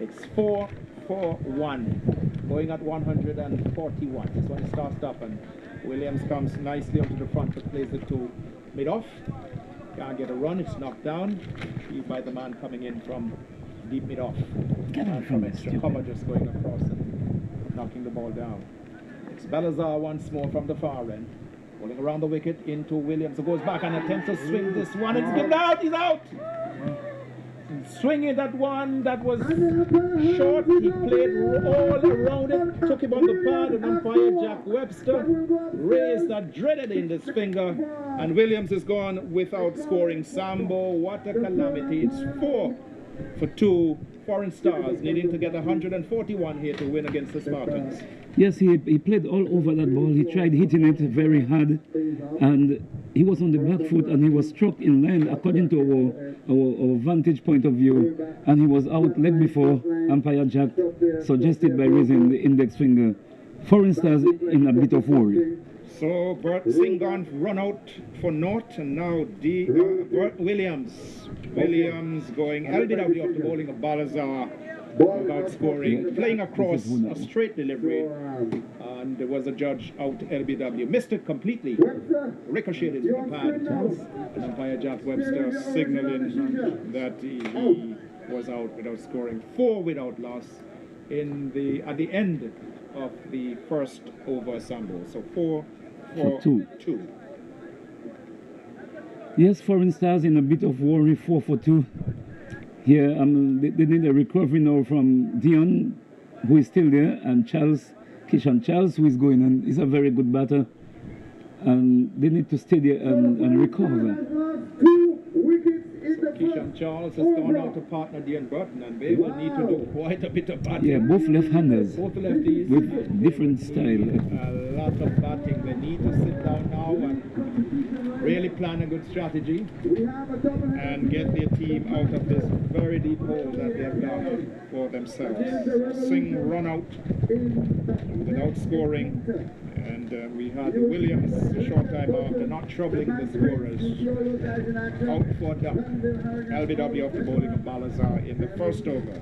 It's 4-4-1, going at 141. This one starts up, and Williams comes nicely onto the front to place it to mid-off. Can't get a run, it's knocked down. Beat by the man coming in from deep mid-off. And from extra cover just going across and knocking the ball down. It's Balazar once more from the far end. Rolling around the wicket into Williams, who goes back and attempts to swing this one. It's given out, he's out! Swinging that one that was short, he played all around it, took him on the pad, and umpire Jack Webster raised that dreaded index finger, and Williams is gone without scoring. Sambo, what a calamity. It's 4-2, Foreign Stars needing to get 141 here to win against the Spartans. Yes, he played all over that ball. He tried hitting it very hard, and he was on the back foot, and he was struck in line according to our vantage point of view, and he was out leg before umpire Jack suggested by raising the index finger. Foreign Stars in a bit of worry. So Bert Singon run out for naught, and now Bert Williams going LBW off the bowling of Balazar without scoring, playing across a straight delivery, and there was a judge out LBW, missed it completely, ricocheted into the pad, and umpire Jack Webster signaling that he was out without scoring. 4 without loss at the end of the first over Sambo. So 4-4-2. Yes, Foreign Stars in a bit of worry, 4-4-2. Here, they need a recovery now from Dion, who is still there, and Kishan Charles, who is going, and is a very good batter. And they need to stay there and recover. Kishan Charles has gone out to partner Dion Burton, and they will need to do quite a bit of batting. Yeah, both left-handers. Both lefties. With different style. A lot of batting. They need to sit down now and really plan a good strategy and get their team out of this very deep hole that they have done for themselves. Singh run out without scoring, and we had Williams a short time after not troubling the scorers. Out for duck. LBW off the bowling of Balazar in the first over.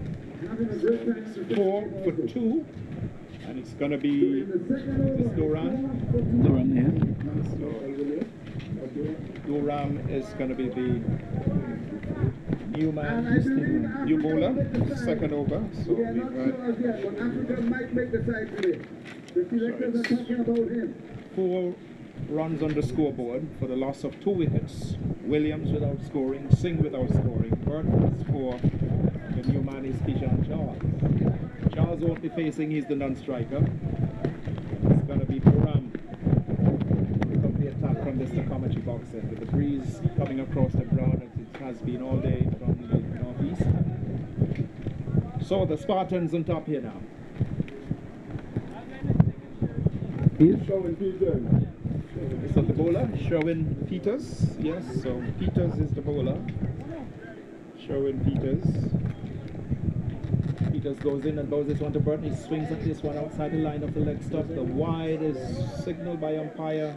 So it's 4-2, and it's going to be Duran. Duran, yeah. So Duran is going to be the new man, new bowler, second over. So we've had 4 runs on the scoreboard for the loss of 2 wickets. Williams without scoring, Singh without scoring. Burton's 4. The new man is Kishan Charles. Charles won't be facing, he's the non-striker. It's going to be Puram. Pick up the attack from this Takamatchi box end with the breeze coming across the ground as it has been all day from the northeast. So the Spartans on top here now. So the bowler, Sherwin Peters. Yes, so Peters is the bowler. Sherwin Peters. Peters goes in and bows this one to Burton. He swings at this one outside the line of the leg stop. The wide is signaled by umpire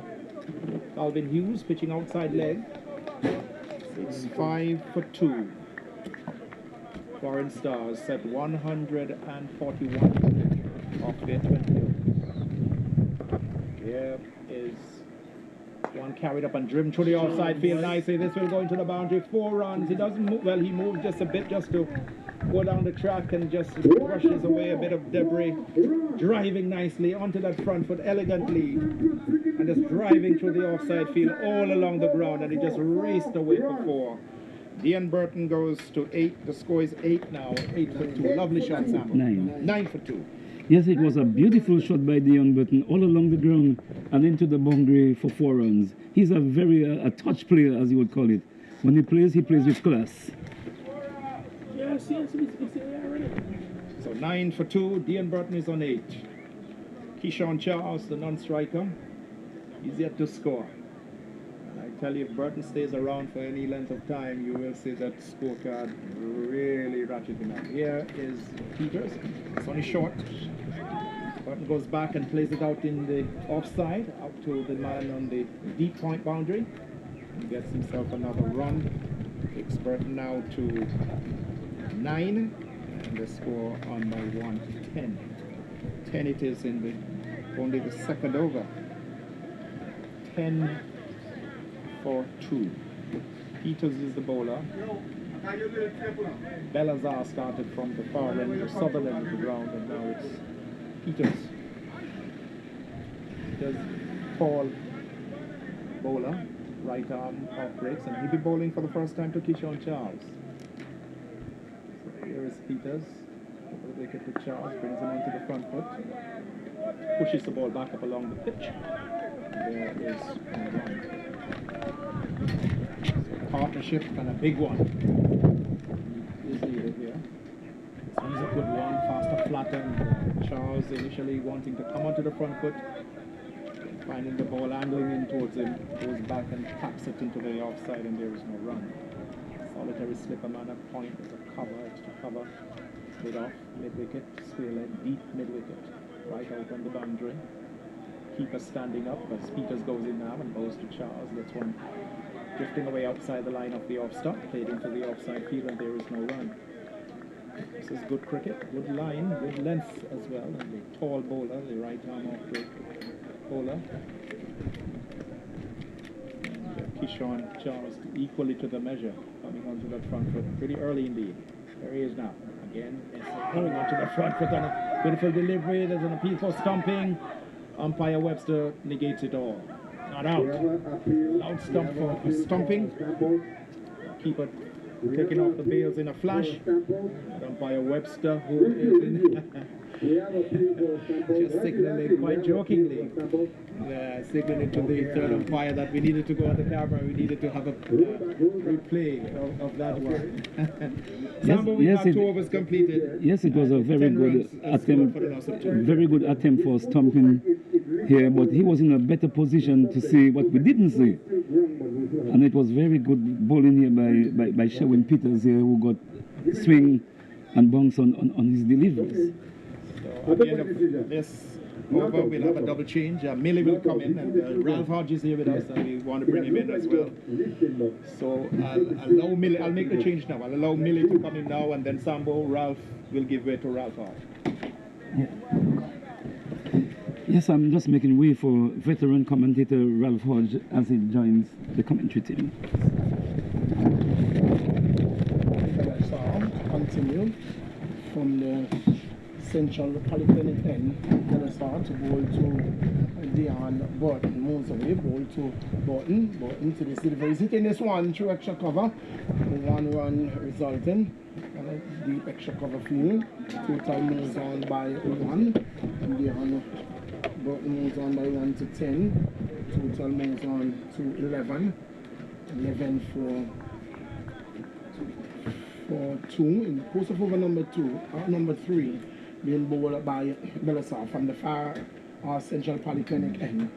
Calvin Hughes, pitching outside leg. It's 5-2. Foreign Stars set 141 off their 20. Here is one carried up and driven through the offside field nicely. This will go into the boundary. 4 runs. He doesn't move well. He moves just a bit just to go down the track and just brushes away a bit of debris. Driving nicely onto that front foot elegantly and just driving through the offside field all along the ground, and he just raced away for 4. Dion Burton goes to 8. The score is 8 now. 8-2. Lovely shot, Sam. 9-2. Yes, it was a beautiful shot by Dion Burton all along the ground and into the boundary for 4 runs. He's a very a touch player, as you would call it. When he plays with class. Yes. So 9-2. Dion Burton is on 8. Kishan Charles, the non-striker, is yet to score. And I tell you, if Burton stays around for any length of time, you will see that scorecard really ratcheting up. Here is Peters. It's only short. Burton goes back and plays it out in the offside, out to the man on the deep point boundary. He gets himself another run. Takes Burton now to 9. And The score on by 1-10. 10 it is in the only the second over. 10-4-2. Peters is the bowler. Belazar started from the far end, the southern end of the ground, and now it's Peters. Peters, tall bowler, right arm off breaks, and he'll be bowling for the first time to Keyshawn Charles. So here is Peters. Over the wicket to Charles, brings him onto the front foot, pushes the ball back up along the pitch. There is partnership and a big one is needed here. This one's a good one, faster, flatter. Charles initially wanting to come onto the front foot, finding the ball angling in towards him, goes back and taps it into the offside, and there is no run. Solitary slipper man at point, there's a cover, extra cover, mid off, mid wicket, square leg, deep mid wicket, right out on the boundary. Keeper standing up as Peters goes in now and goes to Charles. That's one drifting away outside the line of the off stop, played into the offside field, and there is no run. This is good cricket, good line, good length as well, and the tall bowler, the right arm off break bowler. And Keyshawn Charles equally to the measure, coming onto that front foot pretty early indeed. There he is now. Again, coming onto the front foot on a beautiful delivery. There's an appeal for stumping. Umpire Webster negates it all. Not out. Loud stump for stumping. Keeper taking off the bails in a flash. And umpire Webster, who is in just signaling quite jokingly, signaling to the third umpire that we needed to go on the camera, we needed to have a replay of that one. Sambo, we have 2 overs completed. Yes, it was a very good attempt, very good attempt for stumping here, but he was in a better position to see what we didn't see. And it was very good bowling here by Sherwin Peters here, who got swing and bounce on his deliveries. So at the end of this over, we'll have a double change. Millie will come in, and Ralph Hodge is here with us, and we want to bring him in as well. So I'll allow Millie, I'll make the change now. I'll allow Millie to come in now, and then Sambo, Ralph will give way to Ralph Hodge. Yeah. Yes, I'm just making way for veteran commentator Ralph Hodge as he joins the commentary team. Continue from the Central Polyclinic end, Belazar to bowl to Dion Burton, moves away, bowl to Burton to the delivery. He's hitting this one through extra cover, 1 run resulting, and a deep extra cover field. Total moves on by 1, and Dion Burton moves on by 1 to 10, total moves on to 11 for 2 in post of over number 3 being bowled by Belazar from the far Central Polyclinic end.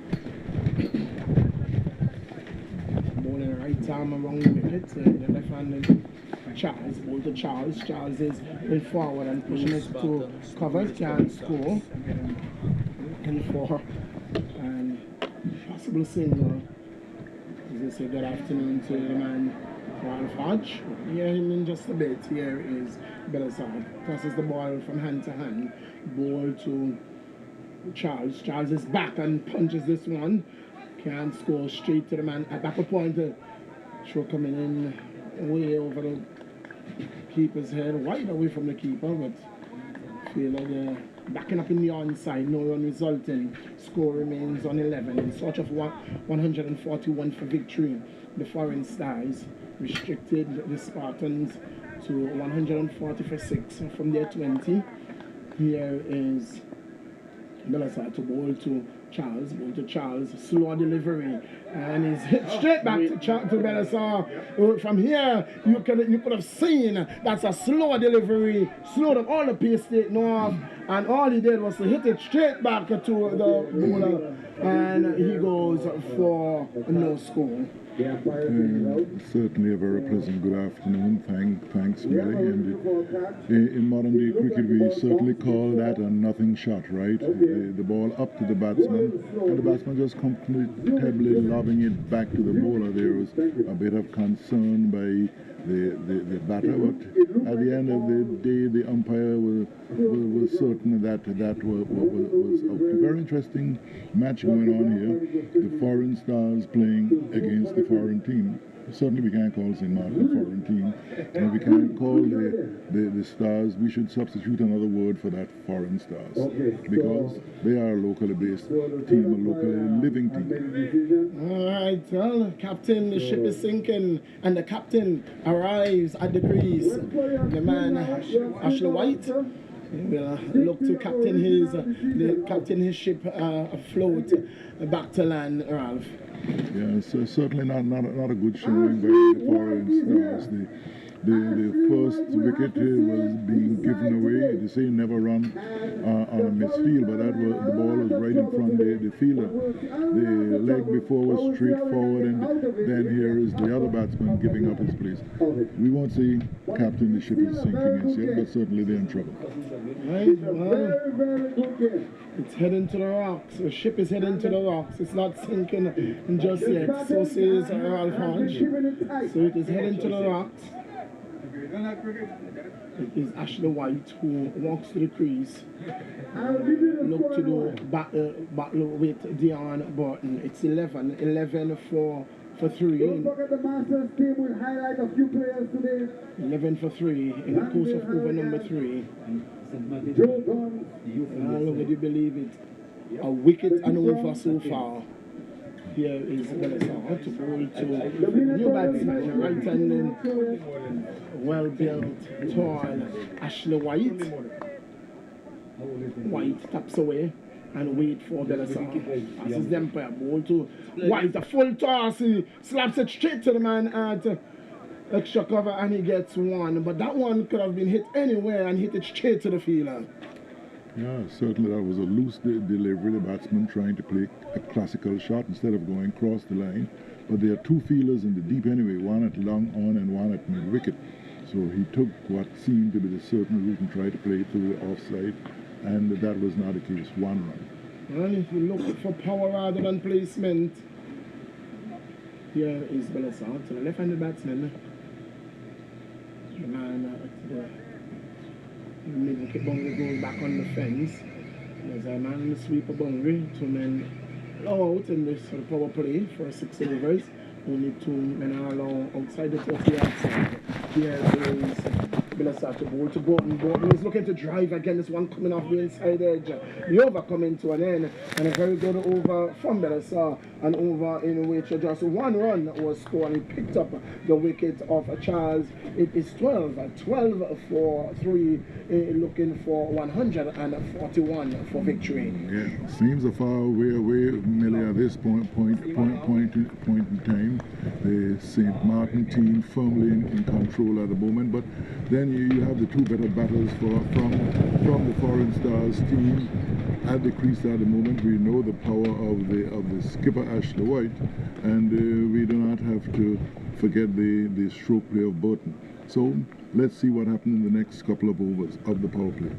Bowling right arm around the wicket, the left-handed Charles, ball to Charles. Charles is going forward and pushing it to cover, can't score. Looking for and possible single. As they say, good afternoon to the man Ralph Hodge. Hear him in just a bit. Here is Belazar. Tosses the ball from hand to hand. Ball to Charles. Charles is back and punches this one. Can't score, straight to the man at back point. Throw coming in way over the keeper's head, wide away from the keeper, but feel like backing up in the onside, no run resulting. Score remains on 11 in search of 141 for victory. The foreign stars restricted the Spartans to 140 for 6 from their 20. Here is Belazar to bowl to Charles, slow delivery, and he's hit straight back to Belazar. From here, you could have seen that's a slow delivery, slowed up all the pace taken off, and all he did was to hit it straight back to the bowler, and he goes for no score. Certainly a very pleasant good afternoon. Thanks, Mary. And in modern day cricket, we certainly call that a nothing shot, right? The ball up to the batsman, and the batsman just comfortably lobbing it back to the bowler. There was a bit of concern by the batter, but at the end of the day, the umpire was certain that was a very interesting match going on here. The foreign stars playing against the foreign team. Certainly we can't call St. Martin a foreign team, and we can't call the stars. We should substitute another word for that, foreign stars, because they are a locally based team, a locally living team. All right, well, Captain, the ship is sinking, and the captain arrives at the crease. The man, Ashley White, will look to captain his ship afloat back to land, Ralph. Yeah, so certainly not a good showing by the foreign stars. The first wicket was being given away. They say never run on a misfield, but the ball was right in front of the fielder. The leg before was straight forward, and then here is the other batsman giving up his place. We won't say captain, the ship is sinking as yet, but certainly they're in trouble. Right, well, it's heading to the rocks. The ship is heading to the rocks. It's not sinking just yet. So says Ralph Hodge. So it is heading to the rocks. It is Ashley White who walks to the crease. Look to do battle with Dion Burton. It's 11 for 3. 11 for 3 in the course of over number 3. How long would you believe it? A wicket and over so far. Here is Belisar to bowl to new batsman, right-handed, well-built, tall Ashley White. White taps away and wait for Belisar. As his umpire ball to White, a full toss, he slaps it straight to the man at extra cover and he gets 1. But that one could have been hit anywhere and hit it straight to the fielder. Yeah, certainly that was a loose delivery. The batsman trying to play a classical shot instead of going across the line. But there are 2 fielders in the deep anyway, one at long on and one at mid wicket. So he took what seemed to be the certain route and tried to play it through the offside, and that was not the case. 1 run. And if you look for power rather than placement, here is Belisar to the left-handed batsman. The man at the mid-wicket boundary goes back on the fence. There's a man in the sweeper boundary, 2 men out in this power play for 6 overs. Only 2 men are allowed outside the 30-yard side. Here is Belisar to bowl to Burton. Burton is looking to drive again. This one coming off the inside edge. The over coming to an end, and a very good over from Belisar, and over in which just 1 run was scored. He picked up the wicket of Charles. It is 12 for 3, looking for 141 for victory. Yeah, seems a far way away, Millie, at this point in time. The St. Martin team firmly in control at the moment, but then you have the 2 better batters from the Foreign Stars team at the crease at the moment. We know the power of the skipper Ashley White, and we do not have to forget the stroke play of Burton. So let's see what happens in the next couple of overs of the power play.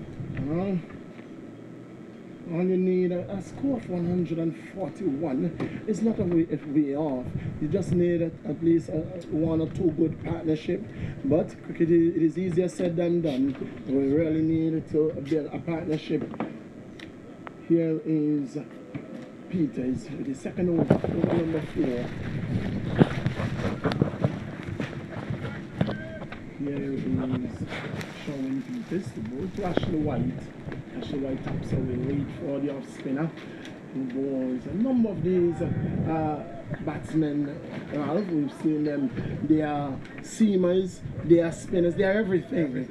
All you need a score of 141. It's not a way off. You just need at least 1 or 2 good partnership. But cricket, it is easier said than done. We really need to build a partnership. Here is Peters with the second over number 4. Here is showing Peters to ball to Ashley White. Ashley White taps away, wait for the off spinner. Who balls a number of these batsmen, Ralph, we've seen them. They are seamers, they are spinners, they are everything.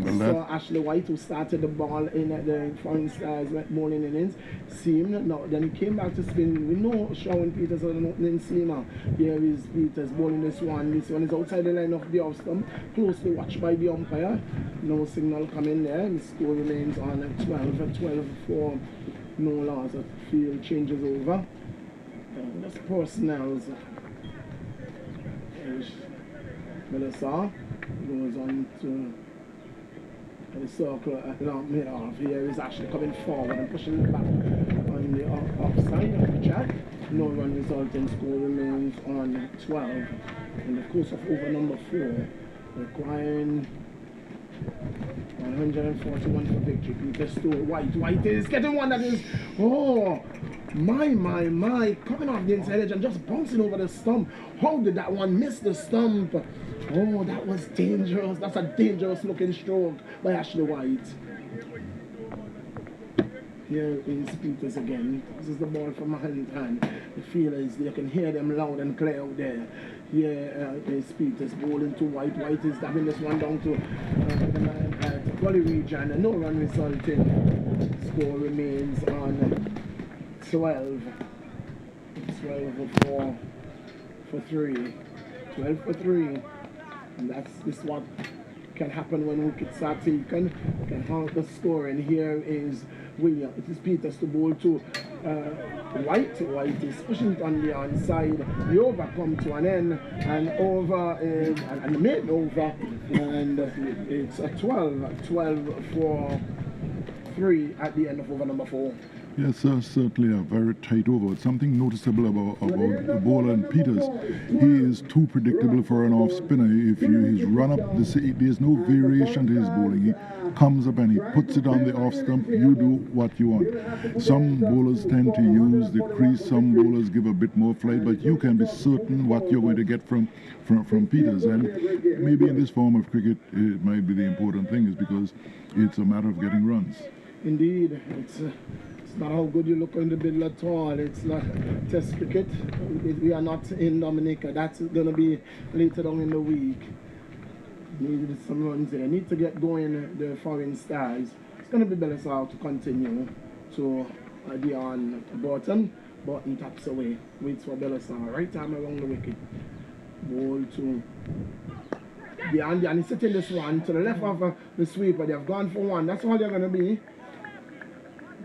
So Ashley White, who started the ball in the Foreign Stars bowling innings, seamed. No, then he came back to spin. We know Shawn Peters is an opening seamer. Here is Peters bowling this one. This one is outside the line of the off stump, closely watched by the umpire. No signal coming there. The score remains on 12 for no loss. The field changes over. That's personnel. Belisar goes on to the circle along mid-off. Here is actually coming forward and pushing it back on the offside of the track. No run resulting. Score remains on 12 in the course of over number 4, requiring 141 for victory. Peter Stowe, White is getting one that is, oh, my, coming off the inside edge and just bouncing over the stump. How did that one miss the stump? Oh, that was dangerous. That's a dangerous looking stroke by Ashley White. Here is Peters again. This is the ball from hand. The fielders, you can hear them loud and clear out there. Here is Peters bowling to White. White is dabbing this one down to the man at Gully region. No run resulting. Score remains on 12 for 3. 12 for 3. And that's this what can happen when wickets are taken. Can halt the score. And here is William. It is Peters to bowl to White. White is pushing it on the onside. The over come to an end, and over and mid over, and it's a 12 for 3 at the end of over number 4. Yes, certainly a very tight over. Something noticeable about the bowler and Peters. He is too predictable for an off spinner. If he's run up, there's no variation to his bowling. He comes up and he puts it on the off stump. You do what you want. Some bowlers tend to use the crease. Some bowlers give a bit more flight, but you can be certain what you're going to get from Peters. And maybe in this form of cricket, it might be the important thing is because it's a matter of getting runs. Indeed, it's not how good you look on the bill at all. It's not test cricket. We are not in Dominica. That's going to be later on in the week. Needed some runs there. Need to get going the foreign stars. It's going to be Belisar to continue to the on bottom. Button taps away. Waits for Belisar. Right arm around the wicket. Ball to behind and he's sitting this one to the left of the sweeper. They have gone for one. That's all they're going to be.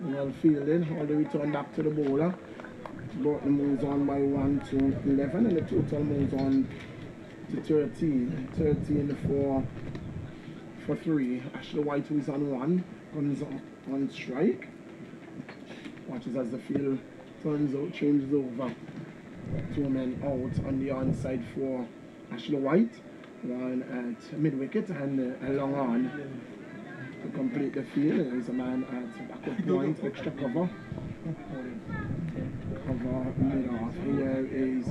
Well fielded, all the return back to the bowler. Burton moves on by 1 to 11, and the total moves on to 13. 13 for 3. Ashley White, who is on 1, comes on strike. Watches as the field turns out, changes over. 2 men out on the onside for Ashley White. One at mid wicket and a long on. To complete the field, there is a man at backup point, extra cover. Cover mid off. Here is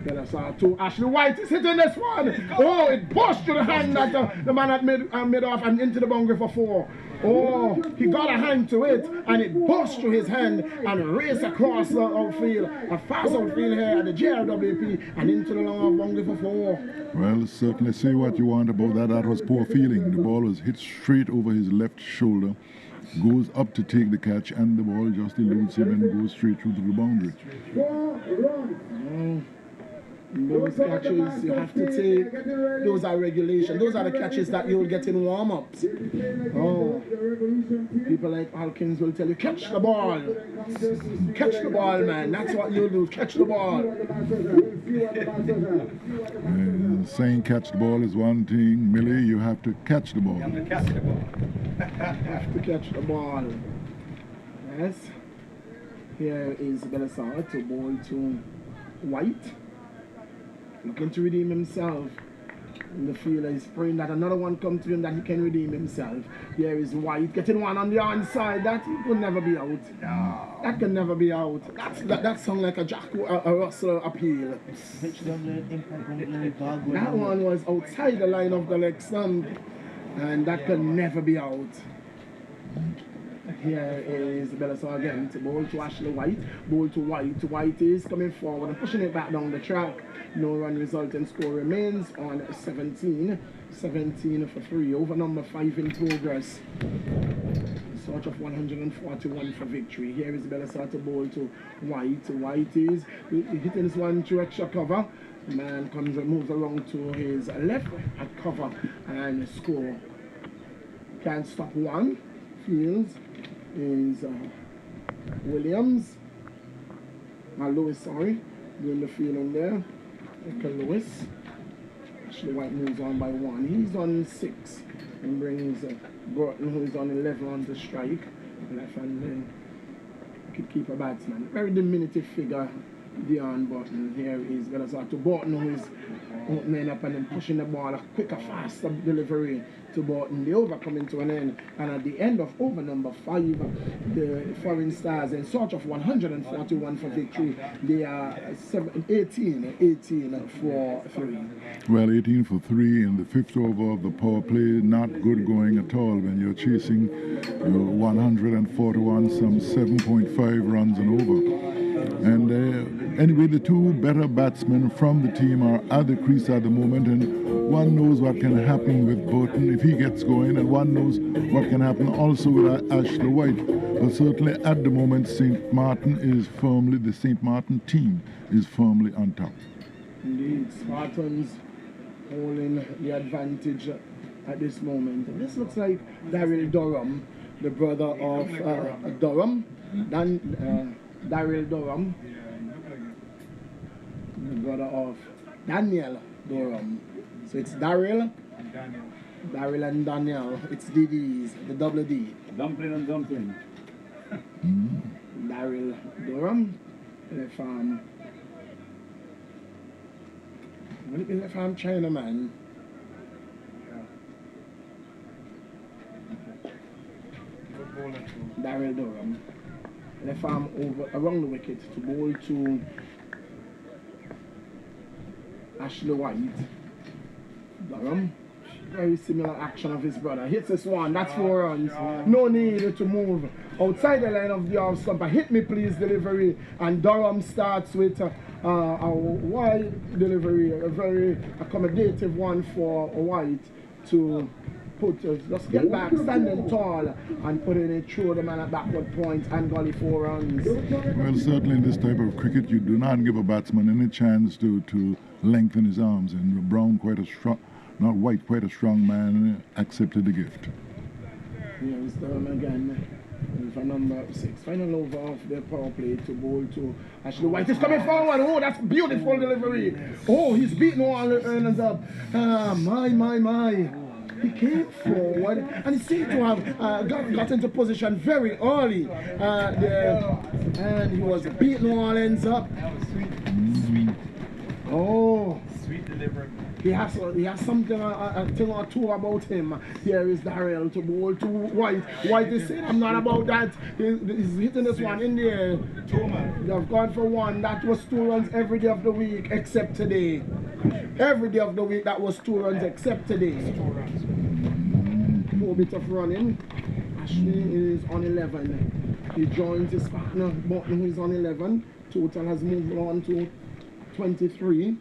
Belisar to Ashley White is hitting this one. Oh, it pushed to the hand at the man at mid off and into the boundary for 4. Oh, he got a hand to it and it pushed to his hand and raced across the outfield. A fast outfield here at the JRWP and into the long boundary for 4. Well, certainly say what you want about that. That was poor fielding. The ball was hit straight over his left shoulder, goes up to take the catch, and the ball just eludes him and goes straight through to the boundary. Those catches you have to take, those are regulation. Those are the catches that you'll get in warm-ups. Oh, people like Alkins will tell you, catch the ball. Catch the ball, man. That's what you'll do, catch the ball. Saying catch the ball is one thing, Millie, you have to catch the ball. You have to catch the ball. Have to catch the ball. Yes. Here is Belisar to ball to White. Looking to redeem himself. And the fielder is praying that another one come to him that he can redeem himself. Here is White getting one on the onside. That could never be out. No. That can never be out. That sounds like a Russell appeal. That one was outside the line of the leg stump. And that can never be out. Here is Belisar again to bowl to Ashley White. Bowl to White. White is coming forward and pushing it back down the track. No run resulting. Score remains on 17. 17 for 3. Over number 5 in progress. Sort of 141 for victory. Here is Belisar to bowl to White. White is hitting this one to extra cover. The man comes and moves around to his left at cover and score. Can't stop one. Fields is Williams. Lewis, sorry. Doing the fielding there. Lewis. Ashley White moves on by 1. He's on 6 and brings Burton, who is on 11, on to strike. Left-handed wicket-keeper batsman. Very diminutive figure Dion Button. Here he's going to start to Button, who is opening up and then pushing the ball, a quicker, faster delivery to Button. The over coming to an end, and at the end of over number 5, the Foreign Stars, in search of 141 for victory, they are 18 for 3. Well, 18 for 3 in the 5th over of the power play, not good going at all when you're chasing 141, some 7.5 runs and over. And anyway, the two better batsmen from the team are at the crease at the moment, and one knows what can happen with Burton if he gets going, and one knows what can happen also with Ashley White. But certainly at the moment, the St. Martin team is firmly on top. Indeed, Spartans holding the advantage at this moment. And this looks like Daryl Durham, the brother of Durham, Daryl Durham, the brother of Daniel Durham. So it's Daryl and Daniel. It's DDs, the double D. Dumpling and dumpling. Daryl Durham, left arm. Left arm Chinaman. Daryl Durham. Left arm over around the wicket to bowl to Ashley White. Durham, very similar action of his brother. Hits this one, that's 4 runs. No need to move outside the line of the off stump. Hit me please delivery, and Durham starts with a wide delivery, a very accommodative one for White to put, just get back, standing tall, and putting it through the man at backward point and gully 4 runs. Well, certainly in this type of cricket, you do not give a batsman any chance to lengthen his arms, and Brown, quite a strong man, accepted the gift. Here is Durham again for number 6. Final over of the power play to bowl to Ashley White. He's coming forward. Oh, that's beautiful delivery. Oh, he's beaten all the earners up. My. He came forward and he seemed to have got into position very early there, and he was beating all ends up. Oh, sweet delivery. He has something, a thing or two about him. Here is Daryl to bowl to White. White is saying, I'm not about that. He's hitting this one in the air. They have gone for 1. That was 2 runs every day of the week except today. Every day of the week that was 2 runs except today. 4 bit of running. Ashley is on 11. He joins his partner Button, who is on 11. Total has moved on to 23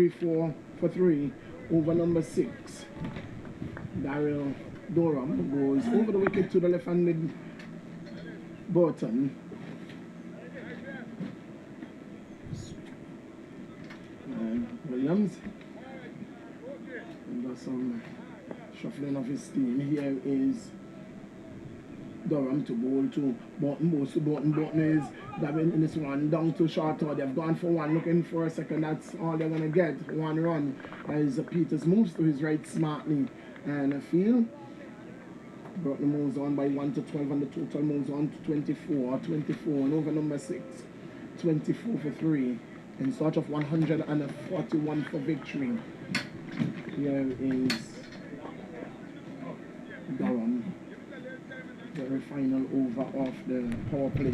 for 3 over number 6. Daryl Durham goes over the wicket to the left-handed Burton. Williams got some shuffling of his team. Here is Durham to bowl to Button. Bowls to Button. Button is dabbing in this one down to short order. They've gone for 1, looking for a second. That's all they're going to get. 1 run as Peters moves to his right smartly and a field. Button moves on by 1 to 12, and the total moves on to 24 and over number 6. 24 for 3 in search of 141 for victory. Here is Durham. Very final over of the power play.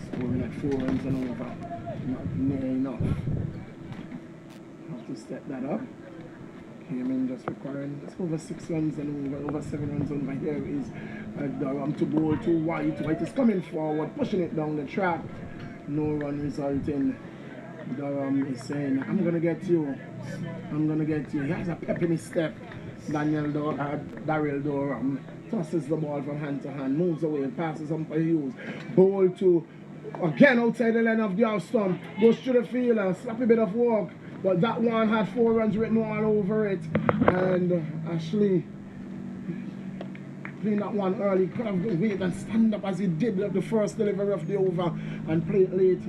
Scoring at 4 runs and over. Not near enough. Have to step that up. Came in just requiring just over 6 runs and over 7 runs over. Here is Durham to bowl to White. White is coming forward, pushing it down the track. No run resulting. Durham is saying, I'm going to get you. I'm going to get you. He has a pep in his step. Daryl Durham tosses the ball from hand to hand, moves away, passes on for Hughes. Bowl to, again outside the line of the off stump, goes through the field, a sloppy bit of work, but that one had 4 runs written all over it. And Ashley playing that one early, could have waited and stand up as he did the first delivery of the over and play it late.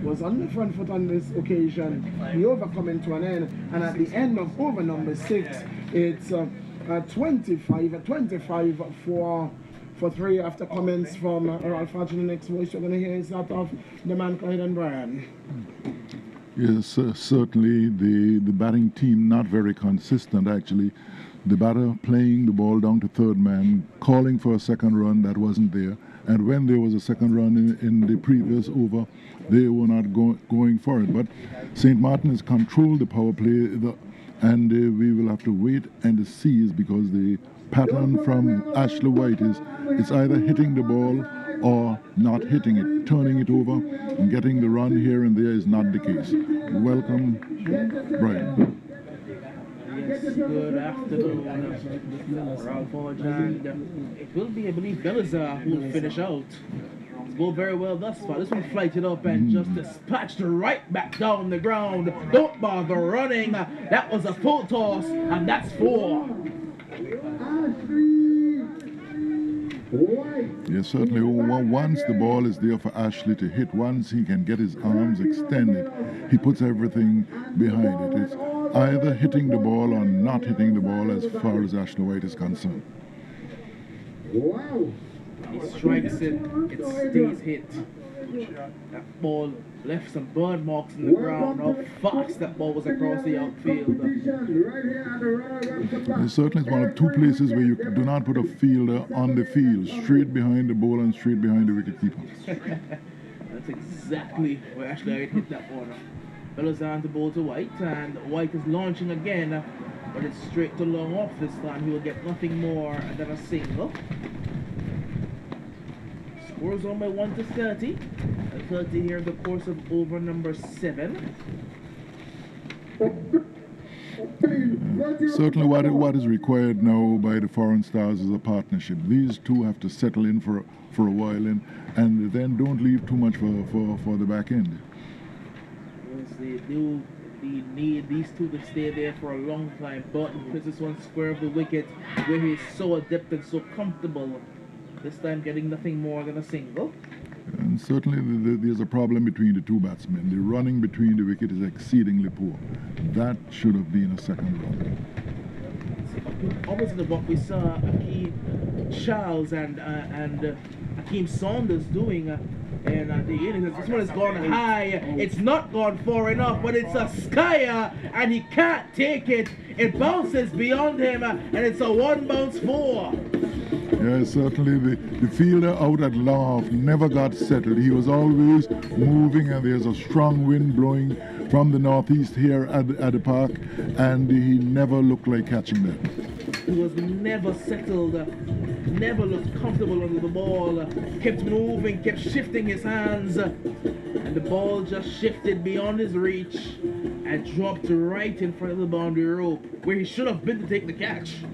Was on the front foot on this occasion. The over coming to an end, and at the end of over number 6, it's 25 for for 3 after comments from Ralph Hodge. The next voice you're going to hear is that of the man Clyde and Brian. Yes, certainly the batting team not very consistent actually. The batter playing the ball down to third man, calling for a second run that wasn't there. And when there was a second run in the previous over, they were not going for it. But St. Martin has controlled the power play, and we will have to wait and see, because the pattern from Ashley White is it's either hitting the ball or not hitting it. Turning it over and getting the run here and there is not the case. Welcome, Brian. Yes, good afternoon, Ralph Hodge, and it will be, I believe, Belazar who will finish out. It's going very well thus far. This one flighted up and just dispatched right back down the ground. Don't bother running. That was a full toss, and that's 4. Yes, certainly. Once the ball is there for Ashley to hit, once he can get his arms extended, he puts everything behind it. It's either hitting the ball or not hitting the ball as far as Ashley White is concerned. He strikes it, it stays hit. That ball left some bird marks in the ground. How fast that ball was across the outfield. It certainly is one of 2 places where you do not put a fielder on the field, straight behind the bowler and straight behind the wicketkeeper. That's exactly where Ashley hit that corner. Fellas on the ball to White, and White is launching again, but it's straight to long off this time. He will get nothing more than a single. Scores on by 1 to 30. 30 here in the course of over number 7. Certainly what is required now by the foreign stars is a partnership. These two have to settle in for a while and then don't leave too much for the back end. Yes, they do. They need these two to stay there for a long time. Burton puts this one square of the wicket where he's so adept and so comfortable. This time getting nothing more than a single. And certainly there's a problem between the 2 batsmen. The running between the wicket is exceedingly poor. That should have been a second run. Opposite of what we saw Akeem Charles and Akeem Saunders doing in the innings. This one has gone high. It's not gone far enough, but it's a skyer and he can't take it. It bounces beyond him and it's a 1 bounce 4. Yeah, certainly the fielder out at long off never got settled. He was always moving, and there's a strong wind blowing from the northeast here at the park, and he never looked like catching that. He was never settled, never looked comfortable under the ball, kept moving, kept shifting his hands, and the ball just shifted beyond his reach and dropped right in front of the boundary rope, where he should have been to take the catch.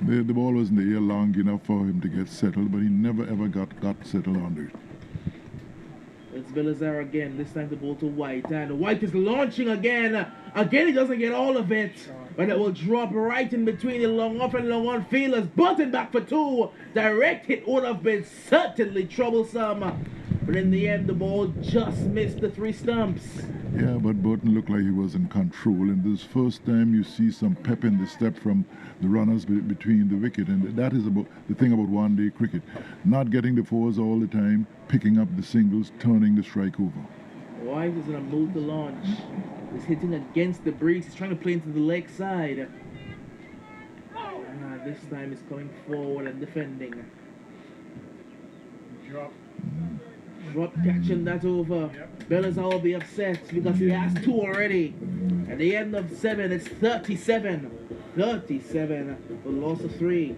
The ball was in the air long enough for him to get settled, but he never ever got settled under it. It's Belazar again, this time the ball to White, and White is launching again. Again, he doesn't get all of it, but it will drop right in between the long off and long on fielders. Button back for 2. Direct hit would have been certainly troublesome, but in the end, the ball just missed the 3 stumps. Yeah, but Burton looked like he was in control. And this first time you see some pep in the step from the runners between the wicket. And that is about the thing about one-day cricket. Not getting the 4s all the time, picking up the singles, turning the strike over. White is in a mood to launch. He's hitting against the breeze. He's trying to play into the leg side. This time he's coming forward and defending. Drop catching that over. Belazar will be upset because he has 2 already. At the end of 7, it's 37. 37 for loss of 3.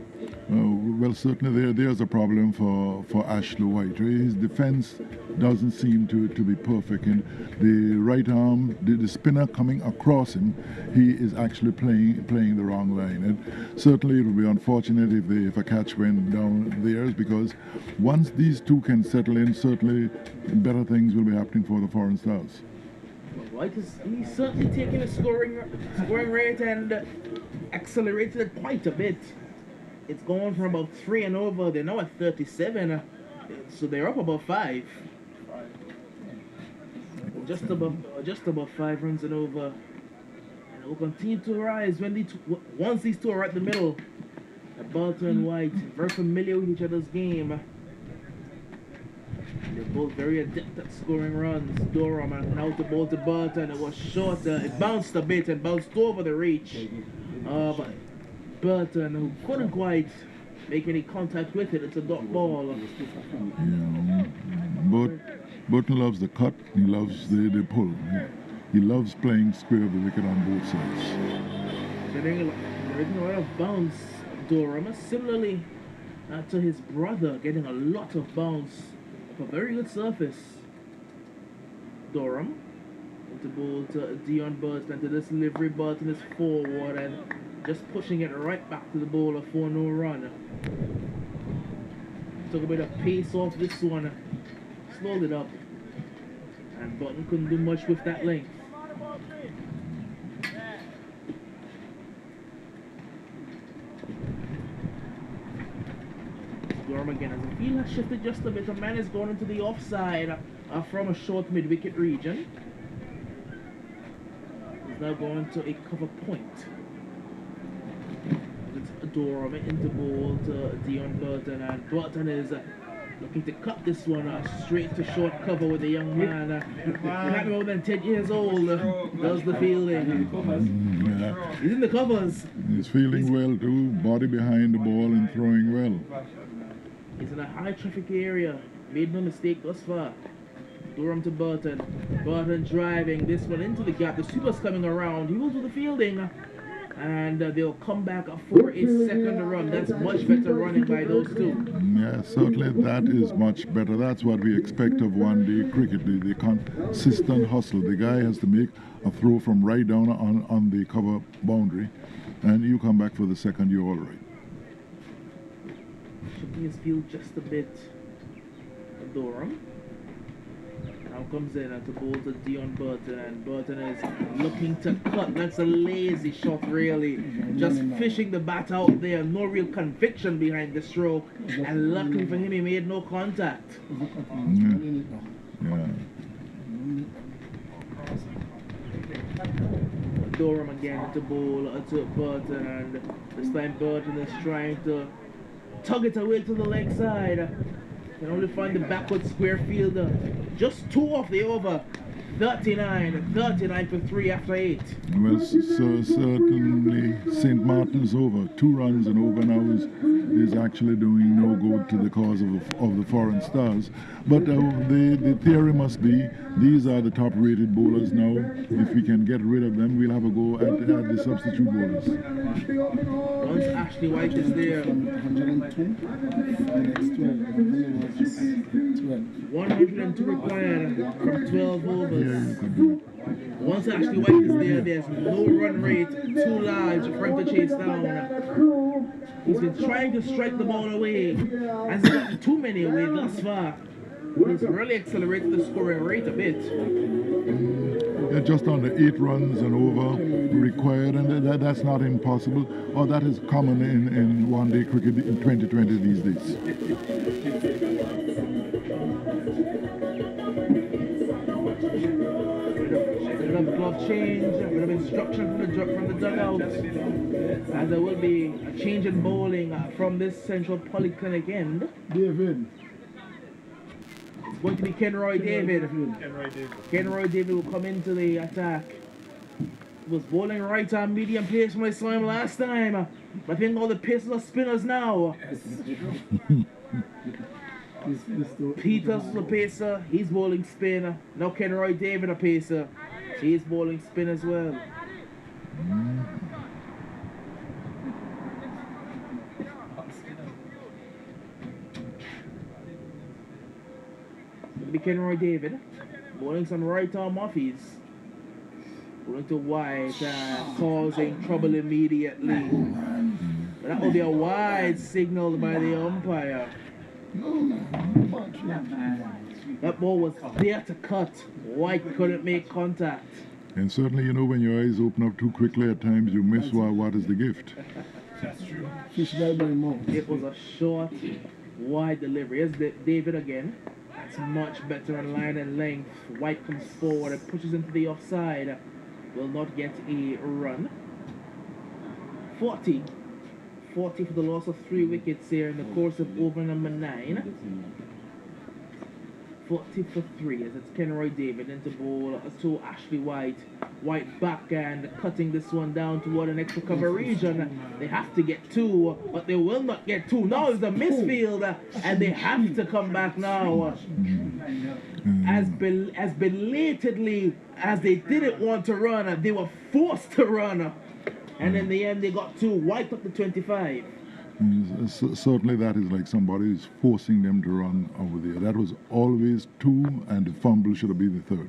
Well, certainly there's a problem for Ashley White. His defense doesn't seem to be perfect. And the right arm, the spinner coming across him, he is actually playing the wrong line. And certainly it would be unfortunate if a catch went down theirs, because once these 2 can settle in, certainly better things will be happening for the foreign stars. White he's certainly taking a scoring rate and accelerated it quite a bit. It's gone from about 3 and over. They're now at 37, so they're up about 5. Just about 5 runs and over, and it will continue to rise when once these 2 are at the middle. Burton and White, very familiar with each other's game. They're both very adept at scoring runs. Durham and now the ball to Burton. It was short. It bounced a bit and bounced over the reach of Burton, who couldn't quite make any contact with it. It's a dot ball. Yeah, but Burton loves the cut. He loves the pull. He loves playing square of the wicket on both sides. There isn't a lot of bounce. Durham, similarly to his brother, getting a lot of bounce. A very good surface. Durham into ball to Dion Burton, and to this delivery. Burton is forward and just pushing it right back to the bowler for no run. Took a bit of pace off this one, slowed it up, and Burton couldn't do much with that length. Durham again, as the field has shifted just a bit. A man is going into the offside from a short mid-wicket region. He's now going to a cover point. It's Durham into ball to Dion Burton, and Burton is looking to cut this one straight to short cover with a young man. Not more than 10 years old. Does the fielding. Yeah. He's in the covers. He's fielding well too, body behind the ball and throwing well. He's in a high traffic area. Made no mistake thus far. Durham to Burton. Burton driving this one into the gap. The super's coming around. He will do the fielding. And they'll come back for a second run. That's much better running by those two. Yeah, certainly that is much better. That's what we expect of one-day cricket. The consistent hustle. The guy has to make a throw from right down on the cover boundary, and you come back for the second, you're all right. Shifting his field just a bit. Durham. Now comes in at the ball to Dion Burton, and Burton is looking to cut. That's a lazy shot, really. Just fishing the bat out there. No real conviction behind the stroke. And luckily for him, he made no contact. Yeah. Durham again to ball to Burton, and this time Burton is trying to tug it away to the leg side. Can only find the backward square fielder. Just 2 off the over. 39 for 3 after 8. Well, certainly St. Martin's over. 2 runs and over now is actually doing no good to the cause of the foreign stars. But the theory must be these are the top-rated bowlers now. If we can get rid of them, we'll have a go at the substitute bowlers. Once Ashley White is there, 102 required from 12 overs. Yeah, you could do it. Once Ashley White is there, there's no run rate too large for him to chase down. He's been trying to strike the ball away, and he's gotten too many away thus far. He's really accelerated the scoring rate a bit. Yeah, just under 8 runs and over required, and that's not impossible, or that is common in one-day cricket in 2020 these days. Bit of glove change, a bit of instruction from the dugout, and there will be a change in bowling from this Central Polyclinic end. David. It's going to be Kenroy David. Kenroy David will come into the attack. He was bowling right arm medium pace when I saw him last time. But I think all the paces are spinners now. Peters is a pacer, he's bowling spin. Now Kenroy David a pacer, he's bowling spin as well. It'll be Kenroy David bowling some right arm offies, going to White and causing trouble immediately. But that will be a wide signal by the umpire. That ball was there to cut. White couldn't make contact. And certainly, you know, when your eyes open up too quickly at times, you miss what is the gift. That's true. Fish right by more. It was a short, wide delivery. Here's David again. That's much better in line and length. White comes forward and pushes into the offside. Will not get a run. 40 40 for the loss of 3 wickets here in the course of over number 9. 40 for 3 as it's Kenroy David into ball to Ashley White. White backhand cutting this one down toward an extra cover region. They have to get 2, but they will not get 2. Now it's a misfield and they have to come back now. As belatedly as they didn't want to run, they were forced to run. And in the end they got 2. White up to 25. Certainly that is like somebody is forcing them to run over there. That was always 2, and the fumble should have been the 3rd.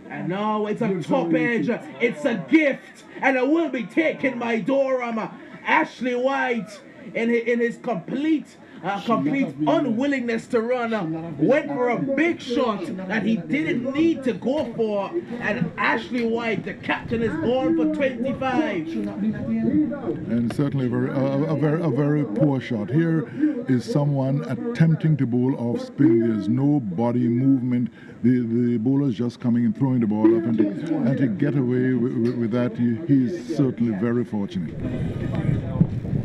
And now it's a top edge. It's a gift, and it will be taken by Durham. Ashley White in his complete unwillingness to run went for a big shot that he didn't need to go for, and Ashley White, the captain, is on for 25. And certainly a very poor shot. Here is someone attempting to bowl off spin. There's no body movement. The bowler's just coming and throwing the ball up, and to get away with that, he's certainly very fortunate.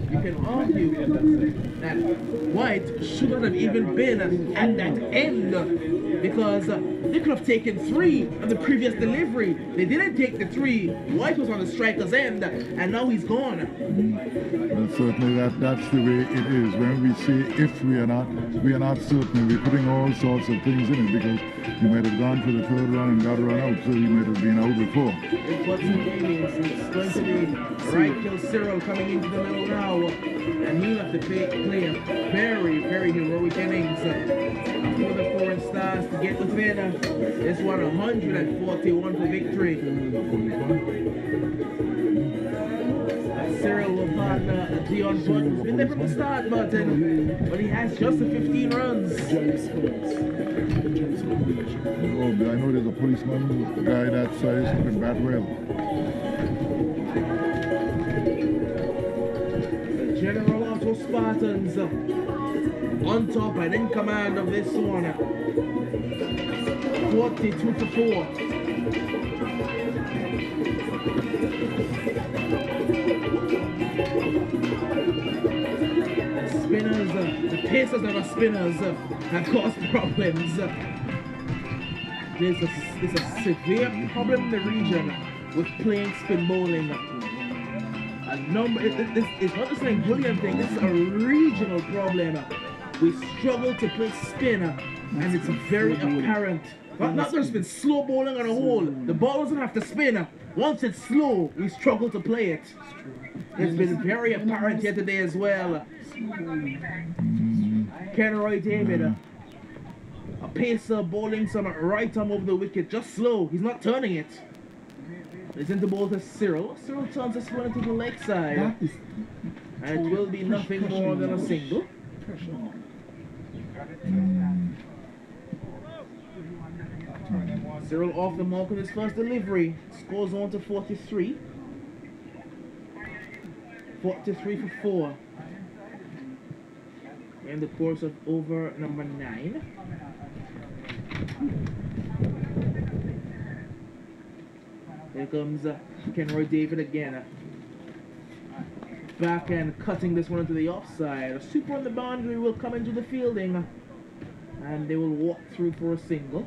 You can argue that White shouldn't have even been at that end, because they could have taken 3 on the previous delivery. They didn't take the 3. White was on the striker's end, and now he's gone. Well, certainly that's the way it is. When we say if we are not certain, we're putting all sorts of things in it, because you might have gone for the 3rd run and got run out, so you might have been out before. It's going to be right kill Cyril coming into the middle now. And he'll have to play a very, very heroic innings for the foreign stars to get within this one 141 for victory. Cyril will partner Dion Button, who's been there from the start, but he has just the 15 runs. Oh, I know there's a policeman guy that size who can bat well. General Auto Spartans on top and in command of this one. 42 for 4. The spinners, the pacers that are spinners have caused problems. There's a severe problem in the region with playing spin bowling. It's not just an Anguilla thing, it's a regional problem. We struggle to play spin, and it's very apparent. Not just been slow bowling on a whole. The ball doesn't have to spin. Once it's slow, we struggle to play it. It's been very apparent here today as well. Kenroy David, a pacer bowling some right arm over the wicket, just slow. He's not turning it. It's into ball to Cyril. Cyril turns this one into the leg side. And it will be nothing more than a single. Cyril off the mark with his first delivery. Scores on to 43. 43 for 4. In the course of over number 9. Here comes Kenroy David again. Backhand cutting this one into the offside. A super on the boundary will come into the fielding. And they will walk through for a single.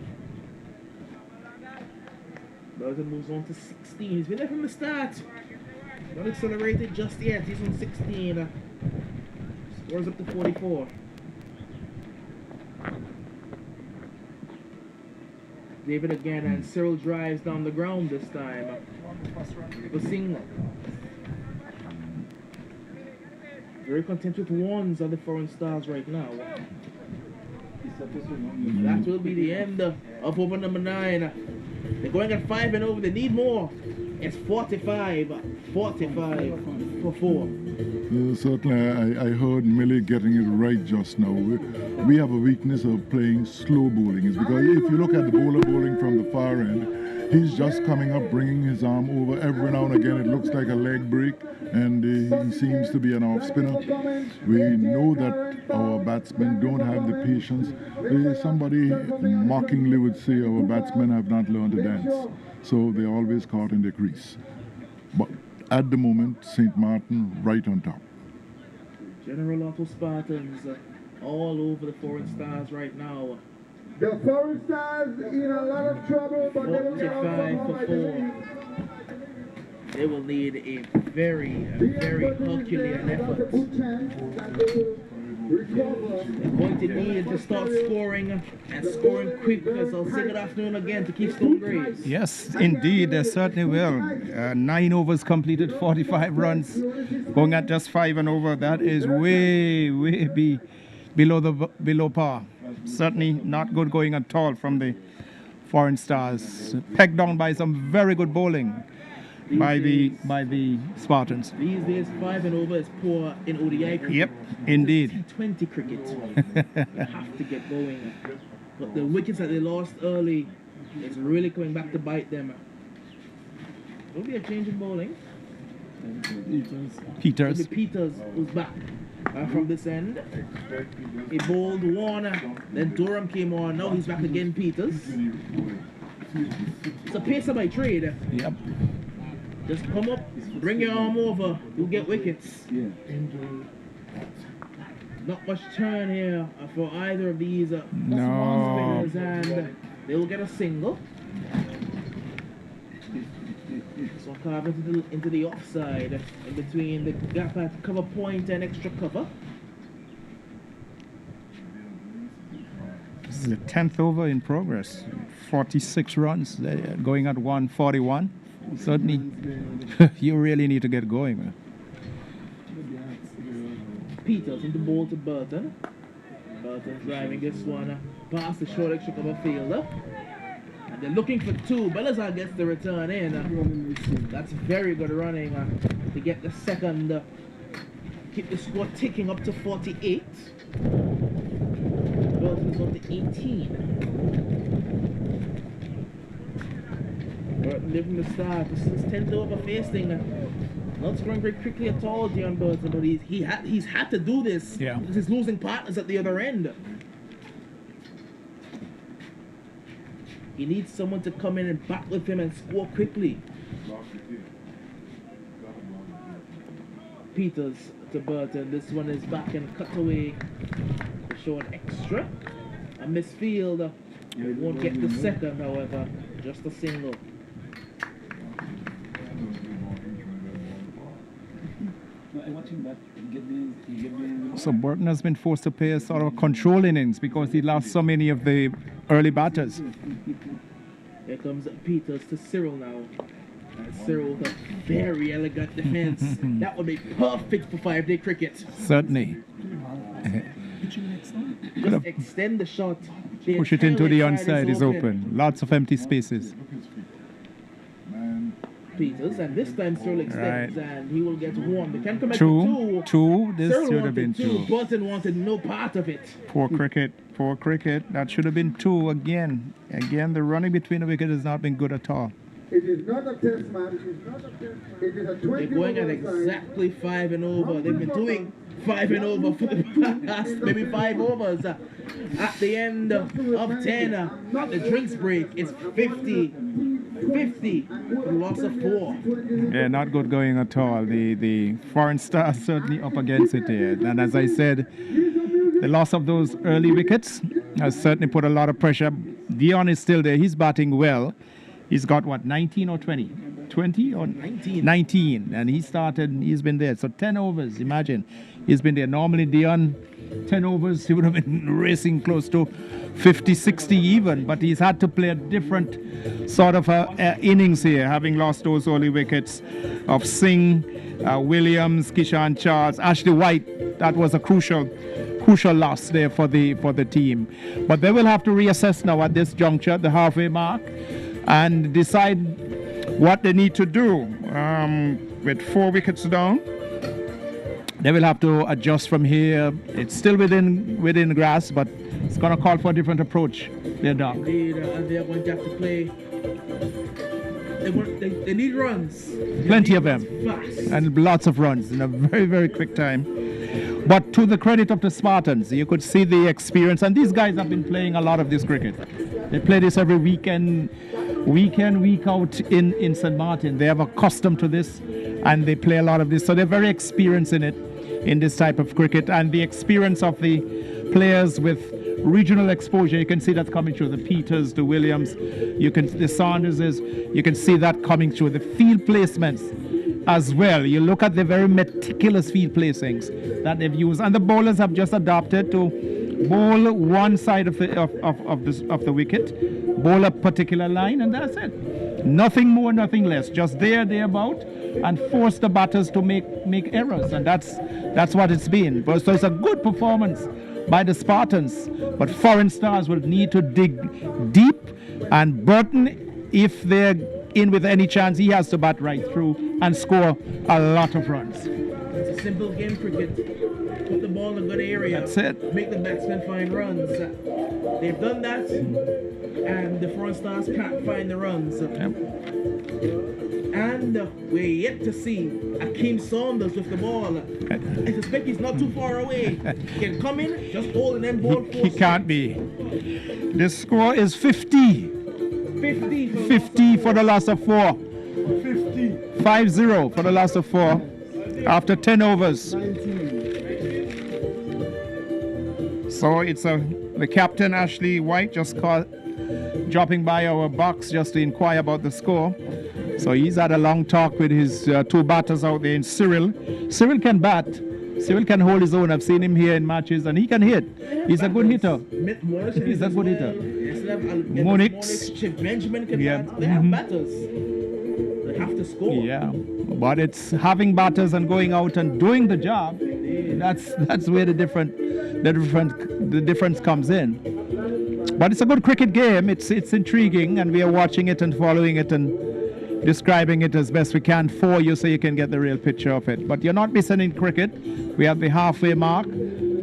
Burton moves on to 16. He's been there from the start. Not accelerated just yet. He's on 16. Scores up to 44. David again, and Cyril drives down the ground this time. For single. Very content with ones on the foreign stars right now. That will be the end of over number 9. They're going at 5 and over. They need more. It's 45 for 4. Certainly, I heard Millie getting it right just now. We have a weakness of playing slow bowling. It's because if you look at the bowler bowling from the far end, he's just coming up, bringing his arm over. Every now and again, it looks like a leg break, and he seems to be an off spinner. We know that our batsmen don't have the patience. Somebody mockingly would say our batsmen have not learned to dance, so they're always caught in the crease. But at the moment, St. Martin right on top. General Auto Spartans all over the foreign stars right now. The foreign stars in a lot of trouble, but they will get out 45 for 4. They will need a very Herculean effort. They're going to need to start scoring and scoring quick, because I'll say good afternoon again to Keystone Graves. Yes, indeed, they certainly will. 9 overs completed, 45 runs. Going at just 5 and over, that is way below par. Certainly not good going at all from the foreign stars. Pegged down by some very good bowling by the Spartans. These days, 5 and over is poor in ODI cricket. Yep, indeed. T20 cricket. You have to get going. But the wickets that they lost early, it's really coming back to bite them. Will be a change in bowling. Peters. Peters was back from this end. He bowled Warner, then Durham came on. Now he's back again, Peters. It's a pacer by trade. Yep. Just come up, bring your arm over, you'll get wickets. Not much turn here for either of these No. spinners, and they will get a single. So carve into the offside in between the gap at cover point and extra cover. This is the 10th over in progress. 46 runs, going at 141. Certainly, you really need to get going, man. Peters into ball to Burton. Burton driving this one past the short extra cover fielder. And they're looking for 2. Belazar gets the return in. That's very good running to get the second. Keep the score ticking up to 48. Burton is up to 18. Burton living the start. This is 10th over facing. Not scoring very quickly at all, Dion Burton, but he's had to do this. Yeah. Because he's losing partners at the other end. He needs someone to come in and back with him and score quickly. Peters to Burton. This one is back and cut away to show an extra. A misfield. Won't get the second, however. Just a single. So Burton has been forced to play a sort of control innings because he lost so many of the early batters. Here comes Peters to Cyril now. Cyril with a very elegant defense. That would be perfect for 5-day cricket. Certainly. Just extend the shot. Push it into the onside is open. Lots of empty spaces. Peters, and this time Cyril extends, and he will get 1. They can come back Two. to 2. This Cyril should have been wanted 2. Burton wanted no part of it. Poor cricket. That should have been 2 again. Again, the running between the wickets has not been good at all. It is not a test match. It is a 20 They're going at exactly 5 and over. They've been doing 5 and over for the past maybe 5 overs. At the end of 10, at the drinks break, it's 50 for the loss of 4. Yeah, not good going at all. The foreign stars certainly up against it here. And as I said, the loss of those early wickets has certainly put a lot of pressure. Dion is still there. He's batting well. He's got, 19 or 20? 20 or 19. 19. And he's been there. So 10 overs, imagine. He's been there. Normally, Dion, 10 overs, he would have been racing close to 50, 60 even. But he's had to play a different sort of innings here, having lost those early wickets of Singh, Williams, Kishan Charles, Ashley White. That was a crucial loss there for the team. But they will have to reassess now at this juncture, the halfway mark, and decide what they need to do. With 4 wickets down, they will have to adjust from here. It's still within grasp, but it's going to call for a different approach. They're down. Indeed, and they're going to have to play. They need runs. Plenty of them. Fast. And lots of runs in a very, very quick time. But to the credit of the Spartans, you could see the experience. And these guys have been playing a lot of this cricket. They play this every weekend, week out in St. Martin. They have accustomed to this, and they play a lot of this. So they're very experienced in it. in this type of cricket, and the experience of the players with regional exposure. You can see that coming through. The Peters, the Williams, the Saunderses, you can see that coming through. The field placements as well. You look at the very meticulous field placings that they've used, and the bowlers have just adopted to bowl one side of the wicket, bowl a particular line, and that's it. Nothing more, nothing less. Just thereabout, and force the batters to make errors, and that's what it's been. So it's a good performance by the Spartans, but Foreign Stars will need to dig deep, and Burton, if they're in with any chance, he has to bat right through and score a lot of runs. It's a simple game, cricket. Put the ball in a good area. That's it. Make the batsmen find runs. They've done that, and the Foreign Stars can't find the runs. And we're yet to see Akeem Saunders with the ball. I suspect he's not too far away. He can come in, just hold and then ball. He can't be. The score is 50. 50 for the loss of 4. 5-0 for the loss of 4 after 10 overs. 19. So it's the captain, Ashley White, just dropping by our box just to inquire about the score. So he's had a long talk with his two batters out there in Cyril. Cyril can bat. Cyril can hold his own. I've seen him here in matches, and he can hit. He's a good hitter. He's a good hitter. Monix. Benjamin can bat. They have batters. They have to score. Yeah, but it's having batters and going out and doing the job. That's where the difference comes in. But it's a good cricket game. It's intriguing, and we are watching it and following it and describing it as best we can for you so you can get the real picture of it. But you're not missing in cricket. We have the halfway mark,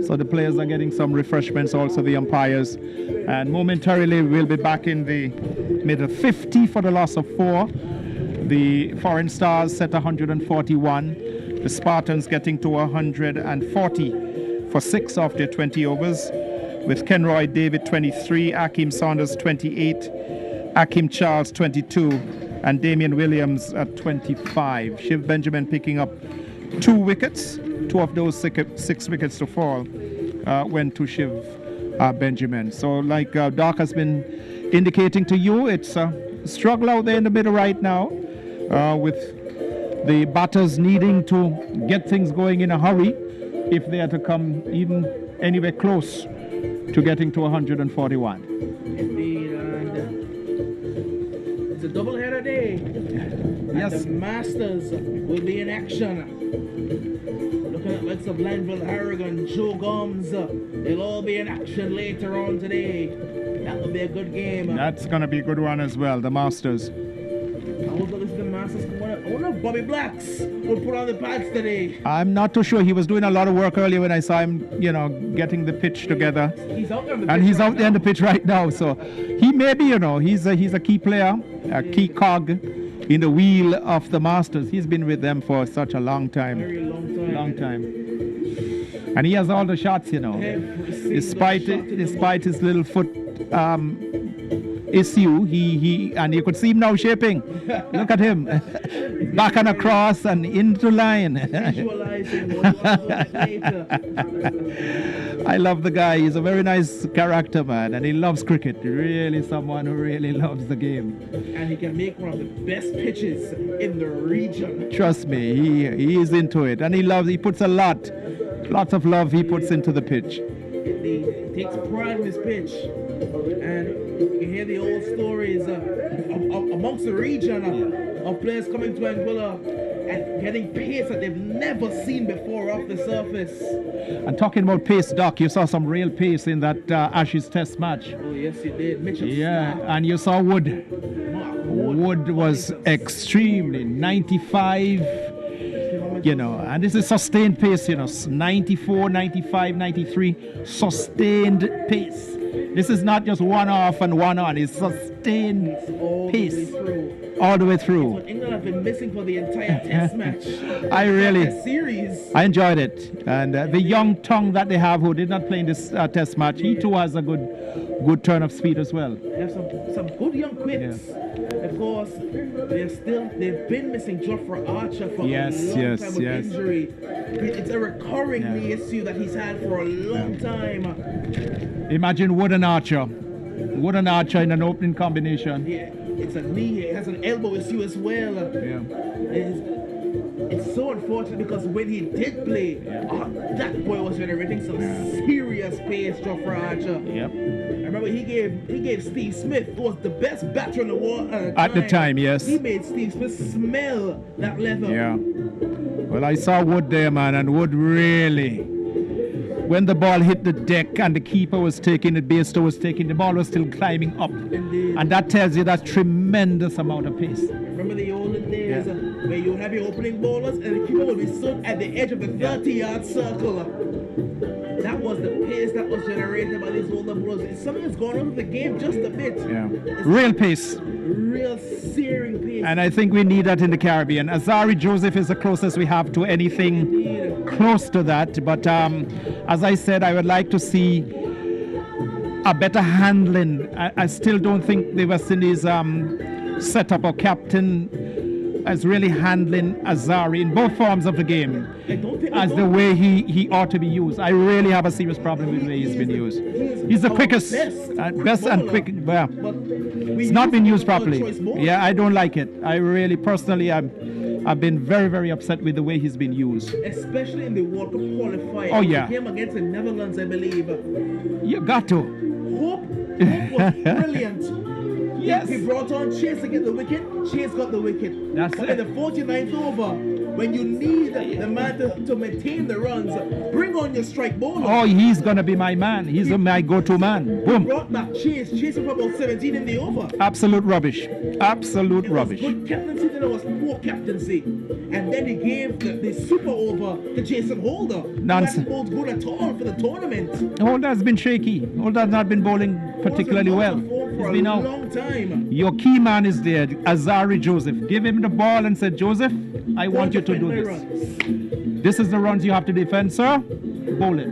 so the players are getting some refreshments, also the umpires. And momentarily we'll be back in the middle. 50 for the loss of 4. The Foreign Stars set 141. The Spartans getting to 140 for 6 of their 20 overs, with Kenroy David 23, Akeem Saunders 28, Akeem Charles 22, and Damian Williams at 25. Shiv Benjamin picking up 2 wickets. 2 of those 6 wickets to fall went to Shiv Benjamin. So like Doc has been indicating to you, it's a struggle out there in the middle right now, with the batters needing to get things going in a hurry if they are to come even anywhere close to getting to 141. Indeed, and it's a double-header day. Yes. And the Masters will be in action. Looking at likes of Lanville, Harrigan, Joe Gomes, they'll all be in action later on today. That will be a good game. That's going to be a good one as well, the Masters. I was looking at the Masters. I wonder if Bobby Blacks will put on the pads today. I'm not too sure. He was doing a lot of work earlier when I saw him, getting the pitch together. He's out there on the pitch. And he's out there on the pitch right now. So he may be, he's a key player, a key cog in the wheel of the Masters. He's been with them for such a long time. Very long time. And he has all the shots, despite his little foot issue, and you could see him now shaping. Look at him, back and across and into line. Visualizing what he wants later. I love the guy. He's a very nice character, man, and he loves cricket. Really someone who really loves the game. And he can make one of the best pitches in the region. Trust me, he is into it, and he puts lots of love he puts into the pitch. He takes pride in his pitch, and you hear the old stories amongst the region of players coming to Anguilla and getting pace that they've never seen before off the surface. And talking about pace, Doc, you saw some real pace in that Ashes Test match. Oh yes, you did. Mitchell Snap. And you saw Wood. Wood was extremely 95. And this is sustained pace, 94, 95, 93, sustained pace. This is not just one off and one on, it's sustained pace all the way through. What England have been missing for the entire Test match. I enjoyed it. And the young tongue that they have who did not play in this Test match, he too has a good turn of speed as well. They have some good young quips. Of course, they've been missing Jofra Archer for a long time with injury. It's a recurring issue that he's had for a long time. Imagine Wood and Archer in an opening combination. Yeah, it's a knee. It has an elbow issue as well. Yeah. It's so unfortunate because when he did play, that boy was generating some serious pace, Jofra Archer. Yep. I remember he gave Steve Smith, who was the best batter in the world at the time. Yes. He made Steve Smith smell that leather. Yeah. Well, I saw Wood there, man, and Wood really, when the ball hit the deck and the keeper was taking it, Bairstow was taking, the ball was still climbing up. Indeed. And that tells you that tremendous amount of pace. Remember the olden days where you have your opening bowlers and the keeper would be stood at the edge of the 30-yard circle. That was the pace that was generated by these older bowlers. It's something that's gone on with the game just a bit. Yeah. Real pace. Real searing pace. And I think we need that in the Caribbean. Azari Joseph is the closest we have to anything close to that. But as I said, I would like to see a better handling. I still don't think the West Indies setup or captain is really handling Azari in both forms of the game as the way he ought to be used. I really have a serious problem with the way he's been used. He's the quickest, best and quick. Well, it's not been used properly. Yeah, I don't like it. I really, personally, I've been very, very upset with the way he's been used. Especially in the World Cup qualifier. Oh, yeah. The game against the Netherlands, I believe. You got to. Hope was brilliant. Yes. He brought on Chase to get the wicket. Chase got the wicket. That's but it. in the 49th over, when you need the man to maintain the runs, bring on your strike bowler. Oh, he's going to be my man. He's my go-to man. Boom. He brought back Chase. Chase was about 17 in the over. Absolute rubbish. Absolute rubbish. It was good captaincy, then it was poor captaincy. And then he gave the super over to Jason Holder. Nonsense. Who wasn't good at all for the tournament. Holder's been shaky. Holder's not been bowling particularly well. For a long time. Your key man is there, Azari Joseph. Give him the ball and say, Joseph, I want you to do this. Runs. This is the runs you have to defend, sir. Bowl it.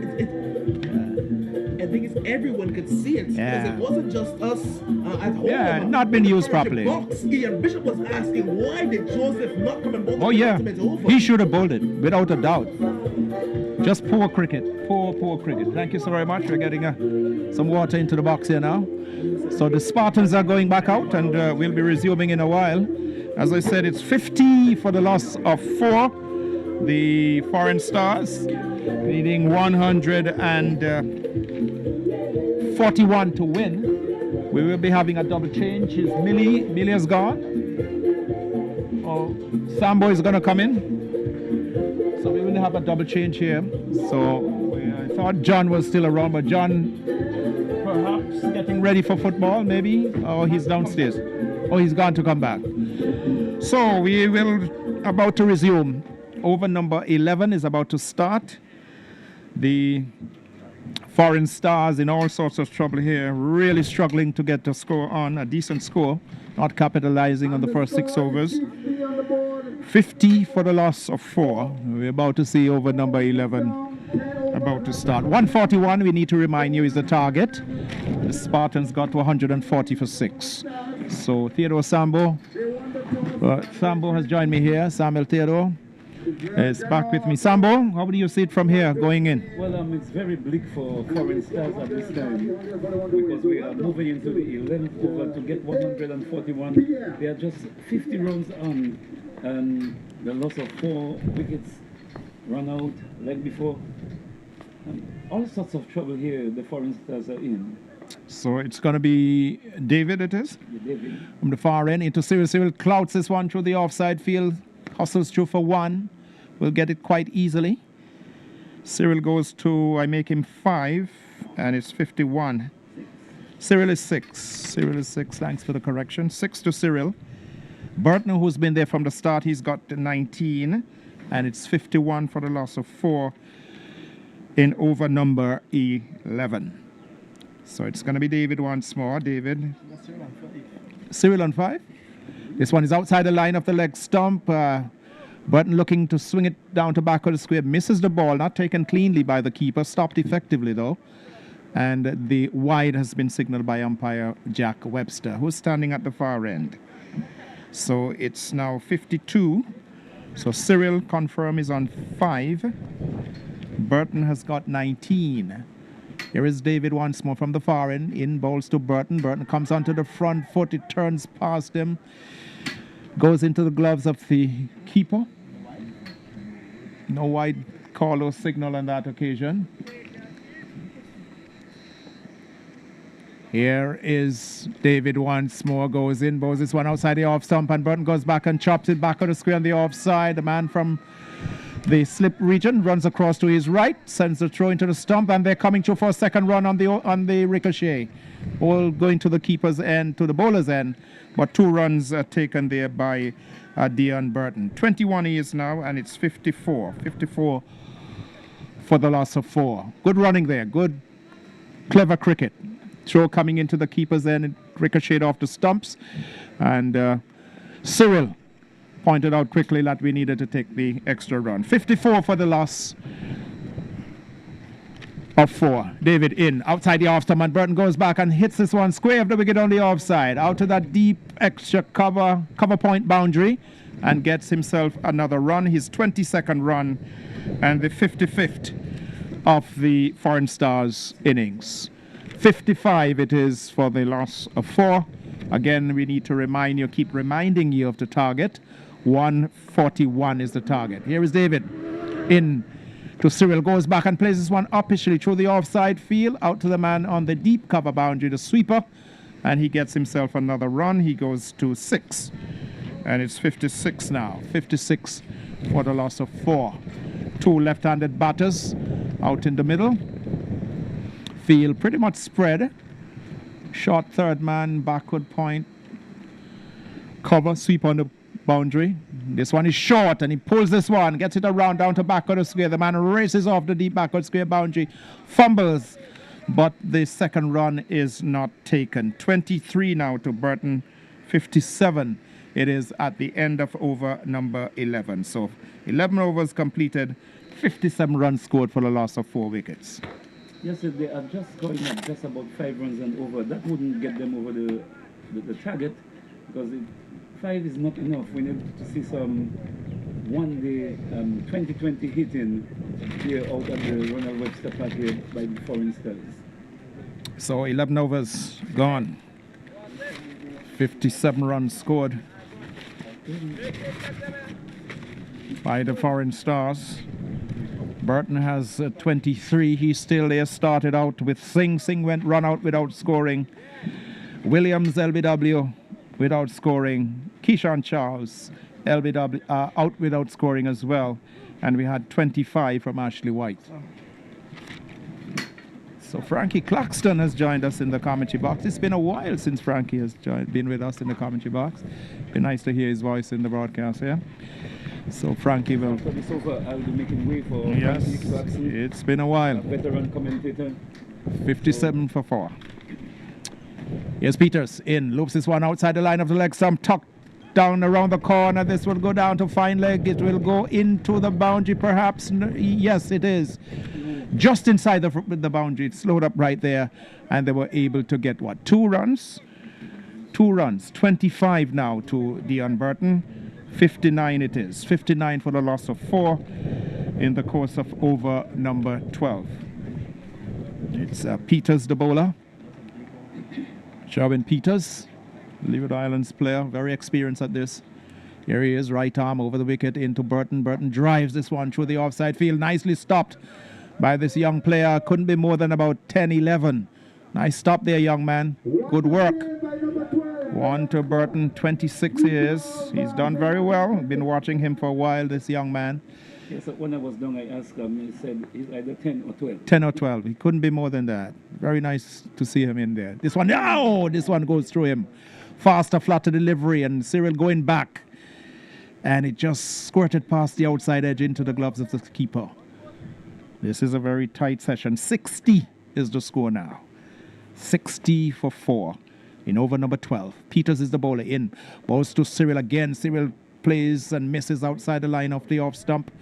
I think everyone could see it because it wasn't just us at home. Yeah, not been used properly. Box, Ian Bishop was asking, why did Joseph not come and bowl the ultimate over? He should have bowled it, without a doubt. Just poor cricket. Poor cricket. Thank you so very much. We're getting some water into the box here now. So the Spartans are going back out and we'll be resuming in a while. As I said, it's 50 for the loss of 4. The Foreign Stars needing 141 to win. We will be having a double change. Is Millie has gone. Oh, Sambo is going to come in. So we will have a double change here. So I thought John was still around, but John perhaps getting ready for football, maybe. Oh, he's downstairs. Oh, he's gone to come back. So we will about to resume. Over number 11 is about to start. The Foreign Stars in all sorts of trouble here, really struggling to get the score on, a decent score, not capitalizing on the first 6 overs. 50 for the loss of 4. We're about to see over number 11 about to start. 141, we need to remind you, is the target. The Spartans got to 140 for 6. So Theodore Sambo. Sambo has joined me here. Samuel Theodore is back with me. Sambo, how do you see it from here going in? Well, it's very bleak for Foreign Stars at this time because we are moving into the 11th over to get 141. They are just 50 runs on, and the loss of 4 wickets, run out, leg before. All sorts of trouble here the Foreign Stars are in. So it's going to be David, it is? Yeah, David. From the far end into Cyril. Cyril clouts this one through the offside field, hustles through for 1. Will get it quite easily. Cyril goes to, I make him 5, and it's 51. Cyril is 6. Cyril is 6, thanks for the correction. 6 to Cyril. Burton, who's been there from the start, he's got 19, and it's 51 for the loss of 4 in over number 11. So it's going to be David once more. David. Cyril on 5. This one is outside the line of the leg stump. Burton looking to swing it down to back of the square. Misses the ball, not taken cleanly by the keeper. Stopped effectively, though. And the wide has been signaled by umpire Jack Webster, who's standing at the far end. So it's now 52. So Cyril confirm is on 5. Burton has got 19. Here is David once more from the far end. In bowls to Burton. Burton comes onto the front foot. It turns past him. Goes into the gloves of the keeper. No wide call or signal on that occasion. Here is David once more, goes in, bowls this one outside the off stump, and Burton goes back and chops it back on the square on the offside. The man from the slip region runs across to his right, sends the throw into the stump, and they're coming through for a second run on the ricochet. All going to the keeper's end, to the bowler's end, but 2 runs are taken there by Dion Burton. 21 he is now, and it's 54. 54 for the loss of 4. Good running there, good, clever cricket. Throw coming into the keeper's end, it ricocheted off the stumps, and Cyril pointed out quickly that we needed to take the extra run. 54 for the loss of 4. David in, outside the off stump, and Burton goes back and hits this one square of the wicket on the offside, out to that deep extra cover point boundary, and gets himself another run, his 22nd run, and the 55th of the Foreign Stars innings. 55 it is for the loss of 4. Again, we need to remind you, keep reminding you of the target. 141 is the target. Here is David in to Cyril, goes back and plays this one upishly through the offside field, out to the man on the deep cover boundary, the sweeper, and he gets himself another run. He goes to 6, and it's 56 now. 56 for the loss of 4. 2 left-handed batters out in the middle. Field pretty much spread. Short third man, backward point, cover, sweep on the boundary. This one is short, and he pulls this one, gets it around down to back of the square. The man races off the deep backward square boundary, fumbles, but the second run is not taken. 23 now to Burton, 57 it is at the end of over number 11. So 11 overs completed, 57 runs scored for the loss of 4 wickets. Yes, they are just going up just about 5 runs and over. That wouldn't get them over the target, because 5 is not enough. We need to see some one-day 2020 hitting here out at the Ronald Webster Park here by the Foreign Stars. So 11 overs gone. 57 runs scored by the Foreign Stars. Burton has 23. He's still there. Started out with Singh. Singh went run out without scoring. Williams, LBW, without scoring. Keyshawn Charles, LBW, out without scoring as well. And we had 25 from Ashley White. So Frankie Claxton has joined us in the commentary box. It's been a while since Frankie has been with us in the commentary box. Been nice to hear his voice in the broadcast here. So Frankie will... For this over, I'll be making way for yes, Frankie Claxton. It's been a while. Veteran commentator. 57 for 4. Here's Peters in, loops this one outside the line of the leg stump, tucked down around the corner. This will go down to fine leg. It will go into the boundary perhaps. Yes, it is. Just inside the boundary. It slowed up right there, and they were able to get what? 2 runs? 2 runs. 25 now to Dion Burton. 59 it is. 59 for the loss of 4 in the course of over number 12. It's Peters, the bowler. Sherwin Peters, Leeward Islands player, very experienced at this. Here he is, right arm over the wicket into Burton. Burton drives this one through the offside field. Nicely stopped by this young player. Couldn't be more than about 10, 11. Nice stop there, young man. Good work. 1 to Burton, 26 years. He's done very well. Been watching him for a while, this young man. Yes, when I was down, I asked him, he said he's either 10 or 12. 10 or 12. He couldn't be more than that. Very nice to see him in there. This one, oh, this one goes through him. Faster, flatter delivery, and Cyril going back. And it just squirted past the outside edge into the gloves of the keeper. This is a very tight session. 60 is the score now. 60 for 4 in over number 12. Peters is the bowler in. Bowls to Cyril again. Cyril plays and misses outside the line of the off stump.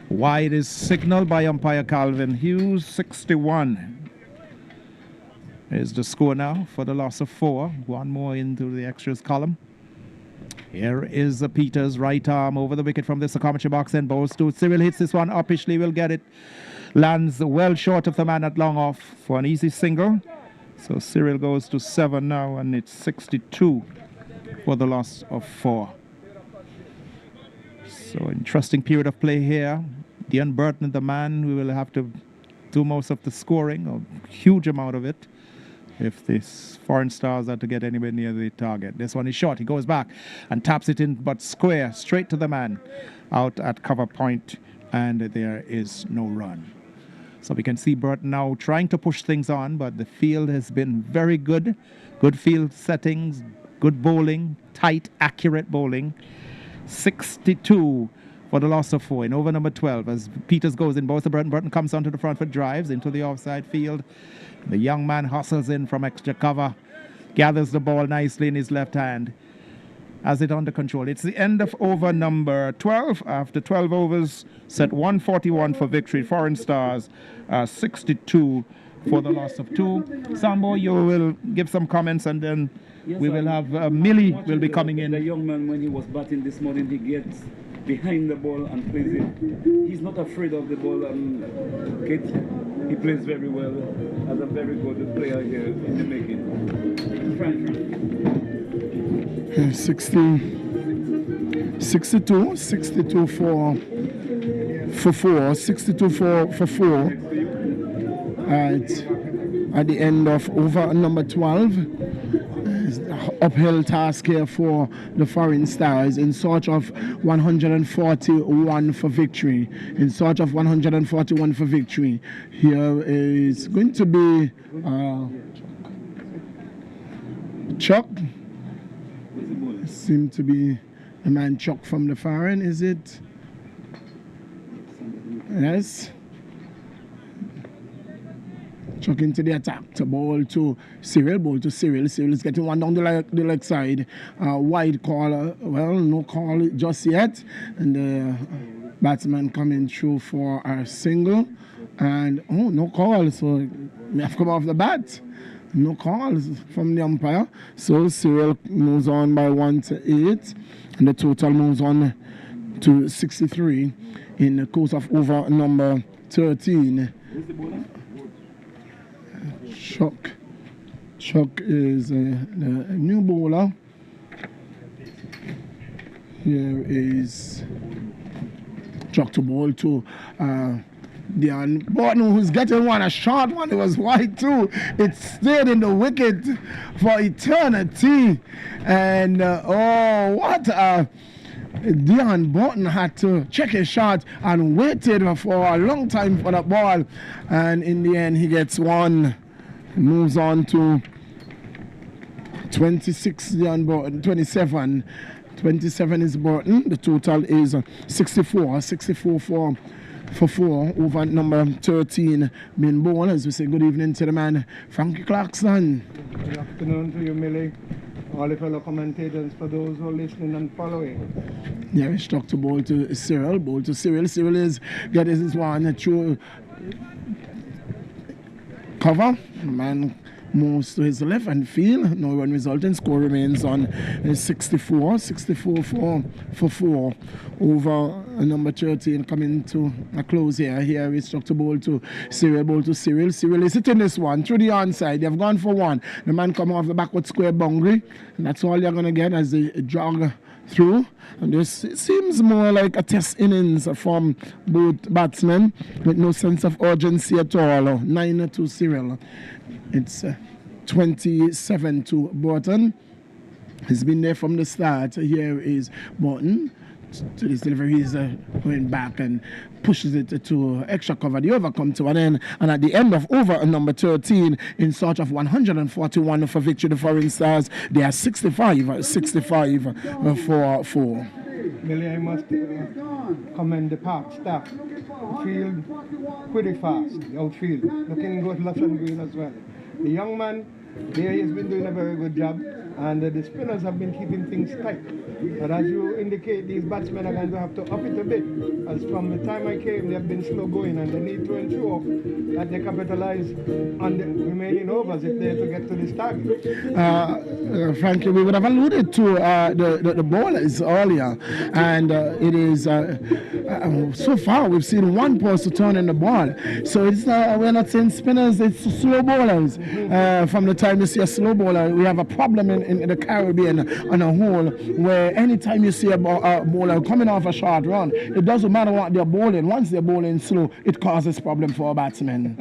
Wide is signaled by umpire Calvin Hughes. 61 is the score now for the loss of 4. One more into the extras column. Here is Peter's right arm over the wicket from the Psychometry box and bowls to Cyril. Hits this one uppishly, will get it. Lands well short of the man at long off for an easy single. So Cyril goes to 7 now, and it's 62 for the loss of 4. So interesting period of play here. Dion Burton, the man who will have to do most of the scoring, a huge amount of it, if this foreign stars are to get anywhere near the target. This one is short. He goes back and taps it in, but square, straight to the man, out at cover point, and there is no run. So we can see Burton now trying to push things on, but the field has been very good. Good field settings, good bowling, tight, accurate bowling. 62 for the loss of 4 in over number 12 as Peters goes in. Both Burton. Burton comes onto the front foot, drives into the offside field. The young man hustles in from extra cover, gathers the ball nicely in his left hand, has it under control. It's the end of over number 12. After 12 overs, set 141 for victory. Foreign Stars 62 for the loss of 2. Sambo, you will give some comments, and then we will have Millie will be coming in. The young man, when he was batting this morning, he gets behind the ball and plays it. He's not afraid of the ball, Kit. He plays very well as a very good player here in the making. Frank. 62 for 4, 62 for 4 at the end of over number 12. Uphill task here for the Foreign Stars in search of 141 for victory. In search of 141 for victory. Here is going to be Chuck. Seem to be a man Chuck from the Foreign, is it? Yes. Chuck into the attack to bowl to Cyril. Cyril is getting one down the leg side. Wide call, well, no call just yet. And the batsman coming through for a single. And, no call, so we have come off the bat. No calls from the umpire. So Cyril moves on by 1 to 8. And the total moves on to 63 in the course of over number 13. Chuck is the new bowler. Here is Chuck to bowl to Dion Burton, who's getting a short one. It was wide too. It stayed in the wicket for eternity. And Dion Burton had to check his shot and waited for a long time for that ball. And in the end, he gets one. Moves on to 26, Dion Burton, 27. 27 is Burton. The total is 64 for 4 over number 13 main ball. As we say good evening to the man Frankie Clarkson. Good afternoon to you, Millie. All the fellow commentators, for those who are listening and following. Yeah, we struck to bowl to Cyril. Cyril is getting his one through cover. Man moves to his left and field. No run resulting. Score remains on 64 for 4 over number 13 coming to a close here. Here is struck to bowl to Cyril. Cyril is hitting this one through the onside. They've gone for 1. The man come off the backward square boundary, and that's all you're gonna get as they jog through. And this seems more like a test innings from both batsmen with no sense of urgency at all. 9 to Cyril. It's 27 to Burton. He's been there from the start. Here is Burton. To this delivery, he's going back and pushes it to extra cover. The over come to an end, and at the end of over number 13, in search of 141 for victory, the Foreign Stars, they are 65 for 4. Millie, I must commend the park staff. Field pretty fast, the outfield. Looking good, lush and green as well. The young man there he's been doing a very good job, and the spinners have been keeping things tight. But as you indicate, these batsmen are going to have to up it a bit, as from the time I came, they have been slow going, and they need to ensure that they capitalize on the remaining overs if they're to get to this target. Frankly, we would have alluded to the bowlers earlier, and it is so far we've seen one post to turn in the ball. So it's we're not saying spinners, it's slow bowlers. From the time you see a slow bowler, we have a problem in the Caribbean on a whole, where anytime you see a bowler coming off a short run, it doesn't matter what they're bowling. Once they're bowling slow, it causes problem for a batsman.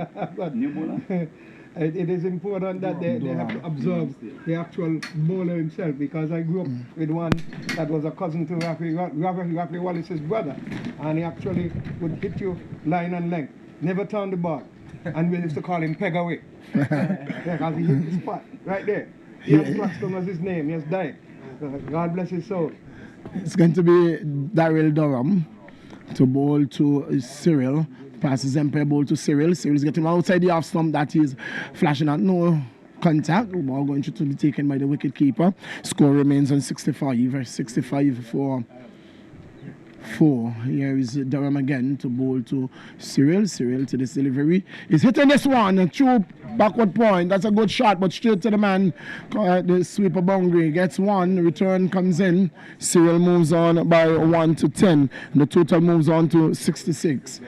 It is important that they have to observe the actual bowler himself, because I grew up with one that was a cousin to Rafi Wallace's brother, and he actually would hit you line and length, never turn the ball, and we used to call him Peg Away, because he hit the spot right there. Ian Claxton was his name, he has died. God bless his soul. It's going to be Daryl Durham to bowl to Cyril. Passes umpire ball to Cyril. Cyril's getting outside the off stump that is flashing out. No contact. Ball going to be taken by the wicket keeper. Score remains on 65. 65 for 4. Here is Durham again to bowl to Cyril. Cyril to this delivery. He's hitting this one. True backward point. That's a good shot, but straight to the man. The sweeper boundary gets 1. Return comes in. Cyril moves on by 1 to 10. The total moves on to 66.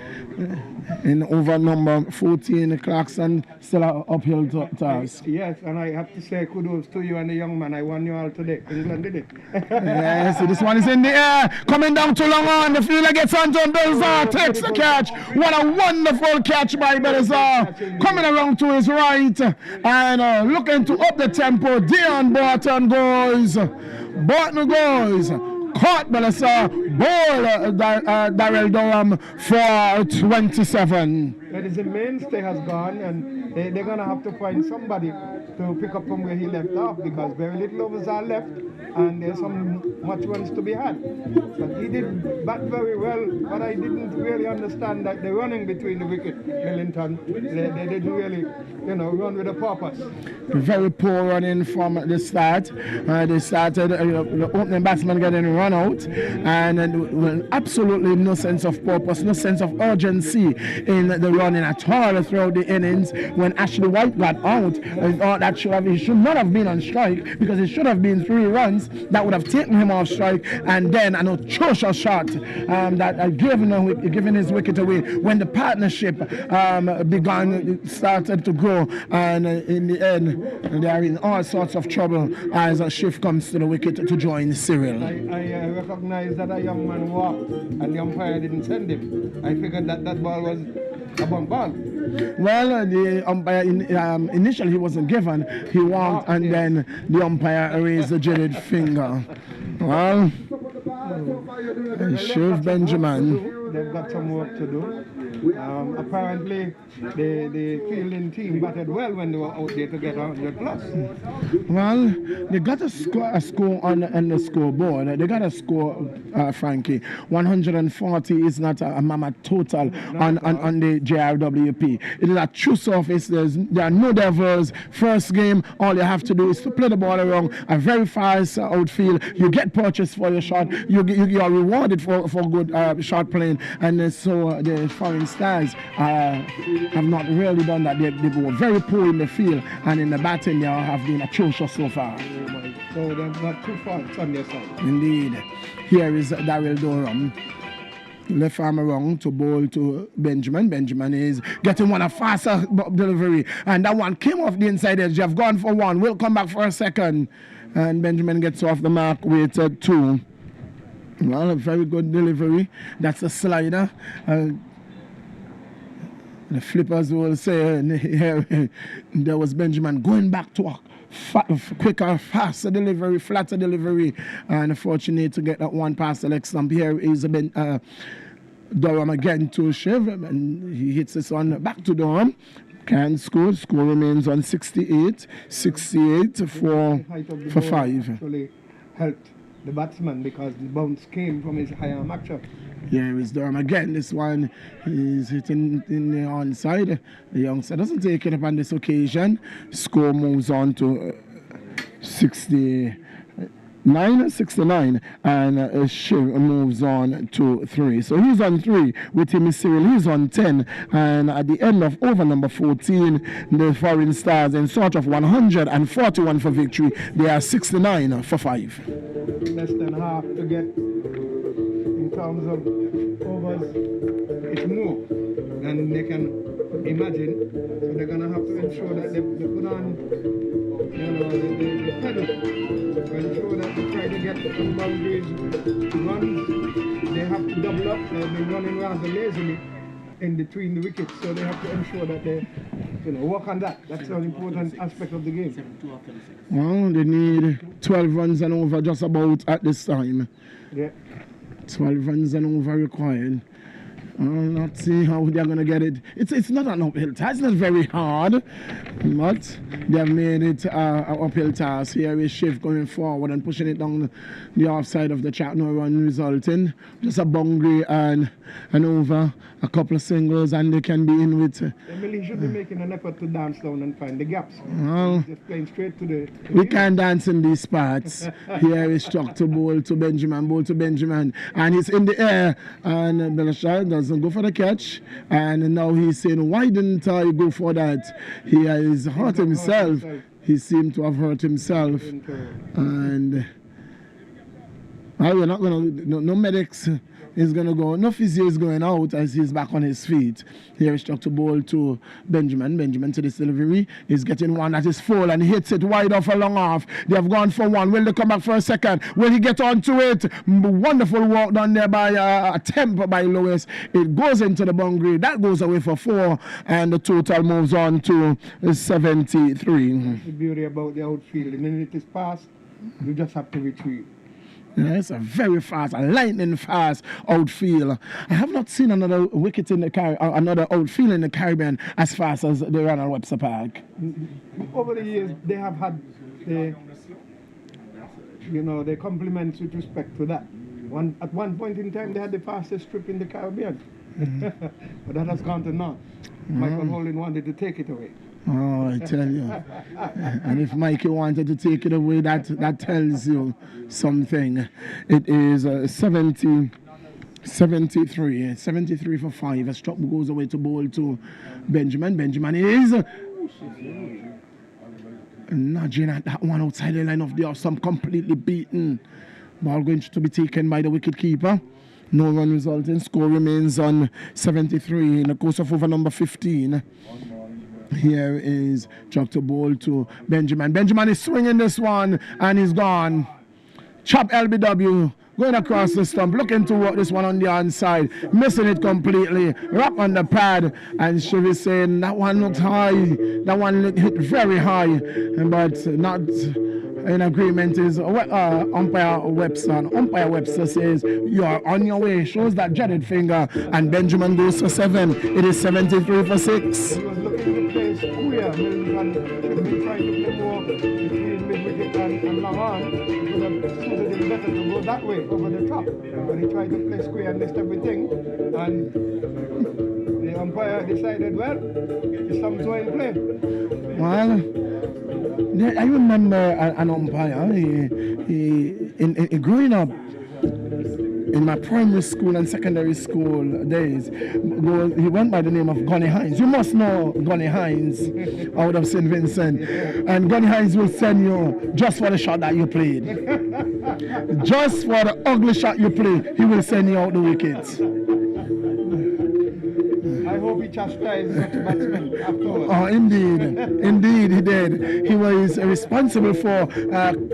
In over number 14, Clarkson still an uphill task. Yes, and I have to say kudos to you and the young man. I won you all today. England did it. Yes, so this one is in the air. Coming down too long on. The fielder gets onto him. Belzar takes the catch. What a wonderful catch by Belzar. Coming around to his right and looking to up the tempo. Dion Barton goes. Caught Belzar. Ball Daryl Durham for 27. That is, the mainstay has gone, and they're going to have to find somebody to pick up from where he left off, because very little overs are left and there's some much runs to be had. But he did bat very well, but I didn't really understand that the running between the wicket, Millington, they didn't really, run with a purpose. Very poor running from the start. They started the opening batsman getting run out, and absolutely no sense of purpose, no sense of urgency in the running at all throughout the innings. When Ashley White got out, I thought that he should not have been on strike, because it should have been 3 runs that would have taken him off strike, and then an atrocious shot that given his wicket away when the partnership started to grow, and in the end they are in all sorts of trouble as a shift comes to the wicket to join Cyril. I recognize that a young man walked and the umpire didn't send him. I figured that ball was a bump ball. Well, the umpire initially he wasn't given. He walked, and then the umpire raised the jaded finger. Well, Shiv Benjamin. They've got some work to do. Apparently, the fielding team batted well when they were out there to get 100 plus. Well, they got a score on the scoreboard. They got a score, Frankie. 140 is not a mama total on the JRWP. It is a true surface. There are no devils. First game, all you have to do is to play the ball around a very fast outfield. You get purchased for your shot. You are rewarded for good shot playing. And so the foreign stars have not really done that. They were very poor in the field, and in the batting they have been atrocious so far. So they're not too far on their side. Indeed. Here is Daryl Durham. Left arm around to bowl to Benjamin. Benjamin is getting a faster delivery, and that one came off the inside edge. They've gone for 1. We'll come back for a second. And Benjamin gets off the mark with 2. Well, a very good delivery. That's a slider. The flippers will say there was Benjamin going back to a quicker, faster delivery, flatter delivery, and fortunate to get that one past the leg stump. Here is Durham again to Shiv, and he hits this one back to Durham. Can score. Score remains on 68. 68 for 5. Actually helped the batsman because the bounce came from his high arm action. Here is Durham again. This one is hitting in the onside. The youngster doesn't take it up on this occasion. Score moves on to 69, and Shiv moves on to 3. So he's on 3 with him is Cyril. He's on 10, and at the end of over number 14, the Foreign Stars in search of 141 for victory. They are 69 for 5. Less than half to get in terms of overs. It's more than they can imagine. So they're gonna have to ensure that they put on, the pedal to ensure that they try to get some boundaries. Runs, they have to double up. They've been running rather lazily in between the wickets, so they have to ensure that they work on that. That's an important aspect of the game. Well, they need 12 runs and over just about at this time. Yeah. 12 runs and over required. I'll not see how they're going to get it. It's not an uphill task. It's not very hard, but they've made it an uphill task. Here is Shiv going forward and pushing it down the offside of the track. No run resulting. Just a boundary and over, a couple of singles, and they can be in with. Emily should be making an effort to dance down and find the gaps. Well, just playing straight to the. We can't dance in these parts. Here is struck to bowl to Benjamin, and he's in the air, and Belashar doesn't go for the catch, and now he's saying, why didn't I go for that? He has hurt himself. He seemed to have hurt himself, and we're not going to, no medics is going to go, no physio is going out as he's back on his feet. Here is struck to bowl to Benjamin to this delivery. He's getting one that is full and hits it wide off a long off. They have gone for one. Will they come back for a second? Will he get onto it? Wonderful work done there by attempt by Lewis. It goes into the boundary. That goes away for 4, and the total moves on to 73. The beauty about the outfield, the minute it is passed, you just have to retrieve. Yeah, it's a very fast, a lightning fast outfield. I have not seen another wicket in the another outfield in the Caribbean as fast as the Ronald Webster Park. Over the years, they have had the compliments with respect to that. At one point in time, they had the fastest strip in the Caribbean, but that has gone to naught. Michael Holding wanted to take it away. Oh, I tell you. And if Mikey wanted to take it away, that tells you something. It is 73 for 5. A strop goes away to bowl to Benjamin. Benjamin is nudging at that one outside the line of the off stump, completely beaten. Ball going to be taken by the wicket keeper. No run resulting. Score remains on 73 in the course of over number 15. Here is chuck to bowl to Benjamin. Benjamin is swinging this one, and he's gone. Chop LBW going across the stump, looking to work this one on the onside, missing it completely. Wrap on the pad, and Shiv is saying that one looked high. That one hit very high, but not in agreement is umpire Webster. Umpire Webster says you're on your way. Shows that jetted finger, and Benjamin goes for 7. It is 73 for 6. He was looking to play square, and should be trying to play more between mid-wicket and long on. It would have suited him better to go that way over the top. But he tried to play square and missed everything, and the umpire decided, well, it's some to in play. Well, I remember an umpire. He growing up in my primary school and secondary school days, he went by the name of Gunny Hines. You must know Gunny Hines out of St. Vincent. And Gunny Hines will send you just for the shot that you played. Just for the ugly shot you played, he will send you out the wickets. I hope he chastised such batsmen afterwards. Oh, indeed he did. He was responsible for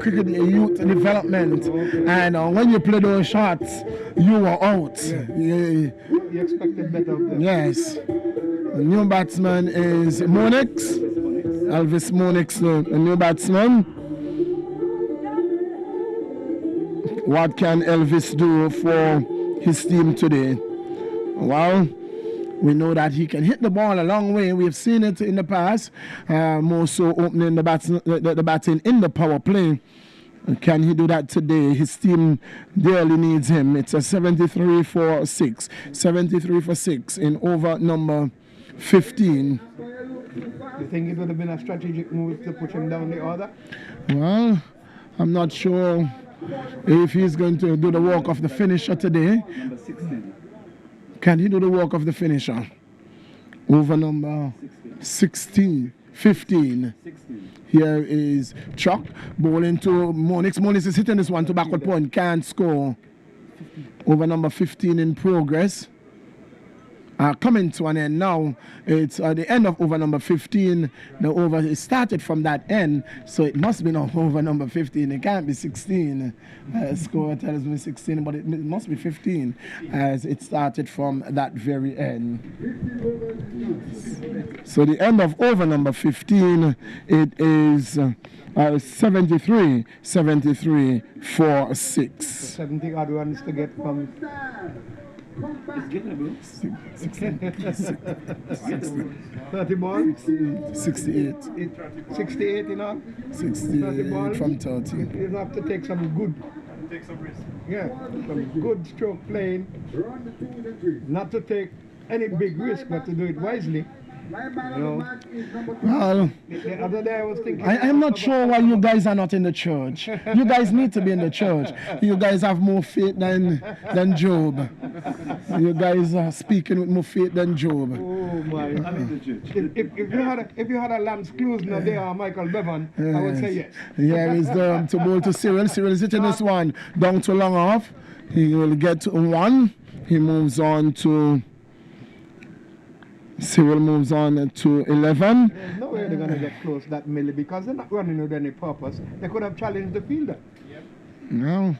cricket youth development, and when you play those shots, you were out. You expected better of them. Yes. The new batsman is Monix, Elvis Monix, the new batsman. What can Elvis do for his team today? Well, we know that he can hit the ball a long way. We've seen it in the past, more so opening the batting in the power play. Can he do that today? His team dearly needs him. It's a 73 for 6. 73 for 6 in over number 15. You think it would have been a strategic move to push him down the order? Well, I'm not sure if he's going to do the work of the finisher today. Number 16. Can he do the work of the finisher? Over number 15. 16. Here is Chuck bowling to Monix. Monix is hitting this one to backward point. Can't score. Over number 15 in progress. Coming to an end now. It's the end of over number 15. The over is started from that end, so it must be now over number 15. It can't be 16. Score tells me 16, but it must be 15 as it started from that very end. So the end of over number 15, it is 73 for 6. 70 odd runs to get from. It's gettable. 30 balls? 68. 68 in all? 68 from 30. You have to take some good. Take some risk. Yeah, some good stroke playing. Not to take any big risk, but to do it wisely. You know, Well, the other day I was thinking. I'm not sure why you guys are not in the church. You guys need to be in the church. You guys have more faith than Job. You guys are speaking with more faith than Job. Oh my! I'm in the church. If you had a Lance Klusner there or Michael Bevan, I would say yes. Here is the to bowl to Cyril. Cyril is hitting this one down to long off. He will get to 1. He moves on to. Cyril moves on to 11. There's no way they're going to get close that Millie because they're not running with any purpose. They could have challenged the fielder. No,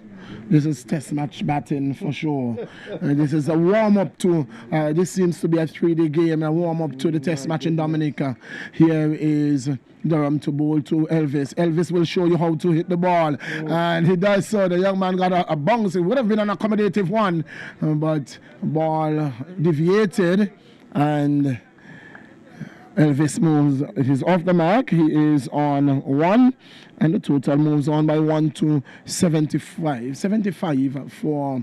this is test match batting for sure. This is a warm-up to, this seems to be a 3-day game, a warm-up to the test match in Dominica. Here is Durham to bowl to Elvis. Elvis will show you how to hit the ball. And he does so. The young man got a bounce. It would have been an accommodative one, but ball deviated. And Elvis moves, it is off the mark. He is on 1, and the total moves on by 1 to 75. 75 for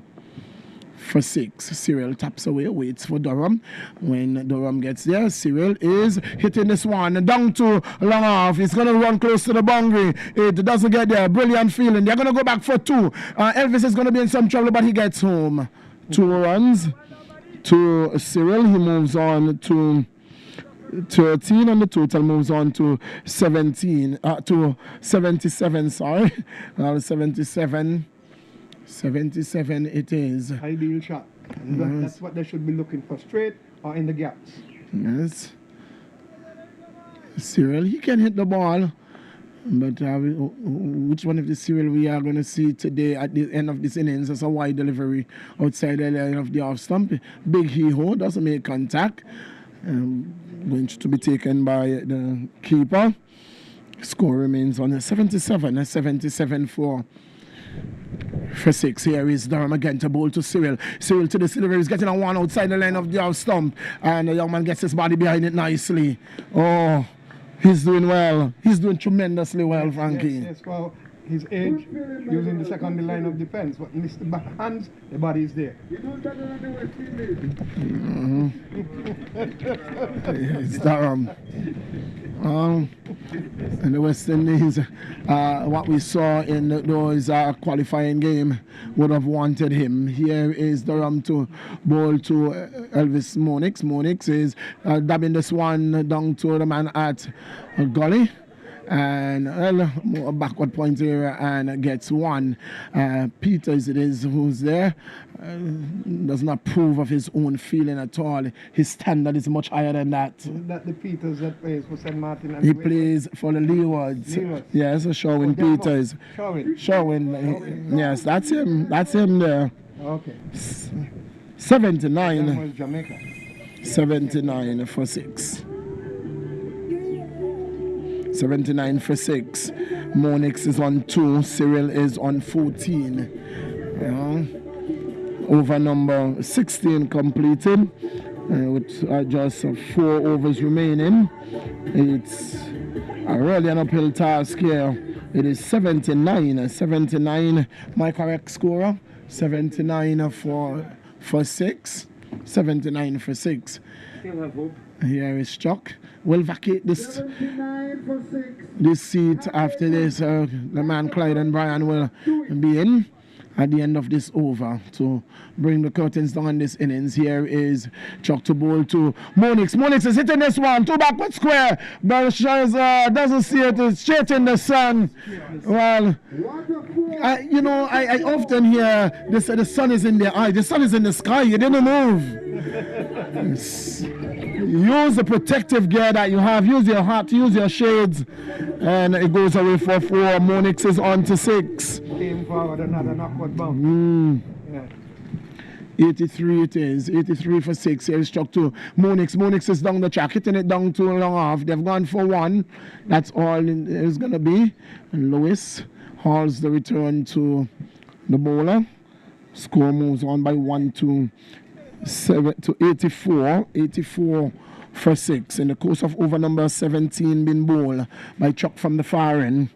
6. Cyril taps away, waits for Durham. When Durham gets there, Cyril is hitting this one down to long off. He's going to run close to the boundary. It doesn't get there. Brilliant feeling. They're going to go back for 2. Elvis is going to be in some trouble, but he gets home. 2 runs. To Cyril, he moves on to 13, and the total moves on to 77, sorry. 77 it is. Ideal shot. That's what they should be looking for, straight or in the gaps. Yes. Cyril, he can hit the ball. But which one of the Cyril we are going to see today at the end of this innings as a wide delivery outside the line of the off stump? Big hee-ho, doesn't make contact. Going to be taken by the keeper. Score remains on 77 for 6. Here is Durham again to bowl to Cyril. Cyril to the delivery is getting a 1 outside the line of the off stump. And the young man gets his body behind it nicely. Oh. He's doing well. He's doing tremendously well, Frankie. Yes, well, his age, using the second line of defense, but Mr. Backhands, the body is there. It's Durham. In the West Indies, what we saw in those qualifying game would have wanted him. Here is Durham to bowl to Elvis Monix. Monix is dabbing this one down to the man at Gully. And a backward point here and gets 1. Peters it is who's there. Does not prove of his own feeling at all. His standard is much higher than that. Isn't that the Peters that plays for St. Martin? And he plays for the Leewards. Yes, Sherwin Peters. Sherwin. Yes, that's him. That's him there. Okay. 79. Jamaica. 79 for 6. 79 for 6. Monix is on 2. Cyril is on 14. Over number 16 completed with just 4 overs remaining. It's really an uphill task here It is 79. 79, my correct scorer. 79 for 6. 79 for 6. Still have hope. Here is Chuck. We'll vacate this seat after this. The man Clyde and Brian will be in at the end of this over to bring the curtains down on this innings. Here is Chuck to bowl to Monix. Monix is hitting this one, 2 backward square. Belshazzar doesn't see it, it's straight in the sun. Well, I often hear this, the sun is in the eye, the sun is in the sky, you didn't move. Use the protective gear that you have, use your hat, use your shades, and it goes away for 4. Monix is on to 6. Came forward, another knockout bounce. Yeah. 83 it is, 83 for 6. Here is struck to Monix. Monix is down the track, hitting it down too long off. They've gone for 1. That's all it's going to be. And Lewis hauls the return to the bowler. Score moves on by 1 to 84. 84 for 6. In the course of over number 17 being bowled by Chuck from the far end.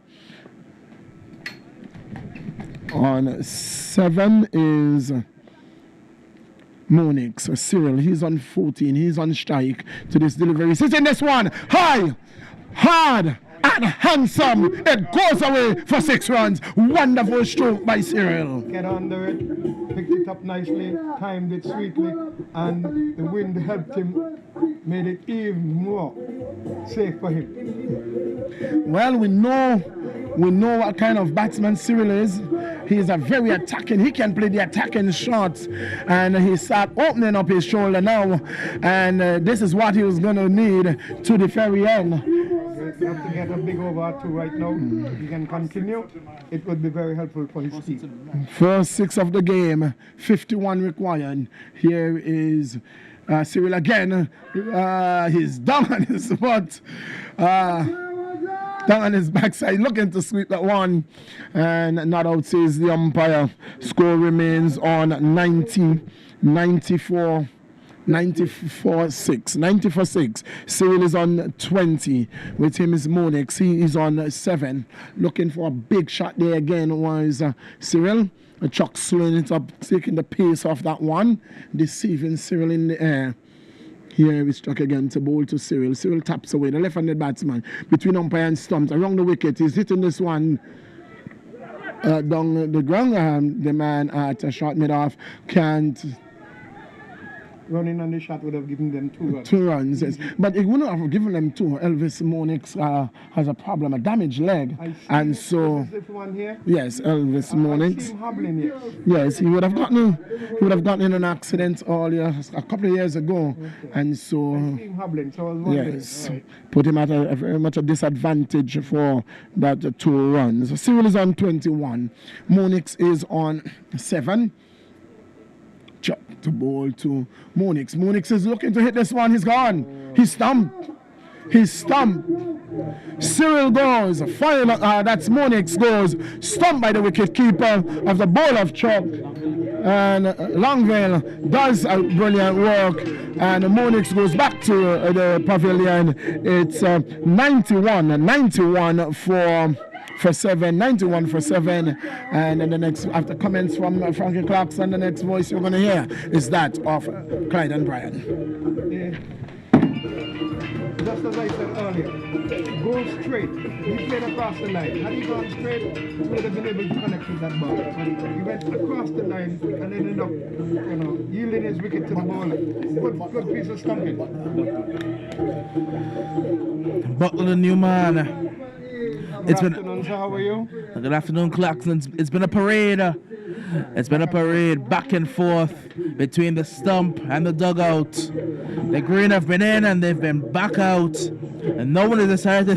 On 7 is Monix, Cyril. He's on 14. He's on strike to this delivery. He's in this one. High, hard, and handsome. It goes away for 6 runs. Wonderful stroke by Cyril. Get under it, picked it up nicely, timed it sweetly, and the wind helped him, made it even more safe for him. Well, we know what kind of batsman Cyril is. He's a very attacking. He can play the attacking shots, and he start opening up his shoulder now. And this is what he was going to need to the very end. You have to get a big over 2 right now. If he can continue, it would be very helpful for his team. First 6 of the game, 51 required. Here is Cyril again. He's down on his spot. Down on his backside, looking to sweep that one. And not out, says the umpire. Score remains on 94 6. Cyril is on 20. With him is Monix. He is on 7. Looking for a big shot there again was Cyril. Chuck slowing it up, taking the pace off that one. Deceiving Cyril in the air. Here we struck again to bowl to Cyril. Cyril taps away, the left-handed batsman. Between umpire and stumps, around the wicket. He's hitting this one down the ground. The man at a shot mid-off can't. Running on the shot would have given them 2 runs. 2 runs, yes. But it wouldn't have given them 2. Elvis Monix has a problem, a damaged leg. And so, this one here? yes, Elvis Monix. I see him hobbling here. Yes, he would have gotten in an accident earlier, a couple of years ago. Okay. And so, I see him hobbling, so I was wondering. yes, put him at a very much a disadvantage for that 2 runs. Cyril is on 21. Monix is on 7. Chuck to bowl to Monix. Monix is looking to hit this one. He's gone. He's stumped. Cyril goes. That's Monix goes. Stumped by the wicket keeper of the bowl of Chuck. And Longville does a brilliant work. And Monix goes back to the pavilion. It's 91 for 7, 91 for 7, and then the next, after comments from Frankie Clarkson, the next voice you're going to hear is that of Clyde and Brian. Yeah. Just as I said earlier, go straight. He played across the line. Had he gone straight, he would have been able to connect with that ball. He went across the line and ended up, yielding his wicket to the bowler. Good piece of stumping. Butler, the new man. Good afternoon, sir. How are you? Good afternoon, Clarkson. It's been a parade. It's been a parade back and forth between the stump and the dugout. The green have been in and they've been back out. And no one has decided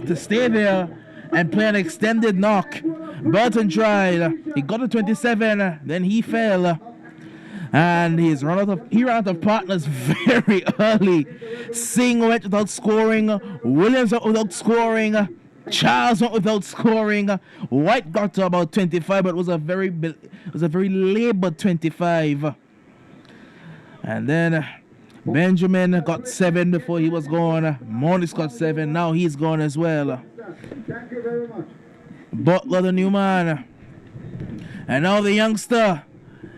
to stay there and play an extended knock. Burton tried. He got to 27, then he fell. And he ran out of partners very early. Singh went without scoring. Williams went without scoring. Charles went without scoring. White got to about 25, but it was a very labored 25. And then Benjamin got 7 before he was gone. Monix got 7. Now he's gone as well. Thank you very much. Butler, the new man. And now the youngster,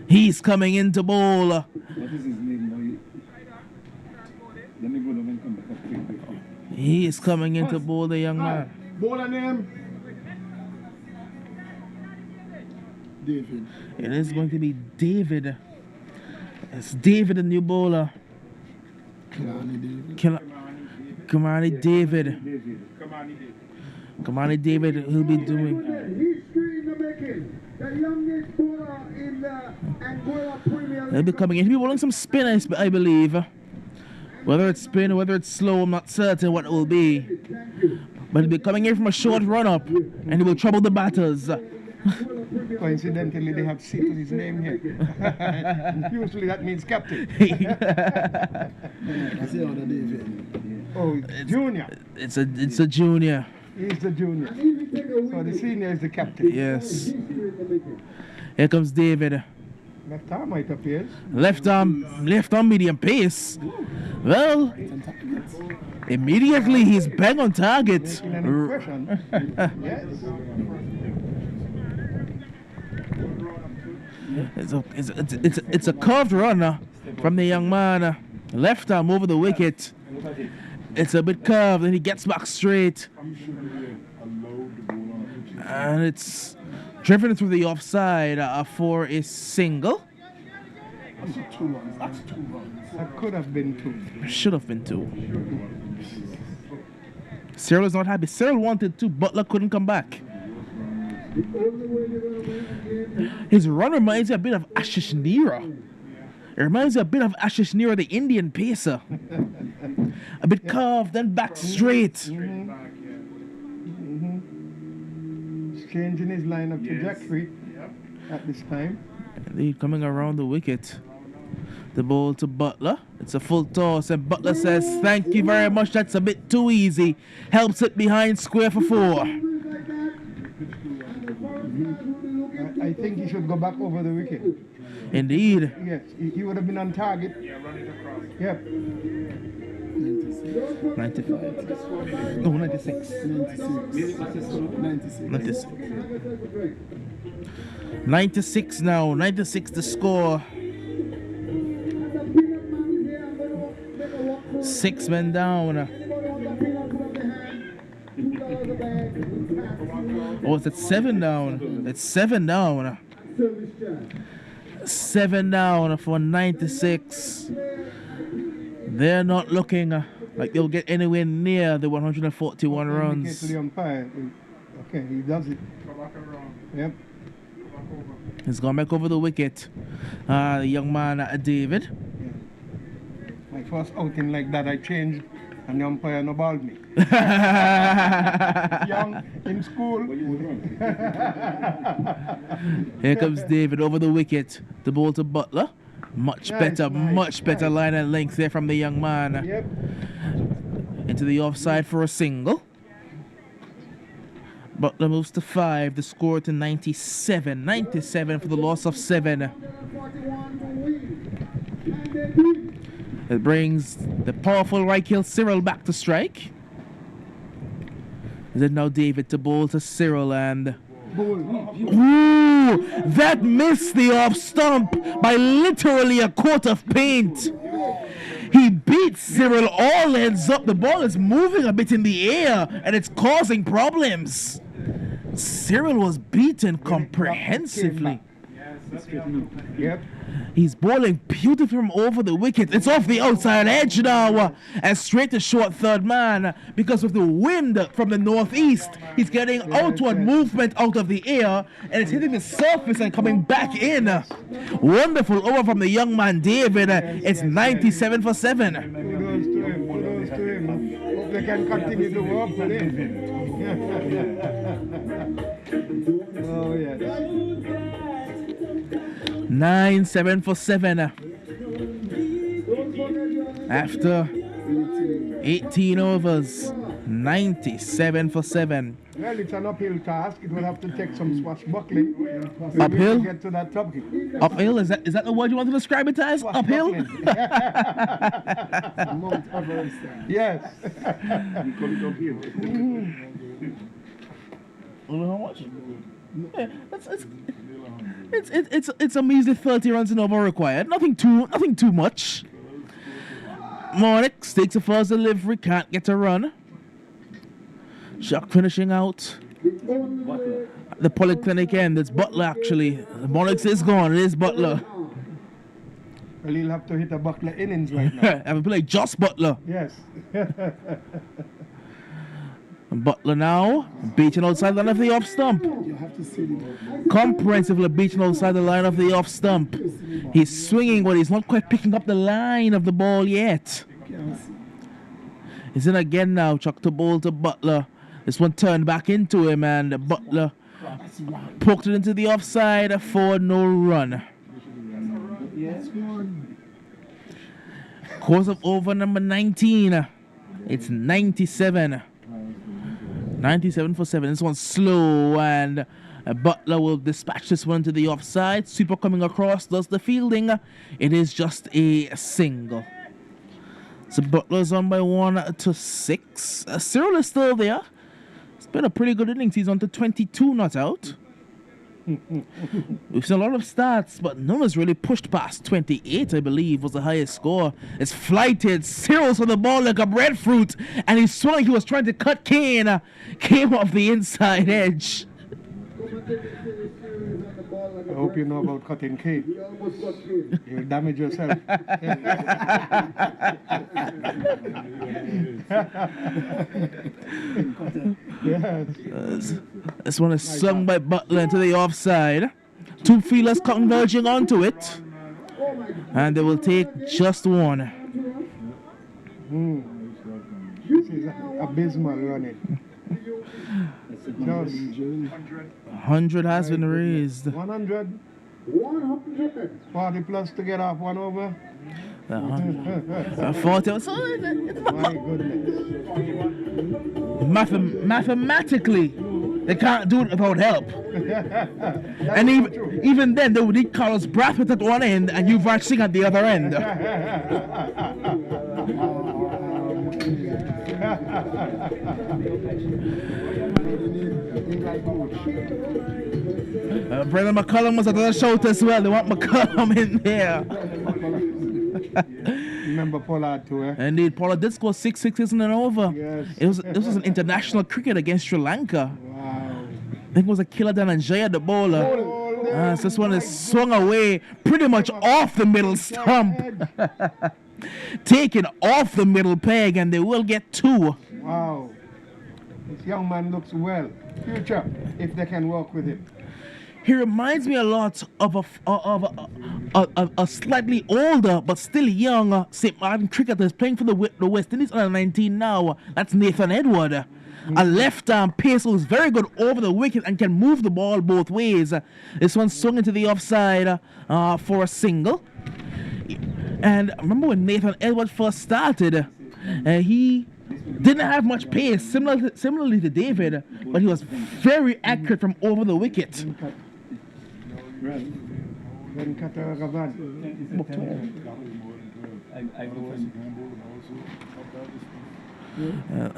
he's coming in to bowl. What is his name? Let me go down and come back up quick. He is coming in to bowl, the young man. Bowler name? David. It is going to be David. It's David, the new bowler. Kamani David. Kamani David, he'll be doing. He'll be coming in. He'll be bowling some spin, I believe. Whether it's spin or whether it's slow, I'm not certain what it will be. But he'll be coming in from a short run-up, and he will trouble the batters. Coincidentally, they have C to his name here. Usually that means captain. Oh, junior. It's a junior. He's the junior. So the senior is the captain. Yes. Here comes David. Left arm might appear. Left arm medium pace. Well, immediately he's bang on target. Making an impression. Yes. It's a curved run from the young man. Left arm over the wicket. It's a bit curved, and he gets back straight. And it's driven through the offside for a single. That's 2 runs. That's 2 runs. That could have been 2. Should have been 2. Cyril is not happy. Cyril wanted 2. Butler couldn't come back. His run reminds me a bit of Ashish Nira. It reminds me a bit of Ashish Nira, the Indian pacer. A bit curved, then back straight. Changing his line of trajectory at this time. Indeed, coming around the wicket. The ball to Butler. It's a full toss, and Butler says, "Thank you very much. That's a bit too easy." Helps it behind square for 4. I think he should go back over the wicket. Indeed. Yes, he would have been on target. Yep. 95. No, 96. 96 now. 96 the score. 6 men down. Oh, it's at 7 down. It's 7 down. 7 down for 96. They're not looking like they'll get anywhere near the 141 runs. To the umpire. Okay, he does it. Yep. He's gone back over the wicket. The young man, David. My first outing like that, I changed, and the umpire no balled me. Young in school. Here comes David over the wicket. The ball to Butler. Much better line and length there from the young man. Yep. Into the offside for a single. Butler moves to 5. The score to 97. 97 for the loss of 7. It brings the powerful right heel Cyril back to strike. Then now David to bowl to Cyril, and ooh, that missed the off stump by literally a coat of paint. He beats Cyril all ends up. The ball is moving a bit in the air, and it's causing problems. Cyril was beaten comprehensively. Yep. He's bowling beautifully from over the wicket. It's off the outside edge now, and straight to short third man, because of the wind from the northeast. He's getting outward movement out of the air, and it's hitting the surface and coming back in. Wonderful over from the young man David. It's 97 for 7. Kudos to him. Kudos to him. Hope they can continue to work with him. Oh, yeah. 9-7 for 7. After 18 overs, 97 for 7. Well, it's an uphill task. It will have to take some swashbuckling. Uphill? To get to that topic. Uphill? Is that the word you want to describe it as? Uphill? Mount Everest. Yes. much. Yeah, it's a measly 30 runs and over required. Nothing too much. Monix takes a first delivery, can't get a run. Shock finishing out. The polyclinic end. It's Butler actually. Monix is gone. It is Butler. Well, he'll have to hit a Butler innings right now. Have a play just Butler. Yes. Butler now beating outside the line of the off stump. Comprehensively beating outside the line of the off stump. He's swinging, but he's not quite picking up the line of the ball yet. He's in again now. Chuck the ball to Butler. This one turned back into him, and Butler poked it into the offside for no run. Course of over number 19. It's 97. 97 for 7. This one's slow, and Butler will dispatch this one to the offside. Super coming across, does the fielding. It is just a single. So Butler's on by 1-6. Cyril is still there. It's been a pretty good innings. He's on to 22 not out. We've seen a lot of stats, but none has really pushed past 28, I believe, was the highest score. It's flighted. Cyril's on the ball like a breadfruit, and he swung. He was trying to cut Kane. Came off the inside edge. I hope you know about cutting cake. You'll damage yourself. Yes. This one is swung by Butler into the offside. Two fielders converging onto it. And they will take just one. This is abysmal running. 100 has been raised. 100. 40 plus to get off one over. 40. So My goodness. Mathematically, they can't do it without help. And even then, they would need Carlos Brathwaite at one end and Yuvraj Singh at the other end. Brendan McCullum was at the shout as well. They want McCullum in there. Remember Pollard too, eh? Indeed, Pollard did score 6 sixes and an over. Yes. It was an international cricket against Sri Lanka. Wow. I think it was a killer than Anguilla, the bowler. So this one is swung away pretty much off the middle stump. Taken off the middle peg, and they will get 2. Wow. This young man looks well. Future, if they can work with him. He reminds me a lot of a slightly older but still young St. Martin cricketer playing for the West Indies under 19 now. That's Nathan Edward. A left-arm pacer who's very good over the wicket and can move the ball both ways. This one swung into the offside for a single. And remember when Nathan Edward first started, he didn't have much pace, similarly to David, but he was very accurate from over the wicket.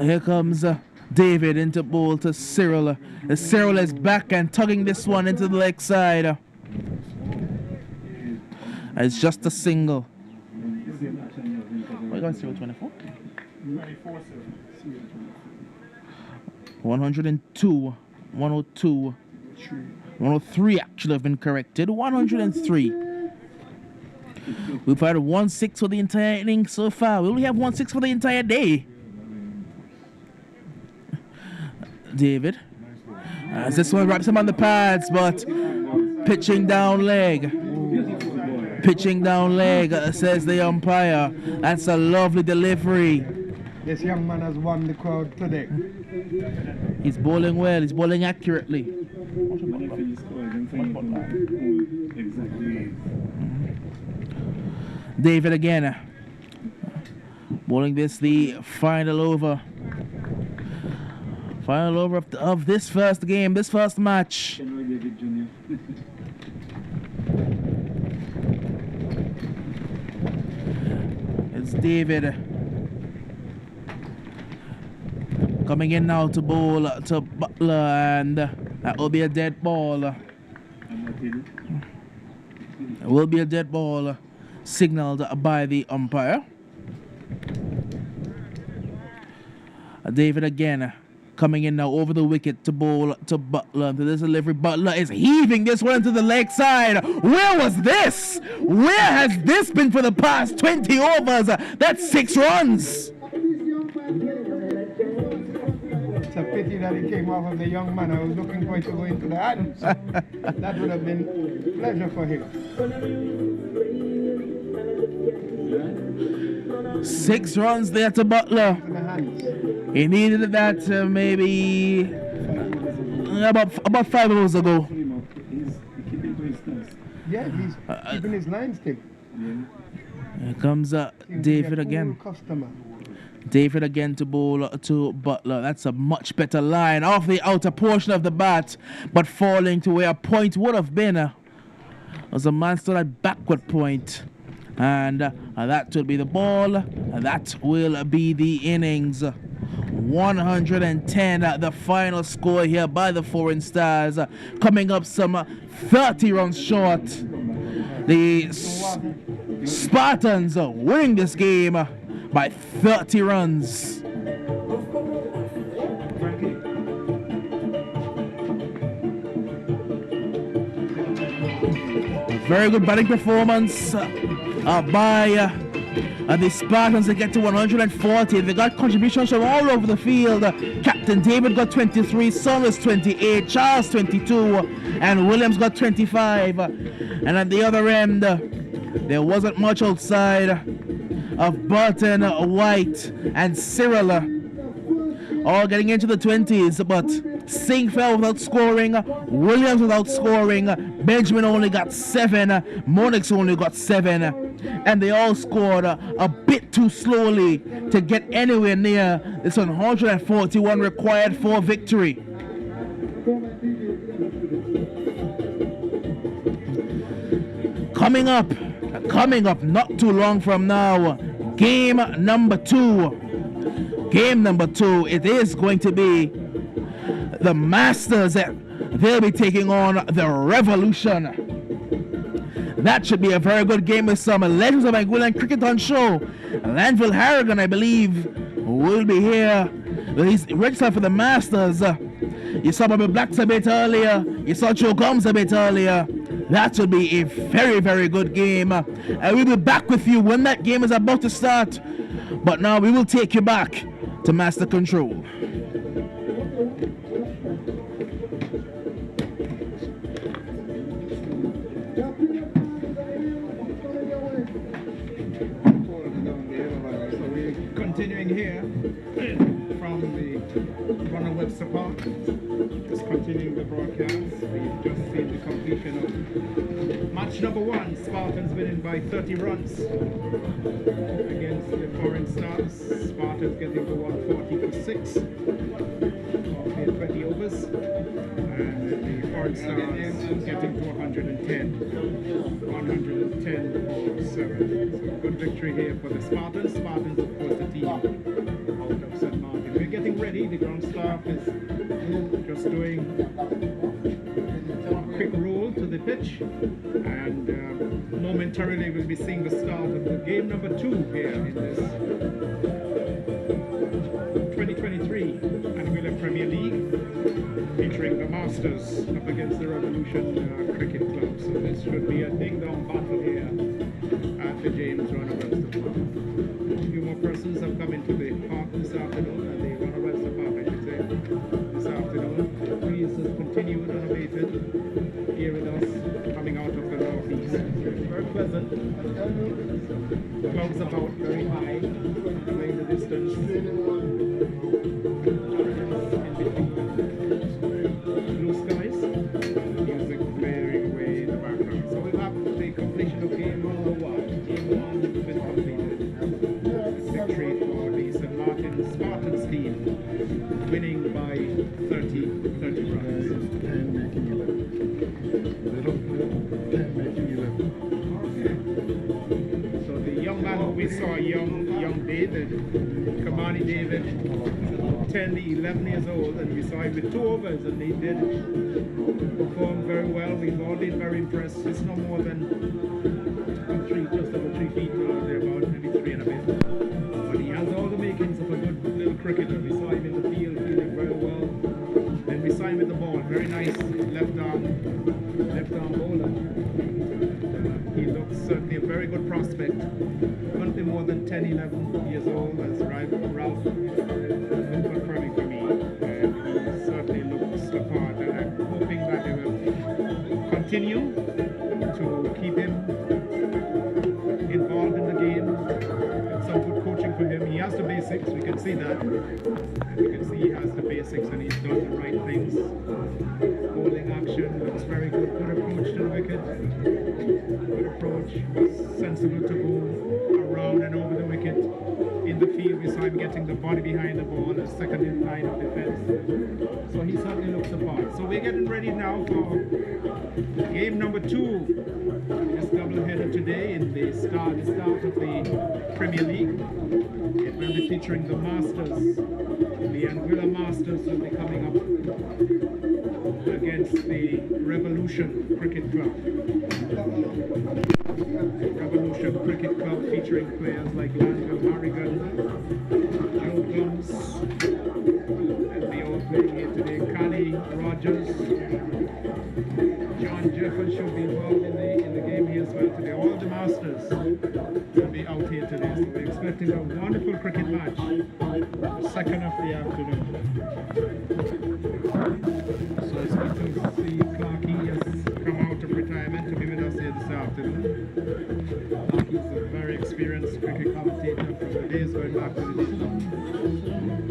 Here comes David into bowl to Cyril. Cyril is back and tugging this one into the leg side. It's just a single. What are you going, Cyril? 24? 102, 102, 103 actually have been corrected. 103. We've had 1-6 for the entire inning so far. We only have 1-6 for the entire day. David. As this one wraps him on the pads, but pitching down leg. Pitching down leg, says the umpire. That's a lovely delivery. This young man has won the crowd today. He's bowling well, he's bowling accurately. David again. Bowling this the final over. Final over of this first game, this first match. It's David. Coming in now to bowl to Butler, and that will be a dead ball. It will be a dead ball signaled by the umpire. David again coming in now over the wicket to bowl to Butler. To this delivery, Butler is heaving this one to the leg side. Where was this? Where has this been for the past 20 overs? That's 6 runs. It's a pity that it came off of the young man. I was looking for it to go into the hands. That would have been a pleasure for him. 6 runs there to Butler. He needed that maybe about 5 overs ago. Yeah, he's keeping his line still. Here comes David again. David again to bowl to Butler. That's a much better line off the outer portion of the bat, but falling to where a point would have been. Was a man still at backward point. And that will be the ball. That will be the innings. 110, the final score here by the Foreign Stars. Coming up some 30 runs short. The Spartans winning this game by 30 runs. Very good batting performance by the Spartans. They get to 140. They got contributions from all over the field. Captain David got 23, Summers 28, Charles 22, and Williams got 25. And at the other end, there wasn't much outside of Burton, White, and Cyril, all getting into the 20s, but Singh fell without scoring, Williams without scoring, Benjamin only got 7, Monix only got 7, and they all scored a bit too slowly to get anywhere near this 141 required for victory. Coming up not too long from now, game number 2. Game number 2, it is going to be the Masters. They'll be taking on the Revolution. That should be a very good game with some legends of Anguilla cricket on show. Lanville Harrigan, I believe, will be here. He's registered for the Masters. You saw Bobby Blacks a bit earlier. You saw Joe Gomes a bit earlier. That will be a very, very good game. And we'll be back with you when that game is about to start. But now we will take you back to Master Control. Continuing here from the Ronald Webster Park, just continuing the broadcast. We've just seen the completion of match number 1. Spartans winning by 30 runs against the Foreign Stars. Spartans getting to 140 for 6 in 20 overs, and the Foreign Stars getting to 110 for 7. So good victory here for the Spartans. Spartans, of course, the team out of St. Martin. We're getting ready. The ground staff is just doing a quick roll to the pitch, and momentarily we'll be seeing the start of the game number 2 here in this 2023 Anguilla Premier League, featuring the Masters up against the Revolution Cricket Club. So this should be a ding-dong battle here at the James Ronald Webster Park. A few more persons have come into the park this afternoon, at the Ronald Webster Park, I should say, this afternoon. The breeze has continued unabated here with us, coming out of the northeast. It's very pleasant. Clouds about very high, away the distance. Blue skies, music blaring away in the background. So we'll have the completion of game number 1. Game 1 has been completed. Victory for the St. Martin Spartans team, winning by 30 runs. 10 making 11. So the young man who we saw, young David, Kamani David, 10, 11 years old, and we saw him with 2 overs, and he did perform very well. We've all been very impressed. It's no more than 3, just over 3 feet tall, they're about maybe 3 and a bit. But he has all the makings of a good little cricketer. We saw him in the field feeling very well. Then we saw him with the ball, very nice left arm bowler. He looks certainly a very good prospect. Couldn't be more than 10, 11 years old, as Ralph been confirming for me. And he certainly looks the part, and I'm hoping that they will continue to keep him involved in the game. And some good coaching for him. He has the basics, we can see that. And you can see he has the basics and he's done the right things. Bowling action looks very good. Good approach to the wicket. Good approach. Was sensible to go around and over the wicket. In the field, we saw him getting the body behind the ball, a second in line of defense. So he certainly looks the part. So we're getting ready now for game number 2. This doubleheader today in the start of the Premier League. It will be featuring the Masters. The Anguilla Masters will be coming up against the Revolution Cricket Club. Revolution Cricket Club featuring players like Landell Harrigan, Joe Gums, and they all playing here today. Kali Rogers, John Jeffers should be involved in the game here as well today. All the Masters will be out here today, so we're expecting a wonderful cricket match. The second of the afternoon. So it's good to see Clarkey has come out of retirement to be with us here this afternoon. Clarkey's a very experienced cricket commentator from the days going back to the days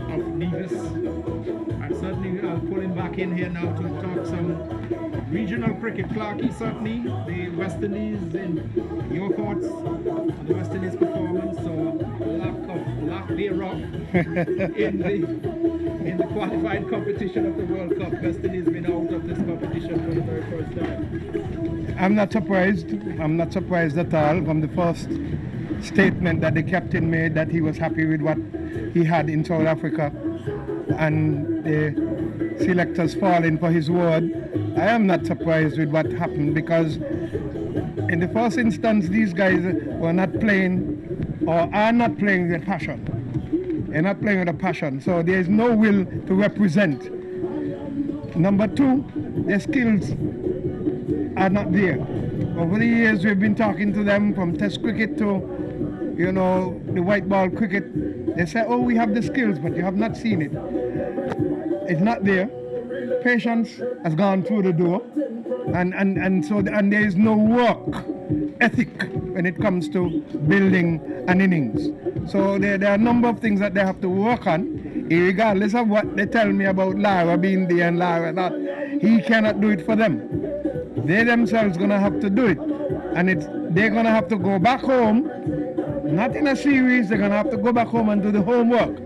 of Nevis. And certainly I'll pull him back in here now to talk some regional cricket. Clarkey, certainly the West Indies, in your thoughts on the West Indies performance, or lack thereof in the qualified competition of the World Cup. West Indies been out of this competition for the very first time. I'm not surprised. I'm not surprised at all from the first statement that the captain made, that he was happy with what he had in South Africa, and the selectors falling for his word. I am not surprised with what happened, because in the first instance these guys were not playing, or are not playing with passion. They're not playing with a passion, so there is no will to represent. Number 2, their skills are not there. Over the years we've been talking to them, from test cricket to, you know, the white ball cricket. They say, oh, we have the skills, but you have not seen it. It's not there. Patience has gone through the door, and there is no work ethic when it comes to building an innings. So there are a number of things that they have to work on, regardless of what they tell me about Lara being there and Lara not. He cannot do it for them. They themselves gonna have to do it, and they're gonna have to go back home. Not in a series, they're gonna have to go back home and do the homework.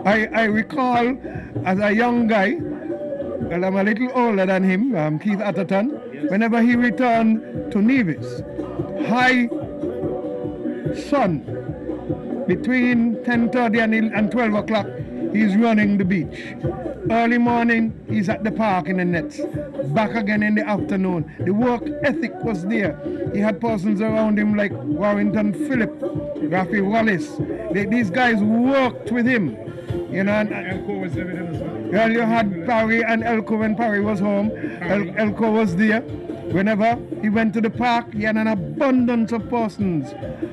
I recall as a young guy, well, I'm a little older than him, Keith Atherton, whenever he returned to Nevis, high sun, between 10:30 and 12 o'clock, he's running the beach. Early morning, he's at the park in the nets. Back again in the afternoon. The work ethic was there. He had persons around him like Warrington Phillip, Rafi Wallace. These guys worked with him. You know, and Elko was there with him as well. Well, you had Parry and Elko when Parry was home. Elko was there. Whenever he went to the park, he had an abundance of persons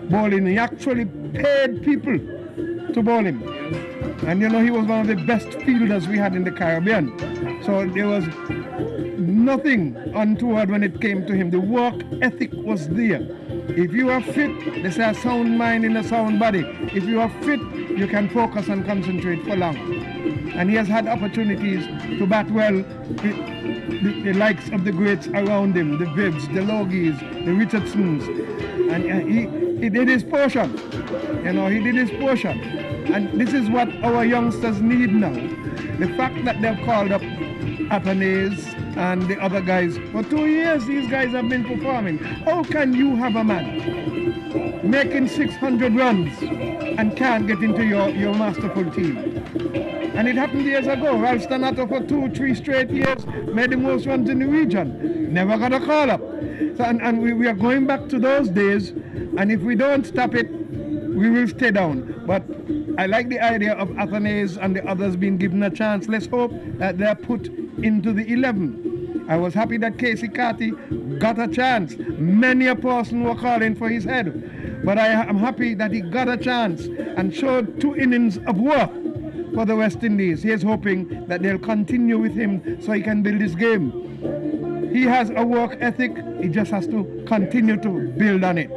bowling. He actually paid people to bowl him. And you know, he was one of the best fielders we had in the Caribbean. So there was nothing untoward when it came to him. The work ethic was there. If you are fit, they say a sound mind in a sound body. If you are fit, you can focus and concentrate for long. And he has had opportunities to bat well the likes of the greats around him, the Vibbs, the Logies, the Richardsons. And he did his portion. You know, he did his portion. And this is what our youngsters need now. The fact that they've called up Athanaze and the other guys, for 2 years these guys have been performing. How can you have a man making 600 runs and can't get into your masterful team. And it happened years ago. Ralph Stanato for 2-3 straight years made the most runs in the region. Never got a call up. So, and we are going back to those days, and if we don't stop it, we will stay down. But I like the idea of Athanaze and the others being given a chance. Let's hope that they're put into the 11. I was happy that Casey Carty got a chance. Many a person were calling for his head. But I am happy that he got a chance and showed 2 innings of work for the West Indies. He is hoping that they'll continue with him so he can build his game. He has a work ethic. He just has to continue to build on it.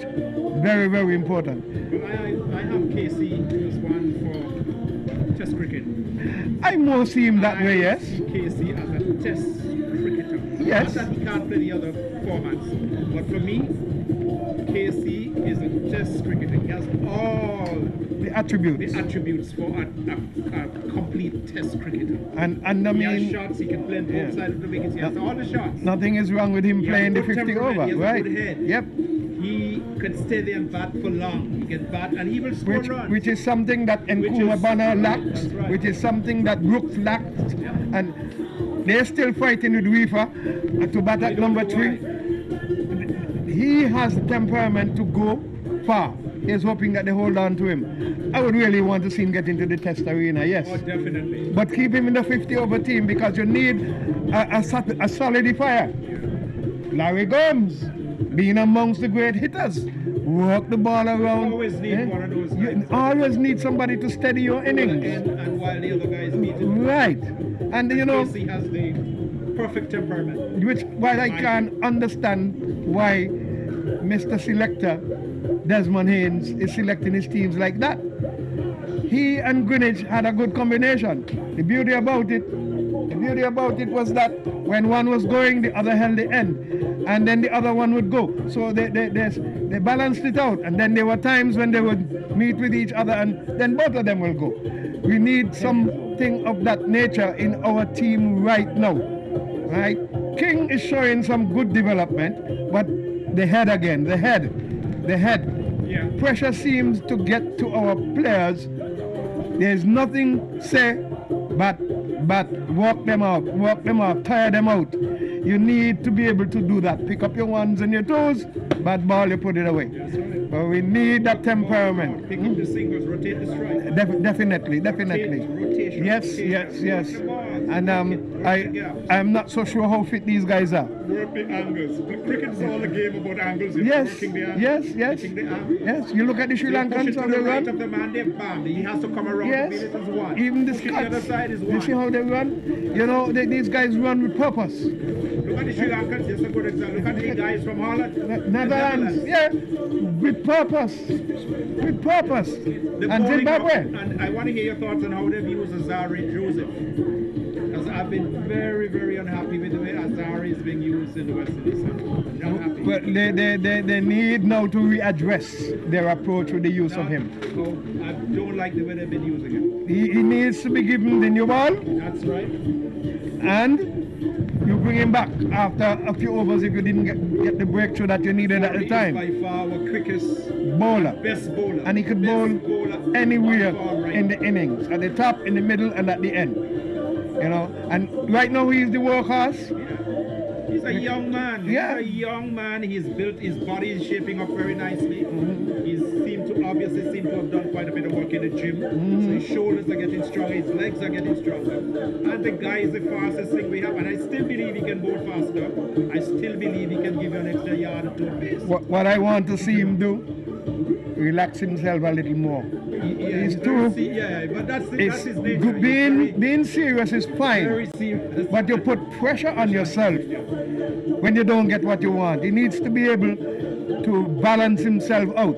Very, very important. I have Casey as one for Test cricket. I more see him that way, yes. See Casey as a Test cricketer. Yes. Not that he can't play the other formats, but for me, Casey is a Test cricketer. He has all the attributes for a complete Test cricketer. And I he mean, has shots. He can play on both sides of the wickets. He has all the shots. Nothing is wrong with him playing the 50 over, he has right? a good head. Yep. He can stay there and bat for long. He can bat and he will score runs. Which is something that Nkrumah Banner lacks, right. which is something that Brooks lacks. Yeah. And they're still fighting with Weaver to bat at number 3. He has the temperament to go far. He's hoping that they hold on to him. I would really want to see him get into the Test arena, yes. Oh, definitely. But keep him in the 50 over team because you need a solidifier. Larry Gomes, being amongst the great hitters, work the ball around. You always need one of those guys. You always need somebody to steady your innings. And while the other guys beat it. Right. And you know, Casey has the perfect temperament. which while I can understand why Mr. Selector Desmond Haynes is selecting his teams like that. He and Greenwich had a good combination. The beauty about it was that when one was going, the other held the end, and then the other one would go. So they balanced it out, and then there were times when they would meet with each other, and then both of them will go. We need something of that nature in our team right now. Right? King is showing some good development, but the head again, the head. Yeah. Pressure seems to get to our players. There's nothing say but walk them out, tire them out. You need to be able to do that. Pick up your ones and your toes, bad ball, you put it away. That's right. But we need that temperament. Pick up the singles, rotate the strike. Definitely. Rotation. Yes. And I'm not so sure how fit these guys are. Work the angles. Cricket is all a game about angles. Yes. Working the angles. Hitting the arm. Yes. You look at the Sri Lankans on how they the right run. of the man, they bam. He has to come around. Yes. It is one. Even the Pushing the other Scots. side is You one. see how they run? You know, these guys run with purpose. Look at the Sri Lankans. That's a good example. Look at the guys from Holland. Netherlands. Yeah. With purpose. And Zimbabwe. And I want to hear your thoughts on how they've used Azari Joseph. Because I've been very, very unhappy with the way Azari is being used in the West Indies. I'm not happy. But they need now to readdress their approach with the use of him. So I don't like the way they've been using him. He needs to be given the new ball, That's right. and you bring him back after a few overs if you didn't get the breakthrough that you needed at the time. He is by far our quickest, Bowler. best bowler. And he could Best bowl bowler anywhere by far, right. in the innings, at the top, in the middle, and at the end. You know, and right now he's the workhorse. Yeah. He's a young man. Yeah. He's a young man. He's built, his body is shaping up very nicely. He's obviously seemed to have done quite a bit of work in the gym. So his shoulders are getting stronger, his legs are getting stronger. And the guy is the fastest thing we have. And I still believe he can bowl faster. I still believe he can give you an extra yard or two of pace. What I want to see him do, relax himself a little more. He's too. But that's his nature. Being serious is fine, Very serious. but you put pressure on yourself when you don't get what you want. He needs to be able to balance himself out.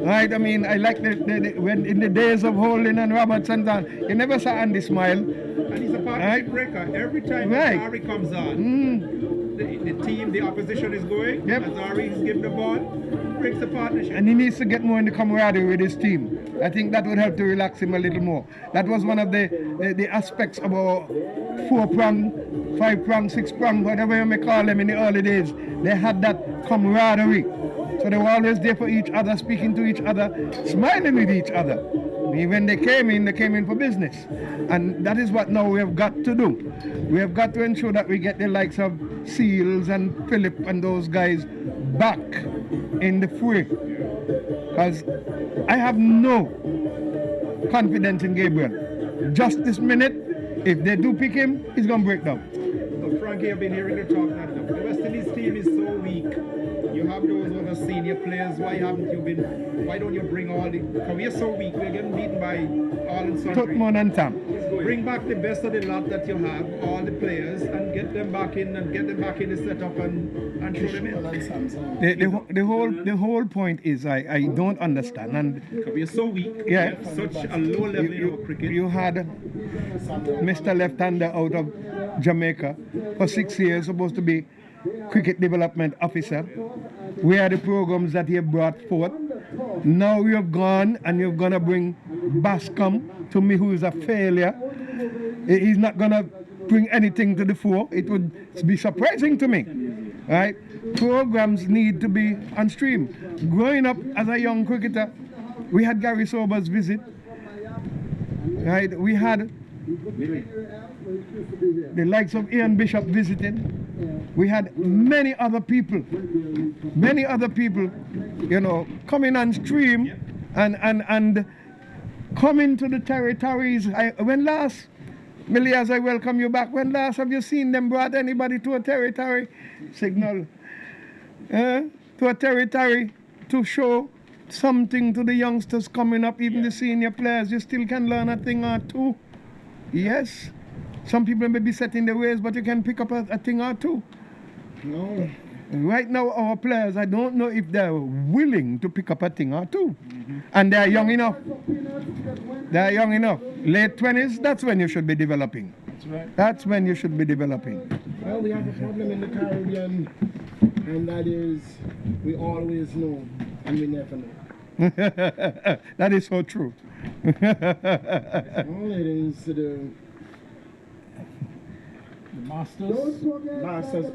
Right? I mean, I like when in the days of Holding and Roberts and that, you never saw Andy smile. And he's a partnership breaker. Every time Azari comes on, the team, the opposition is going. Azari is giving the ball, breaks the partnership. And he needs to get more in the camaraderie with his team. I think that would help to relax him a little more. That was one of the aspects of our 4-prong, 5-prong, 6-prong, whatever you may call them in the early days. They had that camaraderie. So they were always there for each other, speaking to each other, smiling with each other. When they came in for business. And that is what now we have got to do. We have got to ensure that we get the likes of Seals and Philip and those guys back in the fray. Because I have no confidence in Gabriel. Just this minute, if they do pick him, he's going to break down. So Frankie, I've been hearing the talk now. The West Indies team is so weak. You have those other senior players. Why don't you bring all the... Because we're so weak, we're getting beaten by all and sundry. Tutmon and Tam. Bring back the best of the lot that you have, all the players, and get them back in the setup and throw them in. The whole point is I don't understand. And we're so weak. Yeah. We have such a low level of cricket. You had Mr. Left-hander out of Jamaica for 6 years, supposed to be cricket development officer. Where are the programs that he brought forth? Now you have gone and you're going to bring Bascom to me, who is a failure. He's not going to bring anything to the fore. It would be surprising to me. Right? Programs need to be on stream. Growing up as a young cricketer, we had Gary Sober's visit. Right? We had the likes of Ian Bishop visiting. We had many other people, you know, coming on stream and coming to the territories. When last, Milias, I welcome you back. When last have you seen them brought anybody to a territory? Signal. To a territory to show something to the youngsters coming up, even the senior players. You still can learn a thing or two. Yes. Some people may be set in their ways, but you can pick up a thing or two. No. Right now, our players, I don't know if they're willing to pick up a thing or two. And they're young enough. They're young enough. Late 20s, that's when you should be developing. That's right. That's when you should be developing. Well, we have a problem in the Caribbean, and that is we always know and we never know. That is so true. All it is the Masters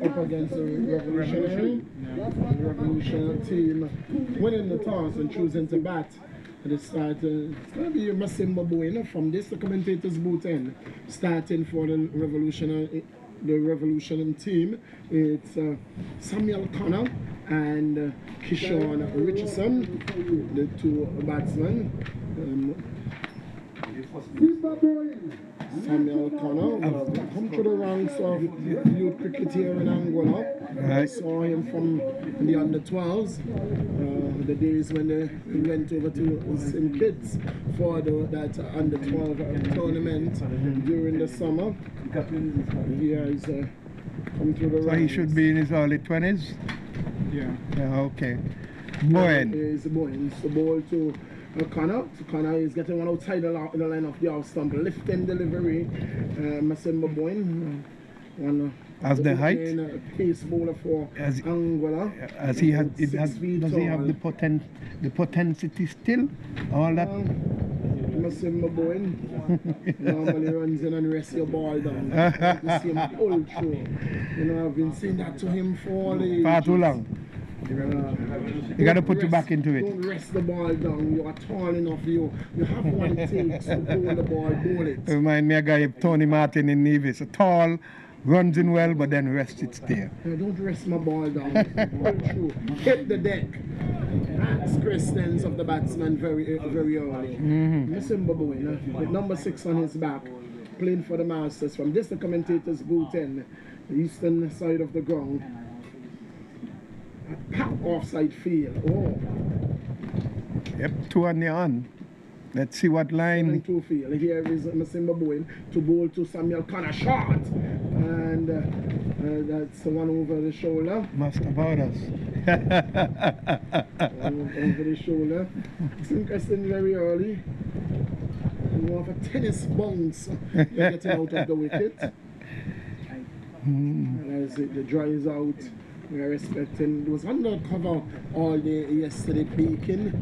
up against the Revolutionary. The Revolutionary team winning the toss and choosing to bat. And it's going to be Masimba Boyne from this, the commentator's booth end, starting for the Revolutionary team. It's Samuel Connor and Kishon Richardson, the two batsmen. Samuel Connor come to the ranks of youth cricket here in Anguilla. I saw him from the under-12s, the days when they went over to St. Kitts for that under-12 tournament during the summer. He has come to the ranks. So he should be in his early 20s? Yeah, okay. Boyne. Is Boyne. The ball to Connor. So Connor is getting one outside the line of the off stump. Lifting delivery. Masimba Boyne. As the height? A pace bowler for Anguilla. Does he have the potentiality still? All that? Masimba Boyne normally runs in and rests your ball down. You see him pull through. You know, I've been saying that to him for far too long. You got to put you back into it. Don't rest the ball down. You are tall enough. You have what it takes to bowl the ball, bowl it. Remind me of a guy, Tony Martin in Nevis. Tall, runs in well, but then rests it there. Don't rest my ball down. Pull through. Hit the deck. That's Christians of the batsman very early. Masimba Boyne with number 6 on his back, playing for the Masters from this the commentator's booth end, the eastern side of the ground. Offside field. Oh. Yep, 2 on the on. Let's see what line. 2 field. Here is Masimba Boyne to bowl to Samuel Connor. Shot! And that's the one over the shoulder. Must about us. Over the shoulder. It's interesting very early. More of a tennis bounce getting out of the wicket. As it dries out. We are expecting, it was undercover all day yesterday peaking.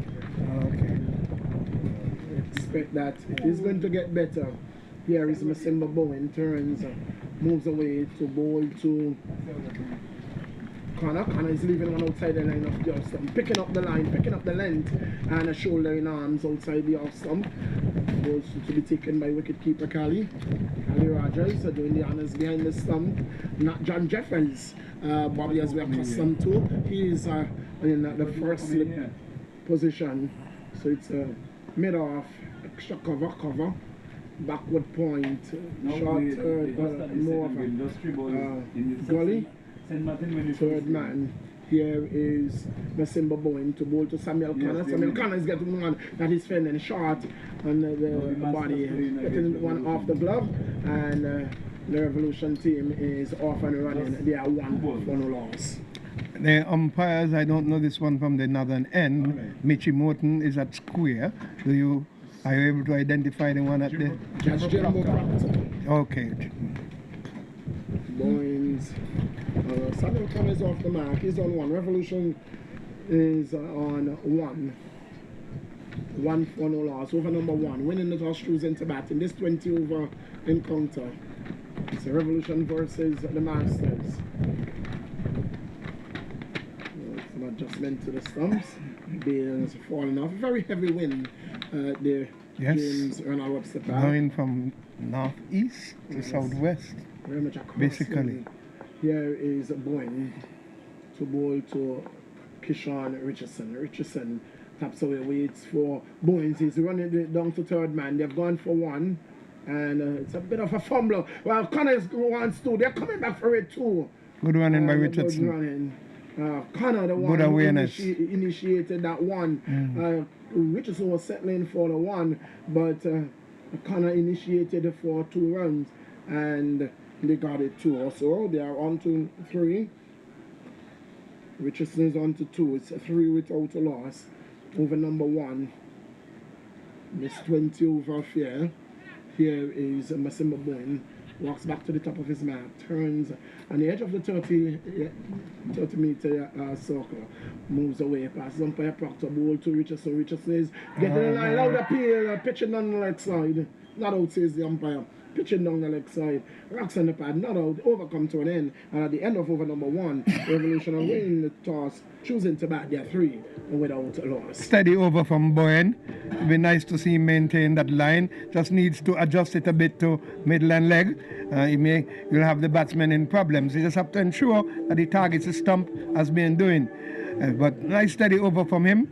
Okay. Expect that it is going to get better. Here is Masimba Boyne, turns, moves away to bowl to Connor is leaving one outside the line of the off stump, picking up the line, picking up the length, and a shouldering arms outside the off stump. Goes to be taken by wicketkeeper Cali Rogers, doing the honours behind the stump. Not John Jeffers, Bobby, as we're accustomed to. He is in the first slip position, so it's mid-off, extra cover, backward point, short more of a gully. Third man here is Masimba Bowen to bowl to Samuel Connor. Samuel Connor is getting one that is fending short on the body, getting one off the glove, and the Revolution team is off and running. They are 1 for no loss. The umpires, I don't know this one from the northern end. Mitchie Morton is at square. Are you able to identify the one at the... Judge Jimbo Proctor. Okay. Bowens. Samuel Connor is off the mark. He's on 1. Revolution is on 1. 1 for no loss. Over number 1. Winning the toss, choosing to bat in this 20 over encounter. It's a Revolution versus the Masters. Some adjustment to the stumps. Bales falling off. Very heavy wind. The James Ronald Webster Park. Going from northeast to southwest. Very much across. Basically. Here is Bowen to bowl to Kishan Richardson. Richardson taps away, waits for Bowens. He's running it down to third man. They've gone for 1. And it's a bit of a fumble. Well, Connor wants 2. They're coming back for it too. Good running by Richardson. Good running. Connor, the one who initiated that one. Richardson was settling for the 1, but Connor initiated for 2 runs, and they got it 2 also. They are on to 3. Richardson is on to 2. It's 3 without a loss. Over number 1. Miss 20 over fair. Here is Masimba Bowen. Walks back to the top of his map, turns on the edge of the 30-meter circle, moves away, passes umpire Proctor, ball to Richardson. Richardson is getting a line, loud appeal, pitching down the leg side. Not out, says the umpire. Pitching down the leg side, rocks on the pad, not out, overcome to an end. And at the end of over number 1, Revolution are winning the toss, choosing to bat their 3 without a loss. Steady over from Bowen. It'd be nice to see him maintain that line. Just needs to adjust it a bit to middle and leg. You'll have the batsman in problems. You just have to ensure that he targets the stump as been doing. But nice steady over from him.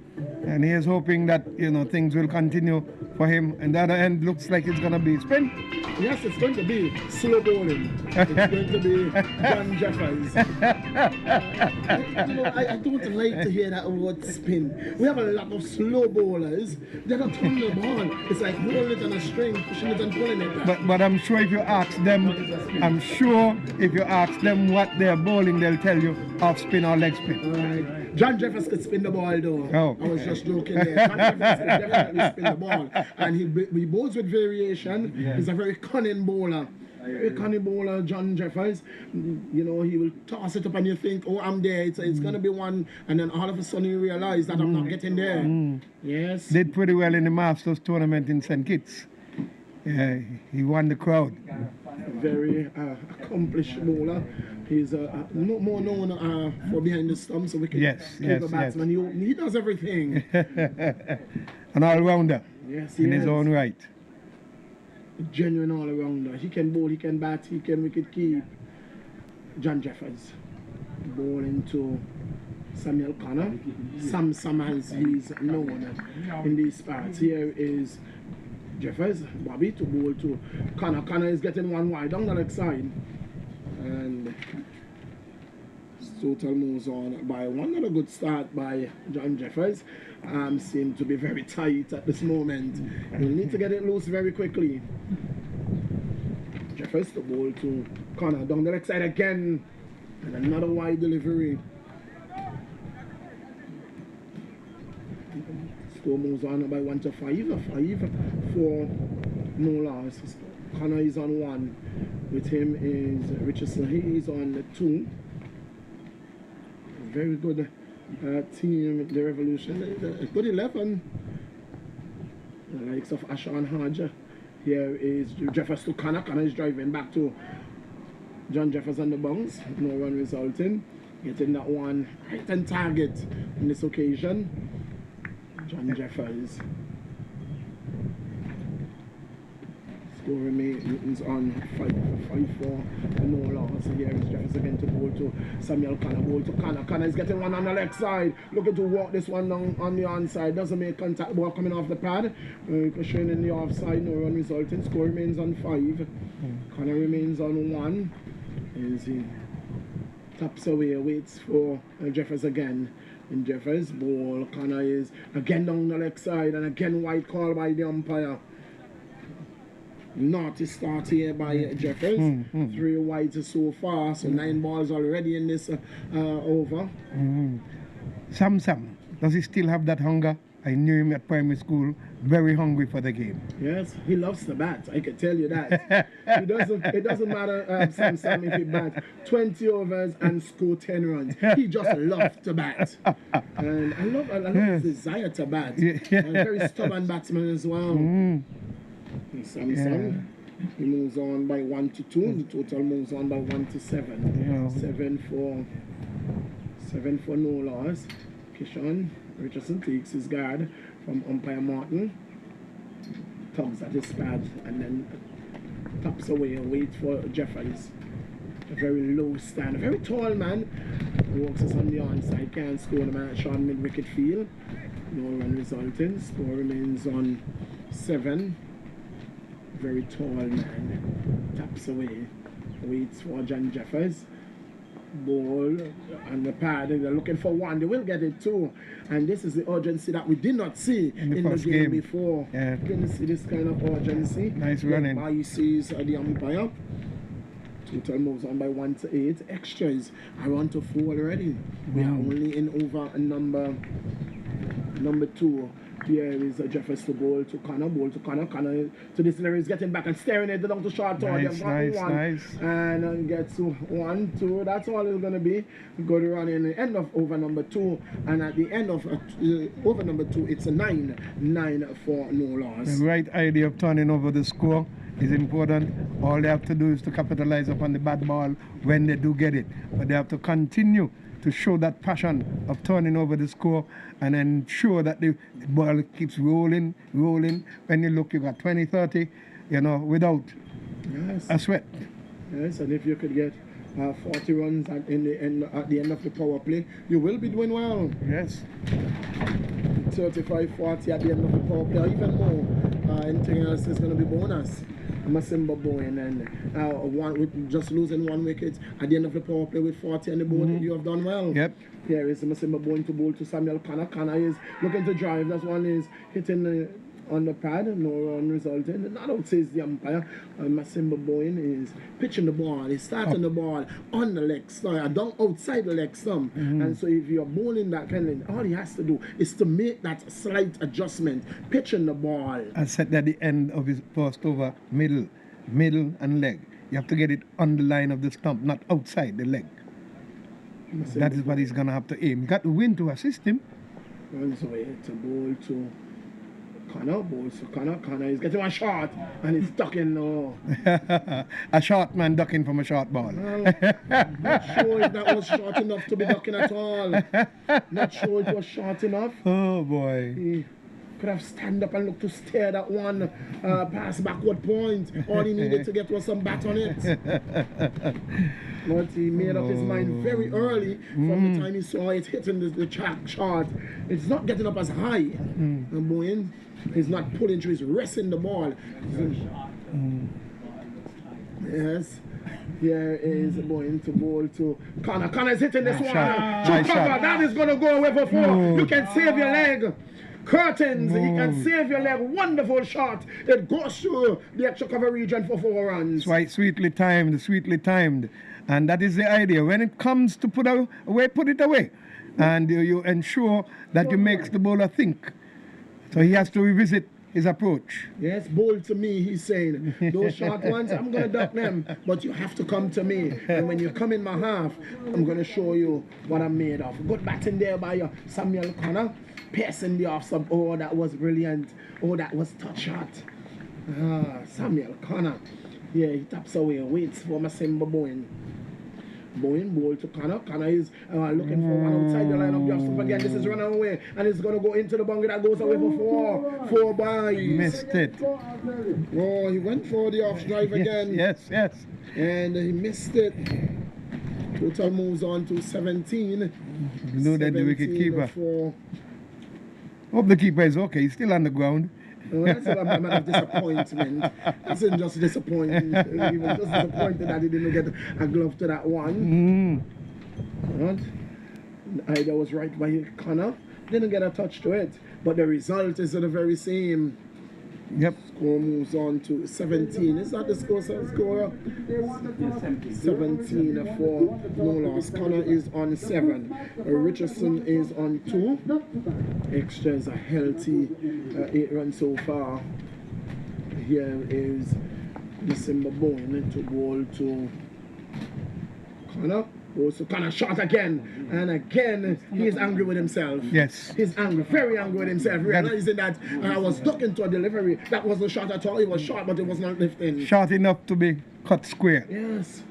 And he is hoping that, things will continue for him. And the other end looks like it's going to be spin. Yes, it's going to be slow bowling. It's going to be John Jeffers. I don't like to hear that word spin. We have a lot of slow bowlers. They're not throwing the ball. It's like holding it on a string, pushing it and pulling it back. But I'm sure if you ask them, what they're bowling, they'll tell you off spin or leg spin. Right. John Jeffers could spin the ball though. Oh. I was just joking there. John Jeffers could definitely spin the ball. And he bowls with variation. Yeah. He's a very cunning bowler. Very cunning bowler, John Jeffers. He will toss it up and you think, oh, I'm there. It's going to be 1. And then all of a sudden you realize that I'm not getting there. Yes. Did pretty well in the Masters tournament in St. Kitts. Yeah, he won the crowd. Very accomplished bowler. He's more known for behind the stump, so we can keep a batsman. Yes. He does everything. An all-rounder. Yes, in his own right. A genuine all-rounder. He can bowl, he can bat, he can wicket keep. John Jeffers bowling to Samuel Connor. Sam as he's known in these parts. Here is Jeffers, Bobby to bowl to Connor. Connor is getting 1 wide down the leg side. And total moves on by 1. Not a good start by John Jeffers. Seem to be very tight at this moment. He'll need to get it loose very quickly. Jeffers to bowl to Connor. Down the leg side again. And another wide delivery. Score moves on by 1 to 5. 5 for no loss. Connor is on 1. With him is Richardson. He is on 2. Very good team, the Revolution. A good 11. The likes of Ashan Hodge. Here is Jeffers to Connor. Connor is driving back to John Jeffers on the bounce. No run resulting. getting that one right on target on this occasion. John Jeffers. Score remains on 5-4 and no loss. So here is Jeffers again to bowl to Samuel Connor. Bowl to Connor. Connor is getting one on the leg side. Looking to walk this one down on the onside. Doesn't make contact. Ball coming off the pad. Showing in the offside. No run resulting. Score remains on 5. Connor remains on 1. As he taps away, waits for Jeffers again. And Jeffers ball. Connor is again down the leg side and again white call by the umpire. Naughty start here by Jeffers. 3 whites so far, so 9 balls already in this over. Sam, does he still have that hunger? I knew him at primary school, very hungry for the game. Yes, he loves to bat, I can tell you that. It doesn't matter, Sam, if he bats 20 overs and score 10 runs. He just loves to bat. And I love his desire to bat. And very stubborn batsman as well. Samsung, he moves on by 1-2. The total moves on by 1-7. 7 for no loss. Kishan Richardson takes his guard from umpire Martin, tugs at his pad, and then taps away and waits for Jeffers. A very low stand, a very tall man. Walks us on the onside, can't score the man at short mid-wicket field. No run resulting. Score remains on 7. Very tall man, taps away, waits for John Jeffers. Ball on the pad, they're looking for 1, they will get it 2. And this is the urgency that we did not see in the game before. We didn't see this kind of urgency. Nice running. By sees the umpire. Total moves on by 1-8. Extras are on to 4 already. We are only in over number 2. Here is Jeffers to bowl to Connor. Connor to this level is getting back and staring it down to short tower. Nice. And gets 1, 2. That's all it's going to be. We go to run in the end of over number 2. And at the end of over number 2, it's a 9 for no loss. The right idea of turning over the score is important. All they have to do is to capitalize upon the bad ball when they do get it. But they have to continue to show that passion of turning over the score and ensure that the ball keeps rolling. When you look, you got 20, 30, without a sweat. Yes, and if you could get 40 runs at the end of the power play, you will be doing well. Yes. 35, 40 at the end of the power play, or even more. Anything else is going to be bonus. Masimba Bowen and with just losing 1 wicket at the end of the power play with 40 on the board, you have done well. Yep. Here is Masimba Bowen to bowl to Samuel Connor. Connor is looking to drive. That one is hitting on the pad, no run resulting. Not out says the umpire. Masimba Bowen is pitching the ball. He's starting the ball on the leg stump, down outside the leg stump. And so if you're bowling that kind of, all he has to do is to make that slight adjustment, pitching the ball. I said at the end of his first over, middle and leg. You have to get it on the line of the stump, not outside the leg. That is what he's going to have to aim. Got the wind to assist him. Runs away to bowl to Connor. Bowls to Connor. Connor is getting one shot and he's ducking. A short man ducking from a short ball. Well, not sure if that was short enough to be ducking at all. Not sure it was short enough. Oh boy. He could have stand up and looked to stare at one pass backward point. All he needed to get was some bat on it. But he made up his mind very early from the time he saw it hitting the track short. It's not getting up as high. And Bowen is not pulling through, he's resting the ball. Yes. Here is Bowen to bowl to Connor. Connor is hitting this one. Cover. That is going to go away for 4. You can save your leg. Curtains, he can save your leg. Wonderful shot. It goes through the extra cover region for 4 runs. Sweetly timed. And that is the idea. When it comes to put it away. And you ensure that you make the bowler think. So he has to revisit his approach. Yes, bowl to me, he's saying. Those short ones, I'm going to duck them. But you have to come to me. And when you come in my half, I'm going to show you what I'm made of. Good batting there by Samuel Connor. Piercing the off sub. Oh, that was brilliant. Oh, that was touch shot. Samuel Connor. Yeah, he taps away, waits for Masimba Bowen. Bowen, ball to Connor. Connor is looking for one outside the line of justice again. This is running away, and it's going to go into the boundary that goes away for four. 4 byes. Missed it. Oh, he went for the off drive again. Yes. And he missed it. Total moves on to 17. Loaded the wicket keeper. For... Hope the keeper is okay. He's still on the ground. Well, that's a matter of disappointment. This isn't just disappointment. He was just disappointed that he didn't get a glove to that one. Right? Ida was right by Connor. Didn't get a touch to it. But the result is the very same. Yep. Score moves on to 17. Is that the score? 17 for no loss. Connor is on 7. Richardson is on 2. Extra is a healthy 8 runs so far. Here is December Bone to ball to Connor. So Connor shot again, and again he is angry with himself. Yes. He's angry, very angry with himself, realizing that I was ducking to a delivery. That wasn't shot at all. It was short, but it was not lifting. Short enough to be cut square. Yes.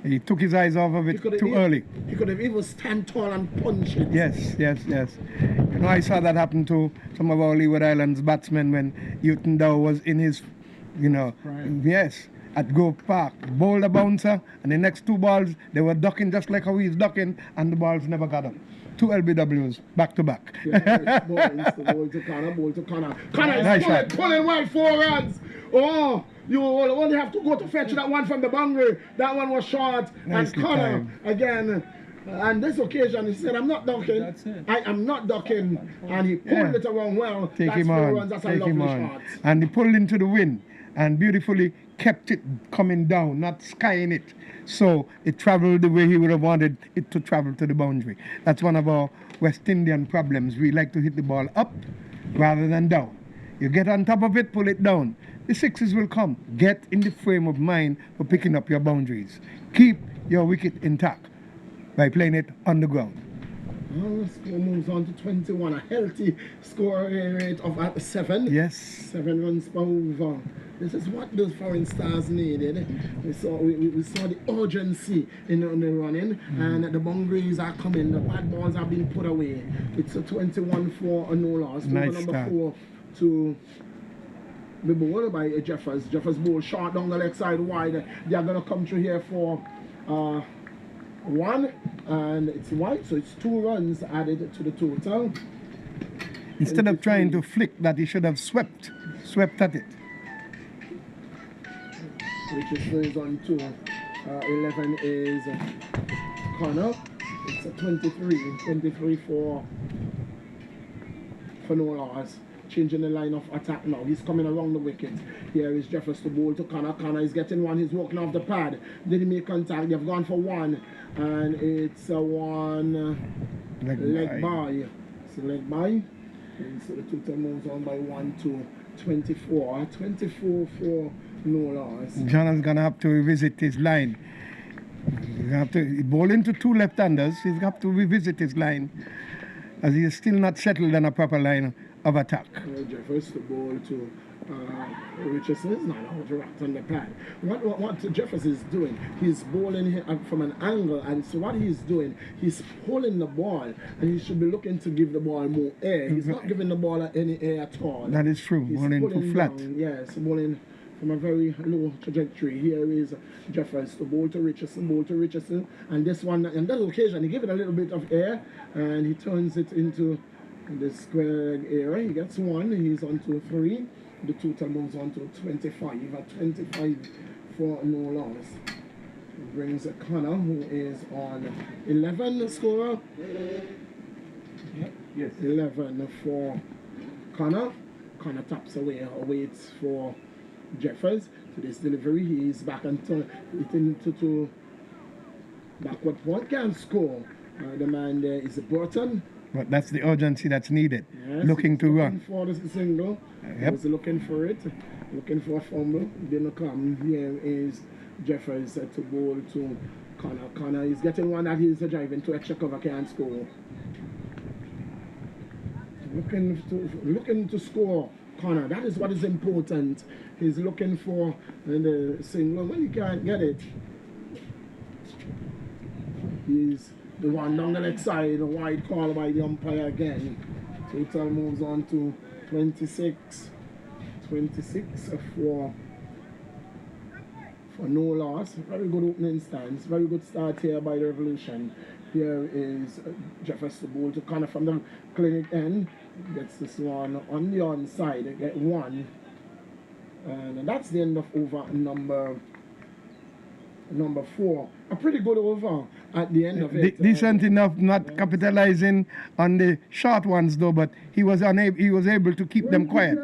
He took his eyes off of it too early. He could have even stand tall and punch it. Yes. You know, I saw that happen to some of our Leeward Islands batsmen when Newton Dow was in his, yes. At Grove Park, bowled a bouncer, and the next 2 balls, they were ducking just like how he's ducking, and the balls never got up. 2 LBWs, back to back. Ball to Connor. Connor is pulling well 4 runs. Oh, you only have to go to fetch that one from the boundary. That one was short, and Connor, again, on this occasion, he said, I'm not ducking. That's it. I am not ducking. And he pulled it around well. Take him 4 on. runs. That's a lovely shot. And he pulled into the wind and beautifully kept it coming down, not skying it. So it traveled the way he would have wanted it to travel to the boundary. That's one of our West Indian problems. We like to hit the ball up rather than down. You get on top of it, pull it down. The 6s will come. Get in the frame of mind for picking up your boundaries. Keep your wicket intact by playing it on the ground. Well, the score moves on to 21. A healthy score rate of 7. Yes. 7 runs per over. This is what those foreign stars needed. We saw the urgency in the running, and the boundaries are coming. The bad balls are being put away. It's a 21 for a no loss. Nice number start. 4 to be bowled by Jeffers. Jeffers bowl short down the leg side wide. They are going to come through here for 1, and it's wide, so it's 2 runs added to the total. Instead of trying to flick that, he should have swept at it. Richardson is on 2. 11 is Connor. It's a 23 for no loss. Changing the line of attack now. He's coming around the wicket. Here is Jeffers to bowl to Connor. Connor is getting one. He's walking off the pad. Didn't make contact. They've gone for 1. And it's a 1 leg by. It's a leg by. And so the total moves on by 1 to 24. 24 for no loss. Jonathan's going to have to revisit his line. He's going to have to bowl into 2 left-handers. He's going to have to revisit his line, as he is still not settled on a proper line of attack. Jeffers to bowl to Richardson is not out to rat on the pad. What Jeffers is doing, he's bowling from an angle, and so what he's doing, he's pulling the ball, and he should be looking to give the ball more air. He's not giving the ball any air at all. That is true. He's bowling too flat. Down, yes, bowling from a very low trajectory. Here is Jeffers to bowl to Richardson, and this one, on that occasion, he gave it a little bit of air, and he turns it into the square area. He gets 1. He's on to 3. The total moves on to 25. At 25 for no loss. It brings Connor, who is on 11 scorer. Yes. 11 for Connor. Connor taps away, waits for Jeffers. To this delivery, he's back and into backward point. Can't score. The man there is Burton. But that's the urgency that's needed. Yes, looking to run. For the single. He was looking for it. Looking for a fumble. Didn't come. Here is Jeffers to bowl to Connor. Connor is getting one that he's driving to extra cover, can't score. Looking to score. Connor, that is what is important. He's looking for the single when he can't get it. He's the one down the leg side, a wide call by the umpire again. Total moves on to 26 for no loss. Very good opening stance. Very good start here by the Revolution. Here is Jefferson ball to Connor from the clinic end. Gets this one on the onside. They get one. And that's the end of over number 4. A pretty good over at the end of it. Decent enough, not capitalizing on the short ones though, but he was able to keep them quiet.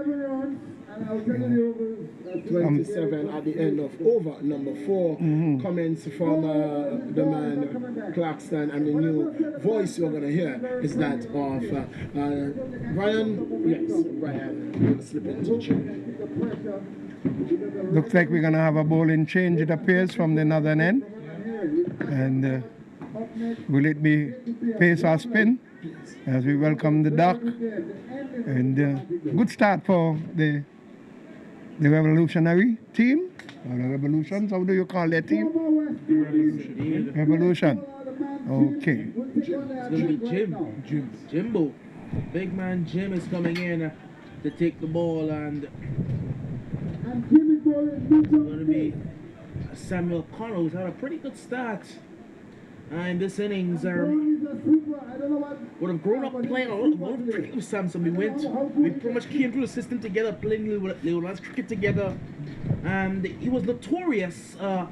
27 at the end of over number 4. Comments from the man Claxton, and the new voice you're going to hear is that of Ryan. Yes, Ryan will slip into Jim. Looks like we're going to have a bowling change, it appears, from the northern end. And will it be pace or spin as we welcome the duck? And good start for the revolutionary team, or the revolutions, how do you call that team? Revolution. Okay. It's going to be Jimbo. Big man Jim is coming in to take the ball, and it's going to be Samuel Connor, who's had a pretty good start. And this innings would have grown up playing a lot of cricket with Samson. We pretty much came through the system together, playing little cricket together. And he was notorious for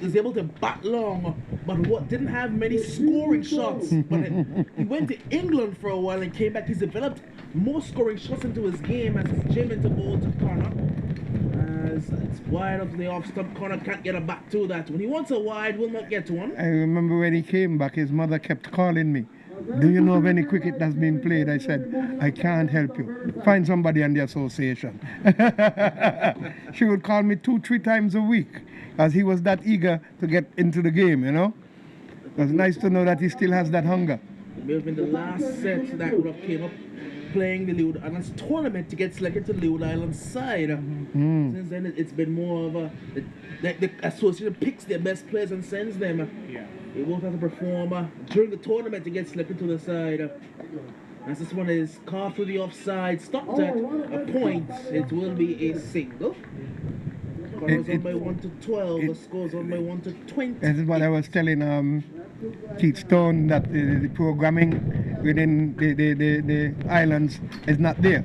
was able to bat long, but what didn't have many scoring shots. But he went to England for a while and came back. He's developed more scoring shots into his game as it's Jim into ball to Connor. As it's wide up to the off stump. Connor can't get a back to that. When he wants a wide, will not get one. I remember when he came back, his mother kept calling me. Do you know of any cricket that's been played? I said, I can't help you. Find somebody in the association. She would call me 2-3 times a week, as he was that eager to get into the game, you know. It was nice to know that he still has that hunger. It may have been the last set that would have came up playing the Leeward Islands tournament to get selected to the Leeward Islands side. Since then, it's been more of the association picks their best players and sends them. They won't have to perform during the tournament to get selected to the side. As this one is carved through the offside, stopped at a point, it will be a single. Score's on by 1-12, the score's on by 1-20. This is what I was telling Keith Stone, that the programming within the islands is not there.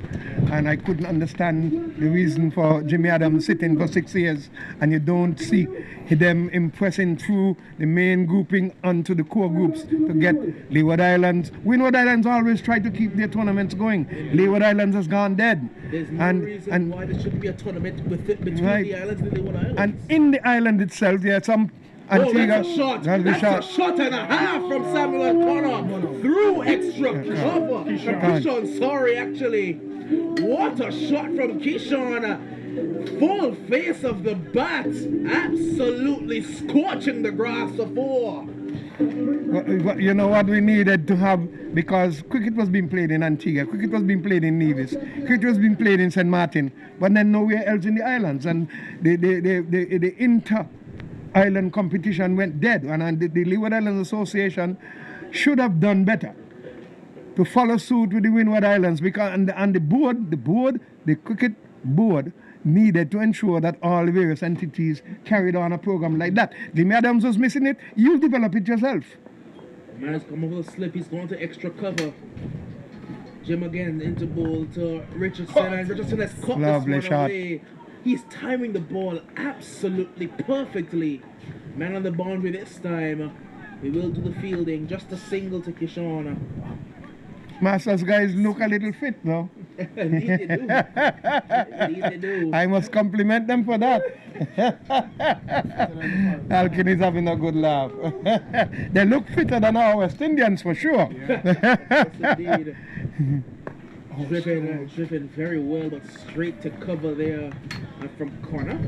And I couldn't understand the reason for Jimmy Adams sitting for 6 years and you don't see them impressing through the main grouping onto the core groups to get Leeward Islands. Windward Islands always try to keep their tournaments going. Leeward Islands has gone dead. There's no reason why there shouldn't be a tournament between the islands and the Leeward Islands. And in the island itself, there are some Antigua. That's a shot. That's a shot and a half from Samuel Connor through extra cover. Kishon, sorry, actually. What a shot from Kishon. Full face of the bat. Absolutely scorching the grass for 4. You know what we needed to have, because cricket was being played in Antigua, cricket was being played in Nevis, cricket was being played in St. Martin, but then nowhere else in the islands, and the inter-island competition went dead, and the Leeward Islands Association should have done better to follow suit with the Windward Islands, because the cricket board needed to ensure that all the various entities carried on a program like that. Jimmy Adams was missing it. You develop it yourself. Man's come over the slip. He's going to extra cover. Jim again into ball to Richardson, and Richardson has caught Lovely this one shot. away. He's timing the ball absolutely perfectly. Man on the boundary this time. He will do the fielding. Just a single to Kishon. Masters guys look a little fit now. Indeed they do. Indeed they do. I must compliment them for that. Alkin is having a good laugh. They look fitter than our West Indians for sure. Yes, indeed. Driven very well, but straight to cover there from corner.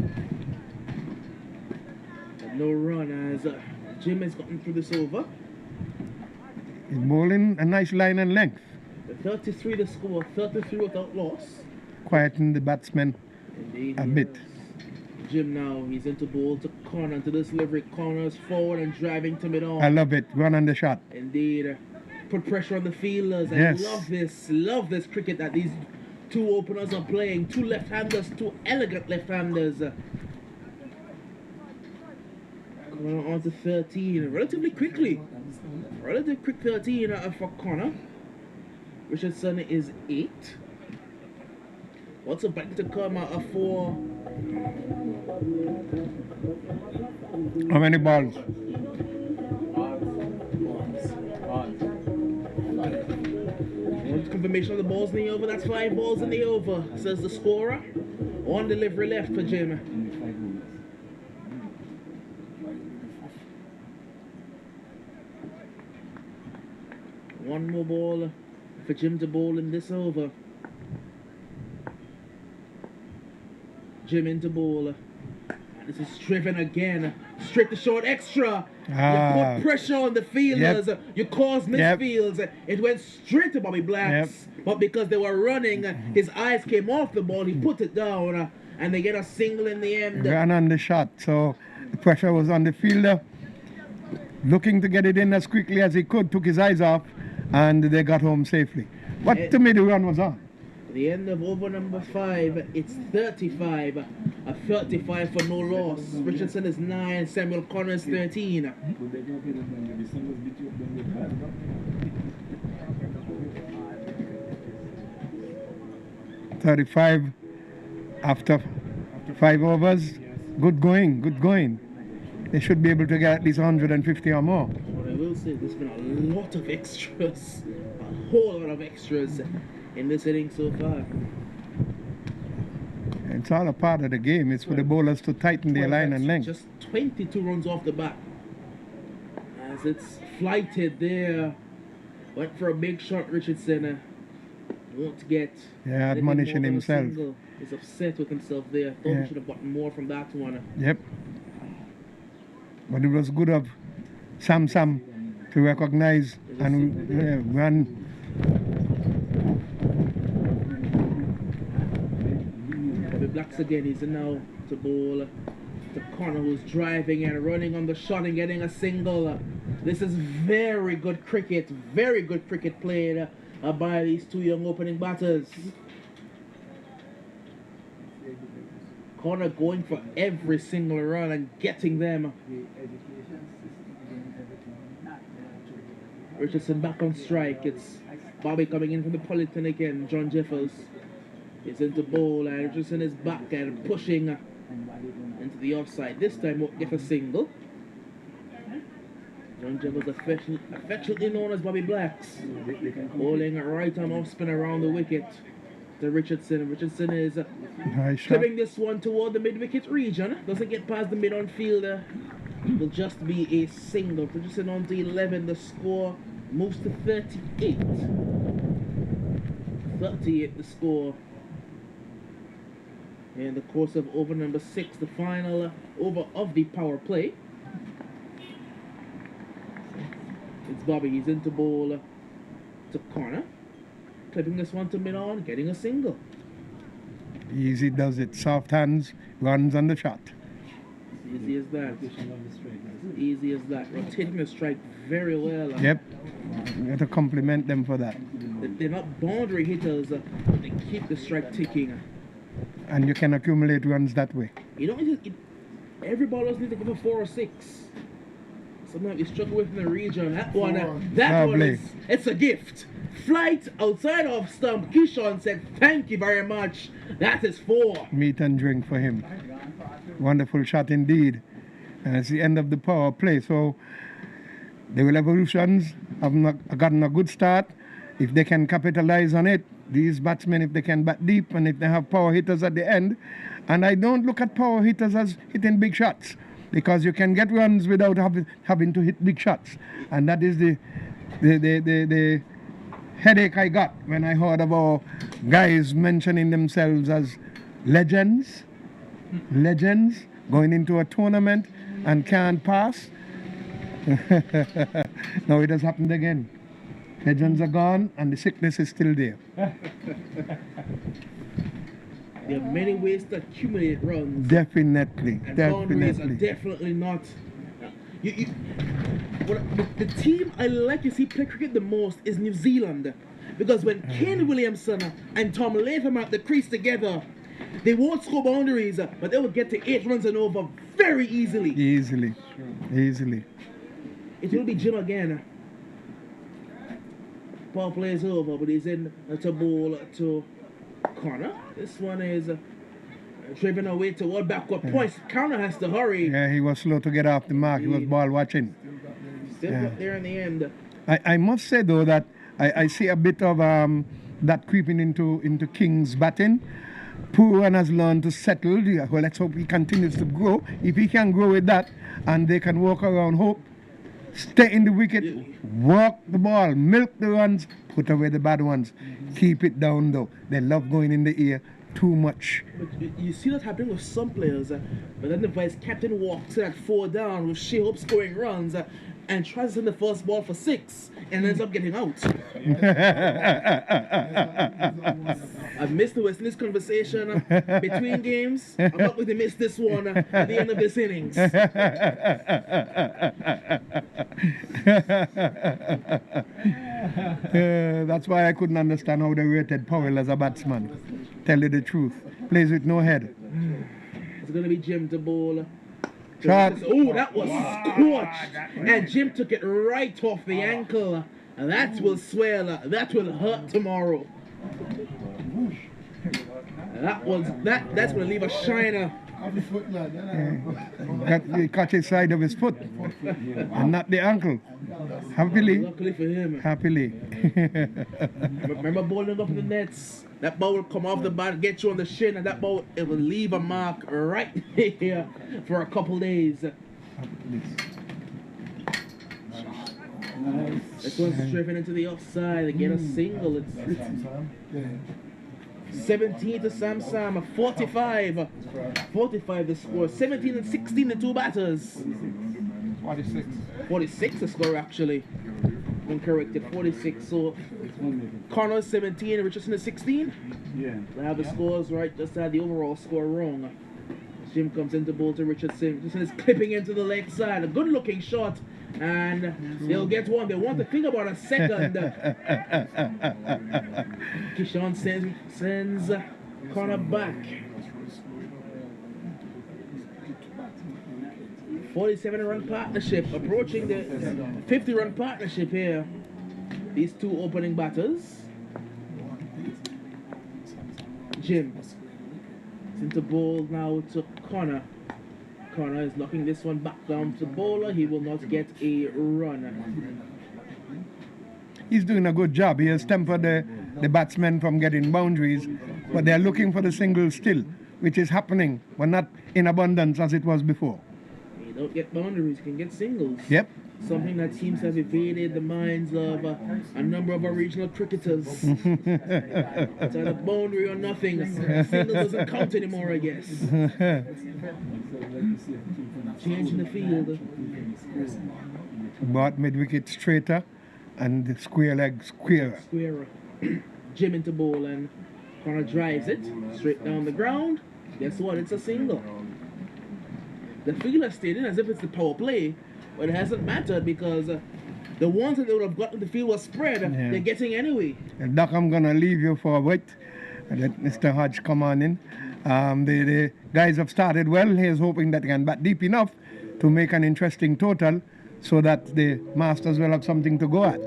But no run as Jim has gotten through this over. He's bowling a nice line and length. 33 to score, 33 without loss. Quieting the batsmen Indeed, a bit. Jim now. He's into ball to corner, to this delivery. Corners forward and driving to mid-on. I love it. Run on the shot. Indeed. Put pressure on the fielders. Yes. I love this cricket that these two openers are playing. Two left-handers, two elegant left-handers. Coming on to 13, relatively quickly. Relatively quick 13 for Connor. Richardson is 8. What's back to come for... How many balls? Confirmation of the balls in the over. That's 5 balls in the over, says the scorer. One delivery left for Jim. One more ball for Jim to bowl in this over. Jim into bowl. This is driven again. Straight to short extra. You put pressure on the fielders. Yep. You cause misfields. Yep. It went straight to Bobby Blacks. Yep. But because they were running, his eyes came off the ball. He put it down. And they get a single in the end. Ran on the shot. So the pressure was on the fielder. Looking to get it in as quickly as he could. Took his eyes off. And they got home safely. What to me the run was on? At the end of over number 5, it's 35. A 35 for no loss. Richardson is 9, Samuel Connors 13. 35 after 5 overs. Good going, good going. They should be able to get at least 150 or more. What I will say, there's been a lot of extras. A whole lot of extras in this inning so far. It's all a part of the game. It's for the bowlers to tighten their line and length. Just 22 runs off the bat. As it's flighted there. Went for a big shot, Richardson. Won't get. Yeah, admonishing himself. He's upset with himself there. Thought he should have gotten more from that one. Yep. But it was good of Sam to recognize and run. Bobby Blacks again. He's now to bowl to Connor, who's driving and running on the shot and getting a single. This is very good cricket. Very good cricket played by these two young opening batters. Connor going for every single run and getting them. Richardson back on strike. It's Bobby coming in from the Polyton again. John Jeffers is into bowl and Richardson is back and pushing into the offside. This time won't get a single. John Jeffers affectionately known as Bobby Blacks. Bowling a right arm off spin around the wicket to Richardson. Richardson is clipping this one toward the mid-wicket region. Doesn't get past the mid-on fielder. Will just be a single. Richardson on to 11. The score moves to 38. 38 the score. In the course of over number 6, the final over of the power play. It's Bobby. He's into bowl to corner. Clipping this one to mid-on, getting a single. Easy does it. Soft hands, runs on the shot. Easy as that. Easy as that. Rotating the strike very well. Yep. You have to compliment them for that. They're not boundary hitters, but they keep the strike ticking. And you can accumulate runs that way. You don't need to, every ballers need to go for 4 or 6. Sometimes you struggle with in the region. That one is, it's a gift. Flight outside of stump. Kishon said, thank you very much. That is 4. Meat and drink for him. Wonderful shot indeed. And it's the end of the power play. So the Revolutions have gotten a good start. If they can capitalize on it, these batsmen, if they can bat deep and if they have power hitters at the end. And I don't look at power hitters as hitting big shots, because you can get runs without having to hit big shots. And that is the headache I got when I heard of our guys mentioning themselves as legends going into a tournament and can't pass. Now it has happened again. Legends are gone and the sickness is still there. There are many ways to accumulate runs. Definitely, And boundaries are definitely. definitely not. The team I like to see play cricket the most is New Zealand. Because when Kane Williamson and Tom Latham are at the crease together, they won't score boundaries, but they will get to 8 runs and over very easily. Easily. It will be Jim again. Power play is over, but he's in to bowl to Connor. This one is driven away toward backward points. Connor has to hurry. Yeah, he was slow to get off the mark. He was ball watching. Still got there in the end. I must say though that I see a bit of that creeping into King's batting. Pooran has learned to settle. Well, let's hope he continues to grow. If he can grow with that and they can walk around Hope, stay in the wicket, walk the ball, milk the runs, put away the bad ones. Keep it down though. They love going in the air too much. But you see that happening with some players, but then the vice captain walks in at 4 down with Shea Hope scoring runs and tries to send the first ball for 6 and ends up getting out. I've missed the West Indies conversation between games. I'm not going to miss this one at the end of this innings. That's why I couldn't understand how they rated Powell as a batsman. Tell you the truth. Plays with no head. It's going to be Jim to bowl. Shot. Oh, that was scorched. And Jim took it right off the ankle. And that will swell. That will hurt tomorrow. That's going to leave a shiner. He caught his side of his foot and not the ankle. Happily. Luckily for him. Happily. Remember bowling up in the nets? That ball will come off the bat, get you on the shin, and that ball, it will leave a mark right here for a couple days. This one's driven into the offside. They get a single. It's 17 to Sam, 45. 45 the score. 17 and 16 the two batters. 46 the score actually. Uncorrected 46. So Connor 17 and Richardson is 16. Yeah. They have the scores right, just had the overall score wrong. Jim comes into bowl to Richardson. Richardson is clipping into the leg side. A good looking shot. And they'll get one. They want to think about a second. Kishan sends Connor back. 47-run partnership, approaching the 50-run partnership here. These two opening batters. Jim is into bowl now to Connor. Connor is knocking this one back down to the bowler. He will not get a run. He's doing a good job. He has tempered the batsmen from getting boundaries, but they're looking for the single still, which is happening, but not in abundance as it was before. You don't get boundaries, you can get singles. Yep. Something that seems to have evaded the minds of a number of our regional cricketers. It's either boundary or nothing. Single doesn't count anymore, I guess. Change in the field. Bought mid-wicket straighter and the square leg squarer. Squarer. Jim into bowl and Connor drives it straight down the ground. Guess what? It's a single. The fielder stayed in as if it's the power play. But it hasn't mattered because the ones that they would have gotten the field was spread, they're getting anyway. And Doc, I'm going to leave you for a bit and let Mr. Hodge come on in. The guys have started well. He's hoping that they can bat deep enough to make an interesting total so that the Masters will have something to go at.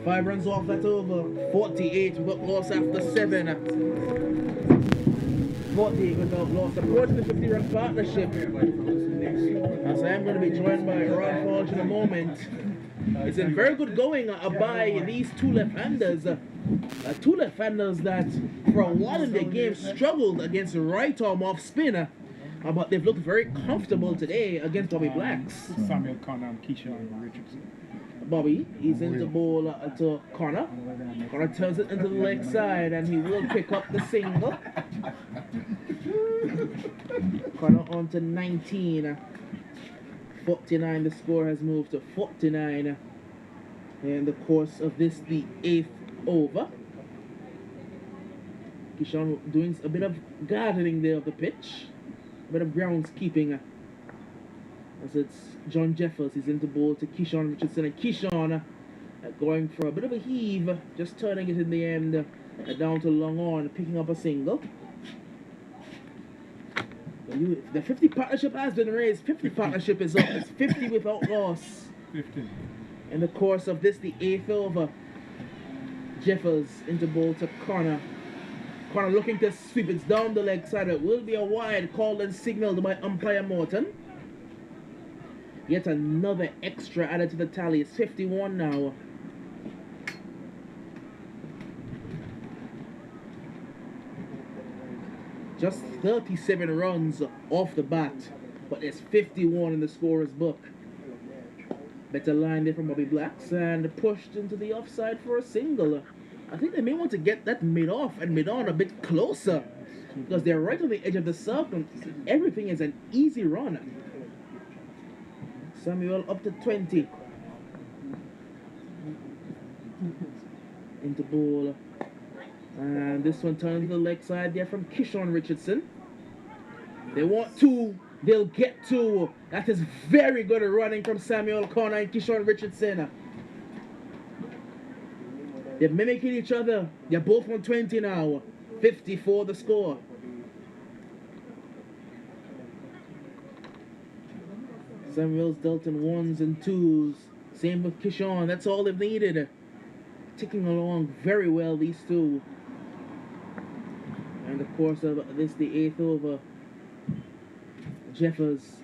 5 runs off that over. 48 without loss after 7. 48 without loss. Approaching the 50-run partnership. As I am going to be joined by Ron Falch in a moment. It's in very good going by these two left-handers. Two left-handers that for a while in their game struggled against right-arm off-spin. But they've looked very comfortable today against Bobby Blacks. Samuel Connor and Keyshawn Richardson. Bobby, he's into bowl to Connor. Connor turns it into the leg side and he will pick up the single. Connor on to 19. 49, the score has moved to 49 in the course of this, the 8th over. Kishon doing a bit of gardening there of the pitch, a bit of groundskeeping. As it's John Jeffers, he's into ball to Kishon Richardson, and Kishon going for a bit of a heave, just turning it in the end down to long on, picking up a single. The 50 partnership has been raised. 50 partnership is up. It's 50 without loss. 50. In the course of this, the 8th over. Jeffers into ball to Connor. Connor looking to sweep. It's down the leg side. It will be a wide, called and signaled by umpire Morton. Yet another extra added to the tally. It's 51 now. Just 37 runs off the bat, but there's 51 in the scorer's book. Better line there from Bobby Blacks and pushed into the offside for a single. I think they may want to get that mid-off and mid-on a bit closer because they're right on the edge of the circle. Everything is an easy run. Samuel up to 20. Into ball. And this one turns to the leg side there from Kishon Richardson. They want two, they'll get two. That is very good running from Samuel Connor and Kishon Richardson. They're mimicking each other. They're both on 20 now. 54 the score. Samuel's dealt in 1s and 2s. Same with Kishon. That's all they've needed. Ticking along very well, these two. And of course, this the 8th over. Jeffers.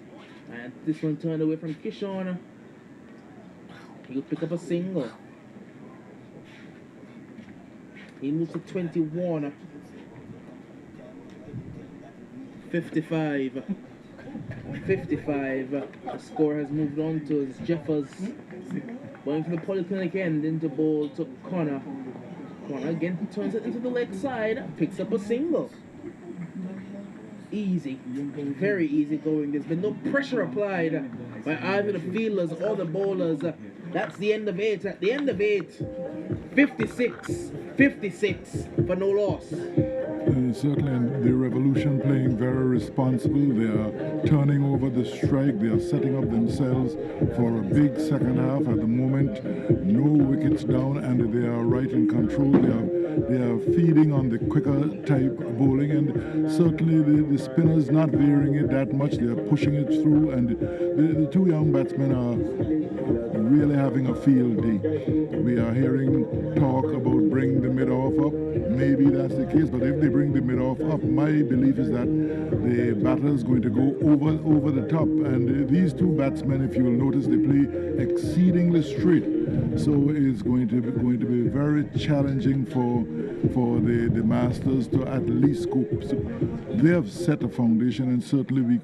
And this one turned away from Kishon. He'll pick up a single. He moves to 21. 55. 55. The score has moved on to Jeffers. Going from the polyclinic end into ball to Connor. Connor again turns it into the leg side. Picks up a single. Easy. Very easy going. There's been no pressure applied by either the fielders or the bowlers. That's the end of 8. At the end of 8, 56. 56 for no loss. Certainly the Revolution playing very responsible. They are turning over the strike. They are setting up themselves for a big second half. At the moment, no wickets down, and they are right in control. They are feeding on the quicker type bowling, and certainly the spinners not varying it that much. They are pushing it through, and the two young batsmen are really having a field day. We are hearing talk about bringing the mid-off up. Maybe that's the case, but if they bring the mid-off up, my belief is that the batter is going to go over the top. And these two batsmen, if you will notice, they play exceedingly straight. So it's going to be very challenging for the Masters to at least cope. So they have set a foundation, and certainly we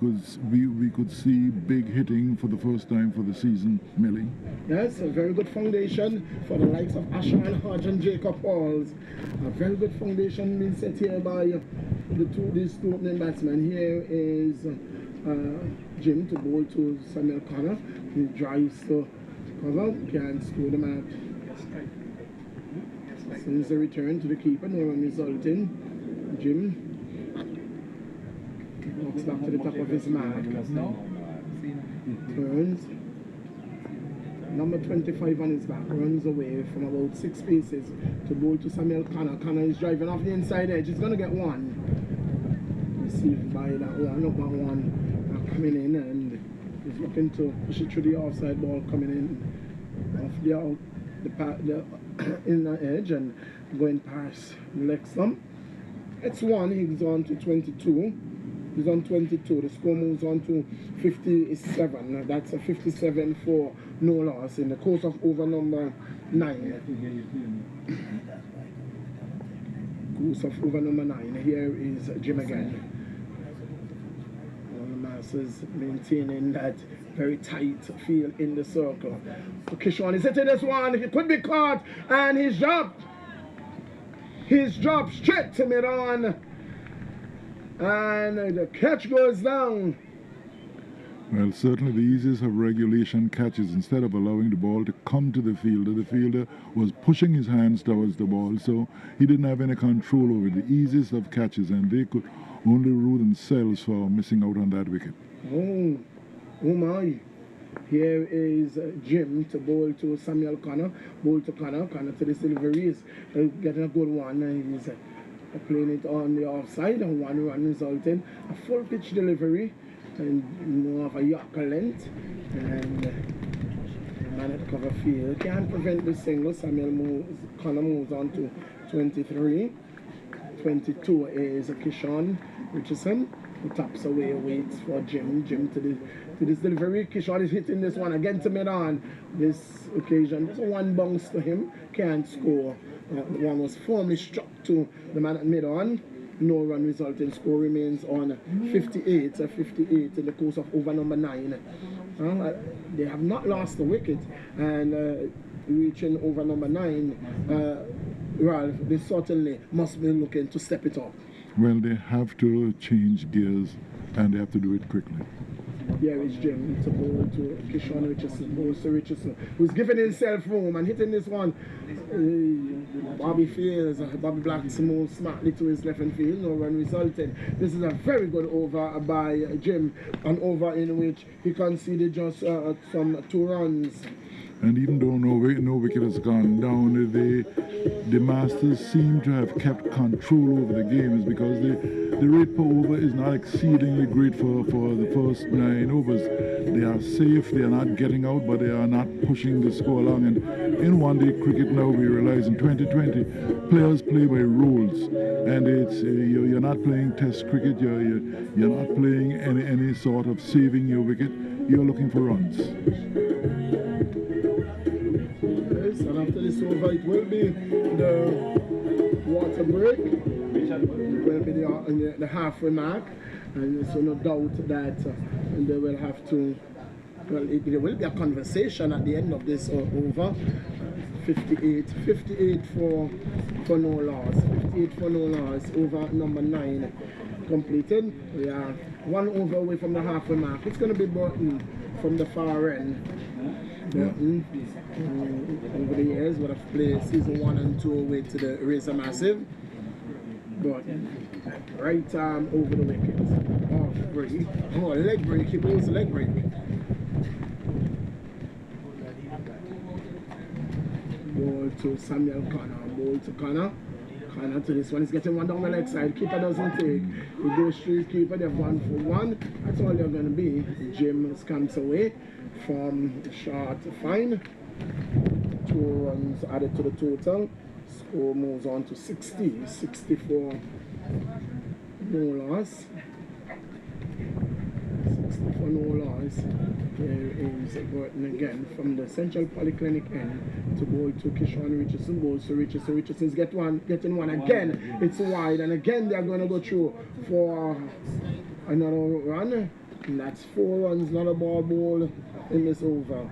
could see big hitting for the first time for the season, Millie. Yes, a very good foundation for the likes of Ashman Hodge and Jacob Halls. A very good foundation being set here by these two opening batsmen. Here is Jim to bowl to Samuel Connor. He drives to cover, can't score the mark. Since the return to the keeper, no run resulting. Jim walks back to the top of his mark. Turns. Number 25 on his back, runs away from about 6 paces to bowl to Samuel Connor. Connor is driving off the inside edge. He's going to get one. Received by that one, number one, coming in, and he's looking to push it through the offside ball coming in off the inner edge and going past the leg stump. It's one. He's on to 22. He's on 22. The score moves on to 57. That's a 57 for no loss in the course of over number 9. Course of over number 9. Here is Jim again. The Masters maintaining that very tight field in the circle. So Kishon is hitting this one. He could be caught, and he's dropped. He's dropped straight to mid-on. And the catch goes down. Well, certainly the easiest of regulation catches, instead of allowing the ball to come to the fielder was pushing his hands towards the ball, so he didn't have any control over it. The easiest of catches, and they could only rue themselves for missing out on that wicket. Oh my. Here is Jim to bowl to Samuel Connor. Bowl to Connor. Connor to the delivery is getting a good one. He's playing it on the offside, and 1 run resulting. A full pitch delivery and more of a Yorker length. And man at cover field. Can't prevent the single. Connor moves on to 23. 22 is Kishan Richardson, who taps away, waits for Jim to this delivery. Kishan is hitting this one again to mid-on. This occasion, just one bounce to him, can't score. One was firmly struck to the man at mid-on. No run resulting. Score remains on 58 in the course of over number 9. They have not lost the wicket, and reaching over number 9, Ralph, they certainly must be looking to step it up. Well, they have to change gears, and they have to do it quickly. Here is Jim to bowl to Kishan Richardson. Bowls to Richardson, who's giving himself room and hitting this one. Bobby Black moves smartly to his left hand field. No run resulted. This is a very good over by Jim, an over in which he conceded just some 2 runs. And even though no wicket has gone down, the Masters seem to have kept control over the games, because the rate per over is not exceedingly great for the first 9 overs. They are safe, they are not getting out, but they are not pushing the score along. And in one-day cricket now, we realize in 2020, players play by rules, and it's you're not playing Test cricket. You're not playing any sort of saving your wicket. You're looking for runs. And after this over, it will be the water break. It will be the halfway mark, and so no doubt that they will have to. Well, there will be a conversation at the end of this over. 58 for no loss. 58 for no loss. Over number 9 completed. We are 1 over away from the halfway mark. It's going to be Burton from the far end. Burton, over the years, would have played season 1 and 2 away to the Razor Massive. Burton, right arm over the wicket. Off break. Oh, leg break. He blows the leg break. Ball to Samuel Connor. Ball to Connor. Connor to this one. He's getting one down the leg side. Keeper doesn't take. He goes straight keeper. They have 1 for 1. That's all they're going to be. Jim scamps away from short to fine. 2 runs added to the total. Score moves on to 60. 64 no loss. 64 no loss. There is Burton again from the Central Polyclinic end to bowl to Kishan Richardson. Bowls to Richardson. Richardson's getting one again. It's wide, and again they're going to go through for another run. And that's 4 runs. Not a ball in this over.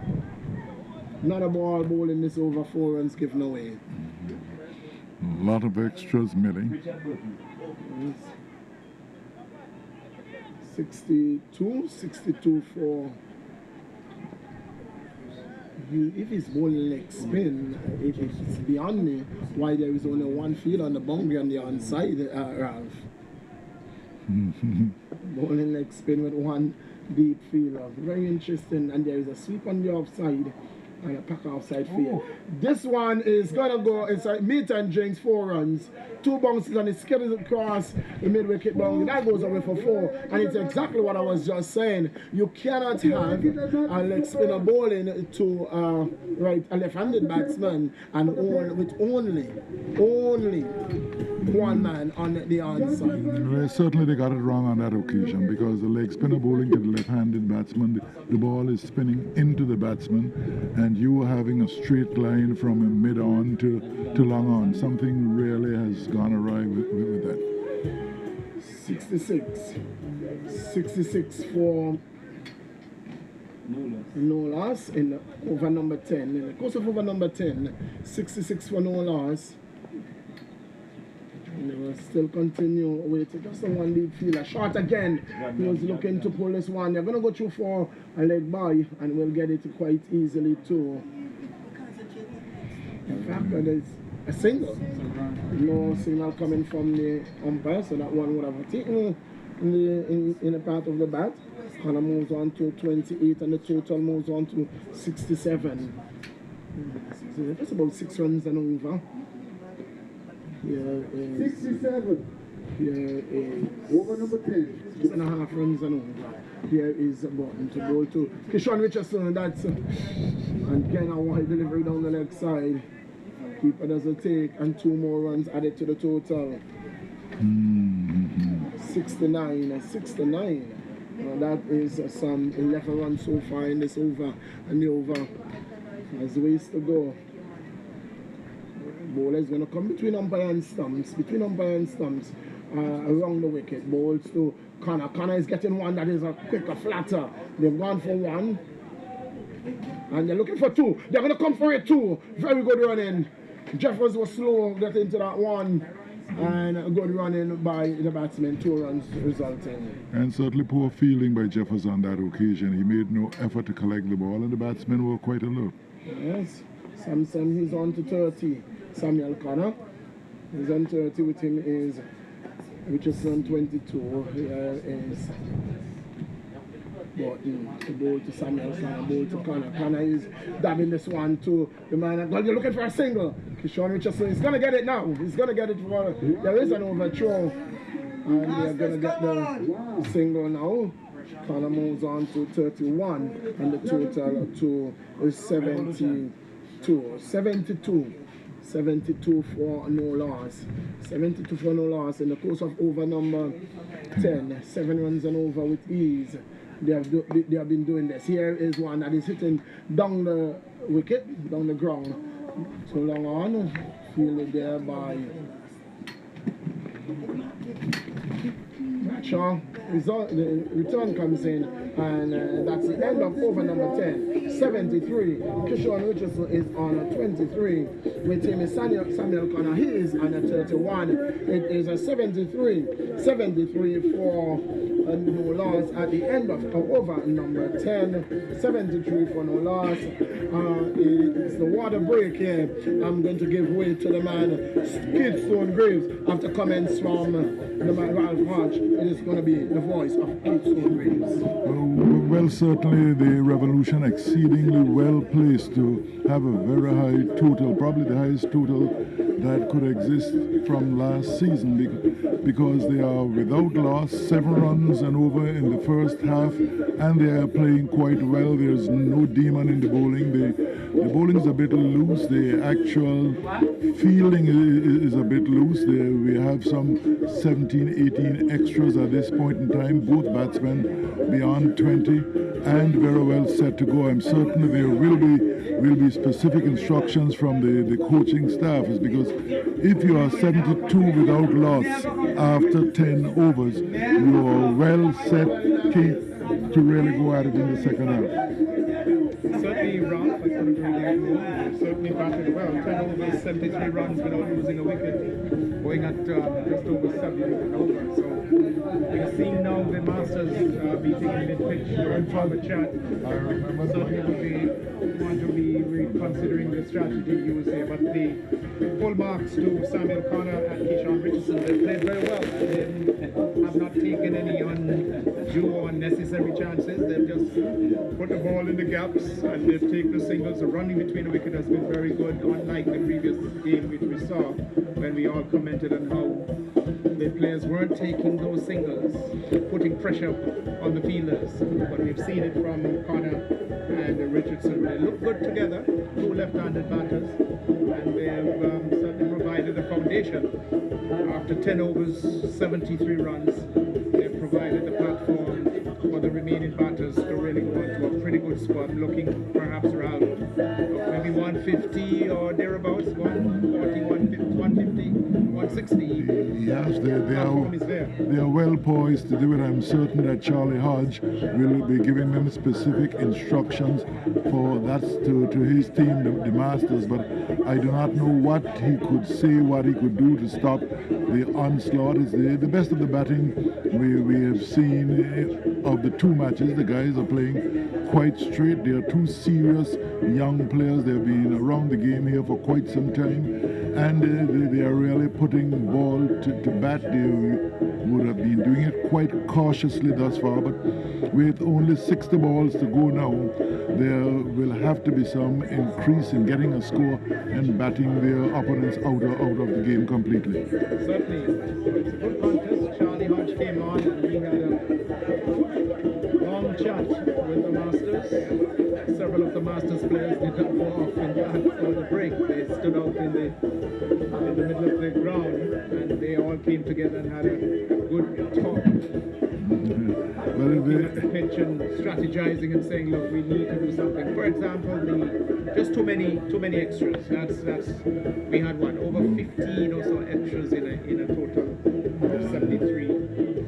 Not a ball in this over. 4 runs given away. A lot of extras, Millie. 62 for. If he's bowling leg spin, it's beyond me why there is only 1 field on the boundary on the onside, Ralph. Bowling leg spin with 1 deep fielder. Very interesting, and there is a sweep on the offside and a pack offside field. This one is gonna go inside meat and drinks, 4 runs. 2 bounces and it's skidded across the mid-wicket boundary. That goes away for 4, and it's exactly what I was just saying. You cannot have a leg spinner bowling to a left-handed batsman and with only 1 man on the onside. Well, certainly they got it wrong on that occasion, because the leg spinner bowling to the left-handed batsman, the ball is spinning into the batsman, and you are having a straight line from mid-on to long on. Something really has gone awry with that. 66 for no loss in over number 10. In the course of over number 10, 66 for no loss. And there We'll still continue with just the one lead fielder. Short again. He was looking to pull this one. They're going to go through for a leg by, and we'll get it quite easily too. In fact, that is a single. No signal coming from the umpire, so that one would have taken in the part of the bat. Connor moves on to 28, and the total moves on to 67. So that's about 6 runs and over. Here is 67. Here is over number 10. 6.5 runs and over. Here is a button to go to Kishan Richardson, and that's and again a wide delivery down the leg side. Keeper doesn't take, and 2 more runs added to the total. 69. 69. That is some 11 runs so far in this over, and the over has ways to go. Bowler is going to come between umpire and stumps, around the wicket. Balls to Connor. Connor is getting one that is a quicker, flatter. They've gone for 1, and they're looking for 2. They're going to come for it 2. Very good running. Jeffers was slow getting into that 1. And a good running by the batsman, 2 runs resulting. And certainly poor fielding by Jeffers on that occasion. He made no effort to collect the ball, and the batsmen were quite alert. Yes, Samson, he's on to 30. Samuel Connor, he's on 30. With him is Richardson, 22. Here is Burton, the ball to Samuel Connor, ball to Connor. Connor is dabbing this one to the man. Well, you're looking for a single. Kishan Richardson, he's going to get it now. He's going to get it for, there is an overthrow. And they're going to get the single now. Connor moves on to 31, and the total to 72. 72 for no loss. 72 for no loss in the course of over number 10. 7 runs and over with ease. They have been doing this. Here is one that is hitting down the wicket, down the ground. So long on, fielded there by Bradshaw. The return comes in, and that's the end of over number 10. 73. Kishan Richardson is on 23. With him is Samuel Connor. He is on 31. It is a 73. 73 for no loss at the end of over number 10. 73 for no loss. It's the water break here. I'm going to give way to the man Keithstone Graves after comments from the man Ralph Hodge. It is going to be the voice of Keithstone Graves. Well, certainly the Revolution exceedingly well placed to have a very high total, probably the highest total that could exist from last season, because they are without loss, 7 runs and over in the first half, and they are playing quite well. There's no demon in the bowling. The bowling is a bit loose. The actual fielding is a bit loose. We have some 17, 18 extras at this point in time, both batsmen beyond 20 and very well set to go. I'm certain there will be specific instructions from the coaching staff, is because if you are 72 without loss after 10 overs, you are well set, Keith, to really go at it in the second half. Certainly, Ralph, I could agree there. Certainly batted well. 10 overs, 73 runs without losing a wicket, going at just over 70 and over. So we're seeing now the Masters beating in mid-pitch during farmer chat. Certainly would be want to be reconsidering the strategy used here. But the full marks to Samuel Connor and Kishan Richardson. They played very well. They have not taken any undue or unnecessary chances. They've just put the ball in the gaps, and they've taken the singles. The running between the wicket has been very good, unlike the previous game which we saw when we all commented on how the players weren't taking those singles, putting pressure on the fielders. But we've seen it from Connor and Richardson. They look good together, 2 left-handed batters, and they've certainly provided a foundation. After 10 overs, 73 runs, they've provided the platform for the remaining batters to really go into a pretty good good squad, looking perhaps around maybe 150 or thereabouts, 140, 150, 160. Yes, Form is there. they are well poised to do it. I'm certain that Charlie Hodge will be giving them specific instructions for that to his team, the Masters, but I do not know what he could say, what he could do to stop the onslaught. It's the best of the batting we have seen of the two matches. The guys are playing quite straight. They are two serious young players. They've been around the game here for quite some time, and they are really putting the ball to bat. They would have been doing it quite cautiously thus far, but with only 60 balls to go now, there will have to be some increase in getting a score and batting their opponents out of the game completely. Certainly, it's a good contest. Charlie Hodge came on and he had a long chat with the Masters. Several of the Masters players did not go off in for the break. They stood out in the middle of the ground and they all came together and had a good talk. Looking at the pitch and strategizing and saying, look, we need to do something. For example, just too many extras. That's we had what, over 15 or so extras in a total of 73.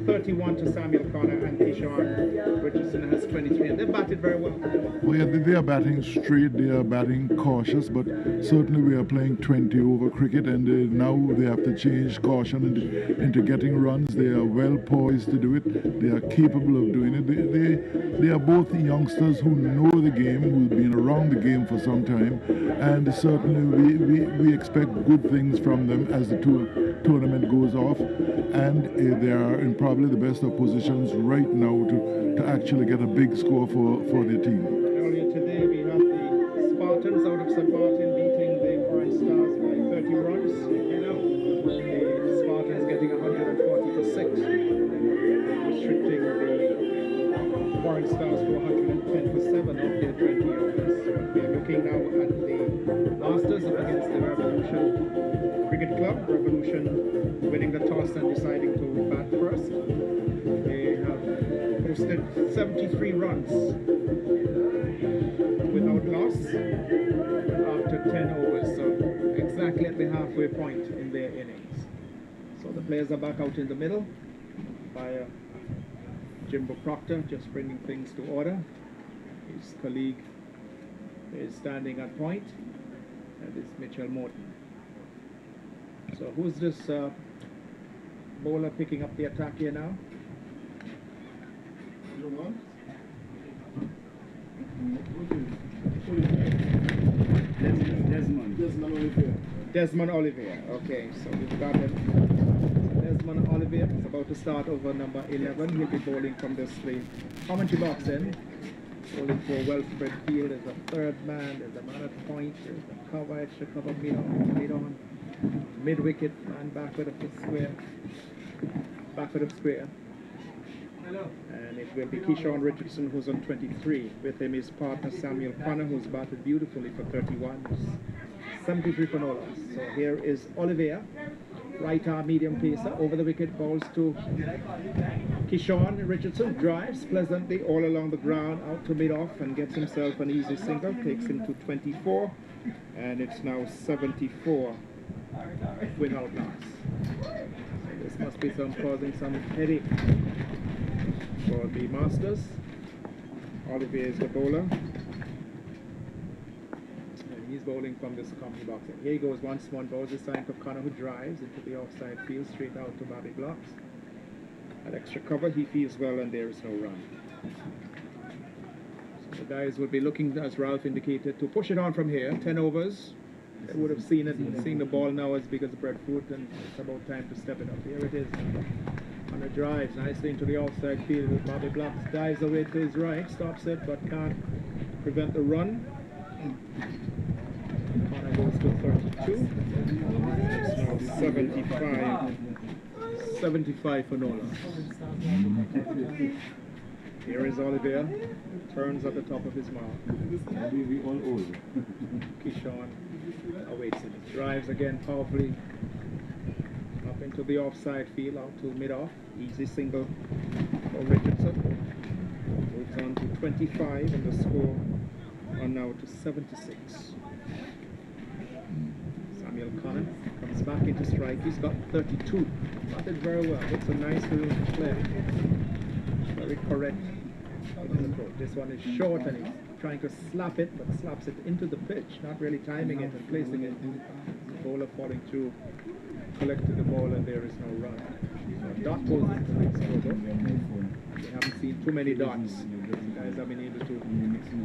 31 to Samuel Connor and Keyshawn Richardson has 23, and they batted very well. Well, yeah, they are batting straight, they are batting cautious, but certainly we are playing 20 over cricket, and now they have to change caution into getting runs. They are well poised to do it. They are capable of doing it. They are both youngsters who know the game, who've been around the game for some time, and certainly we expect good things from them as the tournament goes off, and they are in probably the best of positions right now to actually get a big score for their team. Earlier today we had the Spartans out of St. Martin beating the Orange Stars by 30 runs. The Spartans getting 140 for 6, restricting the Orange Stars to 110 for 7 of their 20 overs. We are looking now at the Masters up against the Revolution Cricket Club. Revolution winning the toss and deciding to bat first. They have posted 73 runs without loss after 10 overs, so exactly at the halfway point in their innings. So the players are back out in the middle by Jimbo Proctor, just bringing things to order. His colleague is standing at point, and it's Mitchell Morton. So who's this bowler picking up the attack here now? Desmond Olivier. Okay, so we've got him. Desmond Olivier is about to start over number 11. He'll be bowling from this commentary box in. Bowling for well spread field. There's a third man, there's a man at point, there's a cover, extra cover mid on, mid wicket, and backward of the square. Backward of square. And it will be Keyshawn Richardson, who's on 23. With him is partner Samuel Connor, who's batted beautifully for 31. 73 for no loss. So here is Olivier, right arm medium pacer, over the wicket, balls to Keyshawn Richardson, drives pleasantly all along the ground, out to mid-off, and gets himself an easy single, takes him to 24, and it's now 74 without loss. So this must be causing some headache for the Masters. Olivier is the bowler. He's bowling from this commentary box. And here he goes once more, balls this time to Connor, who drives into the offside field, straight out to Bobby Blocks. At extra cover, he feels well, and there is no run. So the guys will be looking, as Ralph indicated, to push it on from here. 10 overs. They would have seen the ball now as big as a breadfruit, and it's about time to step it up. Here it is. Connor drives nicely into the offside field with Bobby Blocks. Dives away to his right, stops it, but can't prevent the run. Connor goes to 32. It's now 75. 75 for no loss. Here is Olivier. Turns at the top of his mark. We all old. Keyshawn awaits him. Drives again powerfully up into the offside field, out to mid-off. Easy single for Richardson. It's on to 25 and the score on now to 76. Samuel Connor comes back into strike. He's got 32. Batted very well. It's a nice little play. Very correct in his approach. This one is short and he's trying to slap it, but slaps it into the pitch, not really timing it and placing it. The bowler falling through, collected the ball, and there is no run. So a dot goes into the next photo. We haven't seen too many dots. These guys have been able to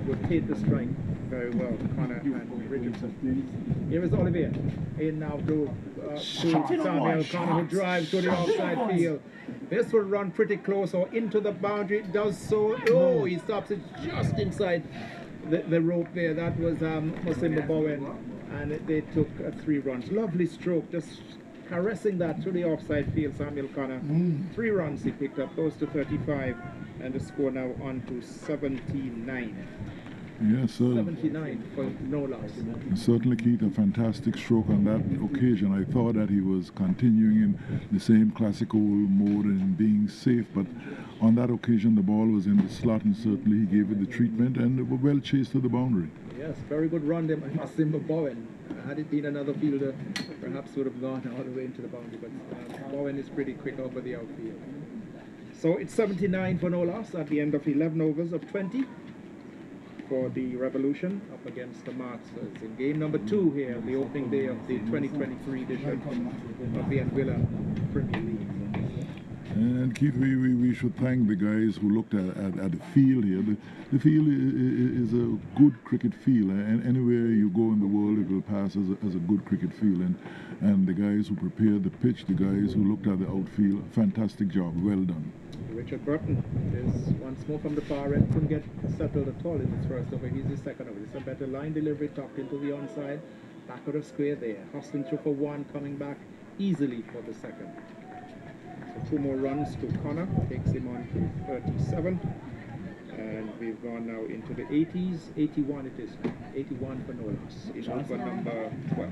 rotate the strike very well, Connor and Richardson. Here is Olivier, in now to Samuel Connor, who drives to the outside field. This will run pretty close or into the boundary. It does so. Oh, he stops it just inside the rope there. That was Musimba Bowen, and they took 3 runs. Lovely stroke, just caressing that to the offside field. Samuel Connor, 3 runs he picked up, goes to 35, and the score now on to 79. Yes, sir. 79 for no loss. Certainly, Keith, a fantastic stroke on that occasion. I thought that he was continuing in the same classical mode and being safe, but on that occasion the ball was in the slot and certainly he gave it the treatment and well chased to the boundary. Yes, very good run there by Musimba Bowen. Had it been another fielder, perhaps would have gone all the way into the boundary, but Bowen is pretty quick over the outfield. So it's 79 for no loss at the end of 11 overs of 20. For the Revolution up against the Masters in game number 2 here, the opening day of the 2023 edition of the Anguilla Premier League. And Keith, we should thank the guys who looked at the field here. The field is a good cricket field, and anywhere you go in the world it will pass as a good cricket field. And the guys who prepared the pitch, the guys who looked at the outfield, fantastic job, well done. Richard Burton is once more from the far end, couldn't get settled at all in his first over. He's his second over. It's a better line delivery, tucked into the onside, back of the square there. Hustling through for 1, coming back easily for the second. So 2 more runs to Connor, takes him on to 37. And we've gone now into the 80s. 81 it is. 81 for no loss. In over number 12.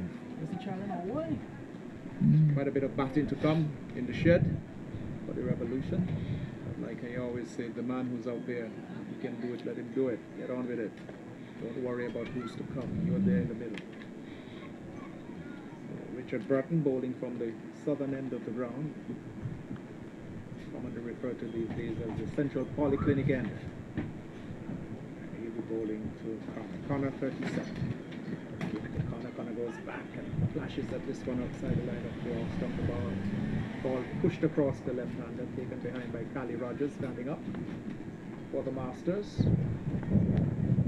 Quite a bit of batting to come in the shed for the Revolution. Like I always say, the man who's out there, he can do it, let him do it. Get on with it. Don't worry about who's to come. You're there in the middle. Richard Burton bowling from the southern end of the ground. Commonly referred to these days as the Central Polyclinic end. He'll be bowling to Connor 37. Connor goes back and flashes at this one outside the line of the off stump. The ball pushed across the left-hander, taken behind by Cali Rogers, standing up for the Masters.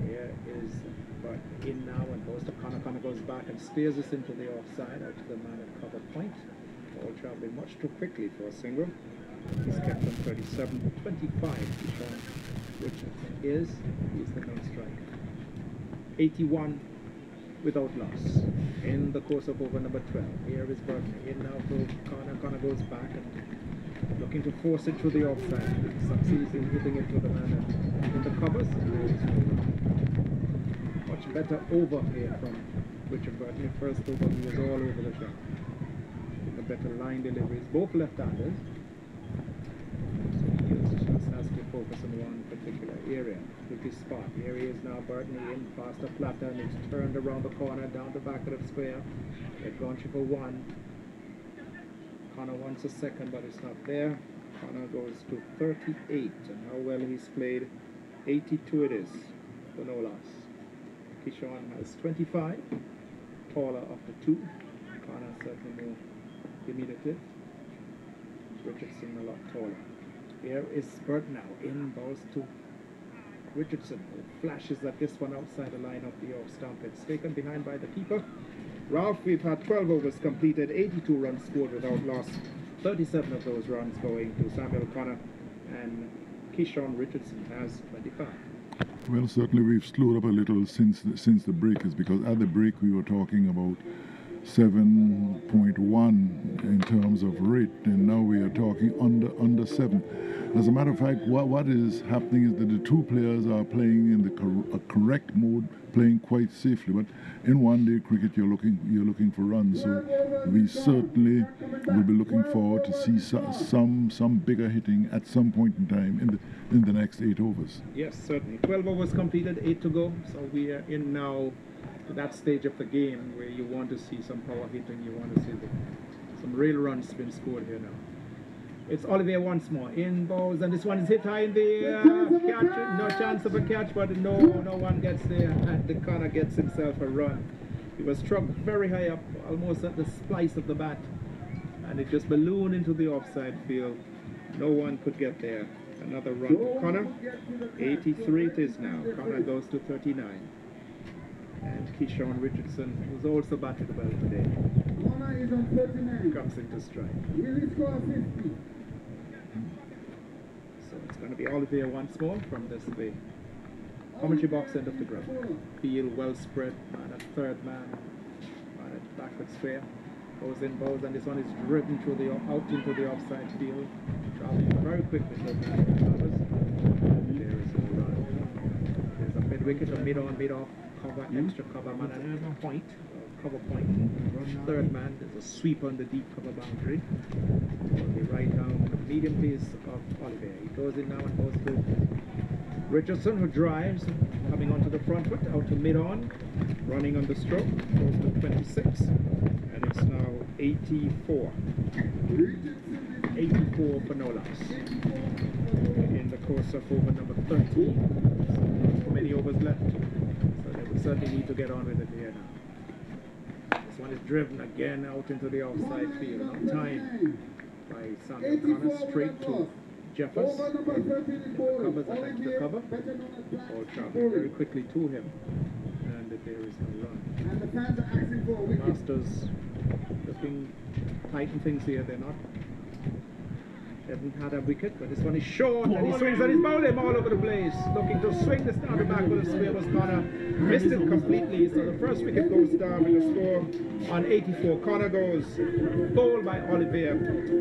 Here is Burton in now and goes to Connor. Connor goes back and steers this into the offside, out to the man at cover point. Ball traveling much too quickly for a single. He's kept on 37, 25. Sean Richardson he's the non-strike. 81 without loss in the course of over number 12. Here is Burton in now to Connor. Connor goes back and looking to force it through the offside. Succeeds in hitting it to the man in the covers. Much better over here from Richard Burton. In first over he was all over the track. With a better line deliveries, both left-handers. So he just has to focus on one particular area. With his spot. Here he is now, Burton in, past the flatter, and it's turned around the corner, down the back of the square. They've gone for 1. Connor wants a second, but it's not there. Connor goes to 38, and how well he's played. 82 it is, for no loss. Kishon has 25, taller of the 2. Connor certainly more diminutive. Richardson a lot taller. Here is Burton now, in balls to Richardson, who flashes at this one outside the line of the off stump. It's taken behind by the keeper. Ralph, we've had 12 overs completed, 82 runs scored without loss. 37 of those runs going to Samuel Connor, and Kishon Richardson has 25. Well, certainly we've slowed up a little since the break, is because at the break we were talking about 7.1 in terms of rate, and now we are talking under 7. As a matter of fact, what is happening is that the two players are playing in the correct mode, playing quite safely. But in one-day cricket, you're looking for runs. So we certainly will be looking forward to see some bigger hitting at some point in time in the next 8 overs. Yes, certainly. 12 overs completed, 8 to go. So we are in now to that stage of the game where you want to see some power hitting, you want to see some real runs being scored here now. It's Olivier once more in balls, and this one is hit high in the catch. No chance of a catch, but no one gets there, and the corner gets himself a run. He was struck very high up, almost at the splice of the bat, and it just ballooned into the offside field. No one could get there. Another run to Connor. 83 it is now. Connor goes to 39. And Keyshawn Richardson, who's also batted well today, comes into strike. So it's going to be Olivier once more from this way. Commentary box end of the ground. Field well spread, man at third man, man at backward square. Goes in balls, and this one is driven through out into the offside field. Traveling very quickly to the man who covers. There is a run. There's a mid wicket, a mid on, mid off. Cover, extra cover man at point, cover point. Third man, there's a sweep on the deep cover boundary. Will be right down the medium pace of Olivier. He goes in now and goes to Richardson, who drives, coming onto the front foot, out to mid on, running on the stroke, goes to 26, and it's now 84. 84 for no loss in the course of over number 13. So not too many overs left. We certainly need to get on with it here now. This one is driven again out into the offside field. On time by Samuel Connor, straight to Jeffers. Covers an extra cover. Ball traveling very quickly to him. And there is no run. Masters looking tighten things here. They're not. Haven't had a wicket, but this one is short, and he swings and he's bowled him all over the place. Looking to swing this down the back with a square was Connor. Missed it completely, so the first wicket goes down with a score on 84. Connor goes bowled by Olivier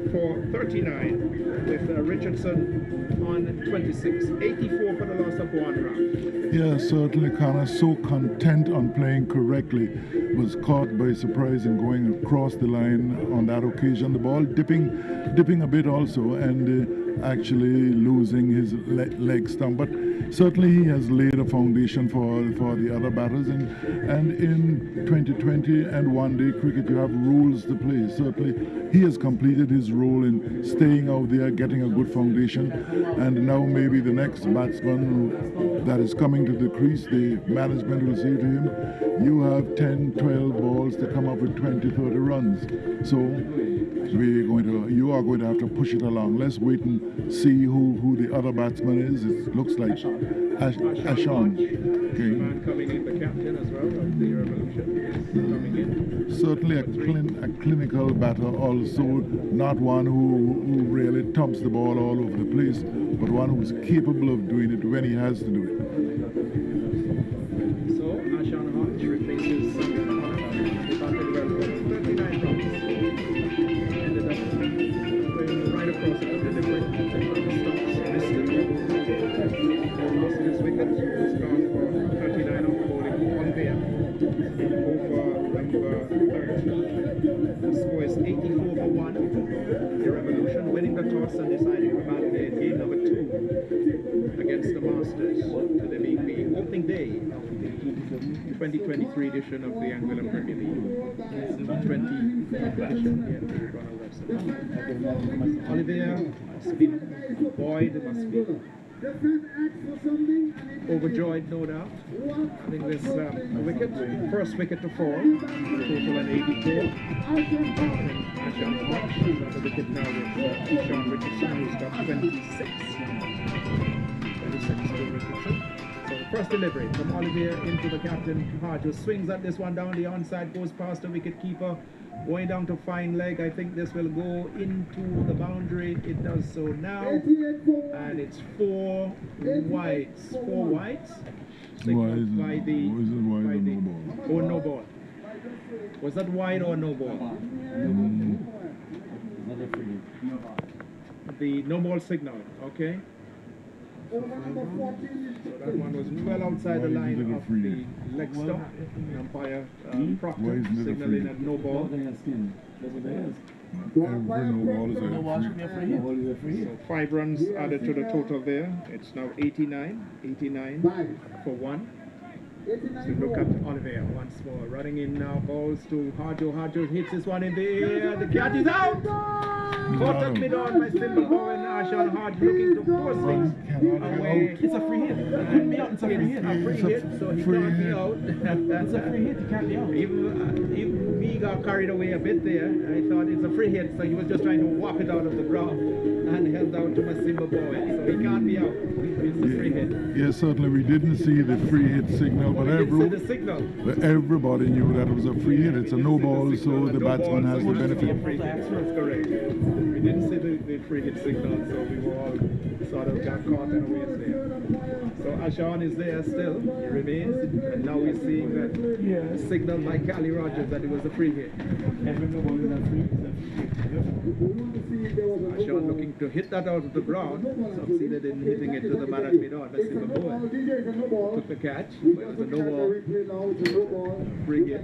for 39 with Richardson on 26. 84 for the loss of 1 run. Yeah, certainly Connor, so content on playing correctly, was caught by surprise in going across the line on that occasion. The ball dipping a bit also, and actually losing his leg stump. But certainly he has laid a foundation for the other batters, and in 2020 and one-day cricket you have rules to play. Certainly he has completed his role in staying out there, getting a good foundation, and now maybe the next batsman that is coming to the crease, the management will say to him, you have 10, 12 balls to come up with 20, 30 runs. So you are going to have to push it along. Let's wait and see who the other batsman is. It looks like Ashon. Okay. Man coming in, the captain as well of the Revolution is coming in. Certainly a clinical batter, also not one who really thumps the ball all over the place, but one who's capable of doing it when he has to do it. So Ashon Hodge replaces Samuel Connor. He batted well for 39 runs. Ended up going right across it, delivering the stops, missed it. Lost his wicket. He's gone for 39 off bowling on there. Over number 30. The score is 84 for 1. The Revolution winning the toss and deciding to bat in game number 2 against the Masters. Today being the opening day of the 2023 edition of the Anguilla Premier League. It's the 20th edition here at the Ronald Webster. Olivier must be buoyed, must be overjoyed, no doubt. I think there's a wicket, first wicket to fall, total at 84. Ashon Hodge is at the wicket now with Keyshawn Richardson, who's got 26. 26 to Richardson. So the first delivery from Olivier into the captain, Hodge, who swings at this one down the onside, goes past the wicket keeper, going down to fine leg. I think this will go into the boundary. It does so now, and it's 4 wides. 4 wides. Signaled by the or no ball. Was that wide or no ball? have the no ball signal, okay? So that one was well outside the line of the leg stump. The umpire Proctor signaling at no ball. Every no ball is a free hit. So 5 runs added to the total there. It's now 89 for 1. So look at Oliver once more, running in now, balls to Harjo. Harjo hits this one in the air, the catch is out! Caught at mid-on by Simba and Ashan Hart looking to force things away. It's a free hit. It's a free hit. A free hit, so he can't be out. It's a free hit, he can't be out. Even me got carried away a bit there. I thought it's a free hit, so he was just trying to whop it out of the ground and held out to Masimba boy, so he can't be out. It's a free hit. Yes, certainly we didn't see the free hit signal, but everybody knew that it was a free hit. It's a no ball, so the batsman has the benefit. That's correct. We didn't see the free hit signal, so we were all sort of got caught in a way there. So Ashan is there still, he remains, and now we're seeing that signal by Cali Rogers that it was a free hit. Ashan looking to hit that out of the ground, succeeded in hitting it to the man at mid-on. That's the ball. Took the catch, but it was a no ball. Free hit.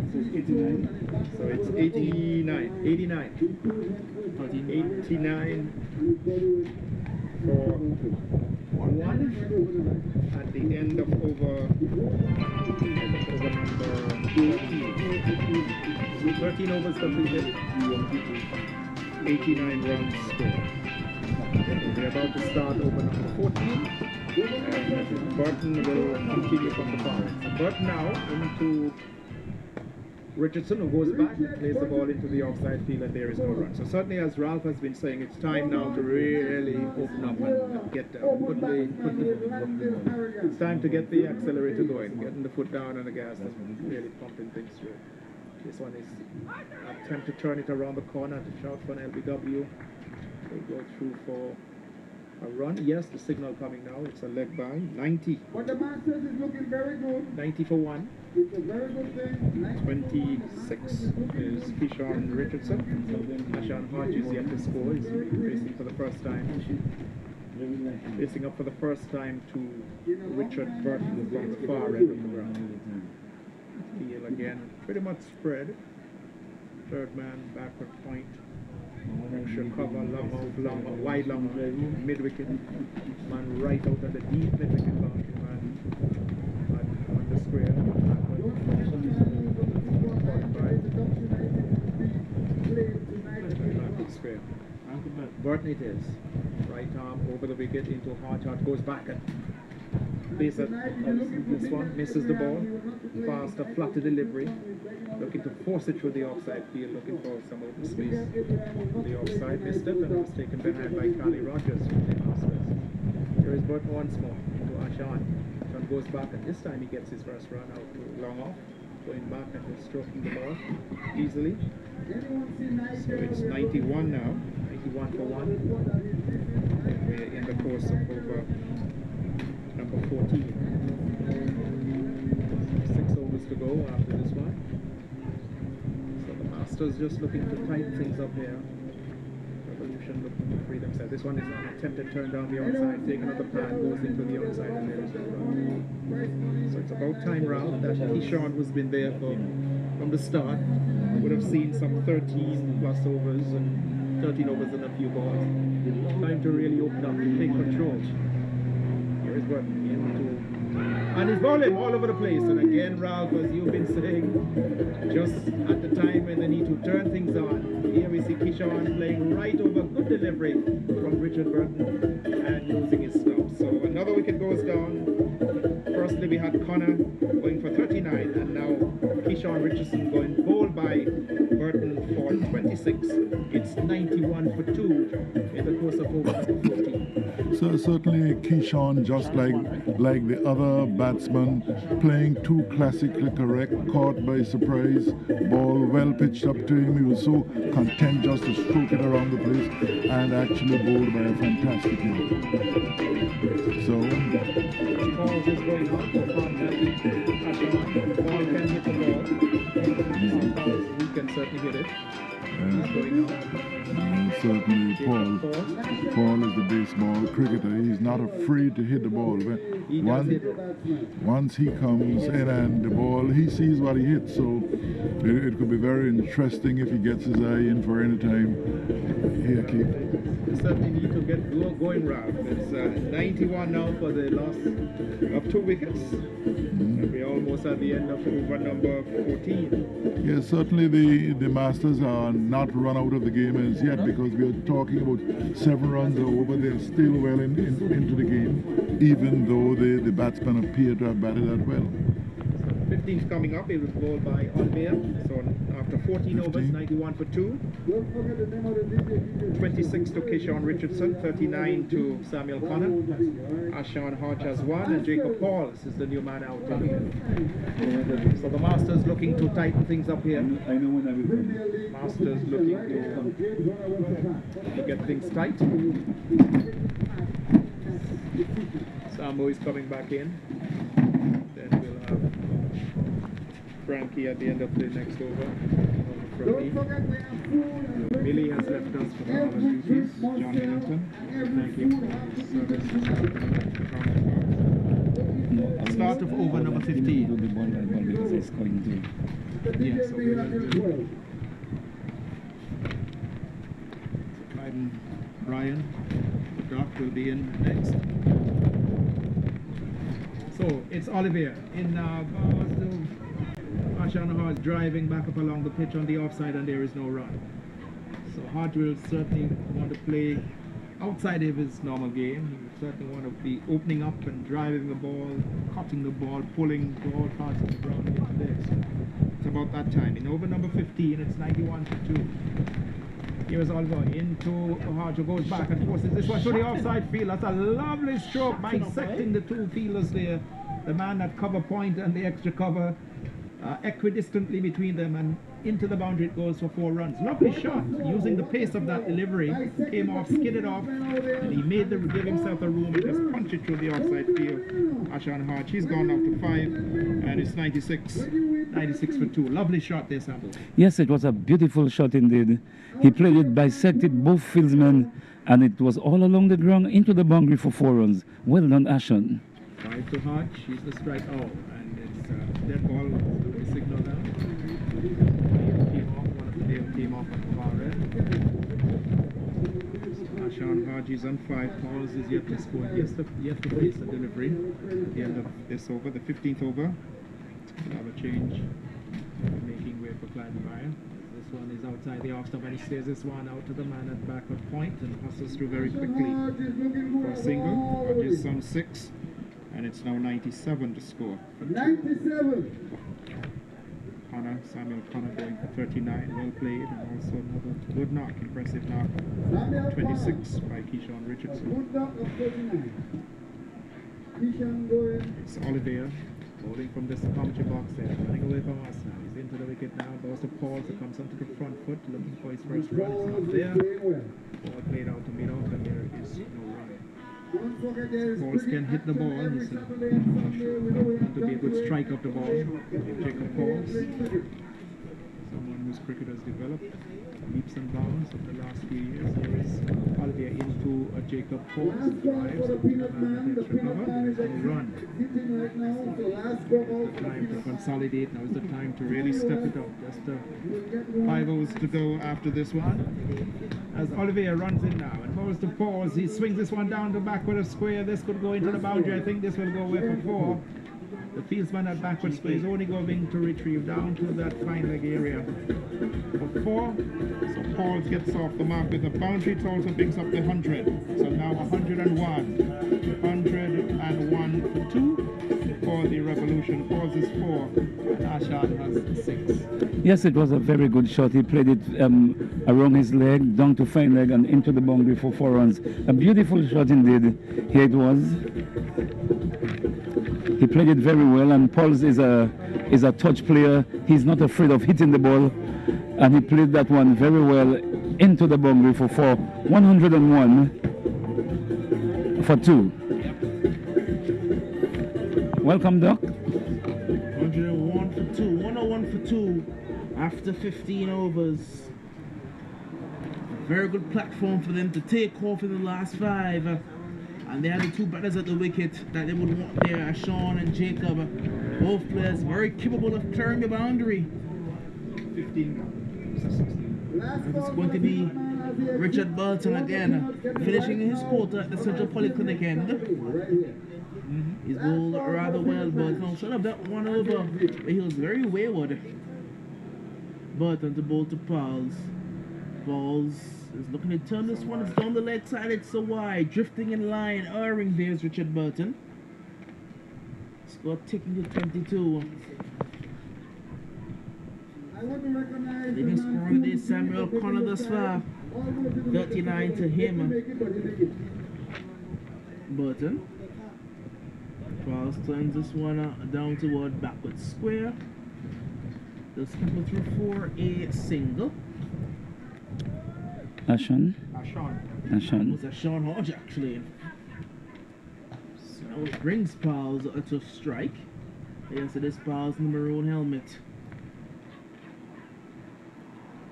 So it's 89 for 1 at the end of over number 13 overs completed, 89 runs scored. We're about to start over number 14, and Burton will continue from the forest. Burton now into Richardson, who goes back and plays the ball into the offside field, and there is no run. So certainly, as Ralph has been saying, it's time now to really open up and get it's time to get the accelerator going, getting the foot down on the gas and really pumping things through. This one is attempt to turn it around the corner to shout for an LBW. They go through for a run. Yes, the signal coming now. It's a leg by 90. But the man says it's looking very good. 90 for 1. It's a very good thing. 26 is Kishan Richardson. Ashan Hodge is yet to score. He's facing for the first time. Facing up for the first time to Richard Burton from the far end of the ground. Field again, pretty much spread. Third man, backward point. Extra cover, wide long, mid-wicket. Man right out of the deep mid-wicket boundary, man on the square. Square. Burton it is. Right arm over the wicket into Hodge. Goes back and plays at this one, misses the ball. Faster, flutter delivery. Looking to force it through the offside field, looking for some open space. The offside missed it and was taken behind by Cali Rogers from the Masters. Here is Burton once more to Ashan. Ashan goes back, and this time he gets his first run out to long off. Going back and just stroking the ball easily. So it's 91 now. 91 for 1. And we're in the course of over number 14. 6 overs to go after this one. So the Masters just looking to tighten things up here. Revolution looking to free themselves. This one is an attempted turn down the outside, taken out the pad, goes into the outside, and there is no run. So it's about time, Ralph, that Kishan has been there from the start. Would have seen some 13 plus overs and 13 overs and a few balls. Time to really open up and take control. Here is what into. And he's bowling all over the place. And again, Ralph, as you've been saying, just at the time when they need to turn things on, here we see Kishan playing right over, good delivery from Richard Burton and using his stump. So another wicket goes down. Firstly, we had Connor going for 39, and now Kishan Richardson going bowled by Burton for 26. It's 91 for 2 in the course of over 14. So certainly Kishan, just like the other batsmen, playing too classically correct, caught by surprise, ball well pitched up to him. He was so content just to stroke it around the place and actually bowled by a fantastic man. So Balls is going on for Ball can hit the ball. Sometimes we can certainly hit it. And certainly Paul is the baseball cricketer. He's not afraid to hit the ball. Once he comes in and the ball, he sees what he hits. So it could be very interesting if he gets his eye in for any time. Here, Keith. We certainly need to get going, Ralph. It's 91 now for the loss of 2 wickets. We're almost at the end of over number 14. Yes, certainly the Masters are not run out of the game as yet, because we are talking about 7 runs or over. They're still well into the game, even though the batsmen appear to have batted that well. 15th coming up, it was bowled by Anguilla. So after 14 overs, 91 for 2. 26 to Keyshawn Richardson, 39 to Samuel Connor. Ashan Hodge has 1, and Jacob Pauls is the new man out here. So the Masters looking to tighten things up here. I know when I will come. Masters looking to get things tight. Sambo is coming back in. Then we'll have Frankie at the end of the next over. Billy has left us for other duties. John Hamilton, thank you for his service. Start of over number 15. Do the ball by ball because it's going to. Yes, so we will do. Ryan Doc will be in next. So it's Olivier in Ashanaha is driving back up along the pitch on the offside, and there is no run. So Hodge will certainly want to play outside of his normal game. He will certainly want to be opening up and driving the ball, cutting the ball, pulling to all parts of the ground into this. It's about that time. In over number 15, it's 91 for 2. Here's Oliver into Hodge, who goes back and forces this one to the offside field. That's a lovely stroke, bisecting the 2 fielders there. The man at cover point and the extra cover. Equidistantly between them, and into the boundary it goes for 4 runs. Lovely shot, using the pace of that delivery, came off, skidded off, and he gave himself a room and just punched it through the offside field. Ashan Hodge, he's gone now to 5, and it's 96 for 2. Lovely shot there, Sambo. Yes, it was a beautiful shot indeed. He played it, bisected both fieldsmen, and it was all along the ground into the boundary for 4 runs. Well done, Ashan. 5 to Hodge, he's the strike. Oh, and it's dead ball. We signal now. One of the came off on the far end. Ashan Hodge is on 5. Pauls is yet to score. Yet to face a delivery at the end of this over, the 15th over. We'll have a change, making way for Clyde Meyer. This one is outside the off stump, and he steers this one out to the man at backward point and hustles through very quickly for a single. Hodge is on 6. And it's now 97 to score. 97. Samuel Connor going for 39, well played, and also another good knock, impressive knock. 26 by Keyshawn Richardson. Good knock of 39. Keyshawn going. It's Olivier bowling from this commentary box there, running away from us now. He's into the wicket now, goes to Pauls, who comes onto the front foot, looking for his first run. It's not there. Ball played out to mid-off, and there is no run. Pauls can hit the ball. He's to be a good strike of the ball. Jacob Pauls, someone whose cricket has developed leaps and bounds over the last few years. Here is Olivier into a Jacob Pauls. Drives up to the man at extra cover. There's no run. Time to consolidate. Now is the time to really step it up. Just 5 overs to go after this one. As Olivier runs in now and bowls to Pauls, he swings this one down the backward of square. This could go into the boundary. I think this will go away for 4. The fieldsman at backward square is only going to retrieve down to that fine leg area for 4. So Pauls gets off the mark with a boundary. It also brings up the 100. So now 101. 101 for 2 for the Revolution. Pauls is 4 and Ashan has 6. Yes, it was a very good shot. He played it around his leg, down to fine leg, and into the boundary for 4 runs. A beautiful shot indeed. Here it was. He played it very well, and Pauls is a touch player. He's not afraid of hitting the ball, and he played that one very well into the boundary for 4. 101 for 2. Welcome, Doc. 101 for 2. 101 for 2 after 15 overs. Very good platform for them to take off in the last 5. And they had the 2 batters at the wicket that they would want there, Sean and Jacob. Both players very capable of clearing the boundary. 15. And it's going to be Richard Burton again, finishing his quarter at the Central Polyclinic end. He's bowled rather well, but outside of that one over, he was very wayward. Burton to bowl to Pauls. Pauls is looking to turn this one. It's down the leg side, it's so wide. Drifting in line, erring there's Richard Burton. Score ticking to 22. Leading scoring today, Samuel Connor thus far. 39 to him. Burton. Pauls turns this one down toward backward square. They'll skipper through for a single. Ashon. It was a Sean Hodge actually. So now it brings Pauls to strike. Yes, it is Pauls in the maroon helmet.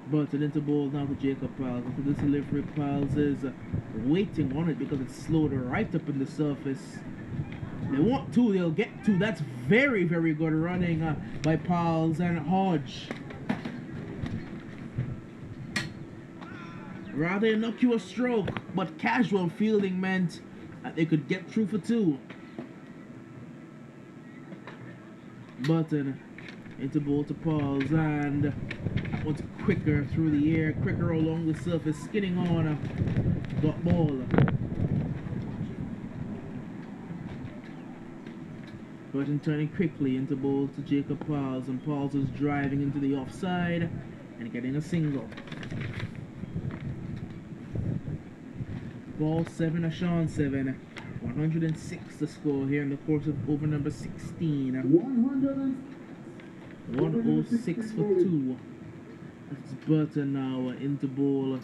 Burton into ball now to Jacob Pauls. After this delivery, Pauls is waiting on it because it's slowed right up in the surface. They want to, they'll get to. That's very, very good running by Pauls and Hodge. Rather innocuous stroke, but casual fielding meant that they could get through for 2. Burton into ball to Pauls, and that one's quicker through the air, quicker along the surface, skinning on dot ball. Burton turning quickly into ball to Jacob Pauls, and Pauls is driving into the offside and getting a single. Ball 7, Ashon 7. 106 to score here in the course of over number 16. 106 for 2. It's Burton now into ball.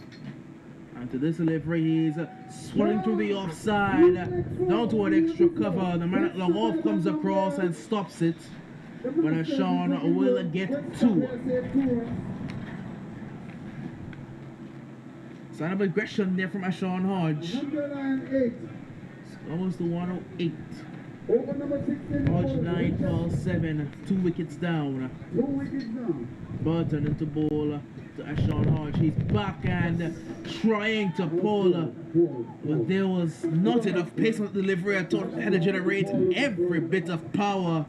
And to this delivery, he's swirling through the offside, down to an extra cover. The man at long off comes across and stops it. But Ashon will get 2. Sign of aggression there from Ashon Hodge. Almost the 108. Hodge 9, Pauls 7, 2 wickets down. Burton into ball to Ashon Hodge. He's back and trying to pull, but there was not enough pace on the delivery. I thought it had to generate every bit of power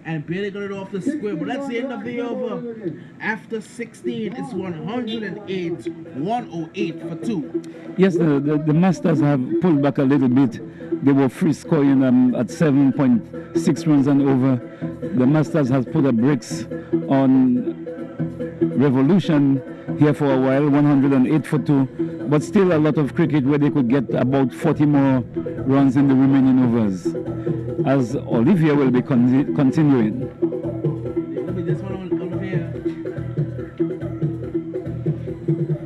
and barely got it off the square, but that's the end of the over. After 16, it's 108, 108 for 2. Yes, the Masters have pulled back a little bit. They were free scoring at 7.6 runs and over. The Masters has put the brakes on Revolution here for a while, 108 for 2, but still a lot of cricket where they could get about 40 more runs in the remaining overs, as Olivia will be continuing. Look at this one, Olivia.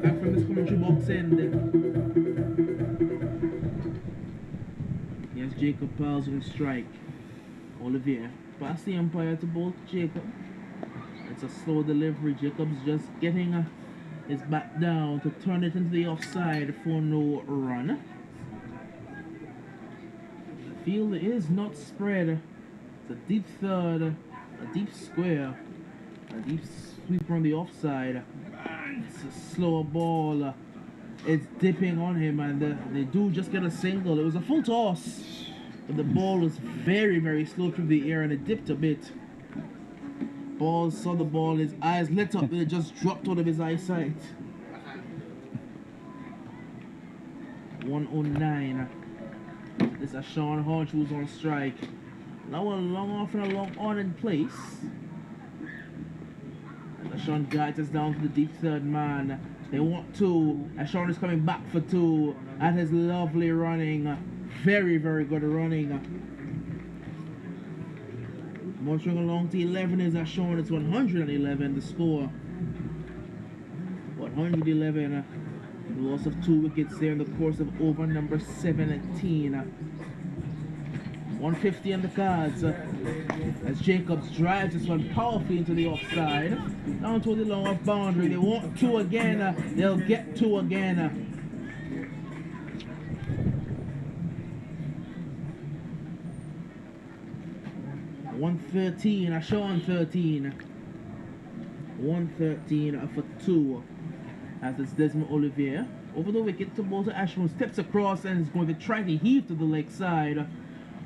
Back from this commentary box end. Yes, Jacob Pauls on strike. Olivia past the umpire to bowl Jacob. It's a slow delivery. Jacob's just getting his back down to turn it into the offside for no run. The field is not spread. It's a deep third, a deep square, a deep sweep on the offside. It's a slower ball. It's dipping on him, and they do just get a single. It was a full toss, but the ball was very, very slow through the air, and it dipped a bit. Ball saw the ball, his eyes lit up, and it just dropped out of his eyesight. 109. This is Ashon Hodge who's on strike. Now a long off and a long on in place. And Ashon guides us down to the deep third man. They want 2. Ashon is coming back for 2 at his lovely running. Very, very good running. Motoring along to 11 is Ashon. It's 111 the score. 111. The loss of 2 wickets there in the course of over number 17. 150 on the cards. As Jacobs drives this one powerfully into the offside. Down to the long off boundary. They want 2 again. They'll get 2 again. 113, a show on 13. 113 for 2. As it's Desmond Olivier. Over the wicket to ball to Ashmore. Steps across and is going to try to heave to the leg side.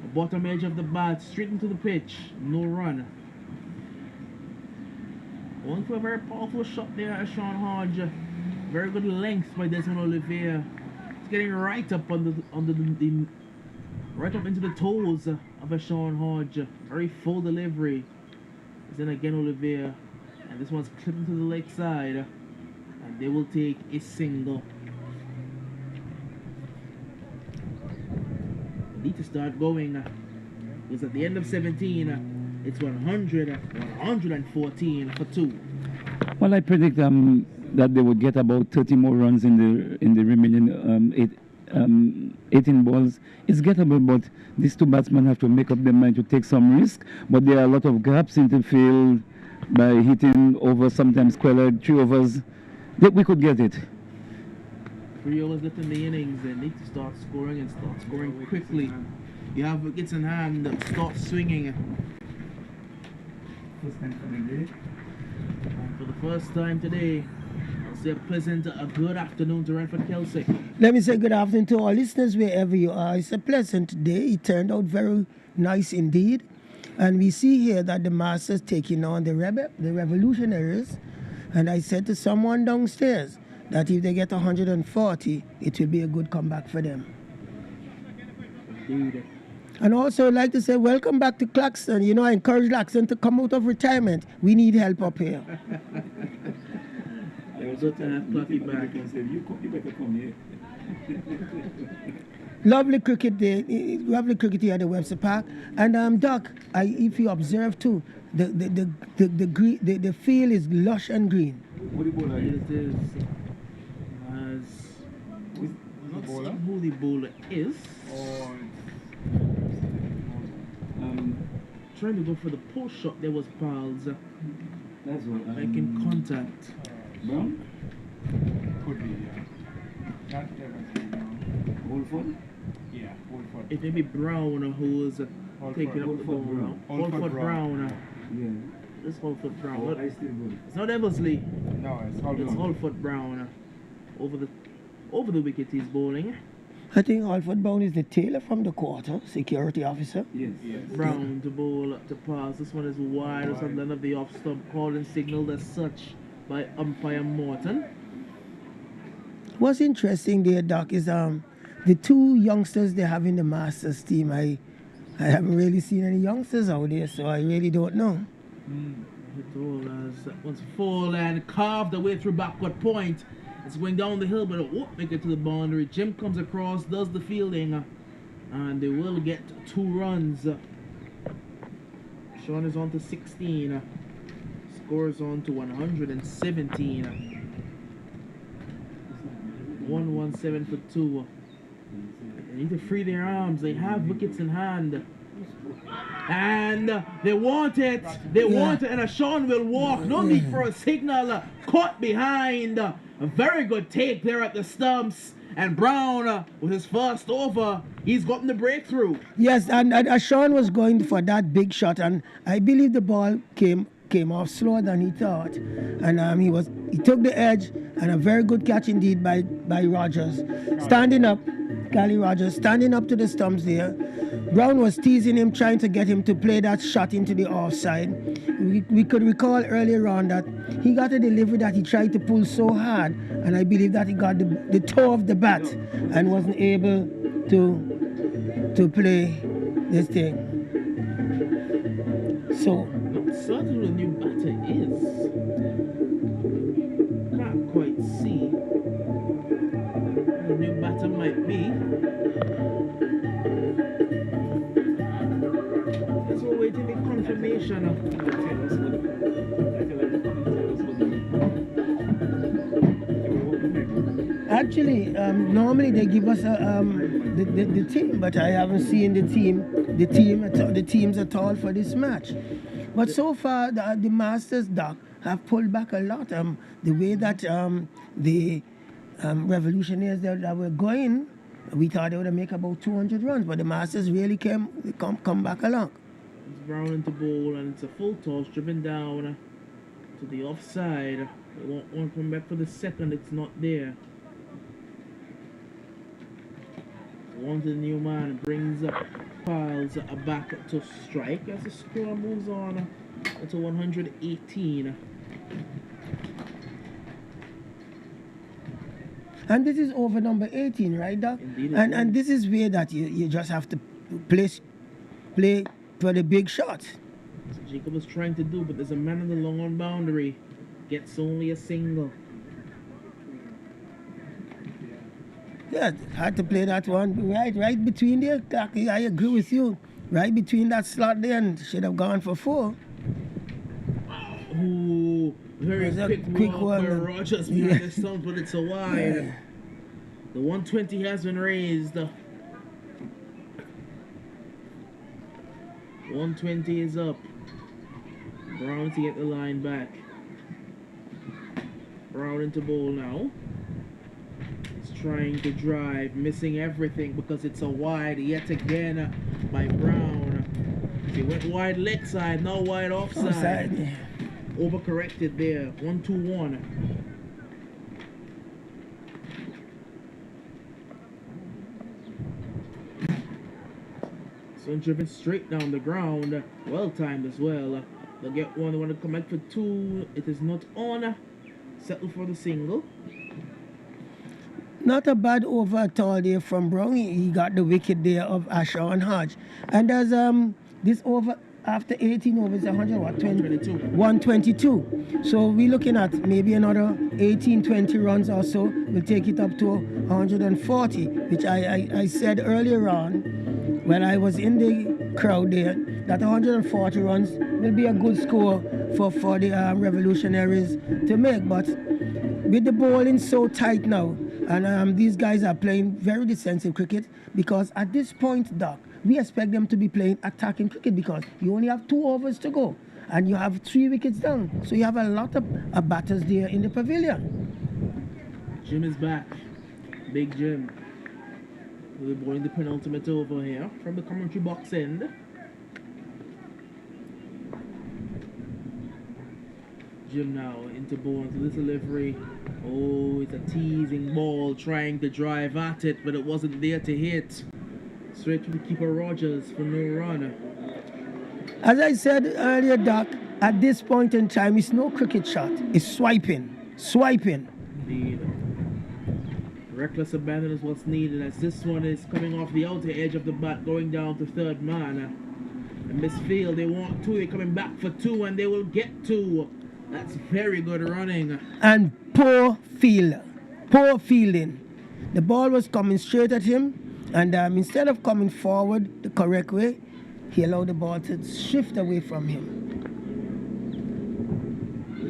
The bottom edge of the bat, straight into the pitch. No run. Going for a very powerful shot there at Sean Hodge. Very good length by Desmond Olivier. It's getting right up right up into the toes of a Sean Hodge. Very full delivery. Then again Olivier. And this one's clipping to the leg side. And they will take a single. Need to start going. It's at the end of 17. It's 114 for 2. Well, I predict that they would get about 30 more runs in the remaining 18 balls. It's gettable, but these 2 batsmen have to make up their mind to take some risk. But there are a lot of gaps in the field by hitting over, sometimes 3 overs. That we could get it. 3 overs left in the innings. They need to start scoring and start scoring quickly. You have wickets in hand. Start swinging. For the first time today, I'll say a good afternoon to Renford Kelsick. Let me say good afternoon to all listeners wherever you are. It's a pleasant day. It turned out very nice indeed. And we see here that the Masters taking on the Revolutionaries. And I said to someone downstairs that if they get 140, it will be a good comeback for them. Indeed. And also I'd like to say welcome back to Claxton. You know, I encourage Claxton to come out of retirement. We need help up here. I was going to have Clucky back. You better come here. Lovely cricket day, lovely cricket here at the Webster Park. And Doc, if you observe too, the field is lush and green. What the bowler is? It is. I'm not seeing who the bowler is. Trying to go for the post shot. There was Pals That's what. making contact. Brown? Could be, yeah. Not everything, Wolford? yeah, Wolford. It may be Brown who's taking up the ball. Holford Brown. Yeah. It's Holford Brown. Oh, I still good. It's not Eversley. No, it's all It's Holford Brown. Over the wicket he's bowling. I think Alfred Brown is the tailor from the quarter, security officer. Yes. Brown to bowl to pass. This one is wide or something of the off stump, called and signaled as such by umpire Morton. What's interesting there, Doc, is the 2 youngsters they have in the Masters team. I haven't really seen any youngsters out there, so I really don't know. Hit all as that one's full and carved away through backward point. It's going down the hill, but it won't make it to the boundary. Jim comes across, does the fielding, and they will get 2 runs. Sean is on to 16. Scores on to 117. 117 for 2. They need to free their arms. They have wickets in hand. And they want it. They want it. And Sean will walk. No need for a signal. Caught behind. A very good take there at the stumps. And Brown, with his first over, he's gotten the breakthrough. Yes, and Sean was going for that big shot, and I believe the ball came off slower than he thought, and he took the edge, and a very good catch indeed by Rogers, standing up, Gally Rogers standing up to the stumps there. Brown was teasing him, trying to get him to play that shot into the offside. We could recall earlier on that he got a delivery that he tried to pull so hard, and I believe that he got the toe of the bat and wasn't able to play this thing. So Not certain who the new batter is. Can't quite see who the new batter might be. Guess we're waiting the confirmation. actually, normally they give us the team, but I haven't seen the team the teams at all for this match. But so far, the Masters, Doc, have pulled back a lot. The way that the Revolutionaries that were going, we thought they would make about 200 runs, but the Masters really come back along. It's Brown into ball, and it's a full toss driven down to the offside. They won't want to come back for the second. It's not there. One to the new man brings up Piles back to strike as the score moves on to 118. And this is over number 18, right, Doc? Indeed, and this is where that you just have to play for the big shots. So Jacob was trying to do, but there's a man on the long on boundary. Gets only a single. Yeah, had to play that one right between there. I agree with you. Right between that slot there, and should have gone for 4. Ooh, very quick one. Where Rogers behind the stump, but it's a wide. Yeah. The 120 has been raised. 120 is up. Brown to get the line back. Brown into ball now. He's trying to drive, missing everything because it's a wide yet again by Brown. He went wide leg side, now wide offside. Yeah. Overcorrected there. 1-2-1. So driven straight down the ground. Well timed as well. They'll get one. They want to come back for 2. It is not on. Settle for the single. Not a bad over at all there from Brown. He got the wicket there of Asher and Hodge. And there's this over after 18 overs, 122. So we're looking at maybe another 18-20 runs or so. We'll take it up to 140, which I said earlier on when I was in the crowd there, that 140 runs will be a good score for the Revolutionaries to make. But with the bowling so tight now, and these guys are playing very defensive cricket, because at this point, Doc, we expect them to be playing attacking cricket because you only have 2 overs to go and you have 3 wickets down. So you have a lot of batters there in the pavilion. Jim is back. Big Jim. We're bowling the penultimate over here from the commentary box end. Jim now into ball into this delivery. Oh, it's a teasing ball trying to drive at it, but it wasn't there to hit. Straight to the keeper Rogers for no run. As I said earlier, Doc, at this point in time, it's no cricket shot. It's swiping. Indeed. Reckless abandon is what's needed, as this one is coming off the outer edge of the bat, going down to third man. A misfield, they want 2, they're coming back for 2, and they will get 2. That's very good running. And poor fielding. The ball was coming straight at him, and instead of coming forward the correct way, he allowed the ball to shift away from him.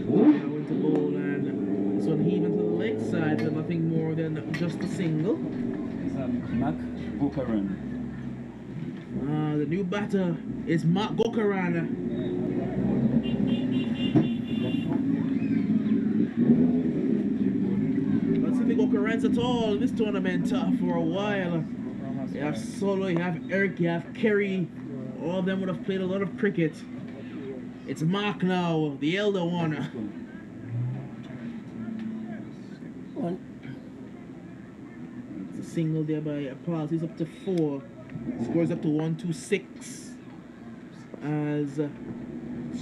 Now into ball, and this one heaving to the leg side for nothing more than just a single. Mac Gokaran. The new batter is Mark Gokaran. Let's see if Gokaran's at all in this tournament for a while. You have Solo, you have Eric, you have Kerry. All of them would have played a lot of cricket. It's Mark now, the elder one. It's a single there by Paz. He's up to 4. Scores up to 126. As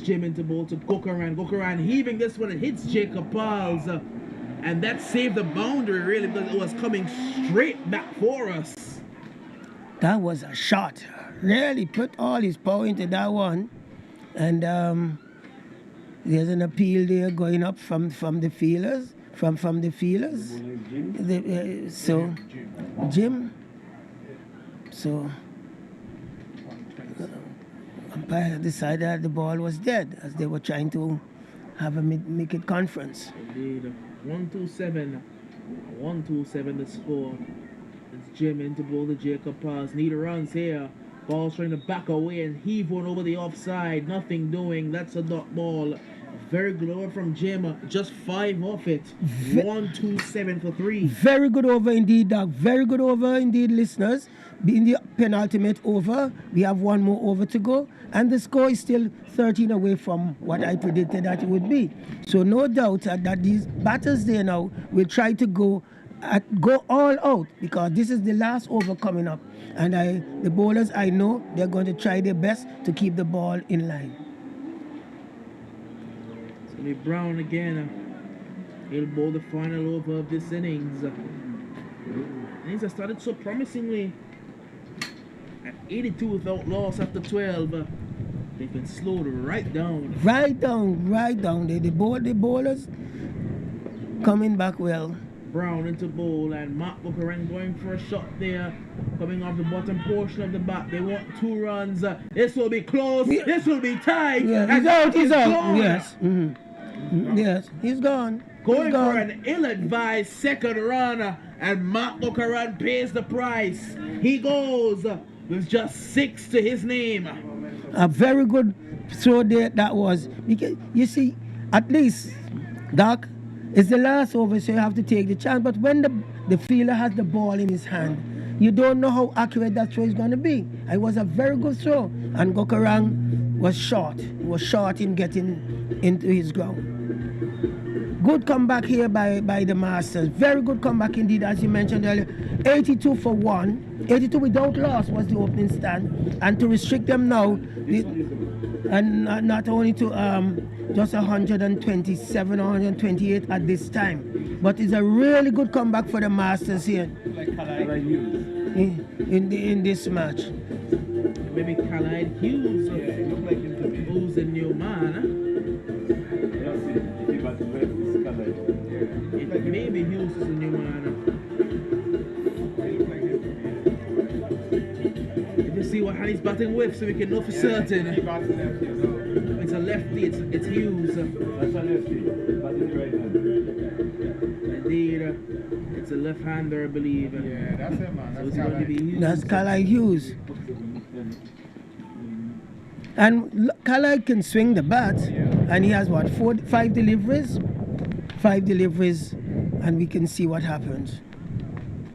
Jim into ball to Gokaran. Gokaran heaving this one. It hits Jacob Paz. And that saved the boundary really, because it was coming straight back for us. That was a shot. Really put all his power into that one. And there's an appeal there going up from the fielders. From the fielders. Jim. So umpire decided that the ball was dead as they were trying to have a mid-wicket conference. Indeed. 127. 127 the score. It's Jim into ball to Jacob Paz. Need runs here. Ball's trying to back away and heave one over the offside. Nothing doing. That's a dot ball. Very good over from Jim. Just 5 off it. 1-2-7 for 3. Very good over indeed, Doug. Very good over indeed, listeners. In the penultimate over, we have one more over to go. And the score is still 13 away from what I predicted that it would be. So no doubt that these batters there now will try to go all out, because this is the last over coming up. And the bowlers, I know, they're going to try their best to keep the ball in line. It's going to be Brown again. He'll bowl the final over of this innings. Innings have started so promisingly. At 82 without loss after 12. They've been slowed right down. Right down. The bowlers coming back well. Brown into bowl and Mark Buchanan going for a shot there, coming off the bottom portion of the bat. They want 2 runs. This will be close. This will be tight. Yeah, he's out. Gone. Yes. Mm-hmm. Yes, he's gone. Going for an ill-advised second run, and Mark Buchanan pays the price. He goes with just 6 to his name. A very good throw there that was. Because you see, at least, Doc, it's the last over, so you have to take the chance. But when the fielder has the ball in his hand, you don't know how accurate that throw is going to be. It was a very good throw, and Gokarang was short. He was short in getting into his ground. Good comeback here by the Masters. Very good comeback indeed, as you mentioned earlier. 82 for 1. 82 without loss was the opening stand. And to restrict them now, and not only to just 127 or 128 at this time. But it's a really good comeback for the Masters here in this match. Maybe Khalid Hughes, who's the new man. Maybe Hughes is the new man. Let's see what Hanny's batting with so we can know for certain. It's a lefty, it's Hughes. That's a lefty, batting right hand. Indeed, it's a left-hander, I believe. Yeah, that's it, man. So it's going to be Hughes. That's Khalid Hughes. And Khalid can swing the bat, and he has what, 5 deliveries? 5 deliveries, and we can see what happens.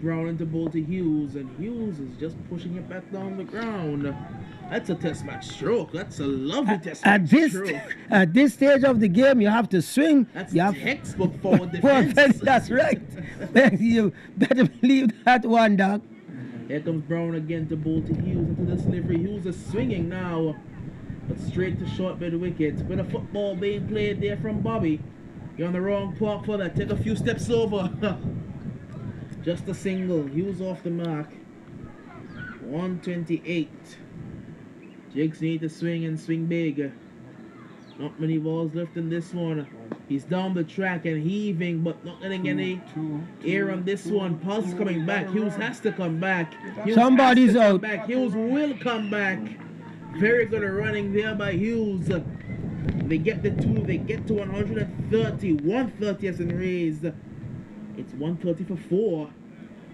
Brown into bowl to Hughes, and Hughes is just pushing it back down the ground. That's a test match stroke. That's a lovely test match stroke. At this stage of the game, you have to swing. That's textbook forward defense. That's right. You better believe that one, Doc. Here comes Brown again to bowl to Hughes into the delivery. Hughes is swinging now, but straight to short mid wicket. With a football being played there from Bobby. You're on the wrong park for that. Take a few steps over. Just a single. Hughes off the mark. 128. Jakes need to swing and swing big. Not many balls left in this one. He's down the track and heaving, but not getting any air on this one. Pulse coming back. Hughes has to come back. Somebody's out. Hughes will come back. Very good running there by Hughes. They get the 2. They get to 130. 130 has been raised. It's 130 for 4.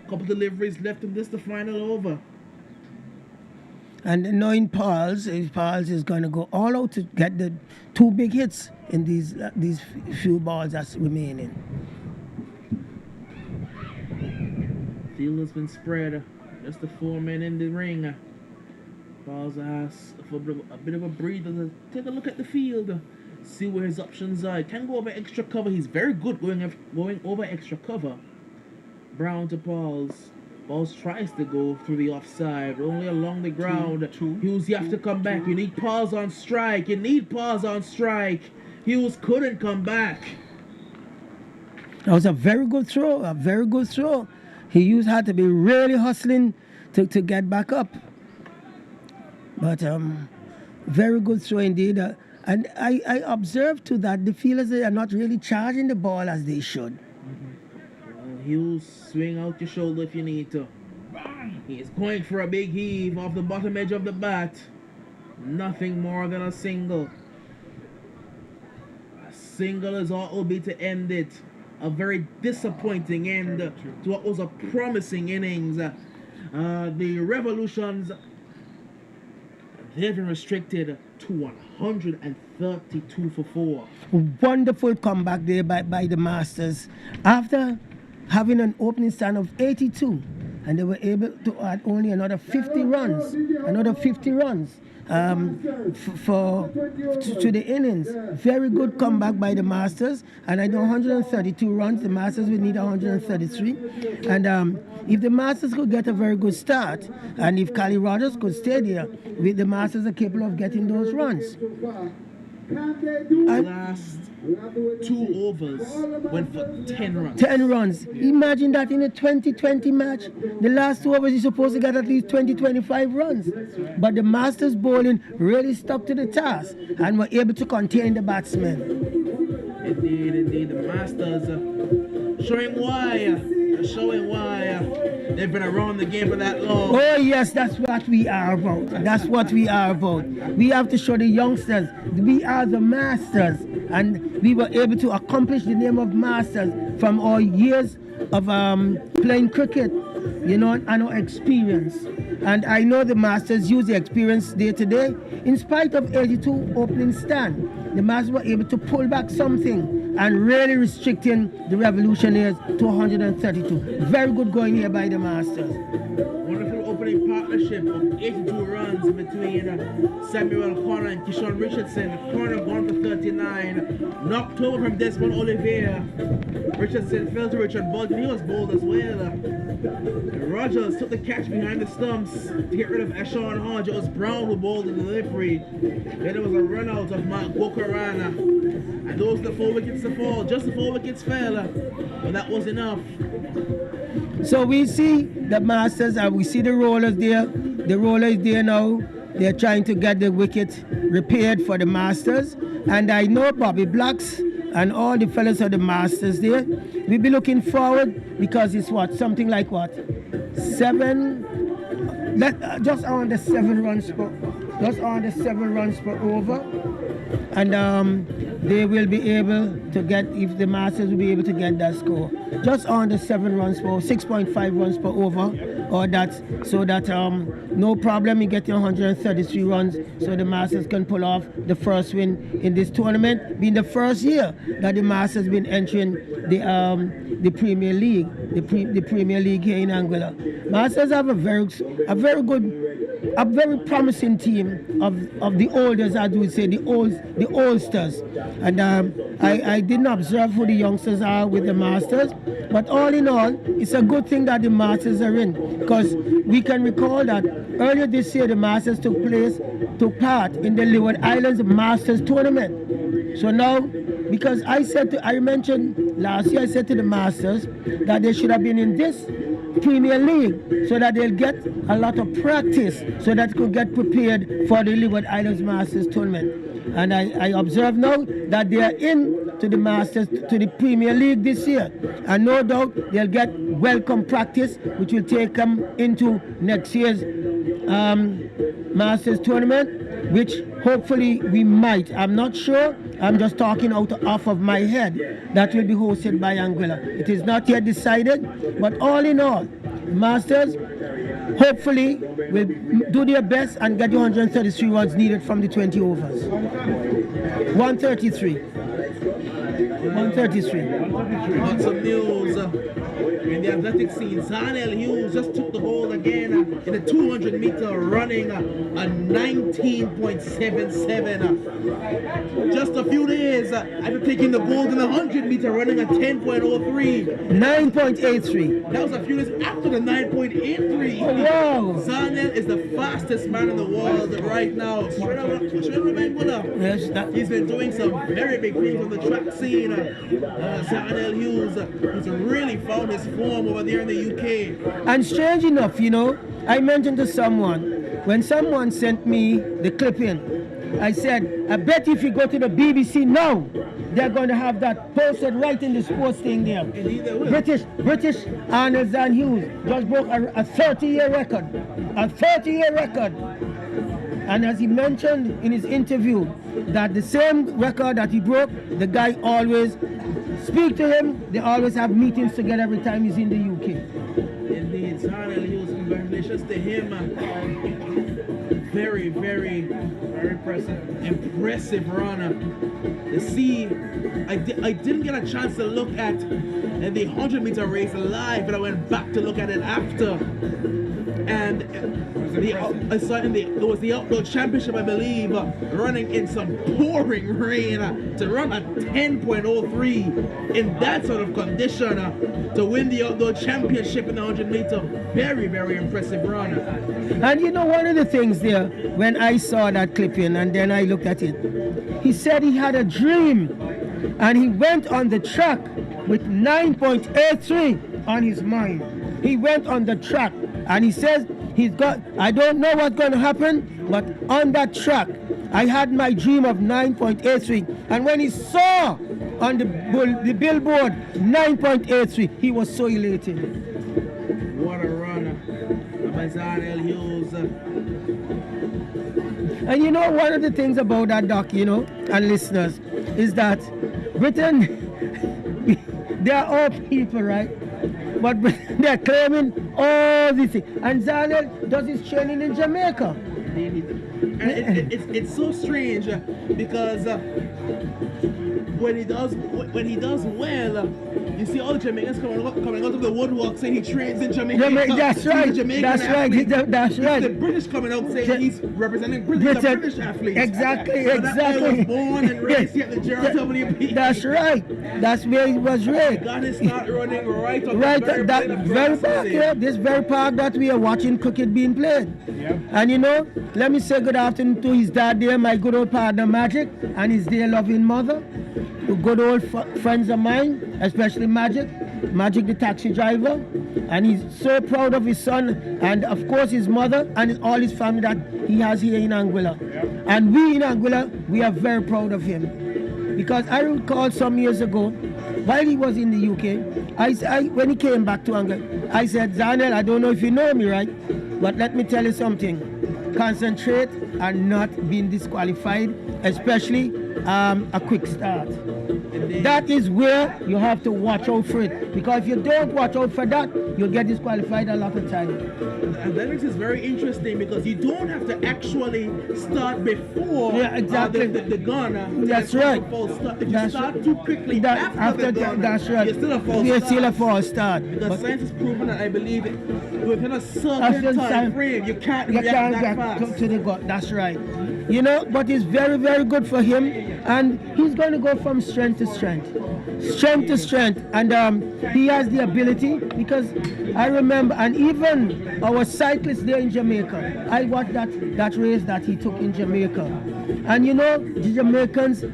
Couple deliveries left in this, the final over. And knowing Pauls is going to go all out to get the 2 big hits in these few balls that's remaining. Field has been spread. Just the 4 men in the ring. Pauls asks for a bit of a breather to take a look at the field. See where his options are. He can go over extra cover. He's very good going over extra cover. Brown to Pauls. Pauls tries to go through the offside, only along the ground. Hughes, you have to come back. You need Pauls on strike. Hughes couldn't come back. That was a very good throw. Hughes had to be really hustling to get back up. But very good throw indeed. And I observed too that the fielders are not really charging the ball as they should. Hughes, swing out your shoulder if you need to. He is going for a big heave off the bottom edge of the bat. Nothing more than a single. A single is all it will be to end it. A very disappointing end to what was a promising innings. The Revolutions they've been restricted to 132 for 4. Wonderful comeback there by the Masters. After having an opening stand of 82, and they were able to add only another 50 runs, to the innings. Very good comeback by the Masters, and I know 132 runs, the Masters will need 133. And if the Masters could get a very good start, and if Cali Rogers could stay there, the Masters are capable of getting those runs. Last 2 overs went for 10 runs. 10 runs. Imagine that in a 20-20 match. The last 2 overs you're supposed to get at least 20-25 runs. But the Masters bowling really stuck to the task and were able to contain the batsmen. Indeed. The Masters showing why they've been around the game for that long. Oh yes, that's what we are about. We have to show the youngsters we are the Masters, and we were able to accomplish the name of Masters from our years of playing cricket, and our experience. And I know the Masters use the experience day to day. In spite of 82 opening stand, the Masters were able to pull back something and really restricting the Revolutionaries to 132. Very good going here by the Masters. Wonderful opening partnership of 82 runs between Samuel Corner and Kishon Richardson. Corner gone for 39. Knocked over from Desmond Olivier. Richardson fell to Richard Bolton. He was bowled as well. Rogers took the catch behind the stumps to get rid of Ashawn Hodge. It was Brown who bowled the delivery. Then there was a run out of Mark Bokarana. And those are the 4 wickets to fall. Just the 4 wickets fell. But that was enough. So we see the Masters and we see the rollers there. The roller is there now. They're trying to get the wicket repaired for the Masters. And I know Bobby Blacks and all the fellas of the Masters there. We'll be looking forward because it's something like 7, just on the 7 runs per over. And they will be able to get, if the Masters will be able to get that score, just on the 7 runs per 6.5 runs per over, or that, so that no problem in getting 133 runs, so the Masters can pull off the first win in this tournament, being the first year that the Masters been entering the Premier League, the Premier League here in Anguilla. Masters have a very promising team of the olders, as we say, the oldsters. And I didn't observe who the youngsters are with the Masters, but all in all, it's a good thing that the Masters are in, because we can recall that earlier this year the Masters took part in the Leeward Islands Masters tournament. So now, because I mentioned last year, I said to the Masters that they should have been in this Premier League so that they'll get a lot of practice so that they could get prepared for the Leeward Islands Masters tournament. And I observe now that they are in to the Masters, to the Premier League this year. And no doubt they'll get welcome practice, which will take them into next year's Masters tournament, which hopefully we might. I'm not sure. I'm just talking off of my head. That will be hosted by Anguilla. It is not yet decided, but all in all, Masters hopefully will do their best and get the 133 runs needed from the 20 overs. 133. Lots of news in the athletic scene. Zarnell Hughes just took the hold again in the 200-meter running, a 19.77. Just a few days after taking the gold in the 100-meter running, a 10.03. 9.83. That was a few days after the 9.83. Wow. Zarnell is the fastest man in the world right now. Straight out of Anguilla. Yes, he's been doing some very big things on the track scene. Zarnell Hughes has really found his form over there in the UK. And strange enough, I mentioned to someone, when someone sent me the clipping, I said, I bet if you go to the BBC now, they're going to have that posted right in the sports thing there. Indeed they will. British Arnold Zan Hughes just broke a 30-year record. A 30-year record. And as he mentioned in his interview, that the same record that he broke, the guy always speak to him. They always have meetings together every time he's in the UK. Indeed, Zarnell Hughes, congratulations to him. very, very, very impressive run. You see, I didn't get a chance to look at the 100-meter race live, but I went back to look at it after. And I saw it it was the outdoor championship, I believe, running in some pouring rain to run a 10.03 in that sort of condition to win the outdoor championship in the 100-meter. Very, very impressive run. And you know, one of the things there, when I saw that clipping and then I looked at it, he said he had a dream and he went on the track with 9.83 on his mind. He went on the track and he says I don't know what's going to happen, but on that track, I had my dream of 9.83. And when he saw on the billboard 9.83, he was so elated. What a run by Zanel Hughes. And you know, one of the things about that, Doc, you know, and listeners, is that Britain, they are all people, right? But they're claiming all these things. And Zanel does his training in Jamaica. And it's so strange because when he does well, you see all the Jamaicans coming out of the woodwork saying he trains in Jamaica. That's right. That's right. That's right. The British coming out saying he's representing Britain, the British athletes. Exactly. So that guy was born and raised here at the JRWP. That's right. That's where he was raised. He got his start running right on that very park here. This very park that we are watching cricket being played. Yep. And you know, let me say good afternoon to his dad there, my good old partner Magic, and his dear loving mother. Good old friends of mine, especially Magic the taxi driver, and he's so proud of his son and of course his mother and all his family that he has here in Anguilla. Yep. And we in Anguilla, we are very proud of him, because I recall some years ago while he was in the UK, when he came back to Anguilla, I said, Zanel, I don't know if you know me, right, but let me tell you something, concentrate on not being disqualified, especially a quick start. That is where you have to watch out for it, because if you don't watch out for that, you'll get disqualified a lot of times. Athletics is very interesting because you don't have to actually start before the gun. That's right. If you start too quickly after the gun, that's right. You're still a false start. Because science has proven that, I believe, within a certain time frame, you can't react that fast. To the gun. That's right. You know, but it's very, very good for him, and he's going to go from strength to strength, and he has the ability, because I remember, and even our cyclists there in Jamaica, I watched that race that he took in Jamaica, and you know, the Jamaicans,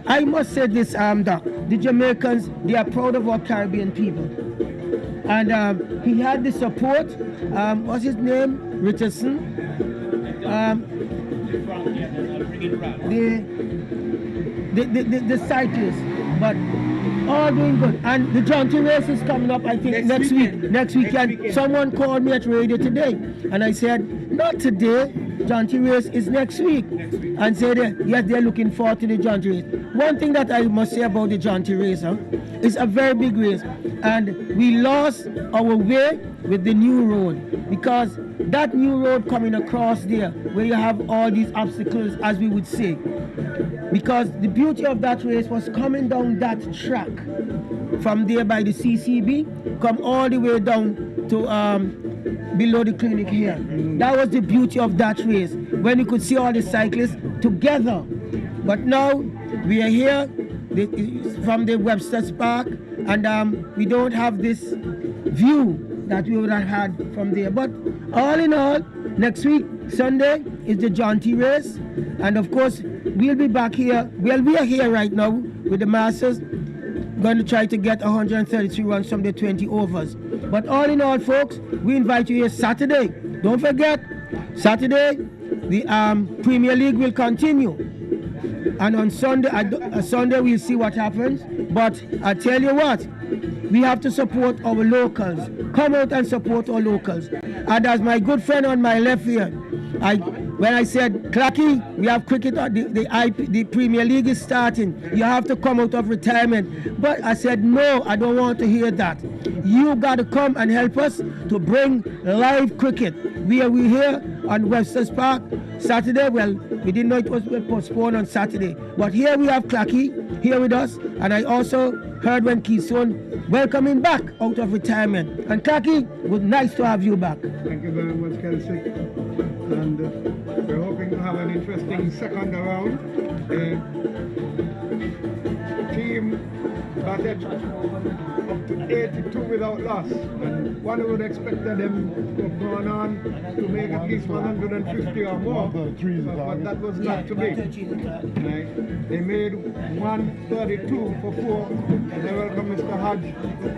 I must say this, Doc, the Jamaicans, they are proud of our Caribbean people, and he had the support, what's his name, Richardson, the cyclists, but all doing good. And the Jaunty race is coming up, I think, next weekend. Someone called me at radio today, and I said, not today, Jaunty race is next week. And said, yes, they're looking forward to the Jaunty race. One thing that I must say about the Jaunty race, it's a very big race, and we lost our way with the new road, because that new road coming across there, where you have all these obstacles, as we would say, because the beauty of that race was coming down that track from there by the CCB, come all the way down to below the clinic here. That was the beauty of that race, when you could see all the cyclists together. But now we are here from the Webster's Park, and we don't have this view that we would have had from there. But all in all, next week, Sunday, is the Jaunty race, and of course, we'll be back here. Well, we are here right now with the Masters, going to try to get 133 runs from the 20 overs. But all in all, folks, we invite you here Saturday. Don't forget, Saturday, the Premier League will continue. And on Sunday, we'll see what happens. But I tell you what, we have to support our locals. Come out and support our locals. And as my good friend on my left here, when I said, Clacky, we have cricket, the Premier League is starting, you have to come out of retirement. But I said, no, I don't want to hear that. You got to come and help us to bring live cricket. We are here on Webster's Park Saturday. Well, we didn't know it was postponed on Saturday. But here we have Clacky here with us. And I also heard when Keystone welcoming back out of retirement. And Clacky, good, nice to have you back. Thank you very much, Kelsey. And we're hoping to have an interesting second round. Team batted up to 82 without loss, and one would expect them to have gone on to make at least 150 or more, but that was not to be. Right? They made 132 for 4, and I welcome Mr. Hodge,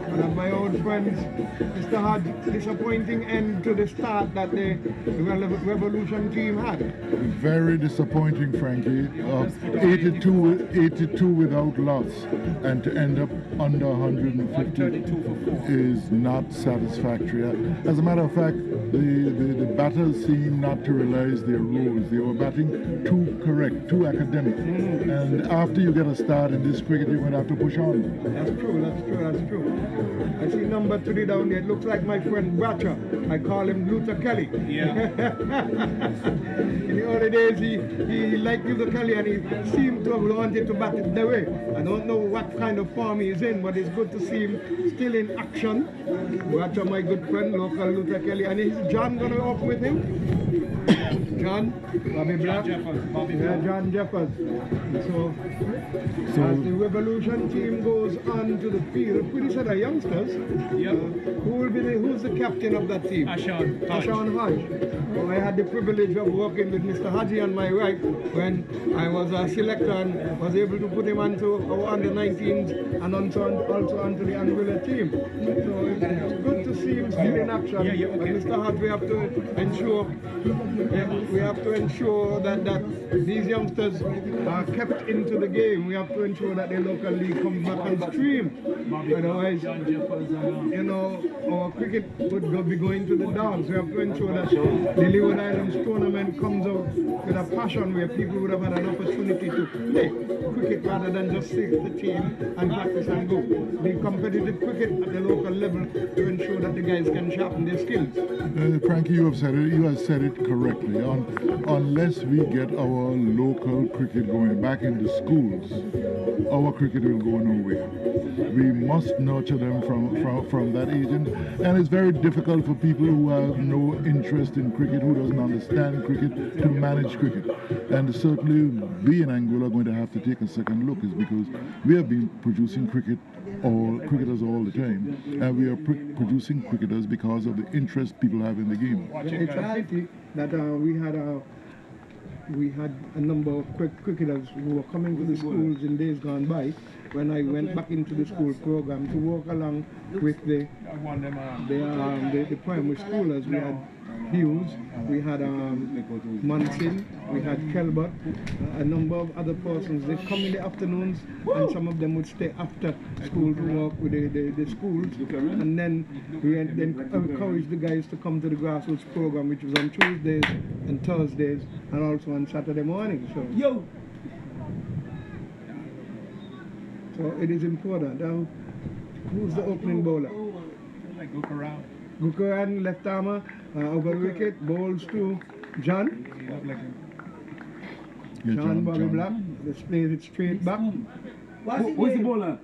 one of my old friends. Mr. Hodge, disappointing end to the start that the Revolution team had. Very disappointing, Frankie. 82 without loss, and to end up under 150 is not satisfactory. As a matter of fact, the batters seem not to realize their roles. They were batting too correct, too academic. And after you get a start in this cricket, you're going to have to push on. That's true. I see number 3 down there. It looks like my friend Bracha. I call him Luther Kelly. Yeah. In the early days, he liked Luther Kelly, and he seemed to have wanted to bat it the way. I don't know what kind of form he's in, but it's good to see him still in action. Bracha, my good friend, local Luther Kelly. And is John going to up with him? John, Bobby Black, John Jeffers. So as the Revolution team goes on to the field, pretty set of youngsters. Who's the captain of that team? Ashawn Hodge. I had the privilege of working with Mr. Haji on my right when I was a selector and was able to put him onto our under-19s and also onto the Anguilla team. So it's good to see him still in action. But Mr. Hodge, we have to ensure that these youngsters are kept into the game. We have to ensure that the local league comes back on stream. Otherwise, our cricket would be going to the dogs. We have to ensure that the Leeward Islands tournament comes out with a passion where people would have had an opportunity to play cricket rather than just sit the team and practice and go. The competitive cricket at the local level to ensure that the guys can sharpen their skills. Frankie, you have said it correctly. Unless we get our local cricket going back into schools, our cricket will go nowhere. We must nurture them from that age, and it's very difficult for people who have no interest in cricket, who doesn't understand cricket, to manage cricket. And certainly we in Anguilla are going to have to take a second look, is because we have been producing cricketers all the time, and we are producing cricketers because of the interest people have in the game. It's a pity that we had a number of cricketers who were coming to the schools in days gone by when I went back into the school program to work along with the primary schoolers. We had Hughes, we had Munson, we had Kelbert, a number of other persons. They come in the afternoons, and some of them would stay after school to work with the schools, and then we encourage the guys to come to the grassroots program, which was on Tuesdays and Thursdays, and also on Saturday morning. So it is important. Now, who's the opening bowler? Gukaran, left armer, over the wicket, bowls to John. John Bobby Black. Let's play it straight back. Who's the bowler?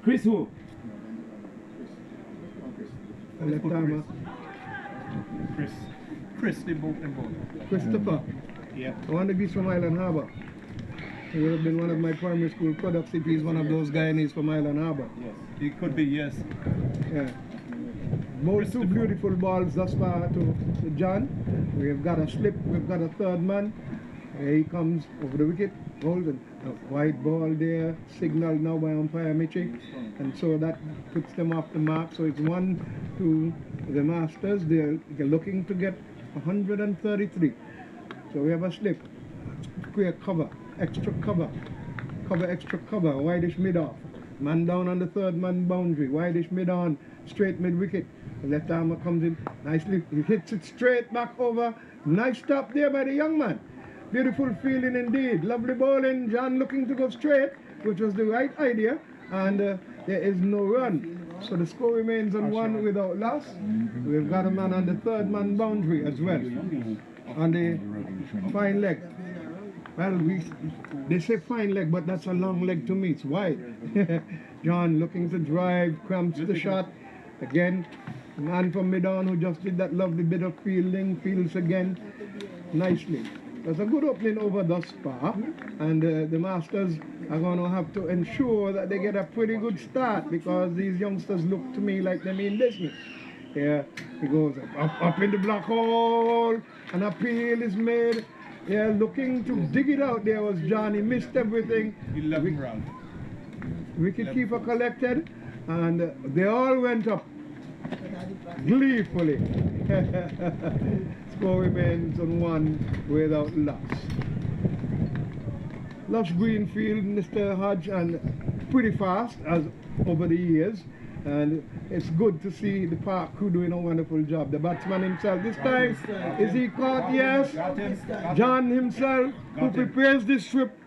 Chris who? Left armer. Chris, the bowler. Christopher. Yeah. One of these from Island Harbour. He would have been one of my primary school products if he's one of those Guyanese from Island Harbour. Yes, he could be, yes. Yeah. Bowled 2 beautiful balls thus far to John. We've got a slip, we've got a third man. Here he comes over the wicket, holds a white ball there, signaled now by umpire Michi. And so that puts them off the mark. So it's 1 to the Masters. They're looking to get 133. So we have a slip, clear cover. Extra cover, extra cover, wideish mid off. Man down on the third man boundary, wideish mid on, straight mid wicket. The left armer comes in nicely, he hits it straight back over. Nice stop there by the young man. Beautiful fielding indeed, lovely bowling. John looking to go straight, which was the right idea, and there is no run. So the score remains on 1 without loss. We've got a man on the third man boundary as well. On the fine leg. Well, they say fine leg, but that's a long leg to me. It's wide. John looking to drive, cramps the shot. Again, man from mid-on who just did that lovely bit of fielding, fields again nicely. There's a good opening over thus far, and the Masters are going to have to ensure that they get a pretty good start, because these youngsters look to me like they mean business. Yeah, he goes up in the black hole, an appeal is made. Yeah, looking to dig it out there was John. He missed everything. 11 round. Wicketkeeper collected, and they all went up gleefully. Score remains on 1 without loss. Lush green field, Mr. Hodge, and pretty fast as over the years. And it's good to see the park crew doing a wonderful job. The batsman himself, this time, is he caught? Yes. John himself, who prepares this strip,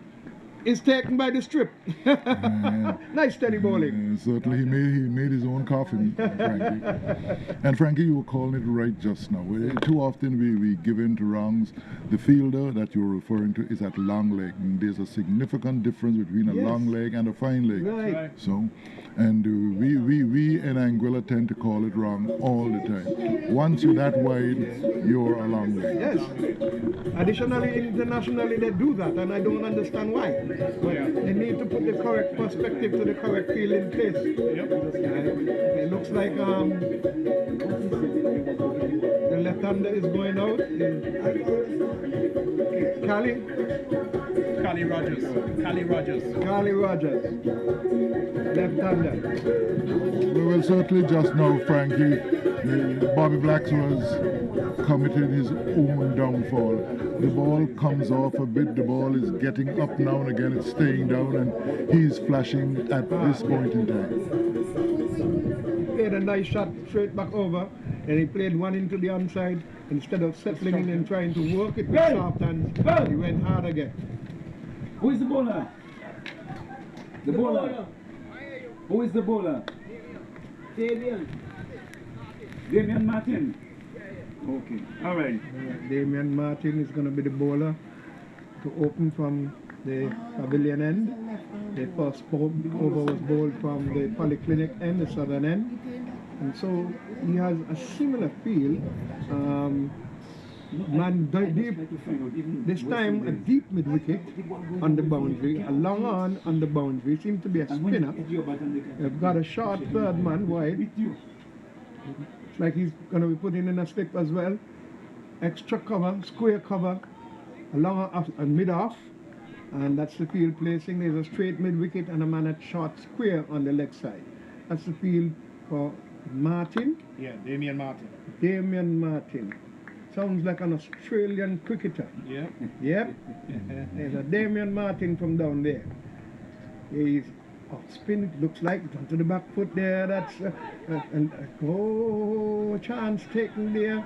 is taken by the strip. Nice steady bowling. Certainly, he made his own coffin, Frankie. And Frankie, you were calling it right just now. Too often we give in to wrongs. The fielder that you're referring to is at long leg, and there's a significant difference between a long leg and a fine leg. Right. So, and we in Anguilla tend to call it wrong all the time. Once you're that wide, you're a long leg. Yes. Additionally, internationally, they do that, and I don't understand why. But they need to put the correct perspective to the correct field in place. It looks like the left-hander is going out. Cali Rogers. Left-hander. Well, certainly just now, Frankie, Bobby Blacks was committed his own downfall. The ball comes off a bit, the ball is getting up now and again, it's staying down, and he's flashing at this point in time. Played a nice shot straight back over, and he played one into the onside. Instead of settling in and trying to work it with soft hands, he went hard again. Who is the bowler? The bowler. Who is the bowler? Damian Martin. Okay, all right. Damian Martin is going to be the bowler to open from the pavilion end. The first over was bowled from the polyclinic end, the southern end. And so he has a similar feel. This time a deep mid-wicket on the boundary, a long on the boundary, seems to be a spinner. They've got a short third man wide. It's like he's going to be putting in a slip as well. Extra cover, square cover, a long off and mid-off. And that's the field placing. There's a straight mid-wicket and a man at short square on the leg side. That's the field for Martin. Yeah, Damian Martin. Damian Martin. Sounds like an Australian cricketer. Yeah. Yep. There's a Damian Martin from down there. He's off spin, it looks like, onto the back foot there. That's chance taken there.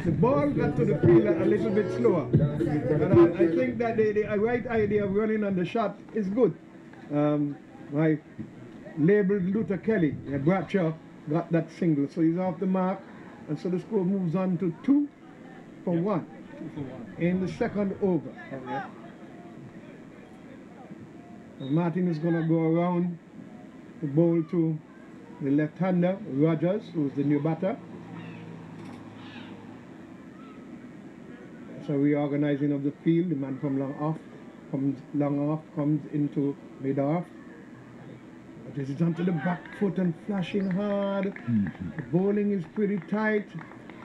The ball got to the fielder a little bit slower. But I think that the right idea of running on the shot is good. My labeled Luther Kelly, Bradshaw, got that single, so he's off the mark. And so the score moves on to 2 for 1 in the second over. Okay. Martin is going to go around the bowl to the left-hander, Rogers, who's the new batter. So reorganizing of the field. The man from long off comes into mid-off. This is onto the back foot and flashing hard. The bowling is pretty tight,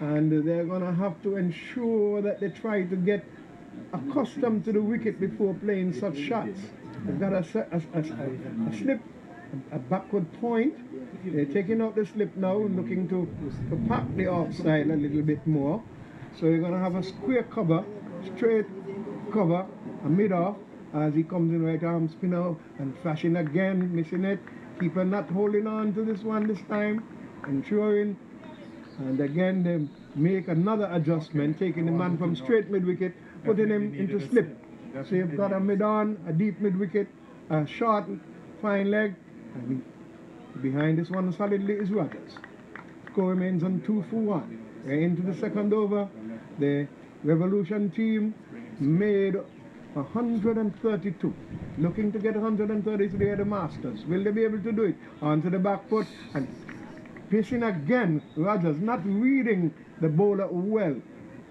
and they're going to have to ensure that they try to get accustomed to the wicket before playing such shots. They've got a slip, a backward point. They're taking out the slip now and looking to pack the offside a little bit more. So you're going to have a square cover, straight cover, a mid-off, as he comes in right arm spinner and flashing again, missing it. Keeper not holding on to this one this time, ensuring. And again they make another adjustment, taking the man from straight mid-wicket, putting him into slip. So you've got a mid-on, a deep mid-wicket, a short, fine leg, and Behind this one solidly is Rogers. Score remains on 2-1. We're into the second over. The Revolution team made 132. Looking to get 133 at the Masters. Will they be able to do it? Onto the back foot and pacing again. Rogers not reading the bowler well.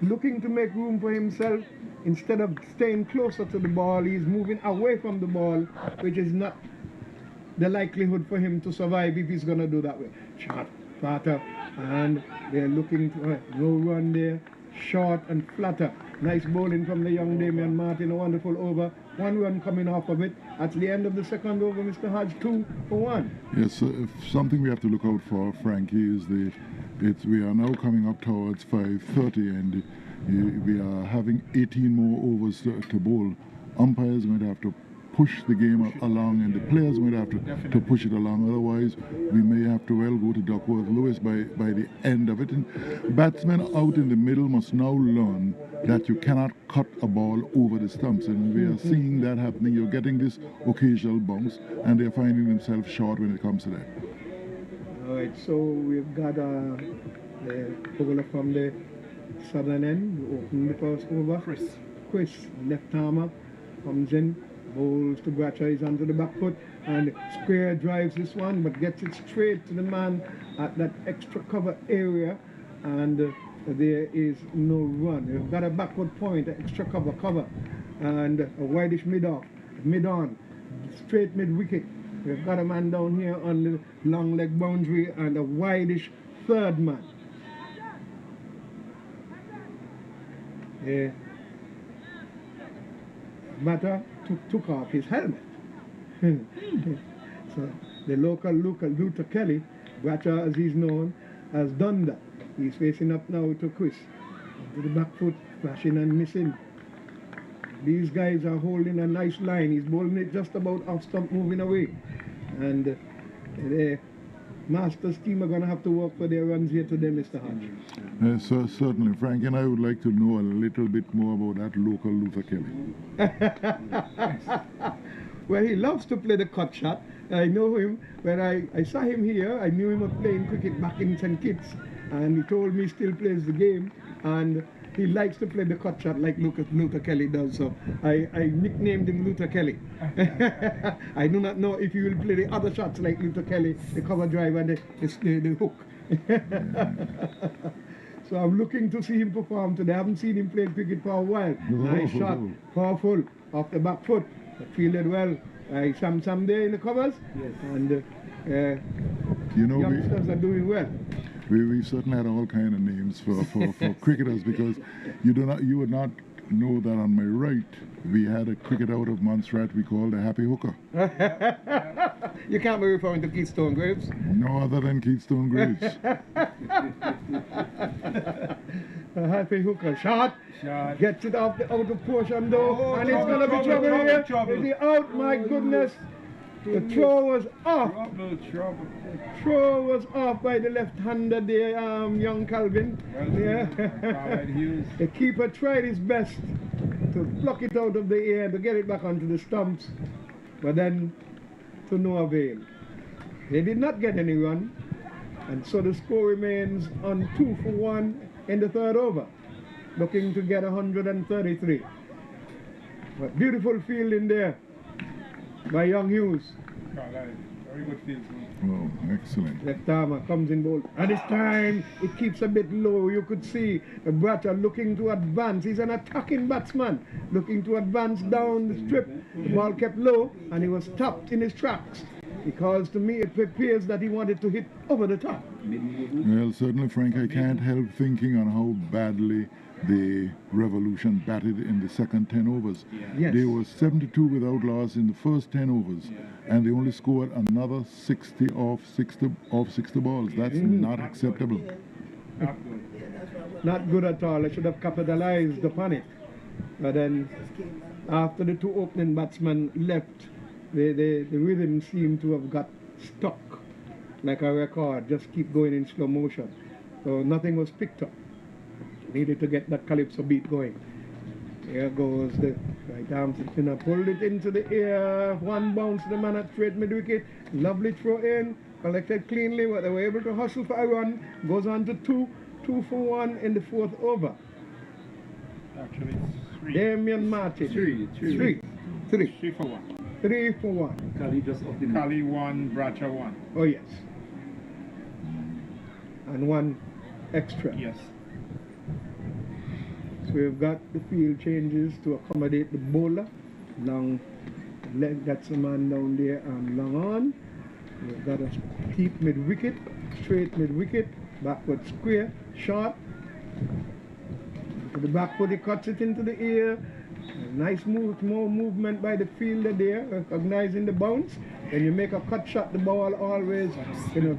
Looking to make room for himself. Instead of staying closer to the ball, he's moving away from the ball, which is not the likelihood for him to survive if he's going to do that way. Short, flatter, and they're looking to no run there. Short and flatter. Nice bowling from the young Damian Martin, a wonderful over. 1 run coming off of it. At the end of the second over, Mr. Hodge, 2 for 1. Yes, something we have to look out for, Frankie, is we are now coming up towards 5:30, and we are having 18 more overs to bowl. Umpires are going to have to push the game along, and the players are going to have to push it along. Otherwise, we may have to well go to Duckworth Lewis by the end of it. And batsmen out in the middle must now learn that you cannot cut a ball over the stumps, and we are seeing that happening. You're getting this occasional bounce, and they're finding themselves short when it comes to that. All right, so we've got the bowler from the southern end who opened the first over. Chris, left-armer, comes in, bowls to Bradshaw, he's onto the back foot, and Square drives this one, but gets it straight to the man at that extra cover area, and there is no run. We've got a backward point, extra cover, and a wideish mid-on, straight mid-wicket. We've got a man down here on the long leg boundary and a wideish third man. Batter took off his helmet. So the local Luther Kelly, Bradshaw as he's known, has done that. He's facing up now to Chris. To the back foot, flashing and missing. These guys are holding a nice line. He's bowling it just about off stump, moving away. And the Masters team are going to have to work for their runs here today, Mr. Hodge. So certainly, Frank, and I would like to know a little bit more about that local Luther Kelly. Well, he loves to play the cut shot. I know him. When I saw him here, I knew him of playing cricket back in St. Kitts, and he told me he still plays the game, and he likes to play the cut shot like Luther Kelly does, so I nicknamed him Luther Kelly. I do not know if he will play the other shots like Luther Kelly, the cover drive and the hook. So I'm looking to see him perform today. I haven't seen him play cricket for a while. Nice shot, powerful, off the back foot, fielded well. Someday in the covers, and you know, youngsters are doing well. We certainly had all kind of names for cricketers, because you would not know that on my right we had a cricketer out of Montserrat we called the Happy Hooker. You can't be referring to Keystone Graves. No other than Keystone Graves. A Happy Hooker shot. Gets it off the outer portion though, and it's gonna be trouble here. Is he out? My goodness. The throw was off. Trouble. The throw was off by the left-hander there, young Calvin. Yeah. The keeper tried his best to pluck it out of the air, to get it back onto the stumps, but then to no avail. They did not get any run, and so the score remains on 2 for 1 in the third over, looking to get 133. But beautiful fielding there by Young Hughes. Very good field. Oh, excellent. Left armer comes in bowl, and this time it keeps a bit low. You could see Bradshaw looking to advance. He's an attacking batsman, looking to advance down the strip. The ball kept low, and he was stopped in his tracks, because to me it appears that he wanted to hit over the top. Well, certainly, Frank, I can't help thinking on how badly the Revolution batted in the second 10 overs. Yes. They were 72 without loss in the first 10 overs, and they only scored another 60 off 60 balls. That's not acceptable. Not good at all. I should have capitalized upon it. But then, after the two opening batsmen left, the rhythm seemed to have got stuck like a record. Just keep going in slow motion. So nothing was picked up. Needed to get that calypso beat going. Here goes the right arm spinner, pulled it into the air. One bounce to the man at straight mid wicket. Lovely throw in, collected cleanly, but they were able to hustle for a run. Goes on to 2 for 1 in the 4th over. Actually, it's 3. Damian Martin. 3. 3 for 1. 3 for 1. Kali just off the mark. Kali 1, Bracha 1. Oh, yes. And 1 extra. Yes. So we've got the field changes to accommodate the bowler. Long leg, that's the man down there, and long on. We've got a deep mid-wicket, straight mid-wicket, backward square, short. To the back foot, he cuts it into the air. A nice move, more movement by the fielder there, recognizing the bounce. When you make a cut shot, the ball always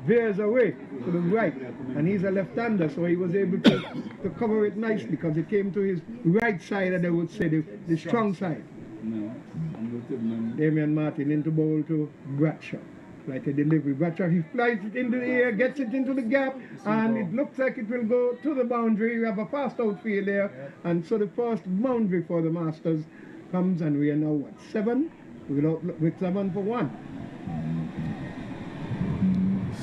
veers away to the right. And he's a left-hander, so he was able to cover it nicely because it came to his right side, and I would say the strong side. No. Damian Martin into bowl to Bradshaw. Like a delivery. Bradshaw, he flies it into the air, gets it into the gap, and it looks like it will go to the boundary. We have a fast outfield there, and so the first boundary for the Masters comes, and we are now what, 7? With 7 for 1.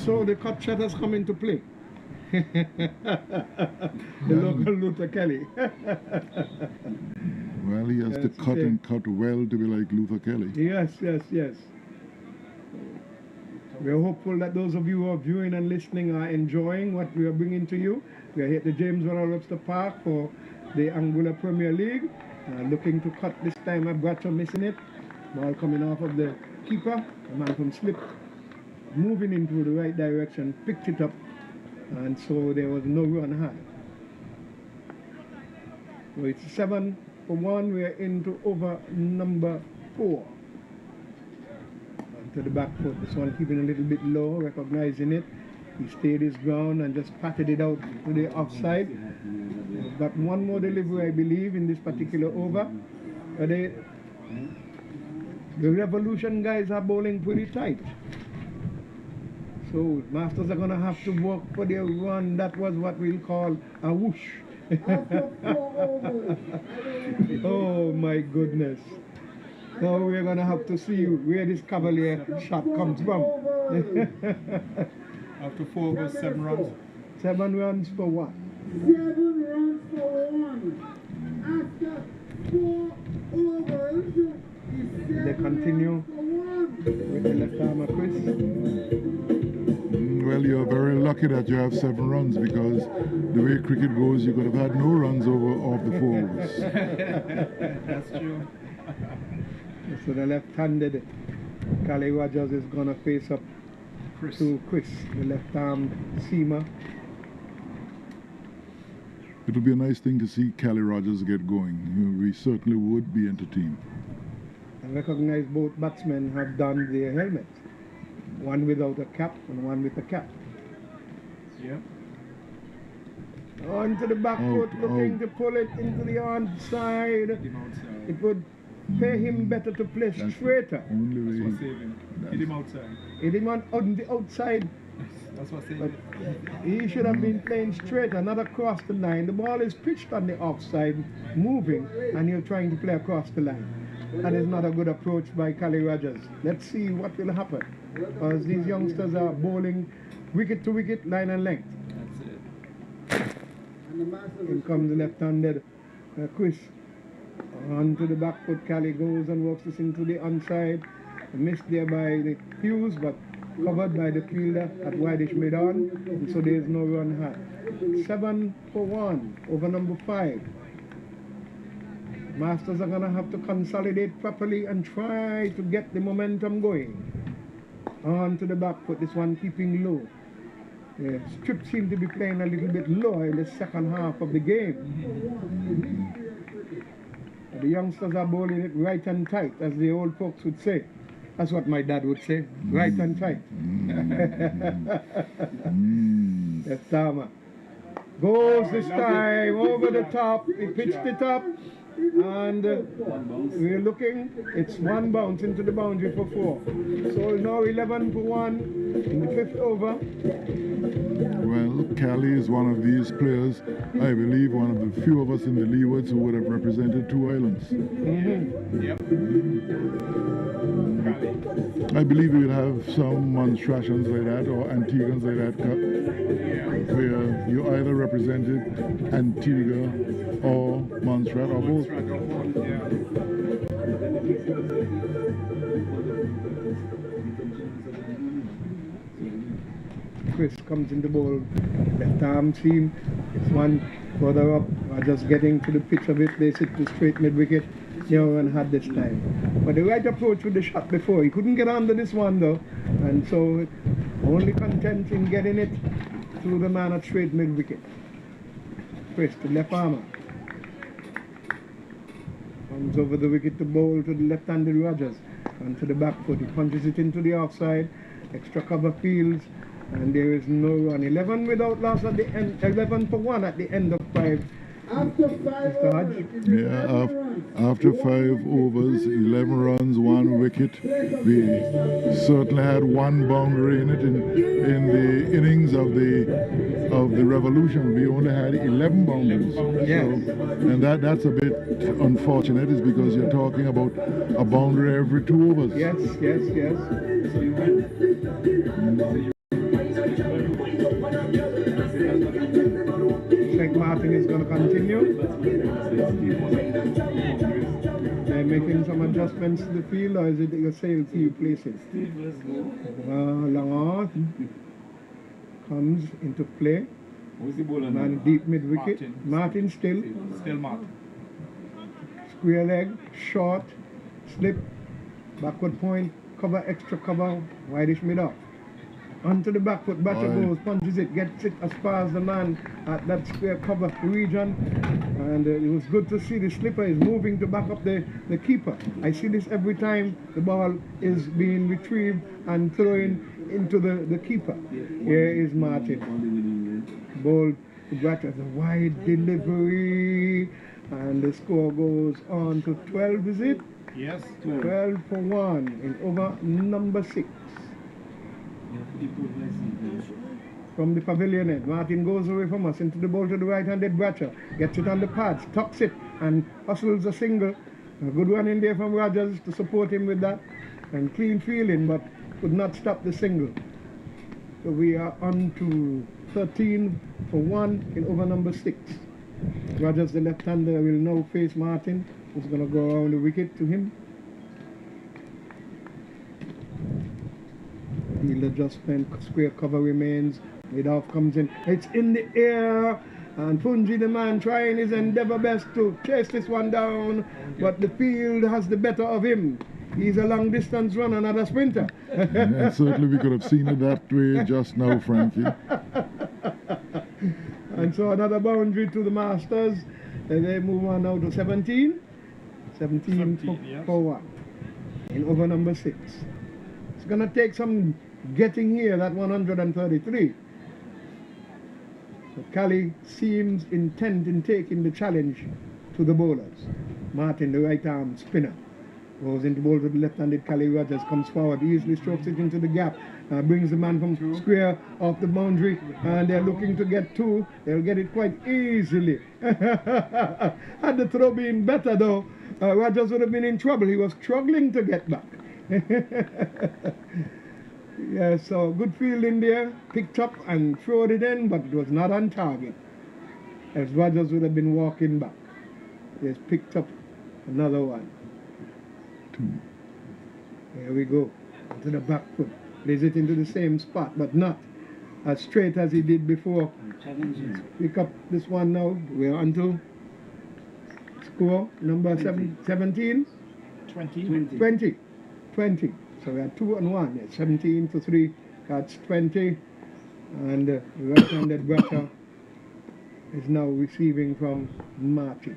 So the cut shot has come into play. The local Luther Kelly. Well, he has to cut and cut well to be like Luther Kelly. Yes. We're hopeful that those of you who are viewing and listening are enjoying what we are bringing to you. We are here at the James Webster Park for the Anguilla Premier League. Looking to cut this time. Bradshaw missing it. Ball coming off of the keeper. The man from slip. Moving into the right direction. Picked it up. And so there was no run had. So it's 7 for 1. We are into over number 4. To the back foot. This one keeping a little bit low, recognizing it. He stayed his ground and just patted it out to the offside. We've got one more delivery, I believe, in this particular over. The Revolution guys are bowling pretty tight. So Masters are going to have to work for their run. That was what we'll call a whoosh. Oh my goodness. Now we're going to have to see where this Cavalier shot comes from. After 4 overs, 7 runs. 7 runs for 1. 7 runs for 1. After 4 overs, They continue with the left arm of Chris. Well, you're very lucky that you have 7 runs because the way cricket goes, you could have had no runs off the 4 overs. That's true. So the left-handed Kali Rogers is going to face up to Chris, the left-armed seamer. It'll be a nice thing to see Kali Rogers get going. We certainly would be entertained. I recognize both batsmen have donned their helmets. One without a cap and one with a cap. Yeah. On to the back foot, looking to pull it into the onside. It would pay him better to play straighter. Only way Hit him outside. Hit him on the outside. That's what But he should have been playing straighter, not across the line. The ball is pitched on the offside, moving, and you're trying to play across the line. That is not a good approach by Kali Rogers. Let's see what will happen. Because these youngsters are bowling wicket to wicket, line and length. That's it. In comes the left-handed Chris. On to the back foot, Kali goes and works this into the onside. Missed there by the Hughes, but covered by the fielder at wideish mid-on. And so there is no run had. 7 for 1 over number 5. Masters are going to have to consolidate properly and try to get the momentum going. On to the back foot, this one keeping low. The strip seemed to be playing a little bit lower in the second half of the game. The youngsters are bowling it right and tight, as the old folks would say. That's what my dad would say, right and tight. Yes, Tama. Goes this time, over the top, he pitched it up, And we're looking, it's one bounce into the boundary for 4. So now 11 for 1 in the 5th over. Well, Cali is one of these players, I believe one of the few of us in the Leewards who would have represented 2 islands. I believe we would have some monstrations like that or Antiguans like that where you either represented Antigua or Montserrat or both. Chris comes in the ball, left arm seam, it's one further up, just getting to the pitch of it, they sit to straight mid wicket, and had this time. But the right approach with the shot before, he couldn't get under this one though, and so only content in getting it to the man at straight mid wicket. Chris, the left armer. Comes over the wicket to bowl to the left-handed Rogers, and to the back foot, he punches it into the offside, extra cover fields, and there is no run. 11 without loss at the end, 11 for 1 at the end of 5. After 5 overs, yeah, after 5 overs, 11 runs, 1 wicket. We certainly had 1 boundary in it in the innings of the revolution. We only had 11 boundaries. Yes. So, and that's a bit unfortunate, is because you're talking about a boundary every 2 overs. Yes. Like Martin is going to continue. They're making some adjustments to the field, or is it a sale few places? Long on comes into play. Man deep mid wicket. Martin still. Still Martin. Square leg, short, slip, backward point, cover, extra cover, wideish mid off. Onto the back foot, batter goes, punches it, gets it as far as the man at that square cover region. And it was good to see the slipper is moving to back up the keeper. I see this every time the ball is being retrieved and thrown into the keeper. Here is Martin. Ball to batter, the wide delivery. And the score goes on to 12, is it? Yes. 12 for 1 in over number 6. From the pavilion end, Martin goes away from us into the ball to the right-handed Bratcher, gets it on the pads, tucks it and hustles a single. A good one in there from Rogers to support him with that, and clean fielding, but could not stop the single. So we are on to 13 for 1 in over number 6. Rogers, the left-hander, will now face Martin, who's going to go around the wicket to him. Field adjustment, square cover remains, mid-off comes in, it's in the air, and Fungi the man trying his endeavor best to chase this one down, but the field has the better of him. He's a long distance runner, not a sprinter. And certainly we could have seen it that way just now, Frankie. And so another boundary to the Masters, and they move on now to 17 for 1 in over number 6. It's going to take some getting here, that 133. So Cali seems intent in taking the challenge to the bowlers. Martin, the right arm spinner, goes into bowl to the left-handed Cali. Rogers comes forward, easily strokes it into the gap, brings the man from square off the boundary, and they're looking to get 2. They'll get it quite easily. Had the throw been better though, Rogers would have been in trouble. He was struggling to get back. Yeah, so good fielding there, picked up and threw it in, but it was not on target, as Rogers would have been walking back. He has picked up another one. 2. Here we go, to the back foot, lays it into the same spot, but not as straight as he did before. Pick up this one now. We're on to score number 17? 20. So we are 2 and 1. Yeah, 17 to 3. That's 20. And the right-handed Bratcher is now receiving from Martin.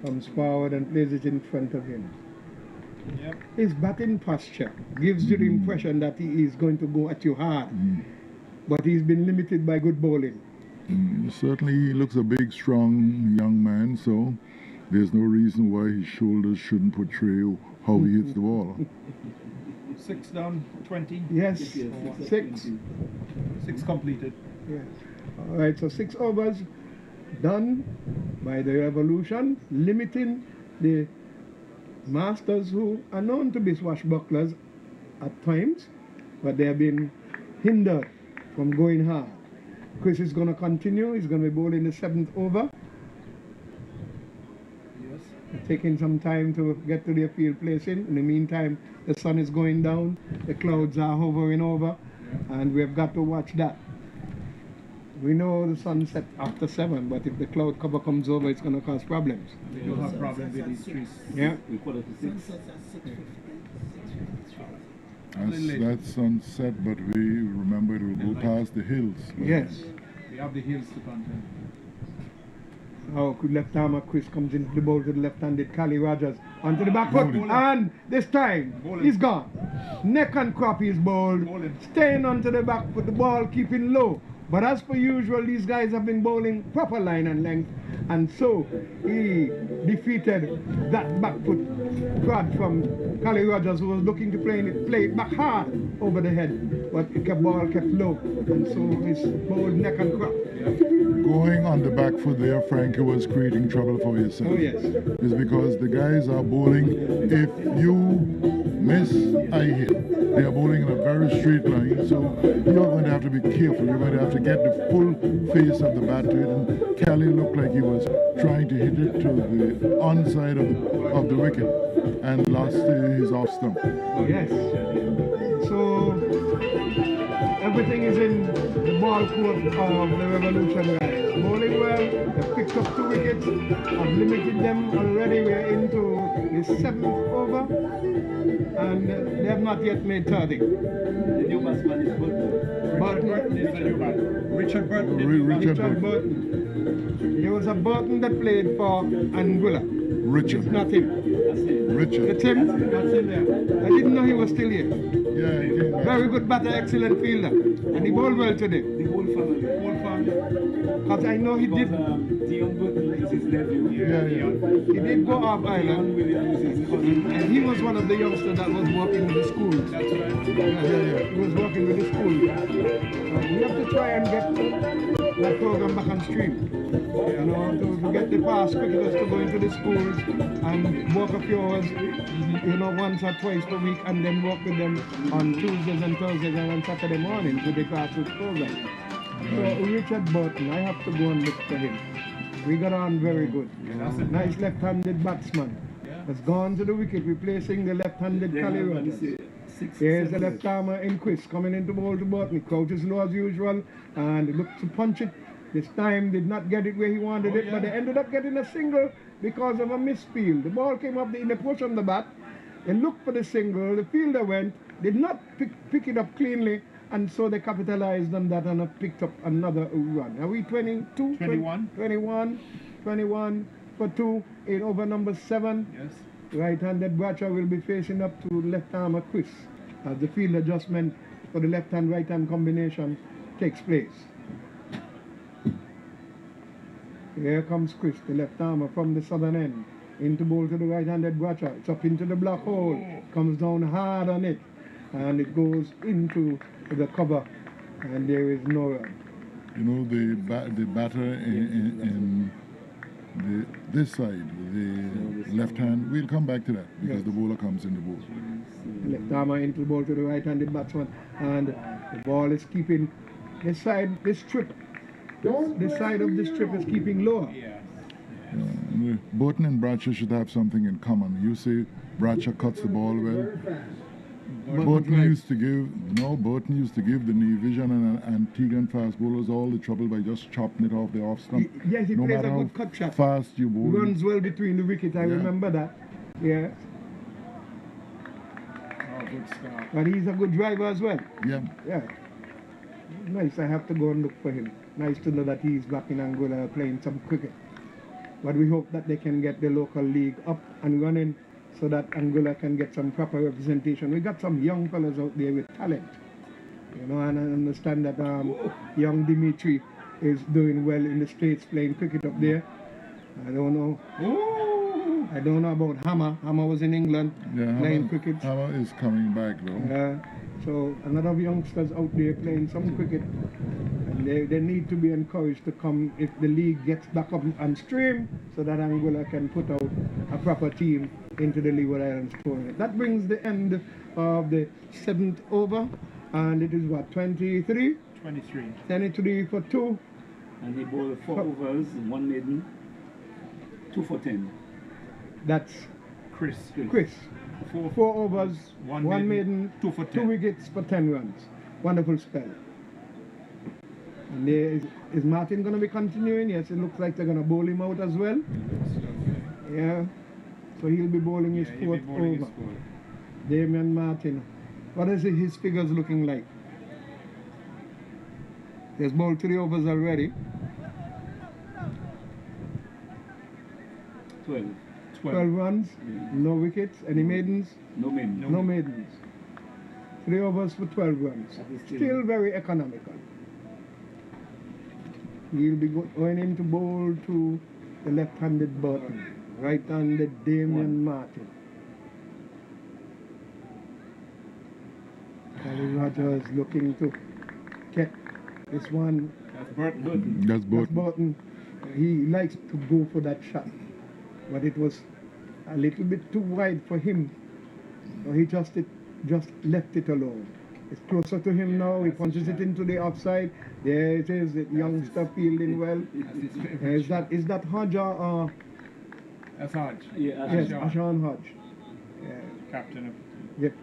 Comes forward and plays it in front of him. Yep. His batting posture gives you the impression that he is going to go at you hard. But he's been limited by good bowling. Certainly he looks a big, strong young man, so there's no reason why his shoulders shouldn't portray how he hits the ball. 6 down, 20. Yes, 6. 6 completed. Yes. All right, so 6 overs done by the Revolution, limiting the Masters, who are known to be swashbucklers at times, but they have been hindered from going hard. Chris is going to continue. He's going to be bowling the 7th over. Yes. Taking some time to get to their field placing. In the meantime, the sun is going down, the clouds are hovering over, and we've got to watch that. We know the sun set after 7, but if the cloud cover comes over, it's going to cause problems. You'll have problems with these trees. Yeah. That's sunset, but we remember it will go past the hills. Yes. We have the hills to contend. Now left armer Chris comes into the bowl to the left-handed Cali Rogers onto the back foot, and this time he's gone. Neck and crop is bowled, staying onto the back foot, the ball keeping low. But as per usual, these guys have been bowling proper line and length, and so he defeated that back foot prod from Cali Rogers, who was looking to play it back hard over the head, but the ball kept low, and so he's bowled neck and crop. Going on the back foot there, Frankie, was creating trouble for yourself. Oh yes. It's because the guys are bowling, if you miss, I hit. They are bowling in a very straight line, so you're going to have to be careful. You're going to have to get the full face of the bat to it, and Cali looked like he was trying to hit it to the onside of the wicket and lost his off stump. Yes. So everything is in the ball court of the Revolution guys. Bowling well, they've picked up 2 wickets. I've limited them already. We're into the 7th over, and they have not yet made 30. The new batsman is Burton. Burton is the new man. Richard Burton. Richard Burton. There was a Burton that played for Anguilla. Richard. It's not him. Richard. It's him? That's him there. I didn't know he was still here. Yeah, he came back. Very good batter, excellent fielder. And he bowled well today. The whole family. Because I know he did. Dion Burton is his nephew. He did go off island. Williams is his cousin. And he was one of the youngsters that was working with the schools. That's right. He was working with the schools. We have to try and get that program back on stream. You know, to get the past cricketers to go into the schools and work a few hours, you know, once or twice per week, and then work with them on Tuesdays and Thursdays and on Saturday mornings with the grassroots program. So Richard Burton, I have to go and look for him. We got on very good. Nice left-handed batsman. Has gone to the wicket, replacing the left-handed Cali Rogers. Here's the left armer in Chris coming into bowl to Burton. Crouches low as usual and looked to punch it. This time did not get it where he wanted it, but they ended up getting a single because of a misfield. The ball came up in the push on the bat. They looked for the single. The fielder went, did not pick it up cleanly, and so they capitalized on that and have picked up another run. Are we 22? 21. 21 for 2 in over number 7. Yes. Right-handed Bradshaw will be facing up to left armer Chris as the field adjustment for the left-hand right-hand combination takes place. Here comes Chris, the left armer from the southern end, into bowl to the right-handed Bradshaw. It's up into the black hole, comes down hard on it, and it goes into the cover, and there is no run. You know, the batter in this side, the left hand, we'll come back to that because the bowler comes in the bowl. Left armer into the ball to the right-handed batsman, and the ball is keeping this side, this strip. This side of the strip is keeping lower. Burton and Bradshaw should have something in common. You say Bradshaw cuts the ball well. Burton used to give the knee vision and Tegan fast bowlers all the trouble by just chopping it off the off stump. Yes, he no plays a matter good cut shot. Fast you bowl. Runs well between the wicket. I remember that. Yeah. Oh, good start. But he's a good driver as well. Yeah. Yeah. Nice. I have to go and look for him. Nice to know that he's back in Anguilla playing some cricket. But we hope that they can get the local league up and running so that Anguilla can get some proper representation. We got some young fellas out there with talent. You know, and I understand that young Dimitri is doing well in the States playing cricket up there. I don't know. I don't know about Hammer. Hammer was in England playing cricket. Hammer is coming back though. So a lot of youngsters out there playing some cricket. And they need to be encouraged to come if the league gets back up on stream so that Anguilla can put out a proper team into the Leeward Islands tournament. That brings the end of the 7th over, and it is what, 23? 23. 23 for 2. And he bowled 4 overs, 1 maiden, 2 for 10. That's Chris. 4 overs, 1 maiden, 2 for 10. 2 wickets for 10 runs. Wonderful spell. And is Martin going to be continuing? Yes, it looks like they're going to bowl him out as well. Yeah. So he'll be bowling his 4th over. Damian Martin. What is his figures looking like? He's bowled 3 overs already. 12. 12 runs, no wickets. Any maidens? No maidens. No maidens. 3 overs for 12 runs. Still very economical. He'll be going in to bowl to the left-handed Burton, right-handed Damian Martin. Kelly Rogers looking to get this one. That's Burton. That's Burton. He likes to go for that shot, but it was a little bit too wide for him. So he just left it alone. It's closer to him now. He punches it into the offside. There it is. The youngster fielding well. Is that Hodge or? That's Hodge. Yeah, yes, Ashan Hodge. Yeah. Captain of. Yep.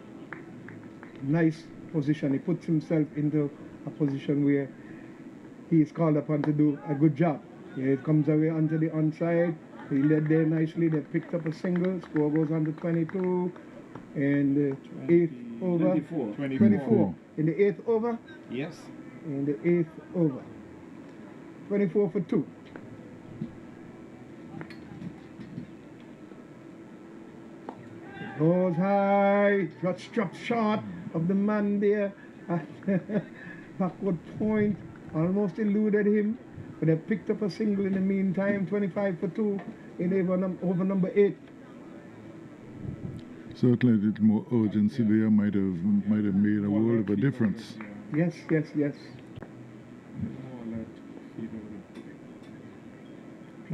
Nice position. He puts himself into a position where he is called upon to do a good job. Yeah, it comes away onto the onside. He led there nicely. They picked up a single. Score goes on to 22. And the 8th over. 24. In the 8th over? Yes. In the 8th over. 24 for 2. It goes high. Got struck short of the man there at backward point. Almost eluded him. But they picked up a single in the meantime. 25 for 2 in over number 8. Certainly, a little more urgency there might have made a world of a difference. Yes.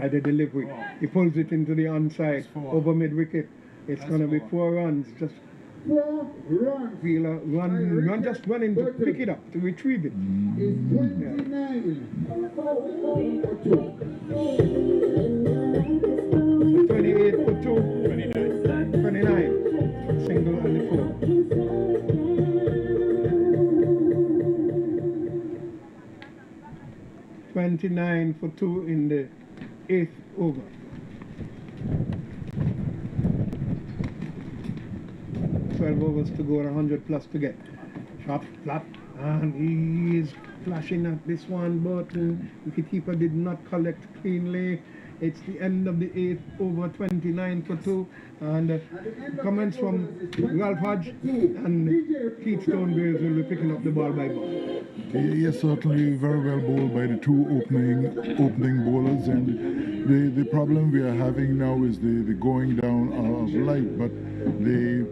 At the delivery, he pulls it into the onside over mid wicket. It's going to be 4 runs. Just 4 runs. Wheeler run just running to pick it up, to retrieve it. Is 29 for 2. 28 for 2. 29. Single and the 4. $29 for 2 in the 8th over. Overs to go, 100 plus to get. Shot flat, and he is flashing at this one, but the wicketkeeper did not collect cleanly. It's the end of the 8th over, 29 for 2, and comments from Ralph Hodge and Keith Stonegraves will be picking up the ball by ball. Yes, certainly very well bowled by the 2 opening bowlers, and the problem we are having now is the going down of light, but the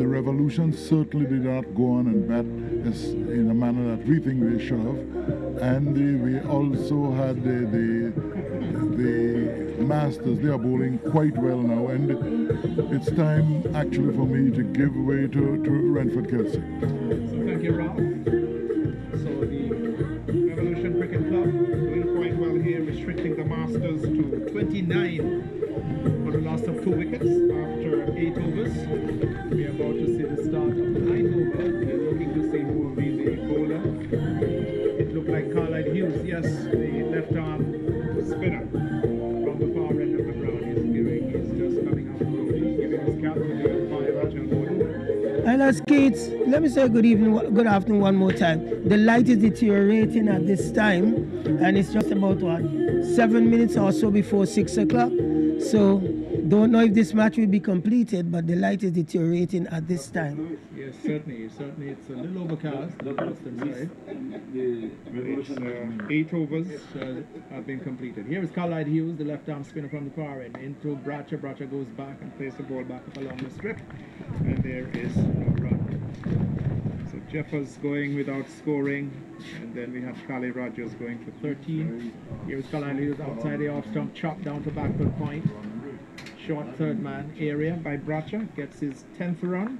Revolution certainly did not go on and bat in a manner that we think they should have, and we also had the Masters. They are bowling quite well now, and it's time actually for me to give way to Renford Kelsey. So thank you, Ralph. So the Revolution Cricket Club doing quite well here, restricting the Masters to 29 for the loss of 2 wickets after 8 overs. We are about to see the start of the 9th over. We are looking to see who will be the bowler. It looked like Carlisle Hughes, yes, the left arm spinner from the far end of the ground. He's just coming out through. He's giving his cap to the fire Rachel Gordon. And as kids, let me say good afternoon one more time. The light is deteriorating at this time, and it's just about 7 minutes or so before 6 o'clock. So don't know if this match will be completed, but the light is deteriorating at this time. Yes, certainly. Certainly, it's a little overcast. Side. It's 8 overs have been completed. Here is Carlisle Hughes, the left-arm spinner from the far end, into Bracha. Bracha goes back and plays the ball back up along the strip, and there is no run. So Jeffers going without scoring, and then we have Kali Rogers going for 13. Here's Carlisle Hughes outside the off stump, chopped down to backward point. Short third man area by Bracha, gets his 10th run,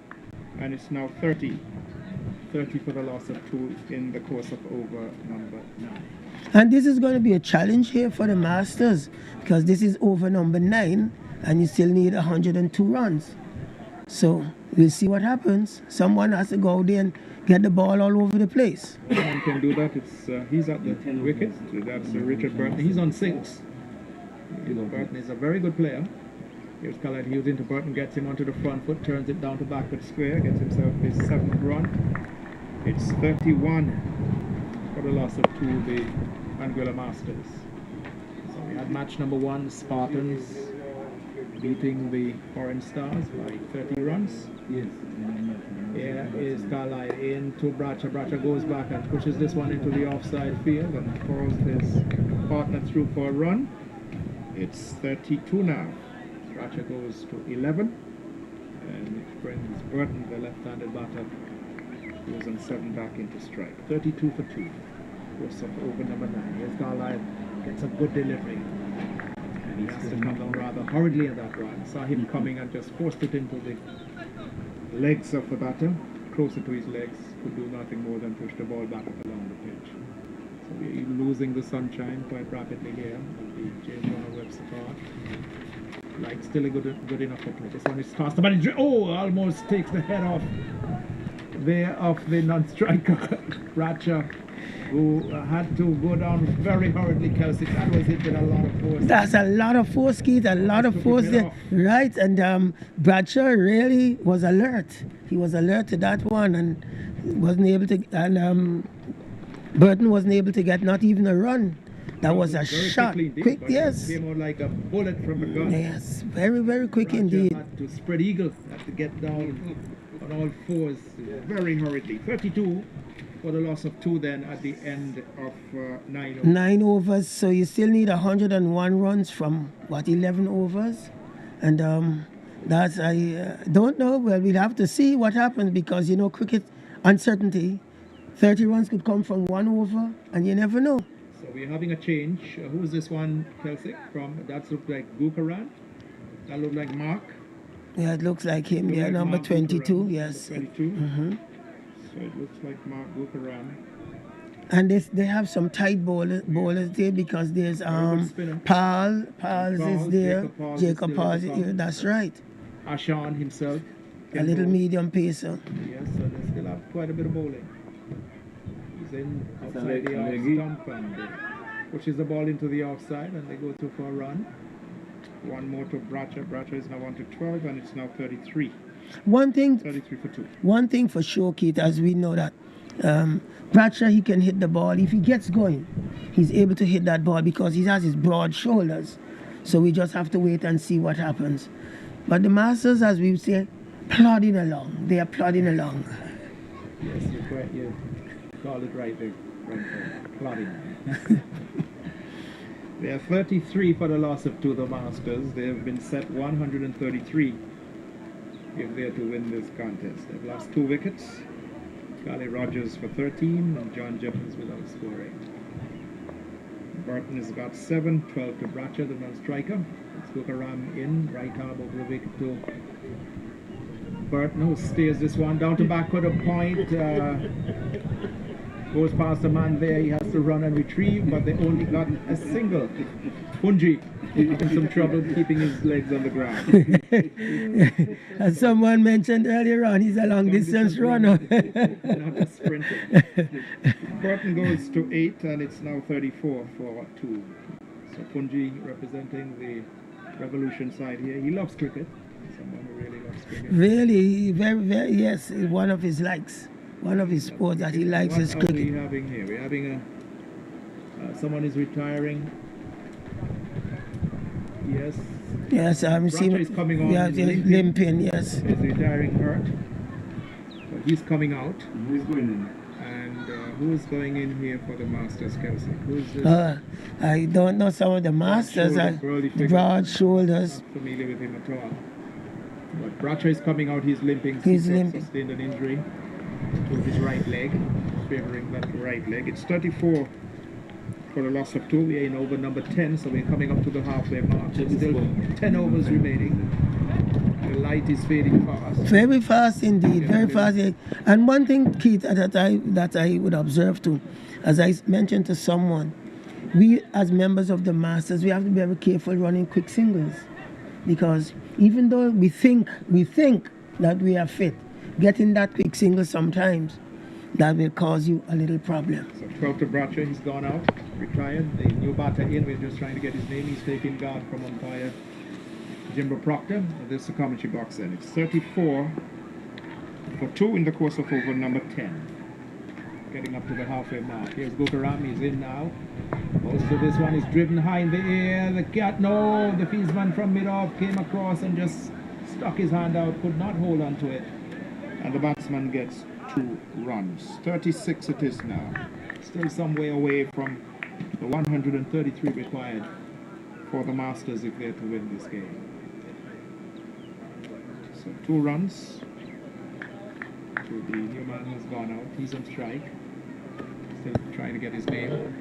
and it's now 30. 30 for the loss of 2 in the course of over number 9. And this is going to be a challenge here for the Masters, because this is over number 9, and you still need 102 runs. So we'll see what happens. Someone has to go out there and get the ball all over the place. One can do that. It's he's at the wicket. That's Richard Burton. He's on 6. Burton is a very good player. Here's Carlisle Hughes into Burton, gets him onto the front foot, turns it down to backward square, gets himself his 7th run. It's 31 for the loss of 2, the Anguilla Masters. So we had match number 1, Spartans beating the Foreign Stars by 30 runs. Yes. Here is Carlisle into Bracha. Bracha goes back and pushes this one into the offside field and calls his partner through for a run. It's 32 now. Bracha goes to 11, and it brings Burton, the left-handed batter, goes on 7 back into strike. 32 for 2. Course of over number 9. Here's Carlisle, gets a good delivery. And he has to come down rather hurriedly in that run. Saw him coming and just forced it into the legs of the batter, closer to his legs, could do nothing more than push the ball back up along the pitch. So we're losing the sunshine quite rapidly here at the James Warner Webster Park. Like still a good enough for play. This one is tossed, but almost takes the head off there of the non-striker Bracha, who had to go down very hurriedly. Kelsey, that was it with a lot of force. That's a lot of force, Keith, a lot of force there. Right, and Bracha really was alert. He was alert to that one and wasn't able to, and Burton wasn't able to get not even a run. That was a shot. Quick, yes. It came out like a bullet from a gun. Yes, very, very quick Bracha indeed. had to spread eagle, had to get down on all fours very hurriedly. 32 for the loss of 2 then at the end of 9 overs. 9 overs, so you still need 101 runs from, 11 overs? And that's, I don't know, well, we'll have to see what happens because, cricket, uncertainty. 30 runs could come from 1 over, and you never know. So we're having a change. Who's this one, Kelsey? That looks like Gukaran. That looks like Mark. Yeah, it looks like him. Yeah, like number 22. Yes. 22. Mm-hmm. So it looks like Mark Gukaran. And they have some tight bowlers there because there's Pals is there. Jacob Pals is here. That's right. Ashan himself. A little medium pacer. Yes, so they still have quite a bit of bowling. He's in outside the off stump and pushes the ball into the offside and they go through for a run. One more to Bracha. Bracha is now on to 12 and it's now 33. 33 for 2. One thing for sure, Keith, as we know that Bracha, he can hit the ball. If he gets going, he's able to hit that ball because he has his broad shoulders. So we just have to wait and see what happens. But the Masters, as we say, plodding along. They are plodding along. Yes, you're correct. You call it right there. Plodding. They are 33 for the loss of 2 of the Masters. They have been set 133 if they are to win this contest. They've lost 2 wickets. Kali Rogers for 13 and John Jeffers without scoring. Burton has got 7, 12 to Bracha, the non-striker. Let's go around in, right arm over the wicket to Burton, who steers this one down to backward a point. Goes past the man there, he has to run and retrieve, but they only got a single. Punji having some trouble keeping his legs on the ground. As someone mentioned earlier on, he's a long distance runner. Not a sprinter. Burton goes to 8 and it's now 34 for 2. So Punji representing the Revolution side here. He loves cricket. Someone who really loves cricket. Really, very, very, yes, one of his likes. One of his sports that he likes is cricket. What are we having here? We're having someone is retiring. Yes, Yes, I'm seeing. Bracha is coming on. Yeah, limping. Yes. He's retiring hurt. But he's coming out. Who's going in? And who's going in here for the Masters, Kelsey? Who's this? I don't know some of the Masters. Broad shoulders. Not familiar with him at all. But Bracha is coming out. He's limping. He's limping. Sustained an injury to his right leg, favoring that right leg. It's 34 for the loss of 2. We are in over number 10, so we're coming up to the halfway mark. Still 10 overs remaining. The light is fading fast. Very fast indeed, very fast. And one thing, Keith, that I would observe too, as I mentioned to someone, we as members of the Masters, we have to be very careful running quick singles, because even though we think that we are fit, getting that quick single sometimes, that will cause you a little problem. So 12 to Bracha, he's gone out, retired. The new batter in, we're just trying to get his name. He's taking guard from umpire Jimbo Proctor. This is the commentary box then. It's 34 for 2 in the course of over number 10. Getting up to the halfway mark. Here's Gokaram, he's in now. Most of this one is driven high in the air. The fieldsman from mid-off came across and just stuck his hand out, could not hold on to it. And the batsman gets 2 runs. 36 it is now. Still some way away from the 133 required for the Masters if they're to win this game. So 2 runs. To the new man who's gone out. He's on strike. Still trying to get his name.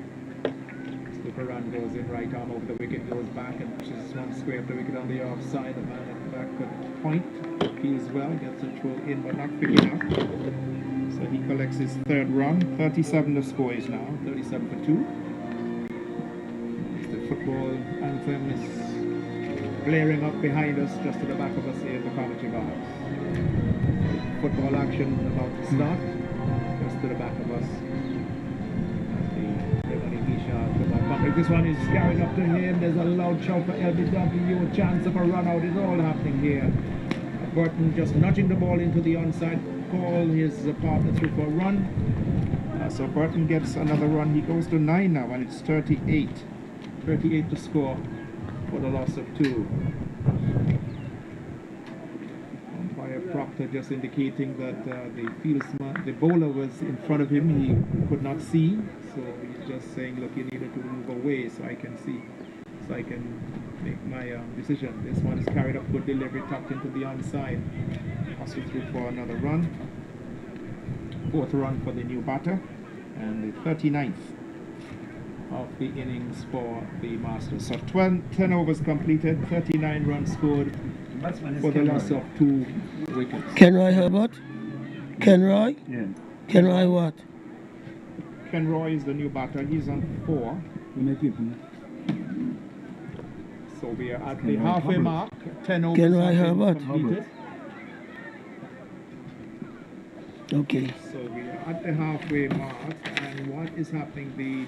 Slipper run goes in, right arm over the wicket, goes back and pushes one square of the wicket on the offside. The man at the back could point. Feels well, gets a throw in but not quick enough. So he collects his 3rd run. 37 the score is now. 37 for 2. The football anthem is blaring up behind us, just to the back of us here in the commentary box. Football action about to start, just to the back of us. This one is carried up to him. There's a loud shout for LBW. A chance of a run out is all happening here. Burton just nudging the ball into the onside call. His partner through for a run. So Burton gets another run. He goes to 9 now, and it's 38. 38 to score for the loss of 2. Umpire Proctor just indicating that the bowler was in front of him. He could not see, so he's just saying, look, you needed to move away so I can see, so I can make my decision. This one is carried up, good delivery, tucked into the onside. Hustle through for another run. 4th run for the new batter, and the 39th of the innings for the Masters. So 10 overs completed, 39 runs scored for the loss of 2 wickets. Kenroy Herbert? Kenroy? Yeah. Kenroy what? Kenroy is the new batter. He's on 4. So we are at the halfway mark. 10 overs Kenroy Herbert. completed. Okay. So we are at the halfway mark, and what is happening? The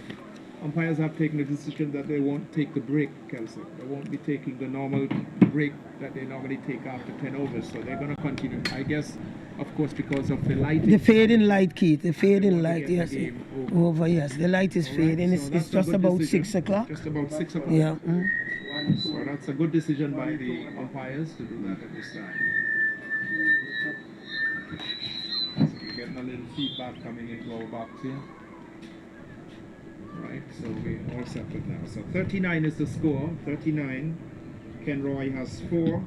umpires have taken a decision that they won't take the break, Kelsey. They won't be taking the normal break that they normally take after 10 overs. So they're going to continue. I guess, of course, because of the light. The fading light, Keith. The fading light, yes. Over, yes. The light is fading. So it's just about decision. 6 o'clock. Just about 6 o'clock. Yeah. So that's a good decision by the umpires to do that at this time. So we're getting a little feedback coming into our box here. Right, so we're all settled now. So 39 is the score. 39. Kenroy has 4,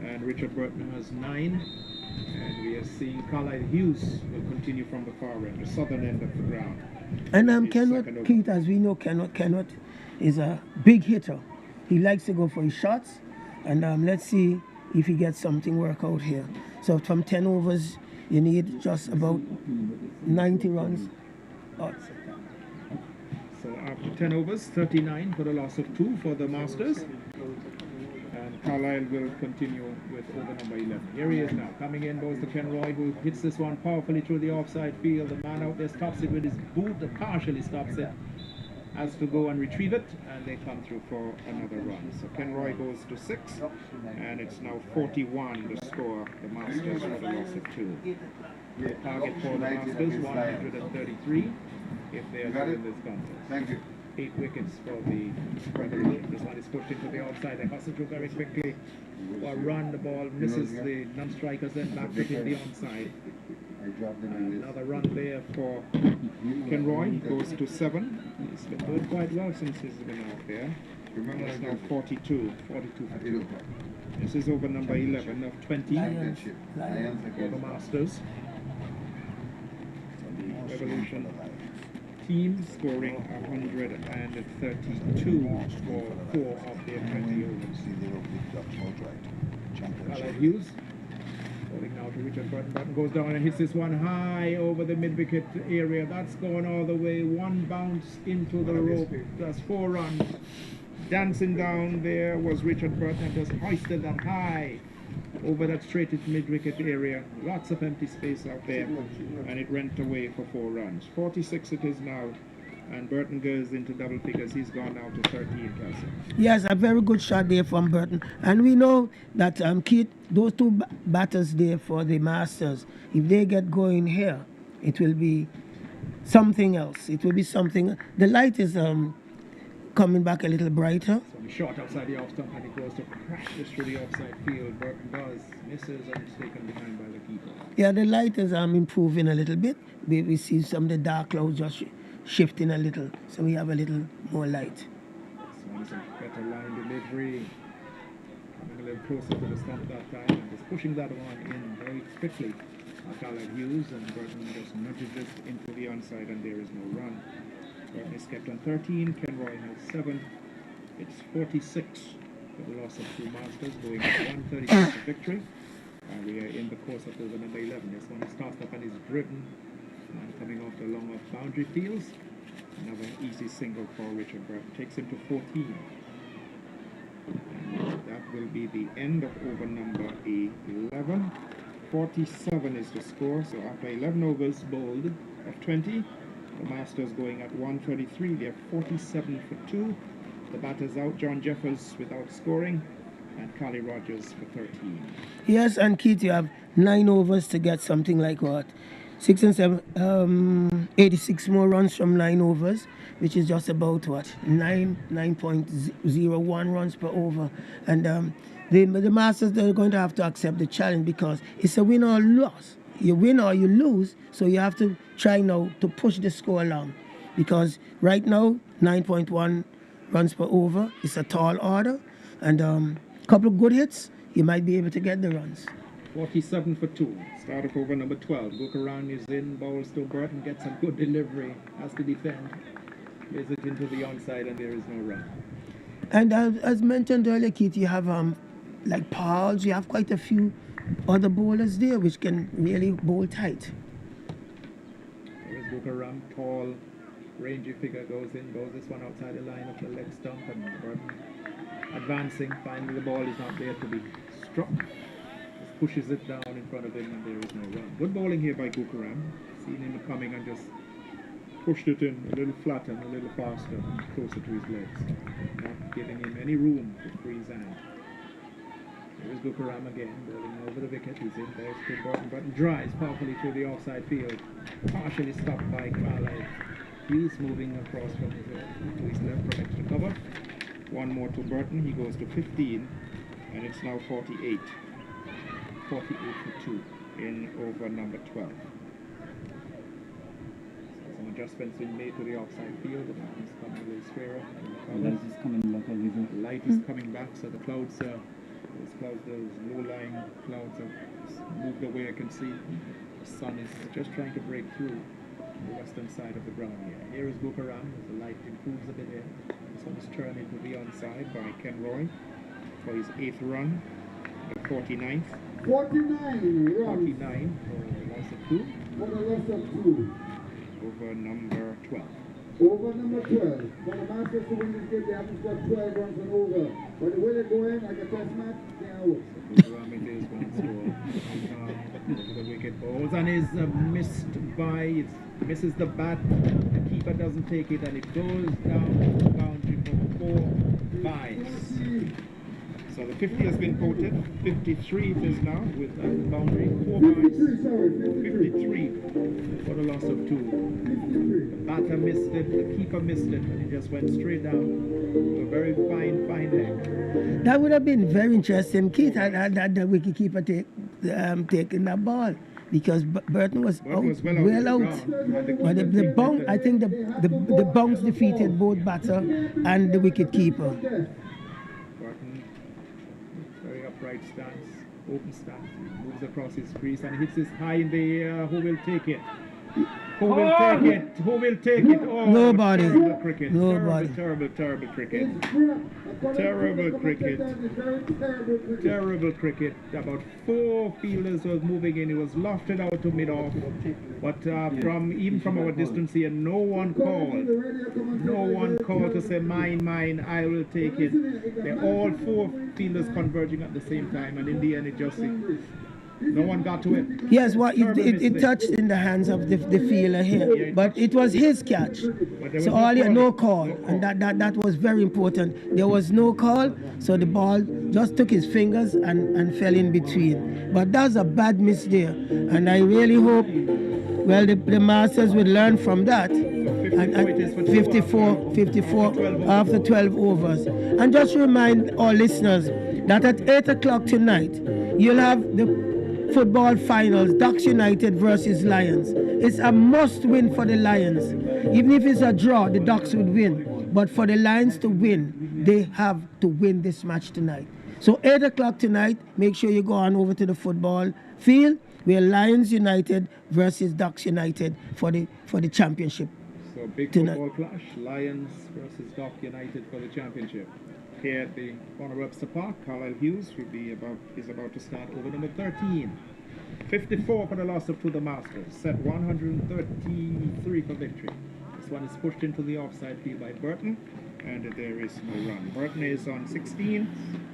and Richard Burton has 9. And we are seeing Carlisle Hughes will continue from the far end, the southern end of the ground. And Kenwood, Keith, as we know, Kenwood is a big hitter. He likes to go for his shots, and let's see if he gets something work out here. So from 10 overs, you need just about 90 runs. So after 10 overs, 39 for the loss of 2 for the Masters. And Carlisle will continue with over number 11. Here he is now, coming in, goes to Kenroy, who hits this one powerfully through the offside field. The man out there stops it with his boot, partially stops it. Has to go and retrieve it, and they come through for another run. So Kenroy goes to 6, and it's now 41 to score the Masters for the loss of 2. The target for the Masters, 133, if they are in this contest. Thank you. 8 wickets for the Spartans. This one is pushed into the outside. They hustle through very quickly. Or run, the ball misses the non-strikers, then back to the onside. Another run there for Kenroy, goes to 7. He's been doing quite well since he's been out there. It's now 42 for 2. This is over number 11 of 20 for the Masters. Revolution team scoring 132 for 4 of their 20 overs. Hughes bowling now to Richard Burton. Burton goes down and hits this one high over the mid-wicket area. That's gone all the way. One bounce into the rope. That's 4 runs. Dancing down there was Richard Burton and just hoisted that high over that straight mid-wicket area. Lots of empty space out there, and it went away for 4 runs. 46 it is now, and Burton goes into double figures. He's gone now to 13, Cassie. Yes, a very good shot there from Burton. And we know that Keith, those 2 batters there for the Masters, if they get going here, it will be something else. It will be something. The light is coming back a little brighter. So short outside the off stump, and it goes to crash this through the offside field. Burton does, misses, and is taken behind by the keeper. Yeah, the light is improving a little bit. We see some of the dark clouds just shifting a little, so we have a little more light. This one's a better line delivery. Coming a little closer to the stump that time, and just pushing that one in very quickly. Alcala Hughes, and Burton just nudges it into the onside, and there is no run. Burton is kept on 13, Kenroy has 7. It's 46 for the loss of 2 Masters, going at 136 for victory. And we are in the course of over number 11. This one is tossed up and is driven. And coming off the long off boundary fields. Another easy single for Richard Burton. Takes him to 14. And that will be the end of over number 11. 47 is the score. So after 11 overs bowled of 20, the Masters going at 133. They're 47 for 2. The batters out, John Jeffers without scoring, and Carly Rogers for 13. Yes, and Keith, you have 9 overs to get something like what? 6 and 7, 86 more runs from 9 overs, which is just about what? 9.01 runs per over. And the Masters, they're going to have to accept the challenge because it's a win or loss. You win or you lose, so you have to try now to push the score along. Because right now, 9.1 runs per over is a tall order, and couple of good hits, you might be able to get the runs. 47 for 2. Start of over number 12. Bukaran is in, bowls to Burton, gets a good delivery, has to defend. Plays it into the onside, and there is no run. And as mentioned earlier, Keith, you have like Pauls, you have quite a few other bowlers there which can really bowl tight. There is Bukaran, tall, rangy figure, goes in, bowls this one outside the line of the leg stump, and Burton advancing. Finally, the ball is not there to be struck. Just pushes it down in front of him, and there is no run. Good bowling here by Bukaran. Seen him coming and just pushed it in a little flatter and a little faster, closer to his legs, not giving him any room to free his hand. There is Bukaram again, bowling over the wicket. He's in, balls to Burton. Burton drives powerfully through the offside field, partially stopped by Carlisle. He's moving across from his to his left for extra cover. One more to Burton. He goes to 15, and it's now 48. 48 for 2 in over number 12. Some adjustments been made to the offside field. The man is coming a little squarer. The light is coming back a little. The light is coming back, so the clouds, those low-lying clouds have moved away. I can see the sun is just trying to break through the western side of the ground here. Here is Bukaram as the light improves a bit here. This one is turned into the onside by Kenroy for his 8th run, the 49th. 49 runs 49 for the loss of 2. for the loss of 2. Over number 12. Over number 12. For the Masters to win this game, they have to score 12 runs and over. But the way they go in, like a test match, they are out. Bukaram it is going to score. Over the wicket balls and is missed by, it misses the bat. The keeper doesn't take it, and it goes down the boundary for 4 byes. So the 50 has been quoted. 53 it is now with the boundary. 4 byes. 53, sorry, 53. 53 for the loss of 2. 53. batter missed it, the keeper missed it, and it just went straight down to a very fine leg. That would have been very interesting, Keith, had the wicketkeeper taking that ball. Because Burton was Burton was well well out. out. But the bounce, I think the bounce defeated both batter and the wicketkeeper. Burton, very upright stance, open stance, moves across his crease and hits this high in the air. Who will take it? Who will take it? Who will take it? Oh, Nobody. Terrible cricket. Nobody. Terrible cricket. Terrible cricket. Terrible cricket. About 4 fielders was moving in. It was lofted out to mid-off. But even from our distance here, no one called. No one called to say, mine, I will take it. They're all 4 fielders converging at the same time. And in the end, it just... No one got to it. Yes, it touched in the hands of the fielder here, but it was his catch. So no call, and that was very important. There was no call, so the ball just took his fingers and fell in between. But that's a bad miss there, and I really hope, well, the Masters would learn from that. And 54 after 12 overs. And just remind our listeners that at 8 o'clock tonight, you'll have the football finals, Ducks United versus Lions. It's a must win for the Lions. Even if it's a draw, the Ducks would win. But for the Lions to win, they have to win this match tonight. So 8 o'clock tonight, make sure you go on over to the football field. We're Lions United versus Ducks United for the championship. So big football clash, Lions versus Duck United for the championship. Here at the corner of Webster Park, Carlisle Hughes is about to start over number 13. 54 for the loss to the Masters, set 133 for victory. This one is pushed into the offside field by Burton, and there is no run. Burton is on 16,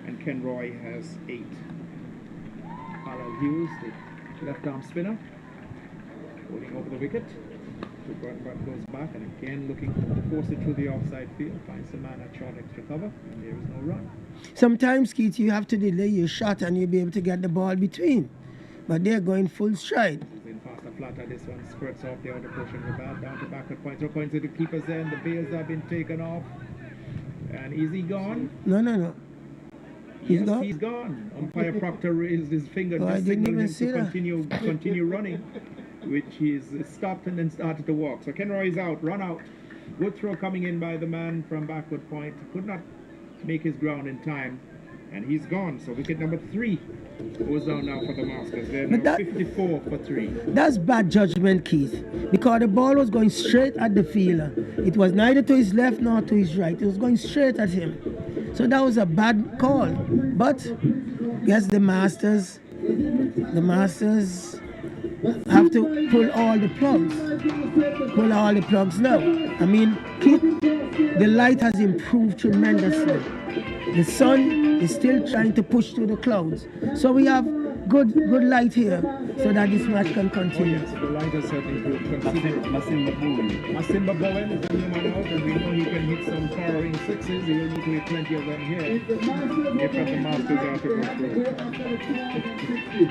and Ken Roy has 8. Carlisle Hughes, the left-arm spinner, holding over the wicket. So Burton goes back and again looking to force it through the offside field, finds the man at short extra cover, and there is no run. Sometimes, Keith, you have to delay your shot and you'll be able to get the ball between. But they're going full stride. In faster flatter, this one skirts off the outer portion of the bat, down to backward point. So points to the keeper's end, the bails have been taken off. And is he gone? No. He's gone. Umpire Proctor raised his finger to signal him to continue running, which he's stopped and then started to walk. So Ken Roy is out, run out. Good throw coming in by the man from backward point. Could not make his ground in time, and he's gone. So wicket number 3 goes down now for the Masters. They're now 54 for 3. That's bad judgment, Keith, because the ball was going straight at the fielder. It was neither to his left nor to his right. It was going straight at him. So that was a bad call. But yes, the Masters have to pull all the plugs. Pull all the plugs now. I mean, the light has improved tremendously. The sun is still trying to push through the clouds. So we have good light here so that this match can continue. Oh, yes, the light has certainly improved. Masimba Bowen is the new man out, and we know he can hit some towering sixes. He will need to hit plenty of them here. If the Masters are to go through.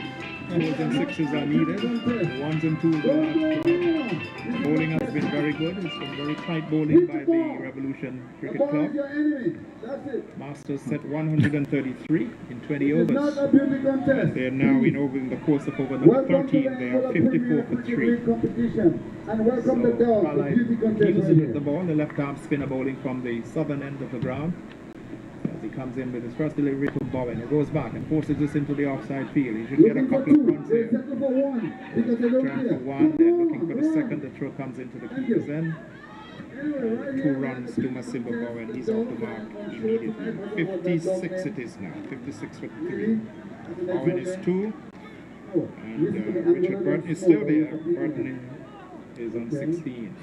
4s and 6s are needed. 1s and 2s are. Bowling has been very good. It's been very tight bowling by the Revolution Cricket Club. Masters set 133 in 20 overs. And they're now in the course of over number 13. They are 54 for 3. So Carlisle using the ball, the left-arm spinner bowling from the southern end of the ground. As he comes in with his first delivery to Bowen, he goes back and forces this into the offside field. He should get a couple of runs here. Turn for 1, then looking for the second. The throw comes into the keeper's end. 2 runs to Masimba Bowen. He's off the mark immediately. 56 it is now. 56 for 3. Bowen is 2. And Richard Burton is still there. Burton is on 16.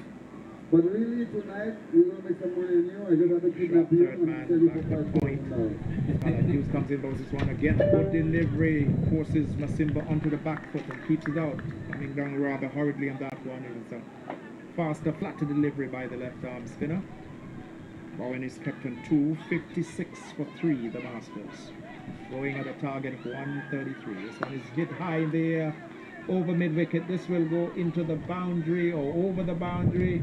But really tonight we will make some money new. I just have to keep up third man back to point. Hughes comes in, bows this one again. Good delivery, forces Masimba onto the back foot and keeps it out. Coming down rather hurriedly on that one. It was a faster, flatter delivery by the left arm spinner. Bowen is kept on 2, 56 for 3, the Masters. Going at a target of 133. This one is hit high in the air. Over mid-wicket, this will go into the boundary or over the boundary.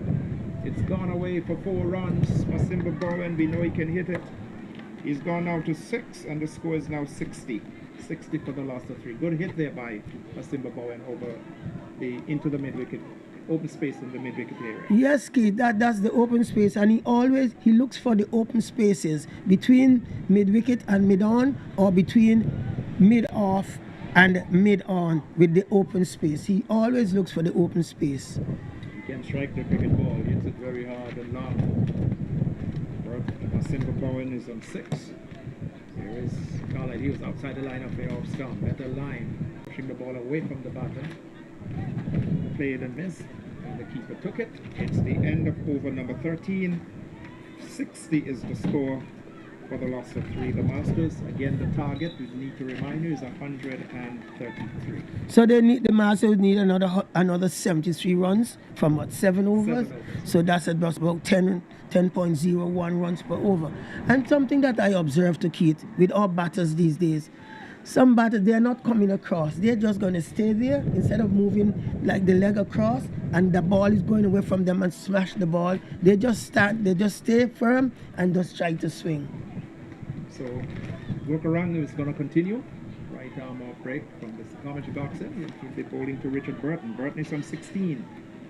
It's gone away for 4 runs. Masimba Bowen, we know he can hit it. He's gone now to 6, and the score is now 60. 60 for the last of 3. Good hit there by Masimba Bowen over into the mid-wicket, open space in the mid-wicket area. Yes, Keith, that's the open space, and he looks for the open spaces between mid-wicket and mid-on, or between mid-off and mid-on with the open space. He always looks for the open space. He can strike the cricket ball, hits it very hard and long. Masimba Bowen is on 6. Here is Carlisle. He was outside the line of the off stump. Better line, pushing the ball away from the batter. Played and missed, and the keeper took it. It's the end of over number 13. 60 is the score for the loss of 3. The Masters, again, the target, we need to remind you, is 133. So the Masters need another 73 runs from what, 7 overs? 7 overs. So that's about 10.01 runs per over. And something that I observed to Keith with our batters these days, some batters, they're not coming across. They're just going to stay there instead of moving like the leg across and the ball is going away from them and smash the ball. They just stay firm and just try to swing. So work around is going to continue. Right arm off break from the commentary box in. He'll be bowling to Richard Burton. Burton is on 16.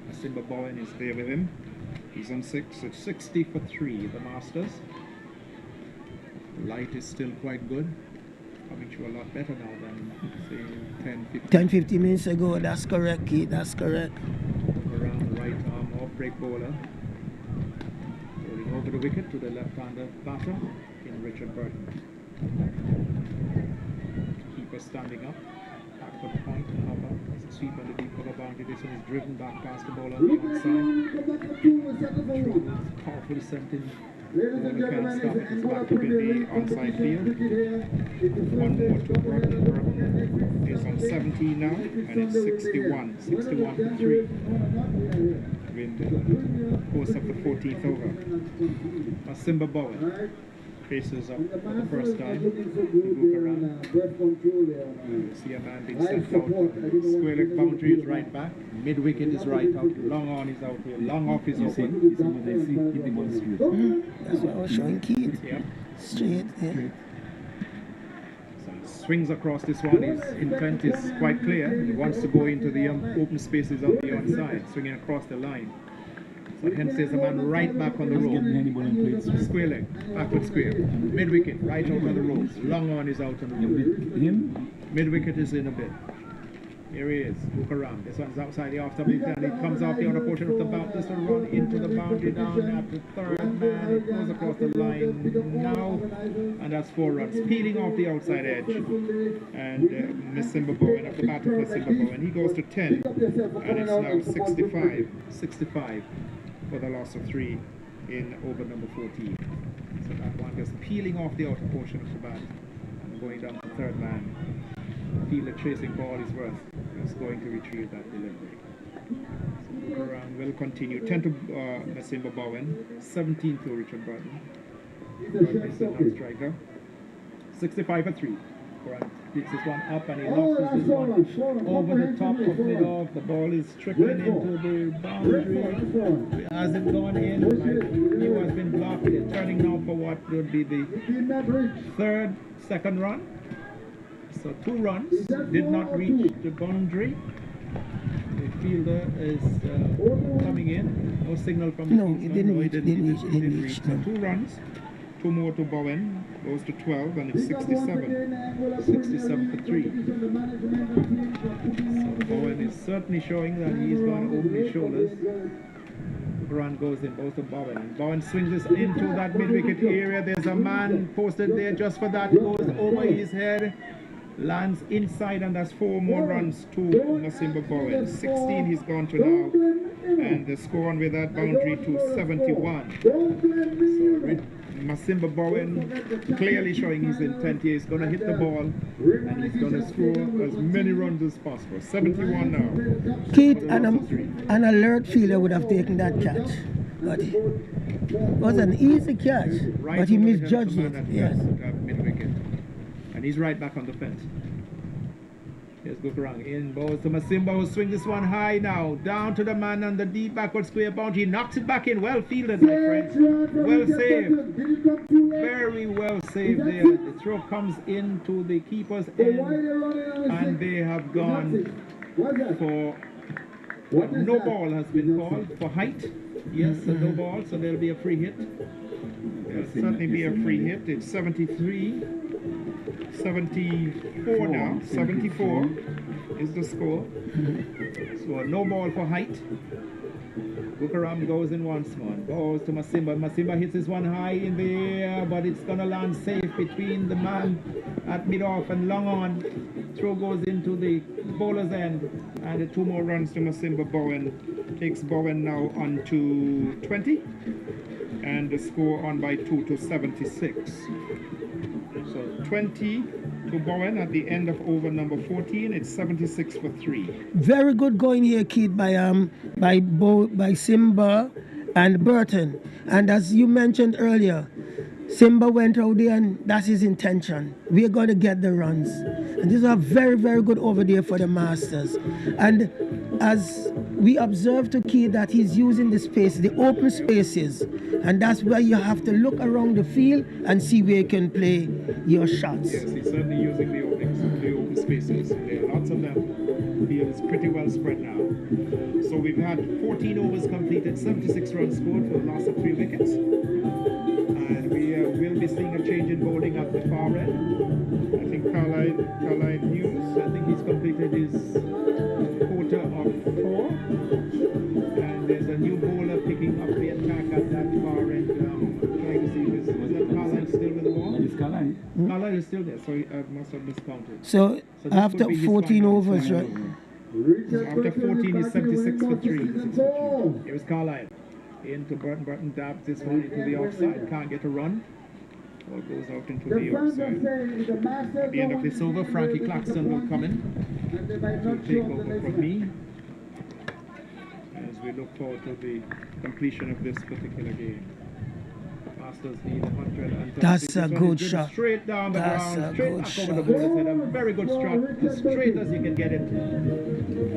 Masimba Bowen is there with him. He's on 6. It's 60 for 3. The Masters. The light is still quite good. Coming through a lot better now than, say, 10-15 minutes ago. That's correct, Keith. That's correct. Around the right arm off break bowler. Rolling over the wicket to the left-hander batter in Richard Burton. Keeper standing up. Backward point, cover. As a sweep on the deep cover boundary. This one is driven back past the bowler on the outside. Powerfully sent in. Bowler can't stop it. It's back up in the onside field. 1 more to Burton. Burton is on 17 now, and it's 61. 61 for 3. In the course of the 14th over. Masimba Bowen faces up for the first time. Look around. You see a man being sent out. Square leg boundary is right back. Mid wicket is right out. Long on is out here. Long off is open. That's what I was showing Keith. Yeah. Straight. Yeah. So swings across this one. His intent is quite clear. He wants to go into the open spaces on the onside, swinging across the line. So hence there's a man right back on the road. Square leg, backward square. Mid wicket, right out on the ropes. Long on is out on the road. Mid wicket is in a bit. Here he is. Look around. This one's outside the off stump. He comes off the outer portion of the bat. This will run into the boundary down at the third man. It goes across the line now. And that's 4 runs. Peeling off the outside edge. And Masimba Bowen, up the bat of Masimba Bowen. He goes to 10. And it's now 65. 65 for the loss of 3 in over number 14. So that one just peeling off the outer portion of the bat and going down to third man. Feel the chasing ball is worth. Just going to retrieve that delivery. So around will continue. 10 to Masimba Bowen, 17 to Richard Burton. Burton is the non-striker. 65 for 3. Grant picks this one up and he lofts this one over the top of mid-off. The ball is trickling into the boundary. It hasn't gone in. He has been blocked. It's turning now for what would be the second run. So 2 runs, did not reach the boundary. The fielder is coming in. No signal from the No, it didn't reach. So 2 runs, 2 more to Bowen, goes to 12, and it's 67. 67 for 3. So Bowen is certainly showing that he's going to open his shoulders. Run goes in, both to Bowen. And Bowen swings this into that mid-wicket area. There's a man posted there just for that. Goes over his head. Lands inside, and that's 4 more runs to Masimba Bowen. 16 he's gone to now, and the score on with that boundary to 71. So Masimba Bowen clearly showing his intent here. He's going to hit the ball, and he's going to score as many runs as possible. 71 now. Keith, an alert fielder would have taken that catch, but it was an easy catch, Right, but he misjudged it. Yes. Mid-wicket. And he's right back on the fence. Here's Gukarang in, balls to Masimba, who swings this one high now. Down to the man on the deep backward square boundary. Knocks it back in. Well fielded, my friends. Well saved. Very well saved there. The throw comes into the keeper's end. And they have gone for... no ball has been called for height. Yes, a no ball, so there'll be a free hit. There'll certainly be a free hit. It's 73. 74 now. 74 is the score. So a no ball for height. Bukaram goes in once more. Balls to Masimba. Masimba hits this one high in the air, but it's gonna land safe between the man at mid-off and long on. Throw goes into the bowler's end, and the 2 more runs to Masimba. Bowen takes Bowen now on to 20, and the score on by 2 to 76. So 20 to Bowen at the end of over number 14. It's 76 for 3. Very good going here, kid, by Simba and Burton. And as you mentioned earlier, Simba went out there and that's his intention. We are going to get the runs. And these are very, very good over there for the Masters. And as we observe to Key that he's using the space, the open spaces. And that's where you have to look around the field and see where you can play your shots. Yes, he's certainly using the open spaces. There are lots of them. The field is pretty well spread now. So we've had 14 overs completed, 76 runs scored for the loss of 3 wickets. And we will be seeing a change in bowling at the far end. I think Carlisle Hughes, I think he's completed his quarter of 4. And there's a new bowler picking up the attack at that far end. Trying to see if is that Carlisle still with the ball? It's Carlisle. Carlisle is still there, so I must have miscounted. So after 14 overs, right? So after 14 is 76 for 3. It was Carlisle. Into Burton. Burton dabs this one into the offside. Can't get a run. Ball goes out into the offside. At the end of this over, Frankie Claxton will come in to take over from me as we look forward to the completion of this particular game. Masters need 100. That's a good shot. Straight down the ground, straight back over the bowler's head. A very good shot, as straight as you can get it.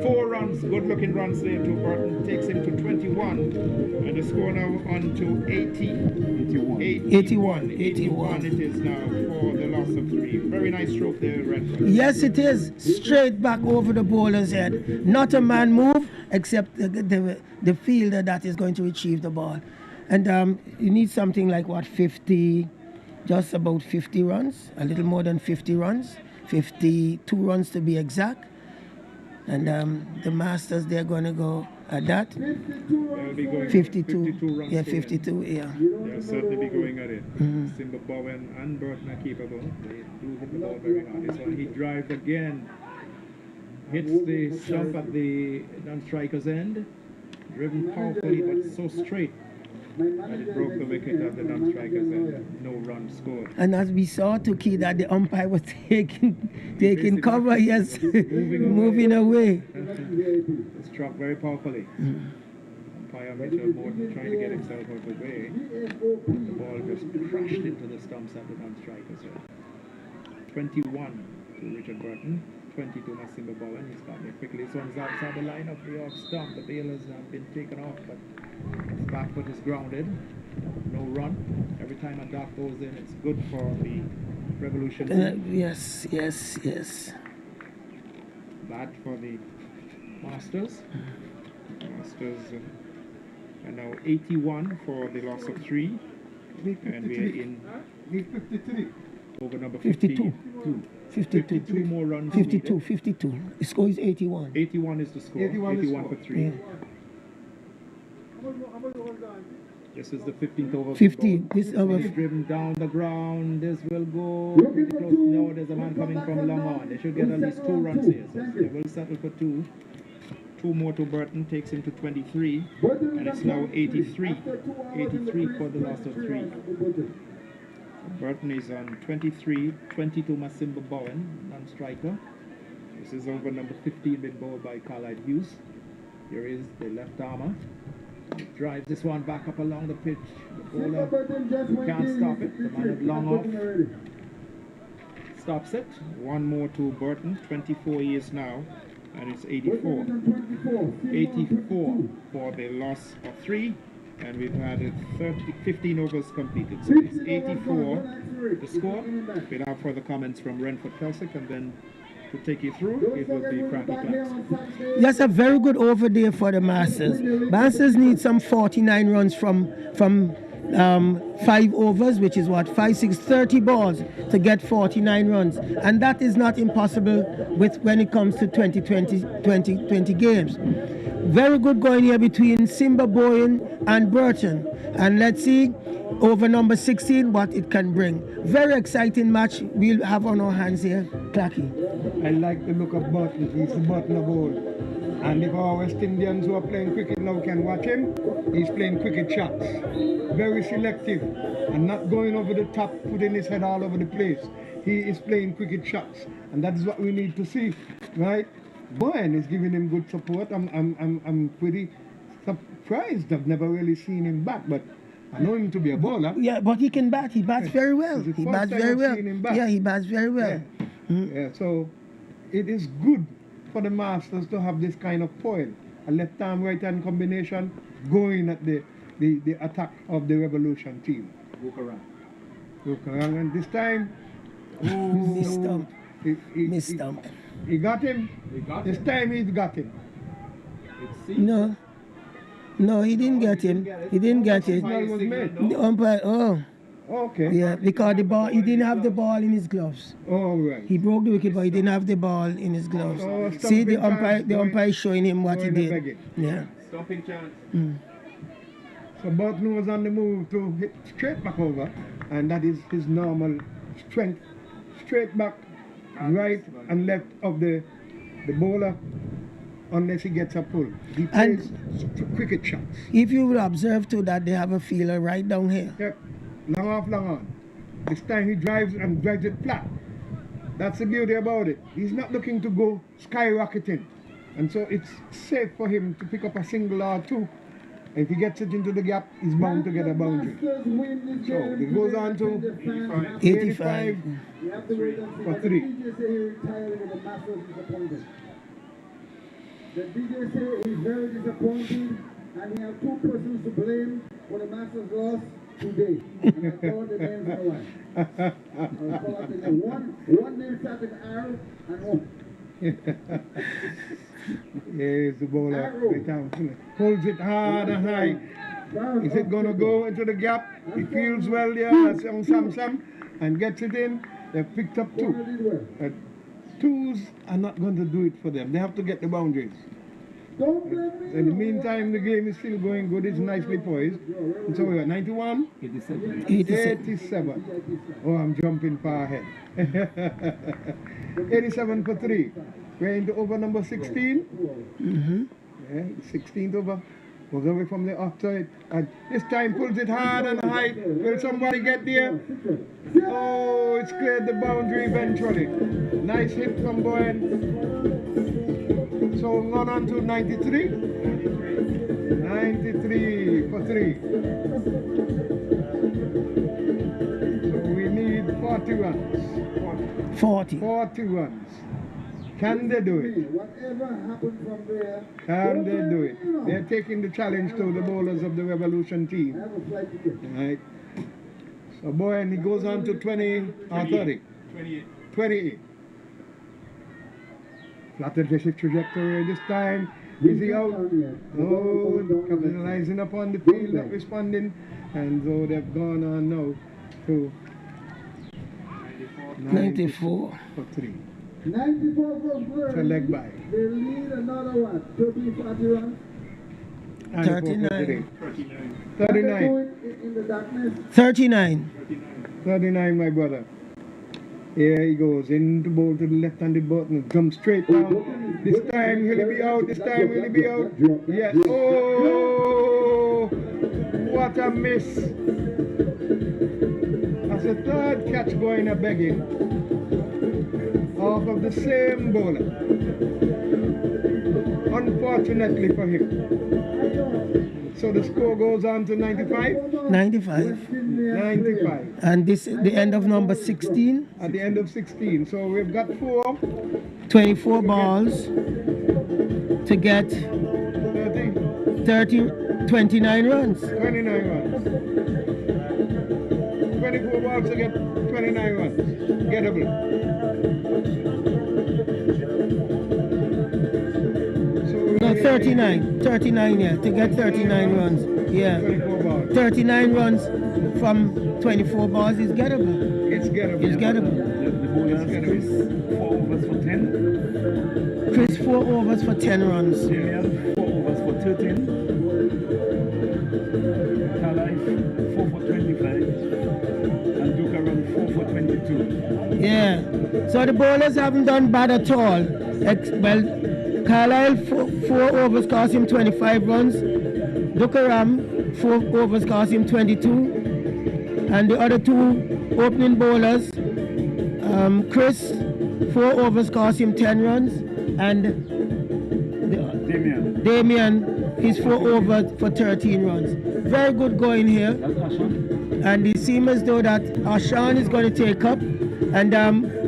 4 runs, good-looking runs there to Burton. Takes him to 21, and the score now on to 81 it is now for the loss of 3. Very nice stroke there, Redford. Yes, it is. Straight back over the bowler's head. Not a man move, except the fielder that is going to retrieve the ball. And you need something like, what, 50, just about 50 runs, a little more than 50 runs, 52 runs to be exact. And the Masters, they're going to go at that. They'll be going 52 runs. Yeah, 52, yeah. They'll certainly be going at it. Simba Bowen and Burton are capable. They do hit the ball very hard. This one, he drives again. Hits the stump at the non-striker's end. Driven powerfully, but so straight. And it broke the wicket at the non-strikers and no run scored. And as we saw to Key that the umpire was taking cover, yes, moving away. Struck very powerfully. Umpire Mitchell Morton trying to get himself out of the way. The ball just crashed into the stumps at the non-strikers. 21 to Richard Burton. 20 to Masimba Bowen. He's got there quickly. This one's outside the line of the off stump. The bailers have been taken off, but his back foot is grounded. No run. Every time a dot goes in, it's good for the Revolution. Yes. Bad for the Masters. Masters are now 81 for the loss of 3. And we are in over number 52. 52 more runs. 52. The score is 81. 81 is the score. 81 for 3. Yeah. This is the 15th over. 15. This over. Driven down the ground. This will go pretty close. No, there's a man coming from long on. They should get at least 2 runs here. So they will settle for 2. 2 more to Burton takes him to 23. And it's now 83. 83 for the loss of 3. Burton is on 23, 22 Masimba Bowen, non-striker. This is over number 15, been bowled by Carlisle Hughes. Here is the left armer. Drives this one back up along the pitch. The bowler can't stop it. The man had long off. stops it. One more to Burton, 24 years now, and it's 84. 84 for the loss of 3, and we've had 15 overs completed. So it's 84 the score. We'll have further comments from Renford Kelsick, and then to take you through, it will be Frankie Clarkson. That's a very good over there for the Masters. Masters need some 49 runs from 5 overs, which is what, 5, 6, 30 balls to get 49 runs. And that is not impossible when it comes to 20 games. Very good going here between Simba Bowen and Burton. And let's see over number 16 what it can bring. Very exciting match we'll have on our hands here. Clacky. I like the look of Burton. He's the Burton of old. And if our West Indians who are playing cricket now can watch him, he's playing cricket shots. Very selective and not going over the top, putting his head all over the place. He is playing cricket shots, and that is what we need to see, right? Bowen is giving him good support. I'm pretty surprised. I've never really seen him bat, but I know him to be a bowler. Yeah, but he can bat. He bats very well. He bats very well. Yeah, he bats very well. Yeah, so it is good for the Masters to have this kind of foil, a left-arm, right-hand combination going at the attack of the Revolution team. Wukarang. And this time, Missed stump. He got him. This time he's got him. No, he didn't get him. He didn't get it. The umpire, okay. Yeah, because the ball, he didn't have the ball in his gloves. Oh, right. He broke the wicket, but he didn't have the ball in his gloves. Oh, see, the umpire is showing him what he did. Yeah. Stomping chance. So Burton was on the move to hit straight back over, and that is his normal strength. Straight back, right and left of the bowler, unless he gets a pull. He plays cricket shots. If you will observe too that they have a feeler right down here. Yep. Long off, long on. This time he drives and drives it flat. That's the beauty about it. He's not looking to go skyrocketing. And so it's safe for him to pick up a single or 2. If he gets it into the gap, he's bound to get a boundary. So it goes on to 85 for 3. The DJ say he's very disappointed, and he has 2 persons to blame for the Masters loss today. And I call the names now. One name started R and O. Yes, the bowler holds it hard and high. Is it going to go into the gap? He feels well there, some, and gets it in. They've picked up 2. 2s are not going to do it for them. They have to get the boundaries. In the meantime, the game is still going good. It's nicely poised. And so we are 91? 87. Oh, I'm jumping far ahead. 87 for 3. We're into over number 16. Yeah, 16th over. Goes away from the offside. And this time pulls it hard and high. Will somebody get there? Oh, it's cleared the boundary eventually. Nice hit from Bowen. So run on to 93. 93 for 3. So we need 40 runs. 40 runs. Can they do it? Whatever happened from there? Can they do it? They're taking the challenge to the bowlers of the Revolution team. I have a flight ticket. Right. So Bowen, he goes on to 20 or 30. 28. Flattered the trajectory this time. Is he out? Oh, capitalizing upon the field, not responding. And so they've gone on now to 94 for 3. 94 for Burton. It's a leg by. They lead another one. 40 runs. 39. 39. In the darkness. 39. My brother. Here he goes into bowl to the left-handed button. Jump straight down. This time he'll be out. This time he'll be out. Yes. Oh! What a miss. That's a 3rd catch going a begging. Off of the same bowler. Unfortunately for him. So the score goes on to 95? 95. 95. And this is the end of number 16. At the end of 16. So we've got 24 balls to get 29 runs. 29 runs. 24 balls to get 29 runs. Gettable. No, 39. 39, yeah. To get 39 runs. Yeah. 24 balls. 39 runs from 24 balls is gettable. It's gettable. It's gettable. The bowlers, Chris, 4 overs for 10. Chris, 4 overs for 10 runs. Damian, 4 overs for 13. Carlisle, 4 for 25. And Dukaran, 4 for 22. Yeah. So the bowlers haven't done bad at all. Well, Carlisle, 4 overs cost him 25 runs. Dukaram, 4 overs cost him 22. And the other 2 opening bowlers, Chris, 4 overs cost him 10 runs. And Damian, he's 4 overs for 13 runs. Very good going here. And it seems as though that Ashan is going to take up. And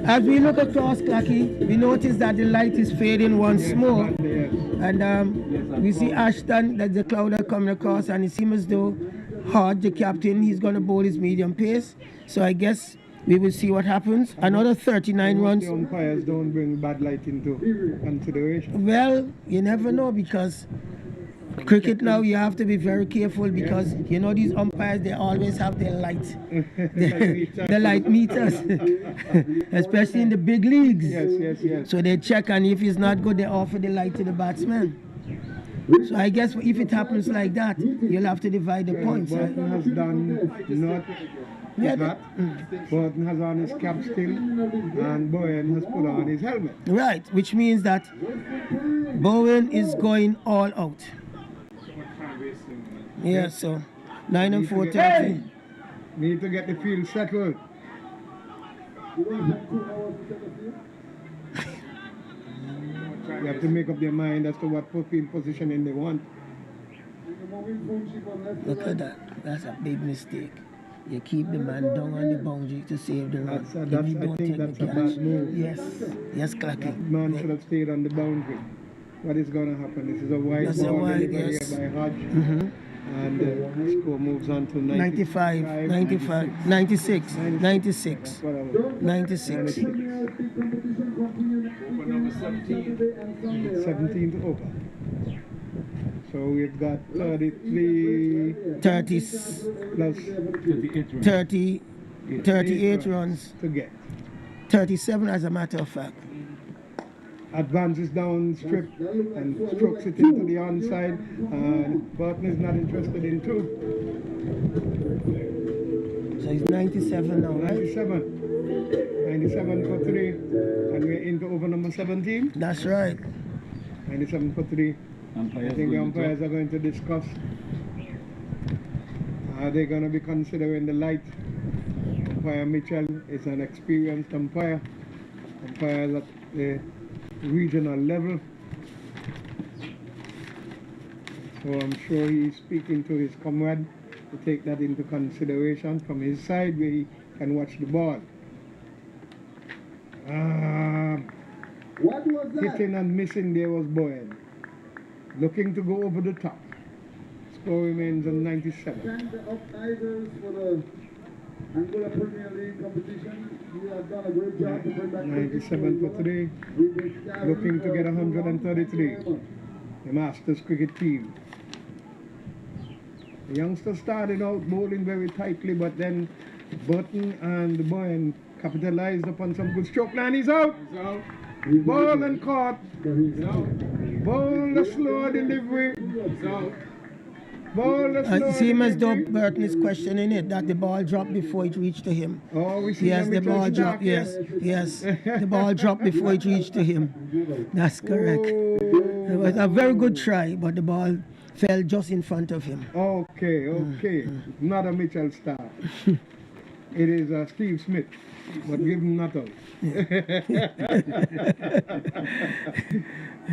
as we look across Clacky, we notice that the light is fading once more. And we see Ashton, that's the cloud that coming across, and it seems as though Hart, the captain, he's going to bowl his medium pace. So I guess we will see what happens. Another 39 runs. The umpires don't bring bad light into consideration. Well, you never know, because cricket now, you have to be very careful, because you know these umpires, they always have their light, the light meters, especially in the big leagues. Yes. So they check, and if it's not good, they offer the light to the batsman. So I guess if it happens like that, you'll have to divide the points. Burton has done not that. Burton has on his cap still, and Bowen has put on his helmet. Right, which means that Bowen is going all out. Yeah, so 9 and 4 30. Need to get the field settled. You have to make up their mind as to what field positioning they want. Look at that. That's a big mistake. You keep the man down on the boundary to save the run. I think that's a bad move. Yes, Clacky. That man should have stayed on the boundary. What is going to happen? This is a wide That's ball a wide, delivery yes. by Hodge. And the score moves on to 95, 95, 96, 96, 96. 17th over. So we've got 33 30, plus 38 runs to get. 37 as a matter of fact. Advances down strip and strokes it into the onside, and Burton is not interested in 2. So he's 97 now, right? 97 for 3, and we're into over number 17. That's right. 97 for 3. I think the umpires are going to discuss. Are they going to be considering the light? Umpire Mitchell is an experienced umpire. Umpires at the regional level. So I'm sure he's speaking to his comrade to take that into consideration from his side where he can watch the ball. What was that? Hitting and missing there was Bowen. Looking to go over the top. Score remains on 97. Thank the organizers for the Anguilla Premier League competition. You have done a great job to bring back 97 for 3. Looking to get 133. The Masters cricket team. The youngsters started out bowling very tightly, but then Burton and Bowen capitalized upon some good stroke. And he's out. Ball and caught. Ball the slow delivery. Ball the slow It seems as though Burton is questioning it, that the ball dropped before it reached to him. Oh, we see yes, the ball dropped. Yes, the ball dropped before it reached to him. That's correct. It was a very good try, but the ball fell just in front of him. Okay. Not a Mitchell star. It is Steve Smith, but give him not out.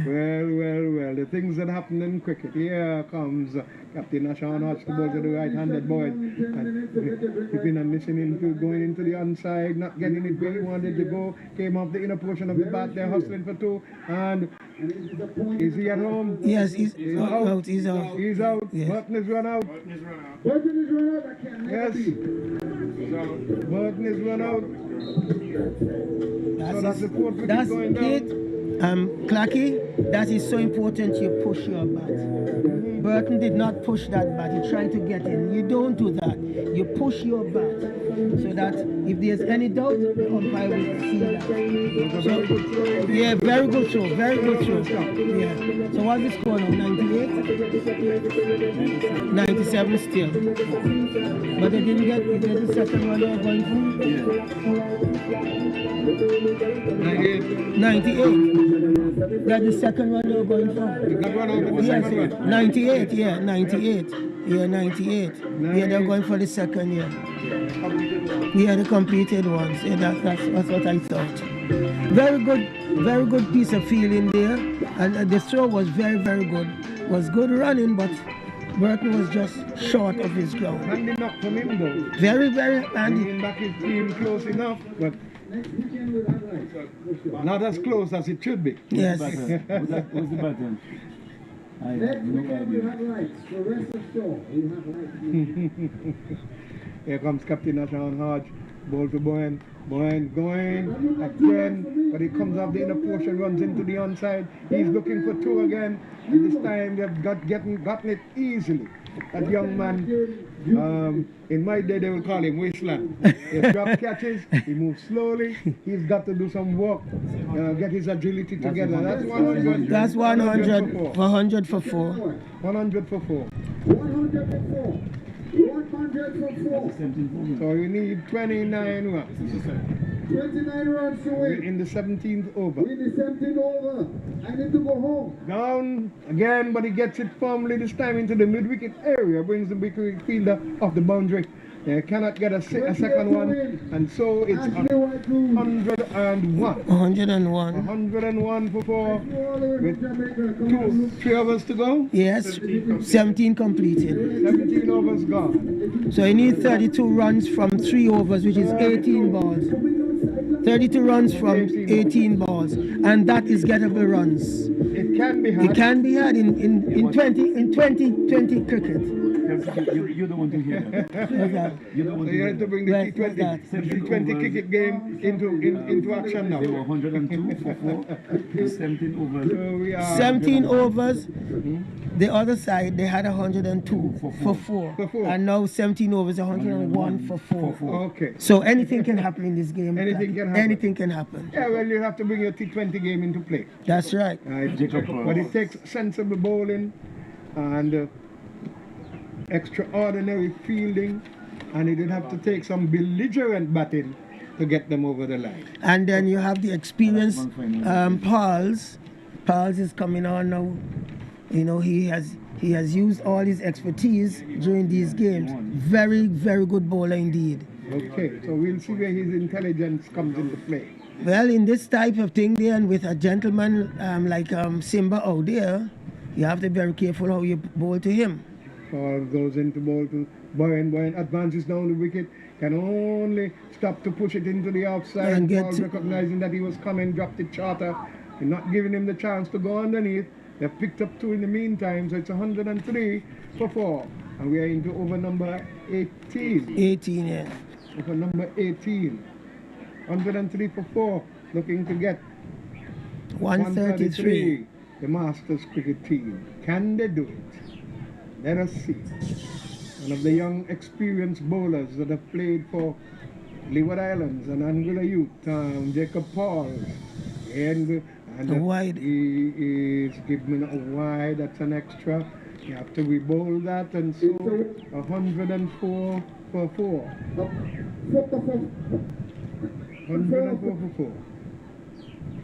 Well, the things that happen in cricket. Here comes Captain Sean Hodge, the ball to the right-handed boy. And he's been listening to going into the onside, not getting it where he wanted to go. Came off the inner portion of the bat there, hustling for two. And is he at home? Yes, he's out. He's out. He's out. Yes. Burton is run out. Burton is run out. I can't Yes. Burton is run out. So that's the fourth wicket That's going down. it. Clacky, that is so important you push your bat. Burton did not push that bat. He tried to get in. You don't do that. You push your bat so that if there's any doubt, the umpire will see that. So, yeah, very good throw. Very good throw. Yeah. So what's the score now? 98? 97 still. But they didn't get the second one they were going for? 98. That's the second one you're going for. Yes, 98, yeah, 98. Yeah, 98. Yeah, they're going for the second, yeah. Yeah, the completed ones. Yeah, that's what I thought. Very good piece of feeling there. And the throw was very good. Was good running, but Burton was just short of his ground. Handing up from him though. Very handy. Bringing back his team close enough, but not as close as it should be. Yes. What's the button? I have Next no weekend we idea. have lights. The rest of the show, we have lights. Here comes Captain Sean Hodge. Ball to Bowen. Bowen going again, but he comes off the inner portion, runs into the onside. He's looking for two again, and this time they've gotten it easily. That young man, in my day they will call him Wasteland. He drop catches, he moves slowly, he's got to do some work, get his agility together. That's 100. That's 100 for 100 for 4. 100 for 4. 100 for 4. 100 for 4. So you need 29 runs. 29 runs to win. In the 17th over. In the 17th over. I need to go home. Down again, but he gets it firmly this time into the mid-wicket area, brings the wicket fielder off the boundary. They cannot get a second one, and so it's 101. 101. 101 for 4, with 3 overs to go. Yes, 17 completed. 17 overs gone. So you need 32 runs from 3 overs, which is 18 balls. 32 runs from 18 balls, and that is gettable runs. It can be had. It can be had in 2020 cricket. You don't want to hear that. You don't want So to you hear have to that. bring the Right, what's T20 that? T20 cricket game into action now. They were 102 for 4, 17 overs. So we are 17 overs. The other side, they had 102 for 4. For 4. And now 17 overs, 101 for 4. Okay. So anything can happen in this game. Anything can happen. Anything can happen. Yeah, well, you have to bring your T20 game into play. That's right. But it takes sensible bowling and extraordinary fielding, and it would have to take some belligerent batting to get them over the line. And then you have the experience. Pauls is coming on now. You know, he has used all his expertise during these games. Very good bowler indeed. Okay, so we'll see where his intelligence comes into play. Well, in this type of thing there, and with a gentleman like Simba out there, you have to be very careful how you bowl to him. Paul goes into bowl to Bowen. Bowen advances down the wicket, can only stop to push it into the outside. And get Paul, recognizing that he was coming, dropped the charter, and not giving him the chance to go underneath. They've picked up 2 in the meantime, so it's 103 for 4. And we are into over number 18. 18, yeah. Over number 18. 103 for 4, looking to get 133. The Masters cricket team. Can they do it? Let us see. One of the young, experienced bowlers that have played for Leeward Islands and Anguilla Youth, Jacob Paul. And a wide. He is giving a wide, that's an extra. You have to re-bowl that, and so 104 for 4. 104 for 4.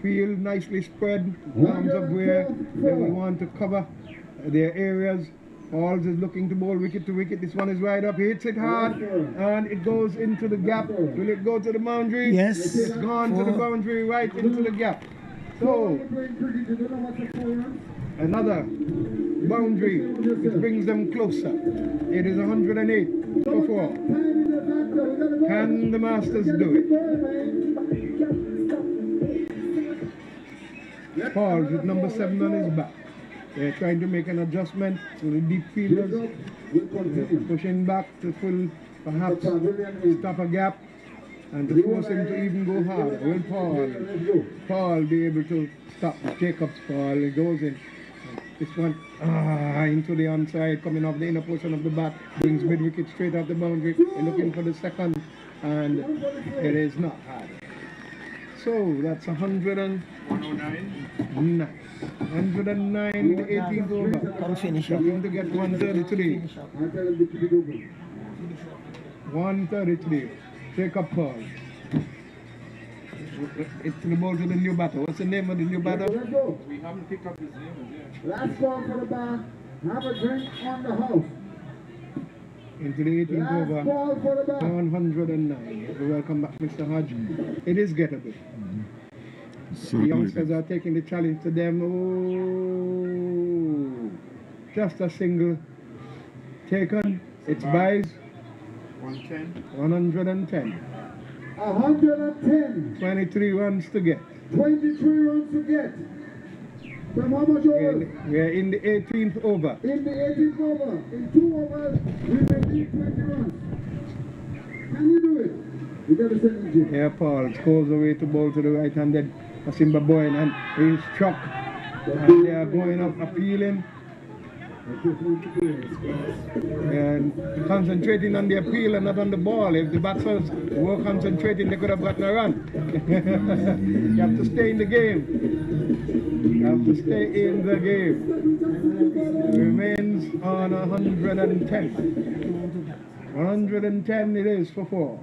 Field nicely spread in terms of where they will want to cover their areas. Falls is looking to bowl wicket to wicket. This one is right up. He hits it hard and it goes into the gap. Will it go to the boundary? Yes. It's gone to the boundary, right into the gap. So, another boundary, which brings them closer. It is 108 for 4. Can the Masters do it? Paul with number 7 on his back. They're trying to make an adjustment to the deep fielders. They're pushing back to full, perhaps stop a gap and to force him to even go hard. Will Paul be able to stop Jacob's ball? He goes in. This one into the onside, coming off the inner portion of the bat, brings mid-wicket straight off the boundary. They're looking for the second, and it is not hard. So that's 109. 109 in the 18th over. Come finish it. Looking to get 133. 133. Jacob Paul. It's the ball to the new batter. What's the name of the new batter? We haven't picked up his name yet. Last ball for the bar. Have a drink on the house. Into the 18th over. 109. Welcome back, Mr. Hodge. It is gettable. The youngsters are taking the challenge to them. Oh, just a single taken. It's buys. 110. 110. 110. 23 runs to get. 23 runs to get. From how much overs? We are in the 18th over. In the 18th over. In 2 overs, we will need 20 runs. Can you do it? You got to send him, Jim. Here Paul scores away to bowl to the right-handed Simba Boyne, and he's struck. And they are going up appealing. And concentrating on the appeal and not on the ball. If the batsmen were concentrating, they could have gotten a run. You have to stay in the game. You have to stay in the game. Remains on 110. 110 it is for 4.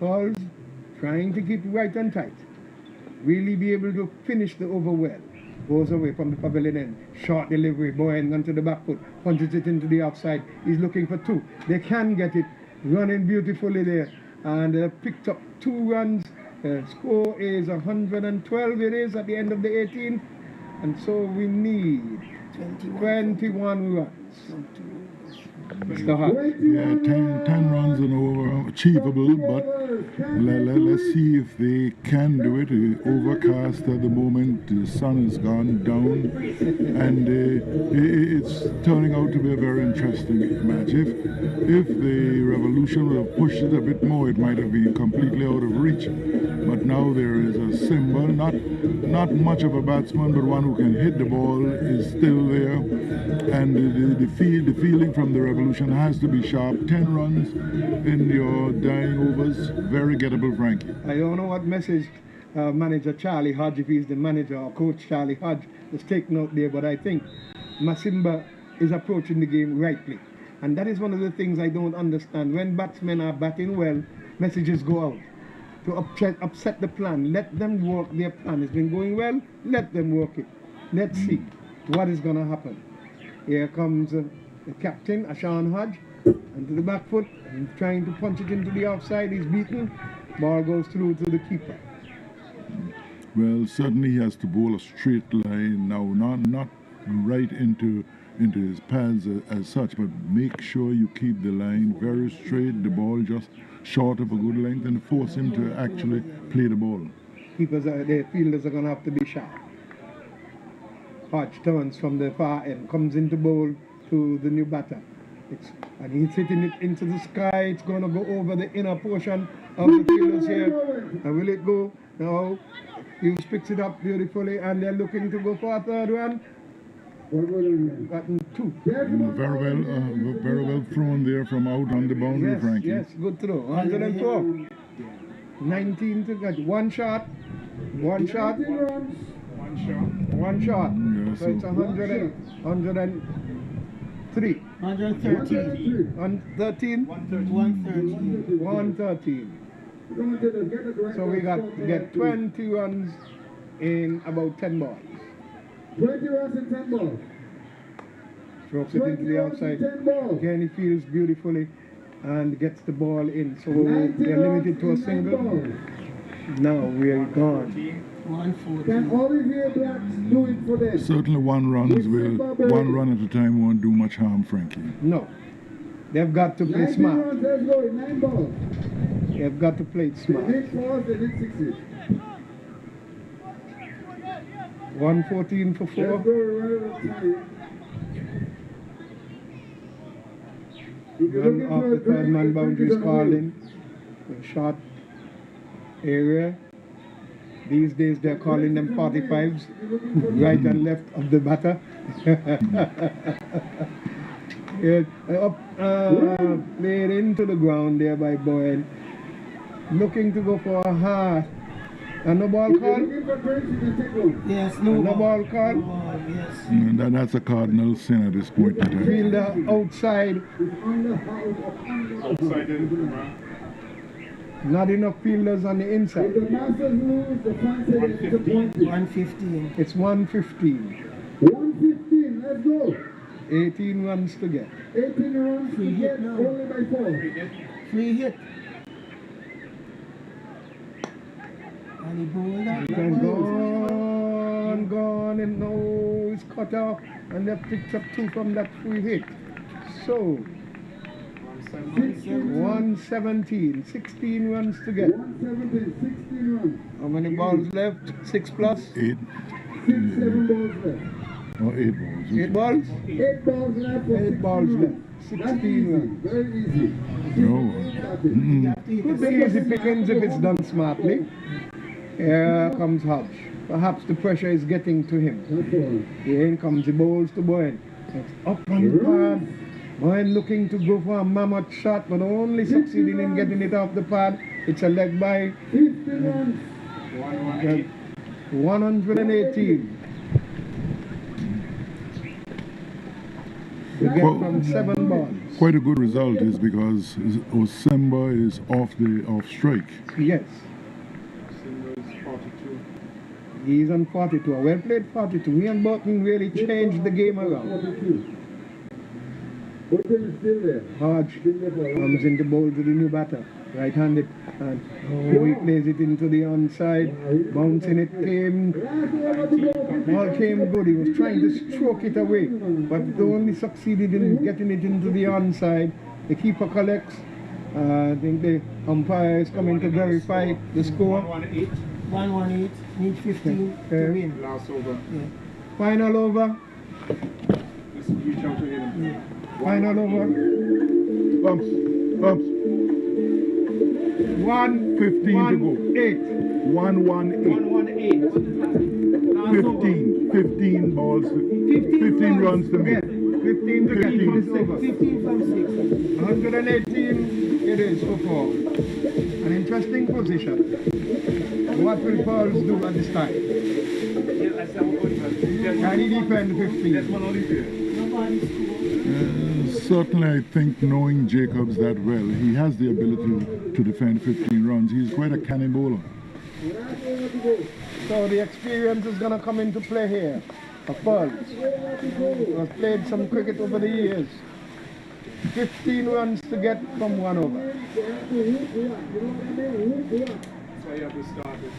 Paul's trying to keep right and tight. Really be able to finish the over well. Goes away from the pavilion end. Short delivery, Boyne onto the back foot, punches it into the outside. He's looking for 2. They can get it. Running beautifully there. And they picked up 2 runs. The score is 112 it is at the end of the 18th. And so we need 21 runs. Mr. Hart. Yeah, 10 runs and over, achievable, but let's see if they can do it. Overcast at the moment, the sun has gone down, and it's turning out to be a very interesting match. If the Revolution would have pushed it a bit more, it might have been completely out of reach. But now there is a symbol, not much of a batsman, but one who can hit the ball is still there, and the feeling from the Revolution has to be sharp. 10 runs in your dying overs, very gettable, Frankie. I don't know what message manager Charlie Hodge, if he's the manager, or coach Charlie Hodge, is taking out there, but I think Masimba is approaching the game rightly. And that is one of the things I don't understand. When batsmen are batting well, messages go out to upset the plan. Let them work their plan. It's been going well, let them work it. Let's see what is going to happen. Here comes the captain, Ashan Hodge, and to the back foot, and trying to punch it into the outside. He's beaten. Ball goes through to the keeper. Well, certainly he has to bowl a straight line now, not right into his pads as such, but make sure you keep the line very straight, the ball just short of a good length, and force him to actually play the ball. Keepers, the fielders are going to have to be sharp. Hodge turns from the far end, comes into bowl to the new batter. And he's hitting it into the sky. It's going to go over the inner portion of the fielders here. And will it go? No. Hughes picks it up beautifully, and they're looking to go for a third one. Gotten 2. Very well thrown there from out on the boundary, yes, Frankie. Yes, good throw. 104. 19 to get 1 shot. 1 shot. 1 shot. Yeah, So it's 103. 113. 113. 113. So we got to get 20 runs in about 10 balls. 20 runs in 10 balls. Strokes it into the outside. Again, he fields beautifully and gets the ball in. So they're limited to a single. Now we are gone. Can Olivier Blacks do it for them? Certainly one run at a time won't do much harm, Frankie. No. They've got to play 90 smart. runs, let's go, 9 balls. They've got to play it smart. They hit 4, they hit 6. 114 for 4. Let's go, right on time. If you're Run looking off for the a third man boundary is called in. A short area. These days they're calling them 45s, right and left of the batter. Played into the ground there by Boyd. Looking to go for a hard. And no ball call? Yes, No ball call? Yes. That's a cardinal sin at this point in time. Fielder outside. Not enough fielders on the inside. The Masters lose, the fans say it's a point. 115. It's 115. 115, let's go. 18 runs to get. 18 runs to get only by 4. Free hit. And he bowled out. And gone, and no, it's cut off, and they've picked up 2 from that free hit. So, 117, 16 runs to get. 117, 16 runs. How many balls left? 6 plus? 8. 7 balls left. Or 8 balls. 8 balls? 8 balls left for 8 balls left. 16 runs. Very easy. No. Could be easy pickings if it's done smartly. Here comes Hodge. Perhaps the pressure is getting to him. That's all. Here comes the bowls to Bowen. It's up on the pad. Bowen looking to go for a mammoth shot, but only succeeding in getting it off the pad. It's a leg by 50 runs. 118. We get from 7 balls. Quite a good result is because Osemba is off strike. Yes. He's on 42. Well played 42. He and Burton really changed the game around. 42. Burton is still there. Hodge comes into bowl to the new batter. Right-handed. And he plays it into the onside. Bouncing it came. Ball came good. He was trying to stroke it away. But only succeeded in getting it into the onside. The keeper collects. I think the umpire is coming to verify the score. 118. Need 15 to win. Last over. Yeah. Final over. Just reach out to him. Yeah. Final over. Bumps. 1:15 to go. 8. 118. 15 balls. 15 runs to make. 15 to get 15. from 6. 15 from 6. 118 it is for 4. An interesting position. What will Pauls do at this time? Can he defend 15? Certainly, I think knowing Jacobs that well, he has the ability to defend 15 runs. He's quite a canny bowler. So the experience is going to come into play here. Of course. I've played some cricket over the years. 15 runs to get from 1 over. That's why you have to start it.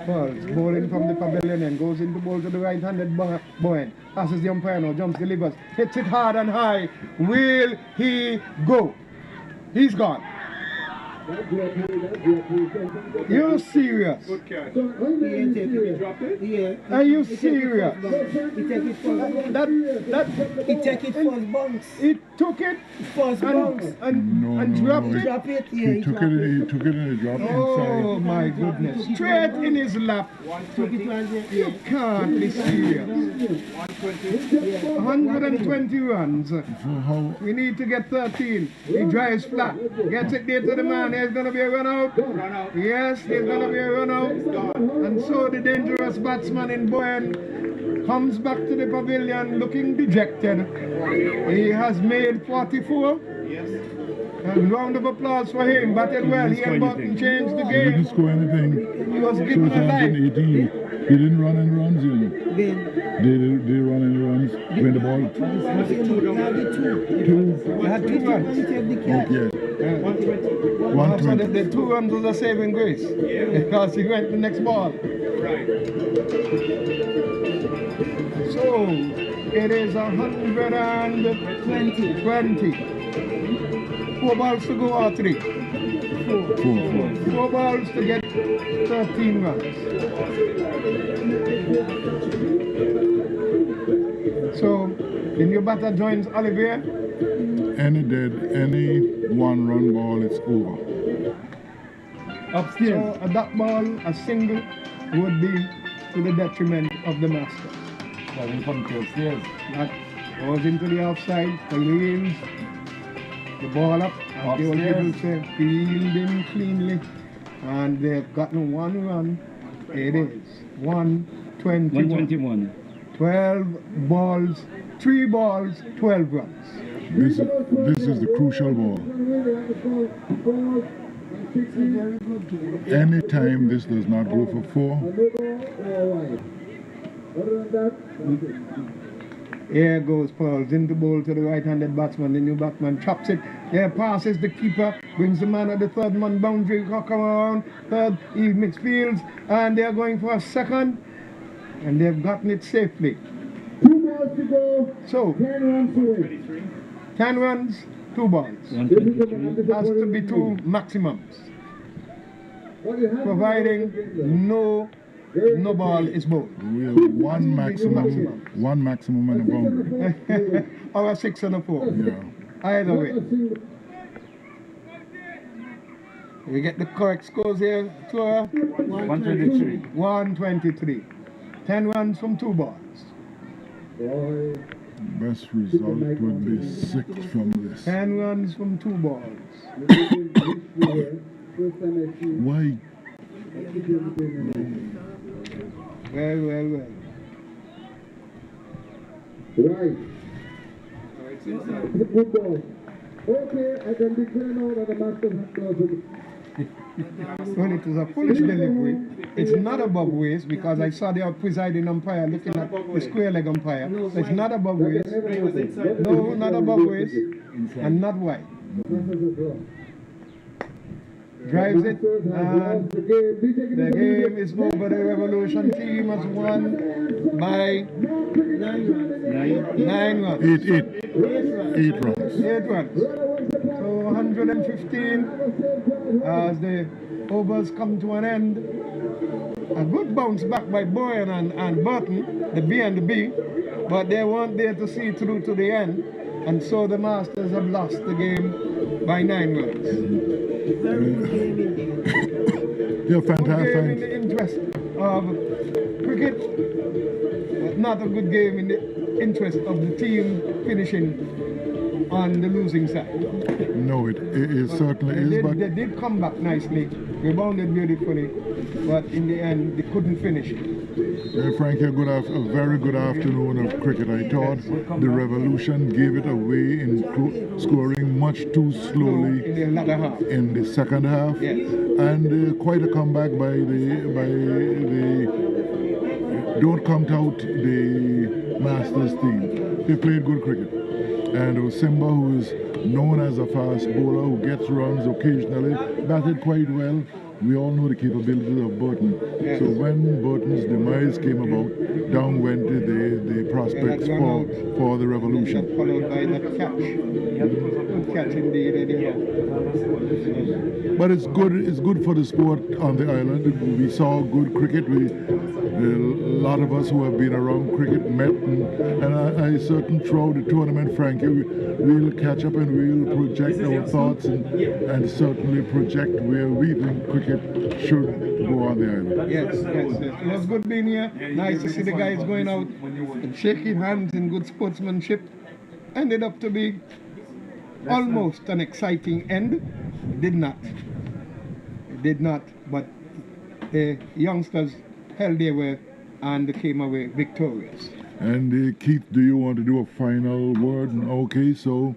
Falls, bowling from the pavilion and goes into bowl to the right-handed Bowen. Passes the umpire now, jumps, delivers, hits it hard and high. Will he go? He's gone. You're serious? Good catch. He Drop it? Yeah. Are you serious? He take it first. That He take it first bounce. he took it First bounce. and dropped it. Drop it. Yeah. He took it and he dropped Oh inside. my goodness! Straight in his lap. Took it once. You can't be serious. 120 runs. How, We need to get 13. He drives flat. Gets it there to the man. There's going to be a run out. Yes, there's going to be a run out. And so the dangerous batsman in Bowen comes back to the pavilion looking dejected. He has made 44. Yes. A round of applause for him. Batted well. He and Burton changed the he didn't game. score anything. He was given a life. 2018. He didn't run any runs, you know. When? Did he run any runs? When the ball? He had two runs. Okay. 120. The 2 runs was a saving grace. Because he went the next ball. Right. So it is 120. 4 balls to go or 3? 4 balls to get 13 runs. So the new batter joins Olivier. Any 1-run ball, it's over. Upstairs. So a dot ball, a single, would be to the detriment of the Masters. Doesn't come to upstairs. That goes into the offside, cleans the ball up, and they will be able to field in cleanly. And they've gotten 1 run. It is 121. 12 balls, 3 balls, 12 runs. This is the crucial ball. Anytime this does not go for 4, here goes Pauls into bowl to the right-handed batsman. The new batsman chops it. There passes the keeper, brings the man at the third man boundary, come around, third, he midfields, and they're going for a second, and they've gotten it safely. 2 balls to go. So, 10 runs to win. 10 runs, 2 balls. Has to be 2 maximums. Providing no ball is bowled. we have one maximum and a boundary. Or a 6 and a 4. Yeah. Either way. We get the correct scores here, Flora. 123. 123. 10 runs from 2 balls. Best result would be 6 from this. 10 runs from 2 balls. Why? Well. Right. Football. Okay, I can declare now that the Masters have closed. Well, it is a foolish delivery. It's not above waist because I saw the presiding umpire looking at the square leg umpire. So it's not above waist. No, not above waist. And not wide. Drives it, and the game is over. The Revolution team has won by 9 runs. 8 runs. 8 runs. So 115 as the overs come to an end. A good bounce back by Boyan and Burton, the B and the B, but they weren't there to see through to the end, and so the Masters have lost the game by 9 runs. Yeah, fantastic. Good game in the interest of cricket, but not a good game in the interest of the team finishing on the losing side. No, it certainly is. But They did come back nicely, rebounded beautifully, but in the end they couldn't finish it. Frankie, a very good afternoon of cricket. I thought the Revolution gave it away in scoring much too slowly In the latter half. in the second half, Yes. and quite a comeback by the don't count out the Masters team. They played good cricket, and Simba, who is known as a fast bowler who gets runs occasionally, batted quite well. We all know the capabilities of Burton. Yes. So when Burton's demise came about, down went the prospects for the Revolution. Followed by the catch. Good catch indeed, anyhow. But it's good for the sport on the island. We saw good cricket. A lot of us who have been around cricket met, and I certain throughout the tournament, Frankie, we'll catch up and we'll project our thoughts and certainly project where we think cricket should go on the island. Yes. It was good being here. Nice to see the guys going out and shaking hands in good sportsmanship. Ended up to be almost an exciting end. It did not, but the youngsters held their way and came away victorious. And Keith, do you want to do a final word? Okay, so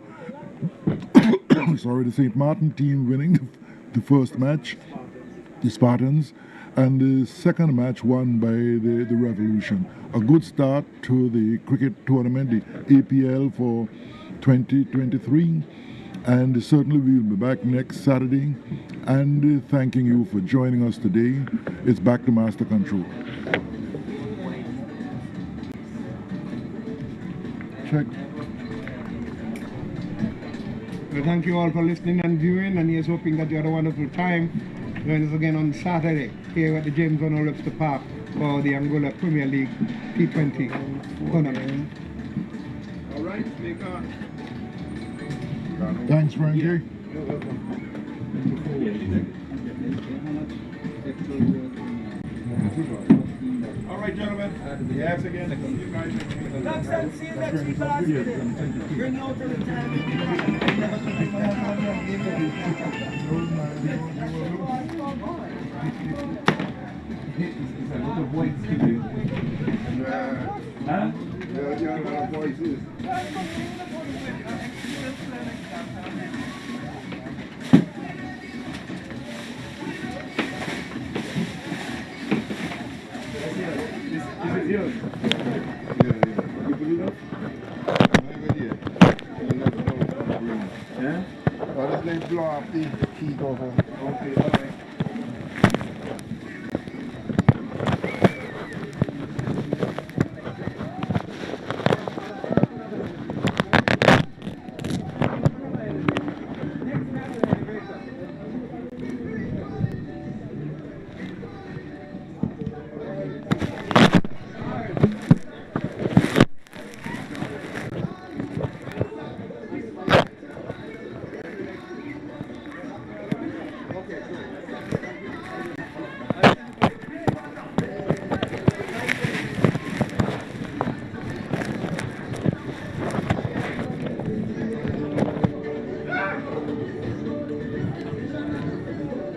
sorry, the St. Martin team winning the first match, the Spartans, and the second match won by the Revolution. A good start to the cricket tournament, the APL for 2023, and certainly we'll be back next Saturday. And thanking you for joining us today. It's back to Master Control. Check. Well, thank you all for listening and viewing, and here's hoping that you had a wonderful time. Join us again on Saturday here at the James Van Webster Park for the Anguilla Premier League T20 tournament. All right, speak on. Thanks, Frankie. All right, gentlemen. Yes, again. You guys. Next time, see you next week, last minute. Bring you out to the Blow off the key over.